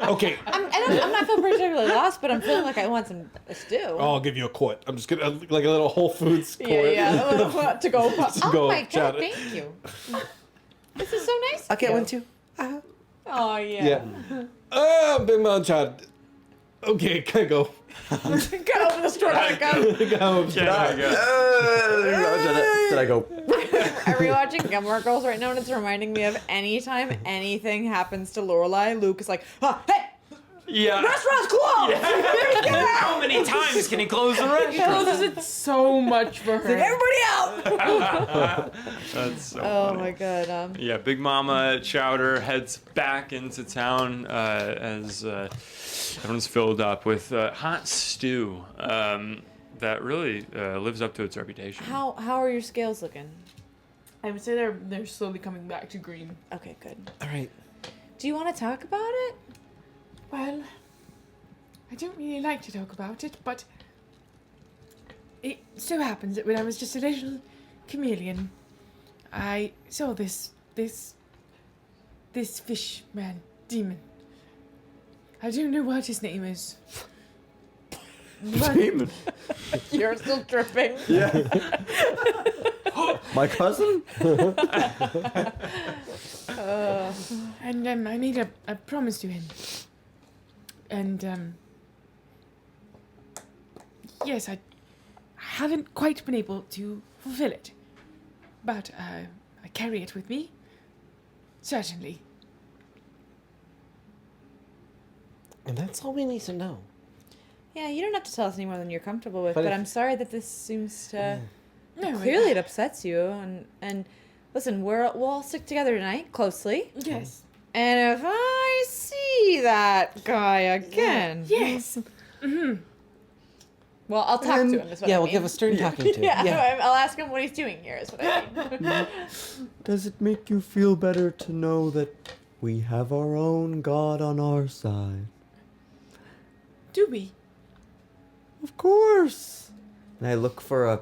F: Okay.
C: I'm not feeling particularly lost, but I'm feeling like I want some stew.
F: I'll give you a quart. I'm just gonna like a little Whole Foods quart.
C: A little to go.
F: To
C: Oh
F: go
C: my god,
F: chowder.
C: thank you. This is so nice.
F: I'll get
C: of
F: one
C: you.
F: too.
C: Oh yeah.
F: Yeah. Big Mama Chowder. Okay, can I go?
C: Go open the store. Gotta go.
F: Go.
A: Yeah, there you go.
H: Did I go?
C: Are we watching Gilmore Girls right now? And it's reminding me of anytime anything happens to Lorelai, Luke is like, hey,
A: Yeah.
C: restaurant's closed.
G: How many times can he close the
D: He
G: restaurant?
D: closes it so much for her.
C: Everybody out.
A: That's so
C: Oh
A: funny.
C: my god.
A: Yeah, Big Mama Chowder heads back into town as everyone's filled up with hot stew that really lives up to its reputation.
C: How are your scales looking?
D: I would say they're slowly coming back to green.
C: Okay, good.
F: All right.
C: Do you want to talk about it?
D: Well, I don't really like to talk about it, but it so happens that when I was just a little chameleon, I saw this fish man, demon. I don't know what his name is. But
C: You're still dripping.
H: My cousin?
D: and I made a promise to him. And yes, I haven't quite been able to fulfill it, but I carry it with me. Certainly.
F: And that's all we need to know.
C: Yeah, you don't have to tell us any more than you're comfortable with,
F: But
C: but
F: if-
C: I'm sorry that this seems to...
D: No,
C: Clearly it upsets you, and Listen, we'll all stick together tonight closely.
D: Yes.
C: And if I see that guy again,
D: Yes.
C: well, I'll talk to him. Is what
B: Yeah,
C: I
B: we'll
C: mean.
B: give a stern talking to.
C: Yeah, I'll ask him what he's doing here. Is what I mean.
H: Does it make you feel better to know that we have our own God on our side?
D: Do we?
H: Of course. And I look for a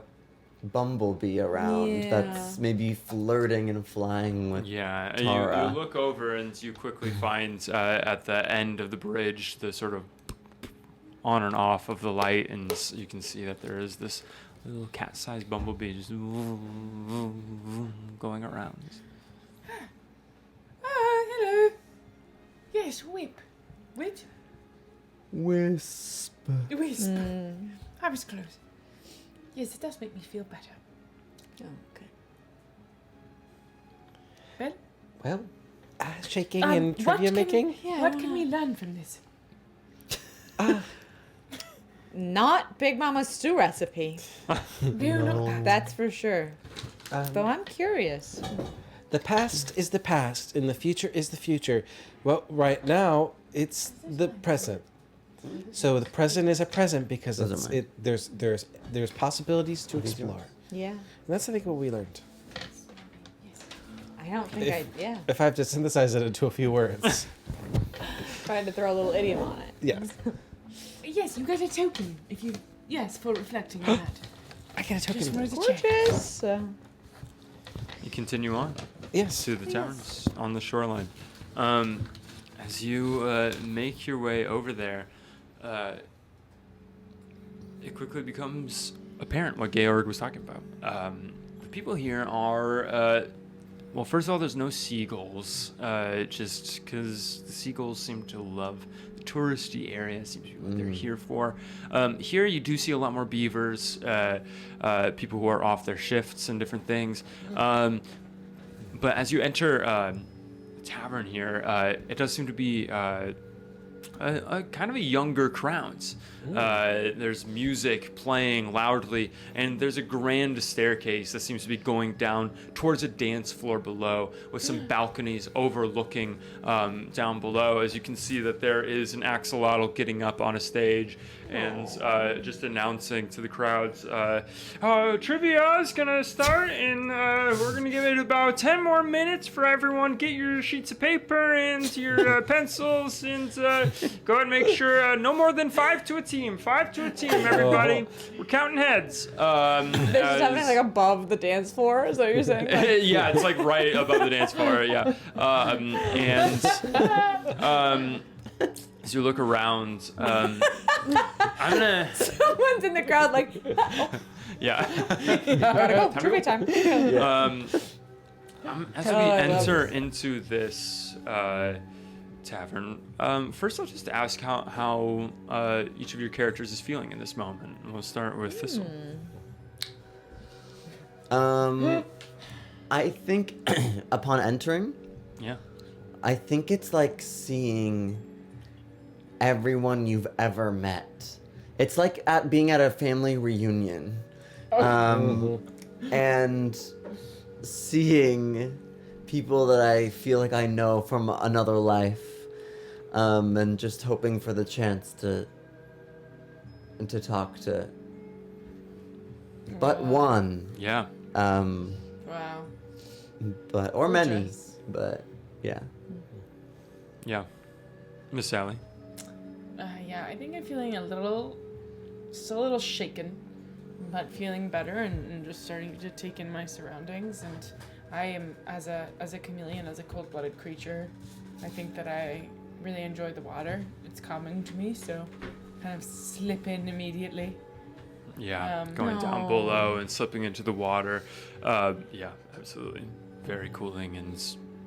H: bumblebee around
C: Yeah.
H: that's maybe flirting and flying with
A: Yeah, and
H: Tara.
A: you look over and you quickly find at the end of the bridge the sort of on and off of the light, and you can see that there is this little cat-sized bumblebee just going around.
D: Hello. Yes, whip. Whip?
H: Wisp.
D: Wisp. I was close. Yes, it does make me feel better.
C: Okay.
D: Ben?
B: Well, shaking and trivia making.
D: What can we learn from this?
C: Not Big Mama's stew recipe.
D: No, not that.
C: That's for sure. Though I'm curious.
B: The past is the past, and the future is the future. Well, right now it's the present. So the present is a present because
H: Those are
B: there's possibilities to explore.
C: Yeah.
B: And that's I think what we learned.
C: I don't think yeah.
B: If I have to synthesize it into a few words.
C: Tried to throw a little idiom on it.
B: Yes.
D: Yes, you get a token if you. Yes, for reflecting on that.
B: I get a token.
D: Just wanted to check.
C: Gorgeous.
A: You continue on
B: Yes.
A: to the taverns on the shoreline. As you make your way over there, it quickly becomes apparent what Georg was talking about. The people here are, well, first of all, there's no seagulls, just because the seagulls seem to love the touristy area, seems to be what they're here for. Here you do see a lot more beavers, people who are off their shifts and different things. But as you enter the tavern here, it does seem to be a kind of a younger crowd. There's music playing loudly, and there's a grand staircase that seems to be going down towards a dance floor below, with some balconies overlooking down below. As you can see that there is an axolotl getting up on a stage and just announcing to the crowds, trivia is gonna start, and we're gonna give it about 10 more minutes for everyone. Get your sheets of paper and your pencils, and go ahead and make sure no more than 5 to a team. 5 to a team, everybody. We're counting heads.
C: They're just having like above the dance floor. Is that what you're saying? Like,
A: yeah, it's like right above the dance floor. Yeah, as you look around, I'm gonna.
C: someone's in the crowd like,
A: Yeah.
C: gotta go. Trivia time.
A: As we enter into this tavern, first I'll just ask how each of your characters is feeling in this moment. We'll start with Thistle.
E: I think upon entering,
A: Yeah.
E: I think it's like seeing everyone you've ever met. It's like being at a family reunion. And seeing people that I feel like I know from another life. And just hoping for the chance to talk to but one.
A: Yeah.
D: Wow.
E: Or many.
D: Gorgeous.
E: But yeah.
A: Yeah. Miss Sally.
D: Yeah, I think I'm feeling still a little shaken, but feeling better and just starting to take in my surroundings. And I am, as a chameleon, as a cold-blooded creature, I think that I really enjoy the water. It's calming to me, so kind of slip in immediately.
A: Yeah. Going down below and slipping into the water. Yeah, absolutely. Very cooling and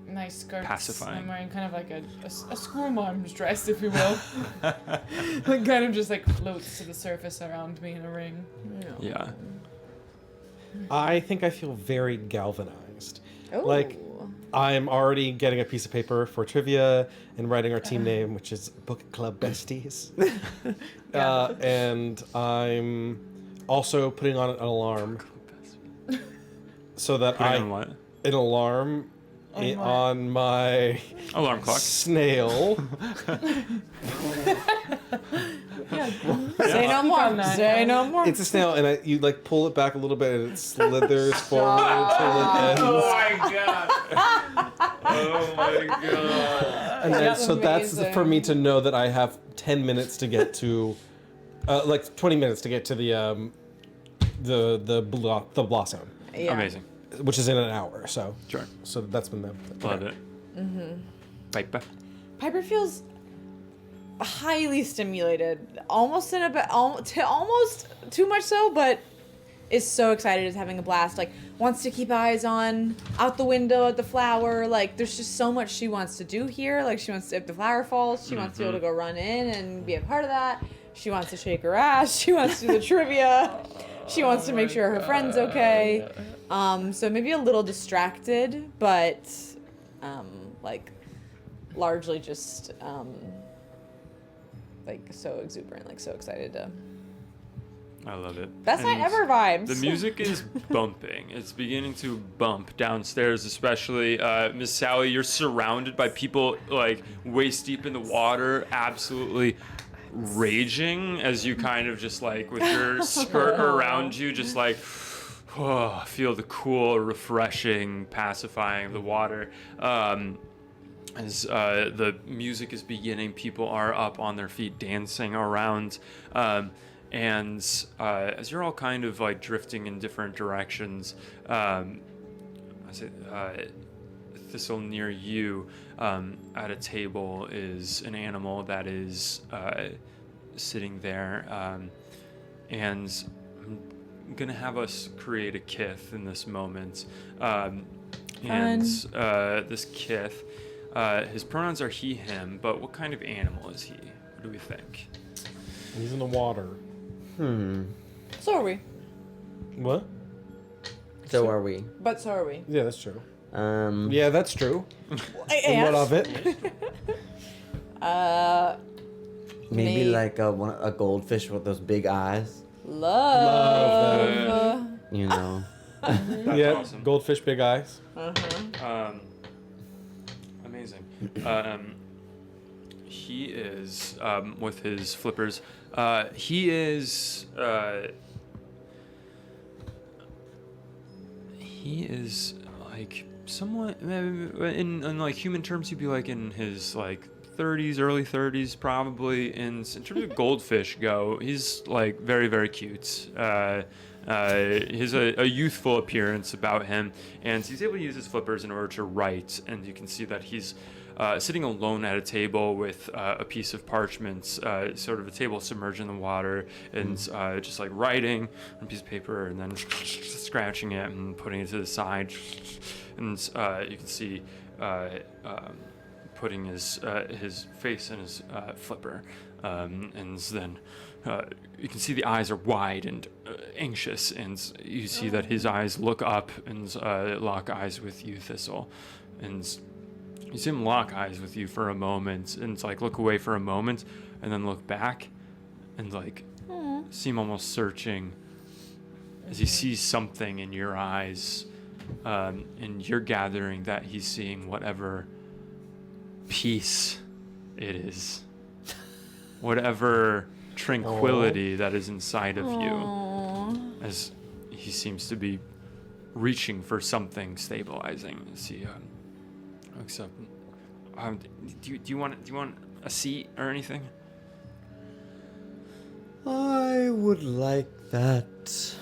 D: Nice skirts.
A: pacifying.
D: I'm wearing kind of like a school mom's dress, if you will. It kind of just like floats to the surface around me in a ring.
A: Yeah.
B: I think I feel very galvanized.
C: Oh.
B: Like, I'm already getting a piece of paper for trivia and writing our team name, which is Book Club Besties. And I'm also putting on an alarm so that
A: Putting on what?
B: an alarm on my
A: Alarm clock.
B: snail.
C: Say no more. Say no more.
B: It's a snail, and you like pull it back a little bit, and it slithers forward until it ends.
A: my god! Oh my god!
B: And then,
C: That's
B: so that's
C: amazing.
B: for me to know that I have 10 minutes to get to, like 20 minutes to get to the blossom,
C: Yeah.
A: Amazing.
B: which is in an hour. So
A: Sure.
B: that's been the
A: Love it. Piper.
C: Piper feels highly stimulated, almost in a bit, almost too much so, but is so excited, is having a blast. Like, wants to keep eyes on out the window at the flower. Like, there's just so much she wants to do here. Like, she wants to, if the flower falls, she wants to be able to go run in and be a part of that. She wants to shake her ass. She wants to do the trivia. She wants to make sure her friend's okay. So maybe a little distracted, but like largely just like so exuberant, like so excited to.
A: I love it.
C: Best night
A: And
C: ever vibes.
A: The music is bumping. It's beginning to bump downstairs, especially. Miss Sally, you're surrounded by people like waist deep in the water, absolutely raging as you kind of just like with your skirt around you, just like feel the cool, refreshing, pacifying of the water. As the music is beginning, people are up on their feet dancing around. And as you're all kind of like drifting in different directions, Thistle, near you at a table is an animal that is sitting there. And I'm going to have us create a kith in this moment. This kith, his pronouns are he, him, but what kind of animal is he? What do we think?
B: He's in the water.
C: So are we.
B: What?
E: So are we.
C: But so are we.
B: Yeah, that's true.
E: Um,
B: Yeah, that's true. And what of it?
E: Maybe
C: Me.
E: like a goldfish with those big eyes.
C: Love.
E: You know.
A: That's
B: Yeah,
A: awesome.
B: goldfish, big eyes.
A: Amazing. He is with his flippers. He is like somewhat in like human terms, he'd be like in his like 30s, early 30s probably. In terms of goldfish go, he's like very, very cute. He has a youthful appearance about him, and he's able to use his flippers in order to write. And you can see that he's sitting alone at a table with a piece of parchment, sort of a table submerged in the water, and just like writing on a piece of paper, and then scratching it and putting it to the side. And you can see putting his face in his flipper, and then you can see the eyes are wide and anxious, and you see that his eyes look up and lock eyes with you, Thistle, and you see him lock eyes with you for a moment, and like look away for a moment, and then look back, and like seem almost searching as he sees something in your eyes, and you're gathering that he's seeing whatever peace it is, whatever tranquility that is inside of you, as he seems to be reaching for something stabilizing. As he looks up, do you want a seat or anything?
H: I would like that.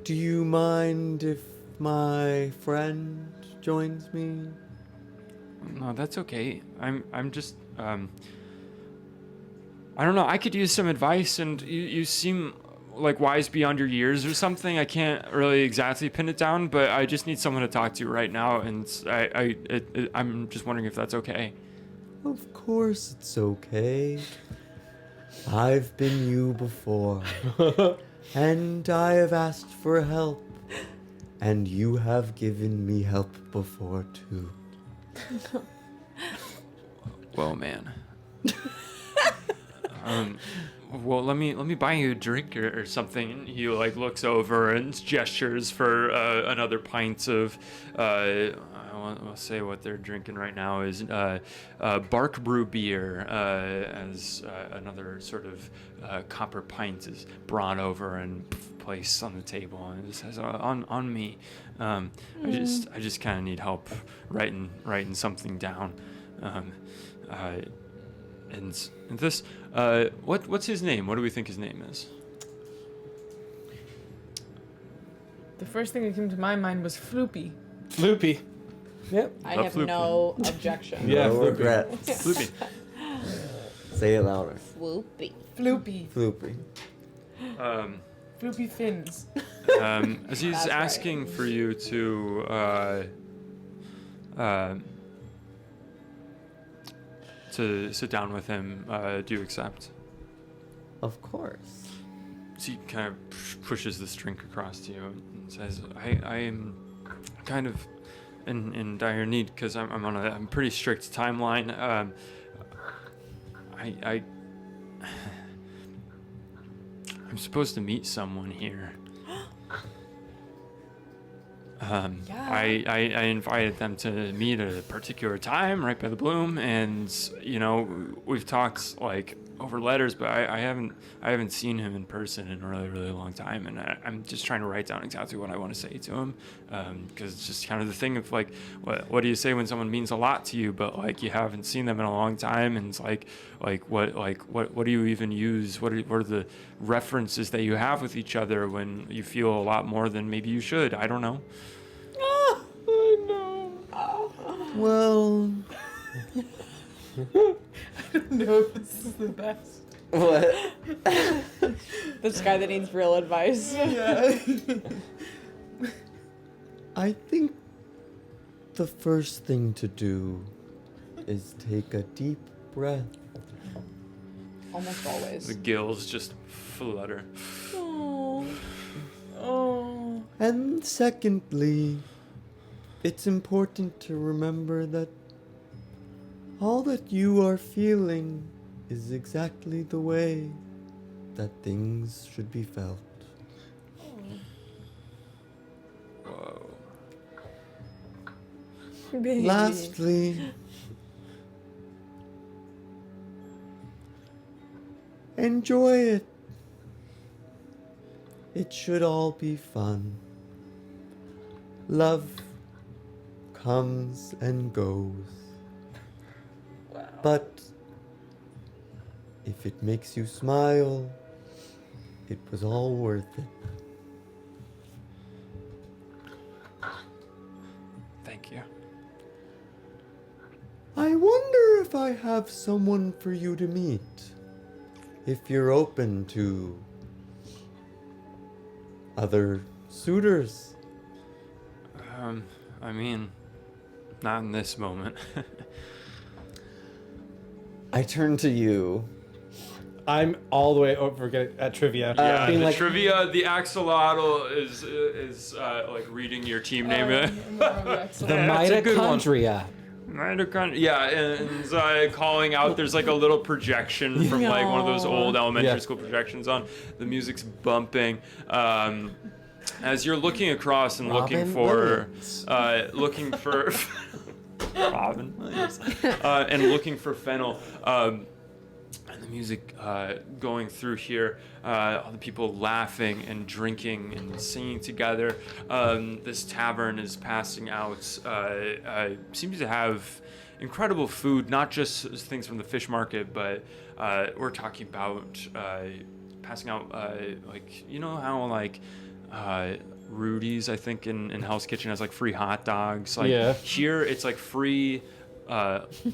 H: Do you mind if my friend joins me?
A: No, that's okay. I'm just I don't know. I could use some advice, and you seem like wise beyond your years or something. I can't really exactly pin it down, but I just need someone to talk to right now, and I'm just wondering if that's okay.
H: Of course it's okay. I've been you before. And I have asked for help. And you have given me help before too.
A: Well, man. well, let me buy you a drink or something. And he like looks over and gestures for another pint of. I'll say what they're drinking right now is Bark Brew beer, as another sort of copper pint is brought over and placed on the table, and it says on me. I just kind of need help writing something down. And this, what's his name? What do we think his name is?
D: The first thing that came to my mind was Floopy.
B: Floopy. Yep.
C: I
A: Love
C: have
A: Floopy.
C: no objection.
B: Yeah,
H: No
B: Floopy.
H: regrets.
A: Floopy.
H: Say it louder.
C: Swoopy.
D: Floopy.
H: Floopy.
D: Floopy fins.
A: As he's
C: That's right.
A: asking for you to sit down with him, do you accept?
H: Of course.
A: So he kind of pushes this drink across to you and says, I am kind of in dire need because I'm on a pretty strict timeline. I'm supposed to meet someone here. I invited them to meet at a particular time right by the Bloom, and we've talked like over letters, but I haven't seen him in person in a really long time, and I'm just trying to write down exactly what I want to say to him, because it's just kind of the thing of like what do you say when someone means a lot to you, but like you haven't seen them in a long time, and it's like what do you even use? What are the references that you have with each other when you feel a lot more than maybe you should? I don't know.
H: Well,
D: No, this is the best.
E: What?
C: This guy that needs real advice.
D: Yeah.
H: I think the first thing to do is take a deep breath.
C: Almost always.
A: The gills just flutter.
D: Oh.
H: And secondly, it's important to remember that all that you are feeling is exactly the way that things should be felt.
A: Whoa.
C: Baby.
H: Lastly, enjoy it. It should all be fun. Love comes and goes. But if it makes you smile, it was all worth it.
A: Thank you.
H: I wonder if I have someone for you to meet. If you're open to other suitors.
A: I mean, not in this moment.
E: I turn to you.
B: I'm all the way over at trivia.
A: Yeah,
B: being
A: the
B: like,
A: trivia, the axolotl is like reading your team name.
B: the
A: That's a good one.
B: mitochondria.
A: Mitochondria. Yeah, and calling out. There's like a little projection from like one of those old elementary school projections on. The music's bumping. As you're looking across and looking for Robin Williams, and looking for Fennel. And the music going through here, all the people laughing and drinking and singing together. This tavern is passing out, seems to have incredible food, not just things from the fish market, but we're talking about passing out, like, you know how like Rudy's, I think, in Hell's Kitchen has like free hot dogs. Like here, it's like free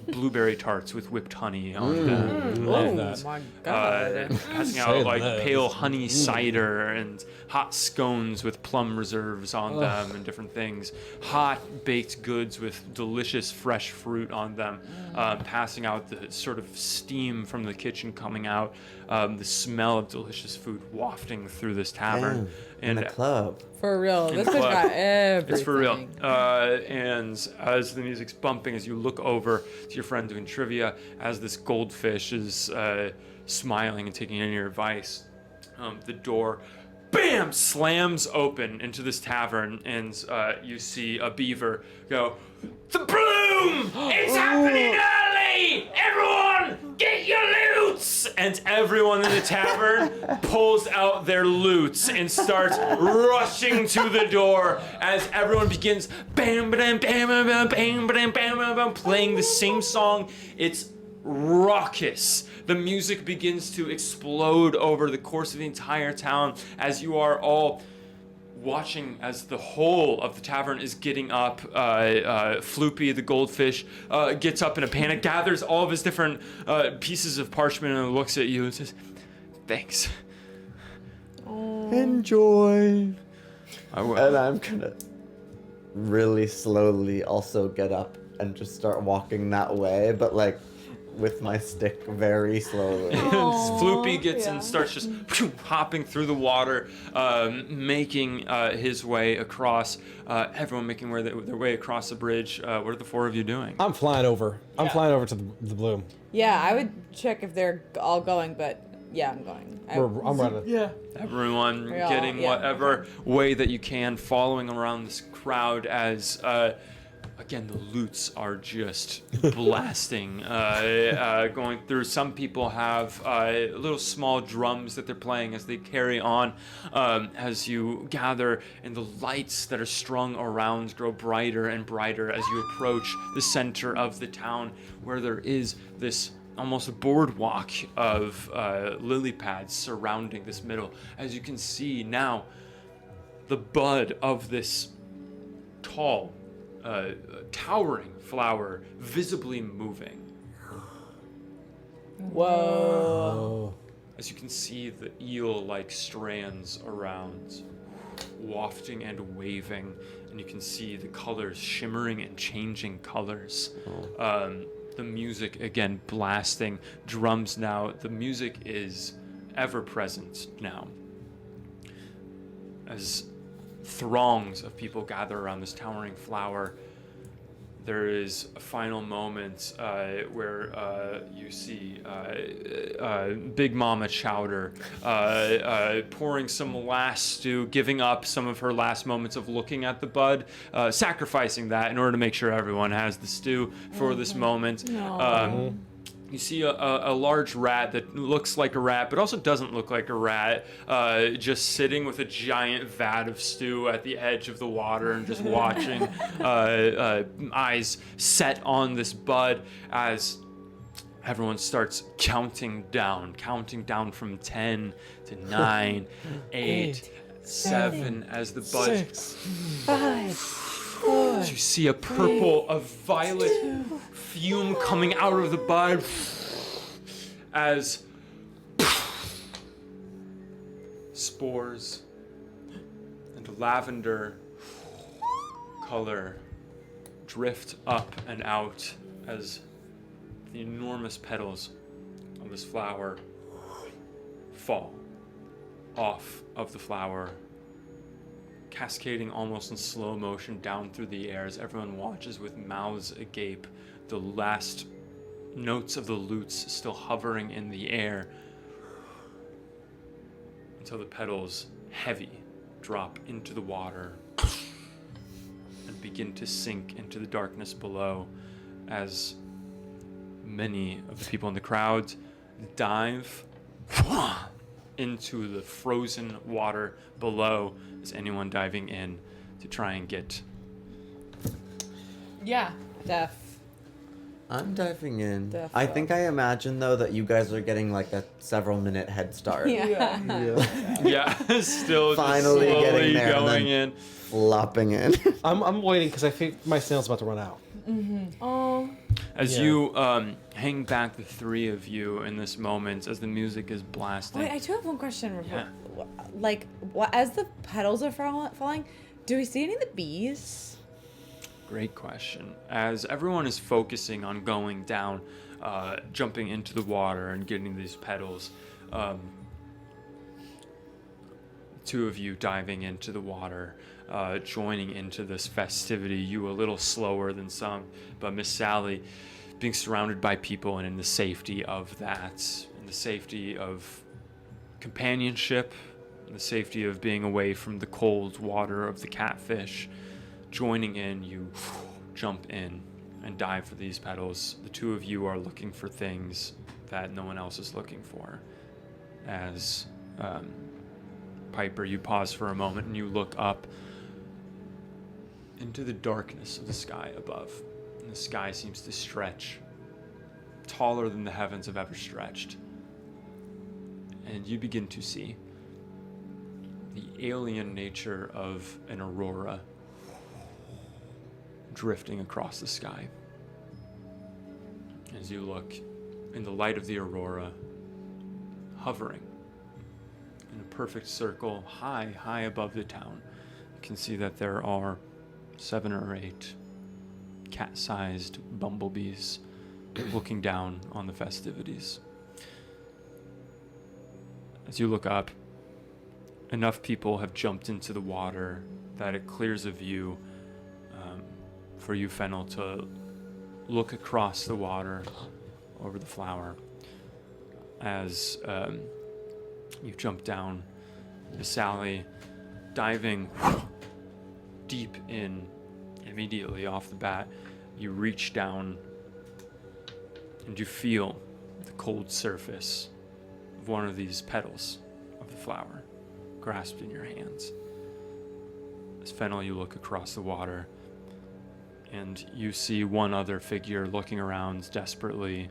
A: blueberry tarts with whipped honey on them.
B: Love
C: Oh
B: that.
C: my god.
A: Passing
B: Say
A: out like
B: less.
A: pale honey cider and hot scones with plum reserves on them and different things. Hot baked goods with delicious fresh fruit on them. Passing out the sort of steam from the kitchen coming out. The smell of delicious food wafting through this tavern.
H: In a club.
C: For real. This
A: And
C: bitch
A: club.
C: got everything.
A: It's for real. And as the music's bumping, as you look over to your friend doing trivia, as this goldfish is smiling and taking any advice, the door, bam, slams open into this tavern, and you see a beaver go, "The bloom! It's happening early! Everyone, get your loots!" And everyone in the tavern pulls out their loots and starts rushing to the door as everyone begins bam, bam, bam, bam, bam, bam, bam, bam, bam, playing the same song. It's raucous. The music begins to explode over the course of the entire town as you are all watching as the whole of the tavern is getting up. Floopy, the goldfish, gets up in a panic, gathers all of his different pieces of parchment and looks at you and says, "Thanks."
H: Enjoy. And I'm gonna really slowly also get up and just start walking that way, but like with my stick very slowly.
A: Floopy gets and starts just hopping through the water, making his way across. Everyone making their way across the bridge. What are the four of you doing?
B: I'm flying over. I'm flying over to the bloom.
C: Yeah, I would check if they're all going, but yeah, I'm going.
B: I'm running.
D: Yeah.
A: Everyone
C: We all-
A: getting
C: yeah,
A: whatever way that you can, following around this crowd as, again, the loots are just blasting, going through. Some people have little small drums that they're playing as they carry on, as you gather, and the lights that are strung around grow brighter and brighter as you approach the center of the town, where there is this almost a boardwalk of lily pads surrounding this middle. As you can see now, the bud of this tall, towering flower visibly moving.
C: Whoa.
A: As you can see the eel-like strands around, wafting and waving, and you can see the colors shimmering and changing colors. The music again blasting, drums now. The music is ever present now. As throngs of people gather around this towering flower, there is a final moment where you see Big Mama Chowder pouring some last stew, giving up some of her last moments of looking at the bud, sacrificing that in order to make sure everyone has the stew for this moment. You see a large rat that looks like a rat, but also doesn't look like a rat, just sitting with a giant vat of stew at the edge of the water and just watching, eyes set on this bud as everyone starts counting down from 10 to 9, 8, 7, as the bud...
B: 6,
D: 5, 4.
A: You see a purple, a violet fume coming out of the bud as spores and lavender color drift up and out as the enormous petals of this flower fall off of the flower, cascading almost in slow motion down through the air as everyone watches with mouths agape, the last notes of the lutes still hovering in the air, until the petals, heavy, drop into the water and begin to sink into the darkness below as many of the people in the crowd dive into the frozen water below. Is anyone diving in to try and get...
D: Yeah.
C: Def.
H: I'm diving in.
C: Defo.
H: I think I imagine though that you guys are getting like a several minute head start.
C: Yeah.
A: Yeah, still
H: Finally
A: just slowly
H: getting there and
A: going
H: then
A: in.
H: flopping in.
B: I'm waiting because I think my snail's about to run out.
C: Oh.
A: As
B: Yeah.
A: you hang back, the three of you in this moment, as the music is blasting.
C: Wait, I do have one question.
A: Yeah.
C: Like, as the petals are falling, do we see any of the bees?
A: Great question. As everyone is focusing on going down, jumping into the water and getting these petals, two of you diving into the water, joining into this festivity, you a little slower than some, but Miss Sally being surrounded by people and in the safety of that, in the safety of companionship, the safety of being away from the cold water of the catfish. Joining in, you jump in and dive for these petals. The two of you are looking for things that no one else is looking for. As Piper, you pause for a moment and you look up into the darkness of the sky above. And the sky seems to stretch taller than the heavens have ever stretched. And you begin to see the alien nature of an aurora drifting across the sky. As you look in the light of the aurora, hovering in a perfect circle high above the town, you can see that there are 7 or 8 cat-sized bumblebees looking down on the festivities. As you look up, enough people have jumped into the water that it clears a view for you, Fennel, to look across the water over the flower. As you jump down, Sally, diving deep in immediately off the bat, you reach down and you feel the cold surface of one of these petals of the flower grasped in your hands. As Fennel, you look across the water and you see one other figure looking around desperately,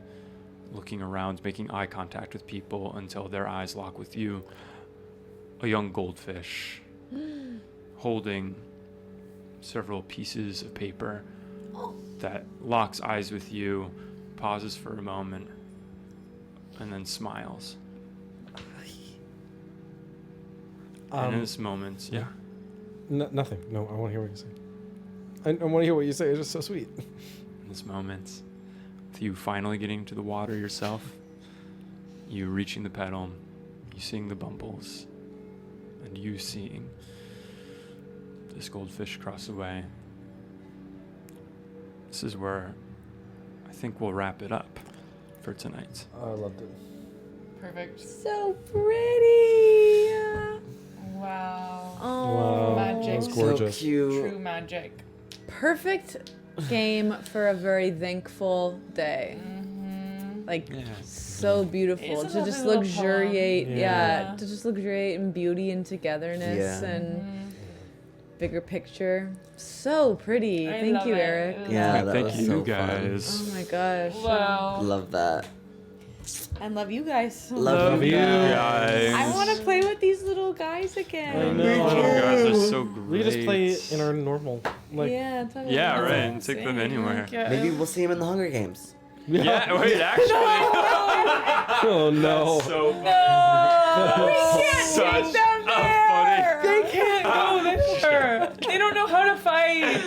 A: looking around, making eye contact with people until their eyes lock with you. A young goldfish holding several pieces of paper that locks eyes with you, pauses for a moment, and then smiles. And in this moment, yeah.
B: Nothing. No, I want to hear what you say. I want to hear what you say. It's just so sweet.
A: In this moment, with you finally getting to the water yourself, you reaching the petal, you seeing the bumbles, and you seeing this goldfish cross away. This is where I think we'll wrap it up for tonight.
B: I loved it.
D: Perfect.
C: So pretty.
D: Wow.
C: Oh,
B: Wow.
D: Magic.
B: That was gorgeous.
E: So cute.
D: True magic.
C: perfect game for a very thankful day. Like so beautiful
D: It's a
C: to just
D: lovely little
C: luxuriate,
B: poem.
C: yeah, to just luxuriate in beauty and togetherness
E: Yeah.
C: and bigger picture. So pretty.
D: I
C: Thank
D: love
C: you,
D: it.
C: Eric.
E: Yeah, that
A: Thank
E: was
A: you
E: so
A: guys.
C: Oh my gosh.
D: Wow.
E: Love that.
C: I love you guys so
E: Love
C: much.
B: you
A: guys.
C: I want to play with these little guys again.
B: I know.
A: Little guys are so great.
B: We could just play in our normal, like.
C: Yeah, totally.
A: Yeah,
C: That's
A: right.
C: what
A: And
C: I'm
A: take them
C: saying.
A: anywhere.
E: Maybe we'll see him in the Hunger Games.
A: Yeah, wait, actually.
B: Oh no.
A: So
C: We can't
A: Such
C: take them
A: a
C: there.
D: They can't go there. They don't know how to fight.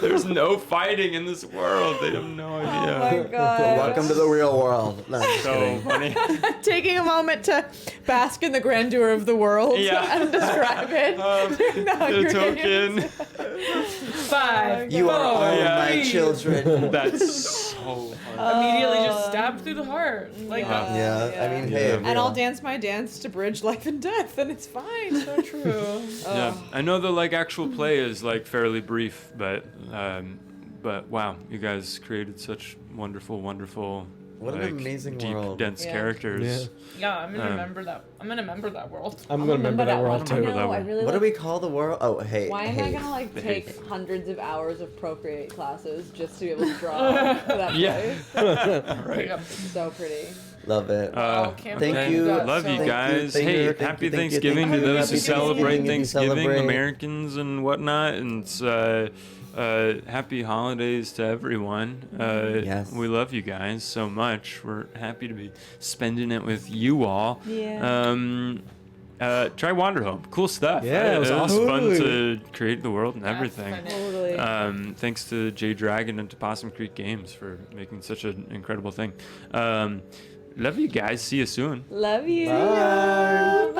A: there's no fighting in this world. They have no
C: Oh
A: idea.
C: my god.
E: Welcome to the real world. No, I'm just
A: So
E: kidding.
A: funny.
C: Taking a moment to bask in the grandeur of the world
A: Yeah.
C: and describe it. during the Hunger
A: The
C: Games.
A: token.
D: 5.
E: You are all
A: yeah.
E: my children.
A: That's so funny.
D: Immediately just stabbed through the heart. Like
E: Yeah, I mean, hey.
C: And I'll
E: everyone.
C: dance my dance to bridge life and death, and it's fine.
D: so true.
A: Yeah, I know the like actual play is like fairly brief, but wow, you guys created such wonderful,
E: What an
A: like,
E: amazing
A: deep,
E: world.
A: dense
C: Yeah.
A: characters.
D: Yeah, I'm gonna remember that. I'm gonna remember that world.
B: I'm gonna remember that world
C: I
B: too.
A: Remember that
C: know, I
A: one.
C: really
E: What do
C: like.
E: we call the world? Oh, hey.
C: Why am I
E: hey.
C: gonna like
A: The
C: take
A: Hâth.
C: hundreds of hours of Procreate classes just to be able to draw for that
A: Yeah.
C: place?
A: Right.
C: So pretty.
E: Love it.
D: Wow, can't
E: Thank
D: believe
E: you.
D: got
A: Love
D: so-
A: you guys.
E: Thank you,
A: Hey,
E: thank you,
A: happy
E: thank you,
A: Thanksgiving
E: thank
A: to
E: you.
A: those who
E: Happy
A: celebrate
E: Thanksgiving,
A: Thanksgiving,
E: celebrate.
A: Americans and whatnot, and happy holidays to everyone.
E: Yes.
A: We love you guys so much. We're happy to be spending it with you all.
C: Yeah.
A: Try Wanderhome. Cool stuff.
B: Yeah, it was awesome.
A: fun to create the world and
D: That's
A: everything.
D: funny.
C: Totally.
A: Thanks to J Dragon and to Possum Creek Games for making such an incredible thing. Love you guys. See you soon.
C: Love you.
B: Bye.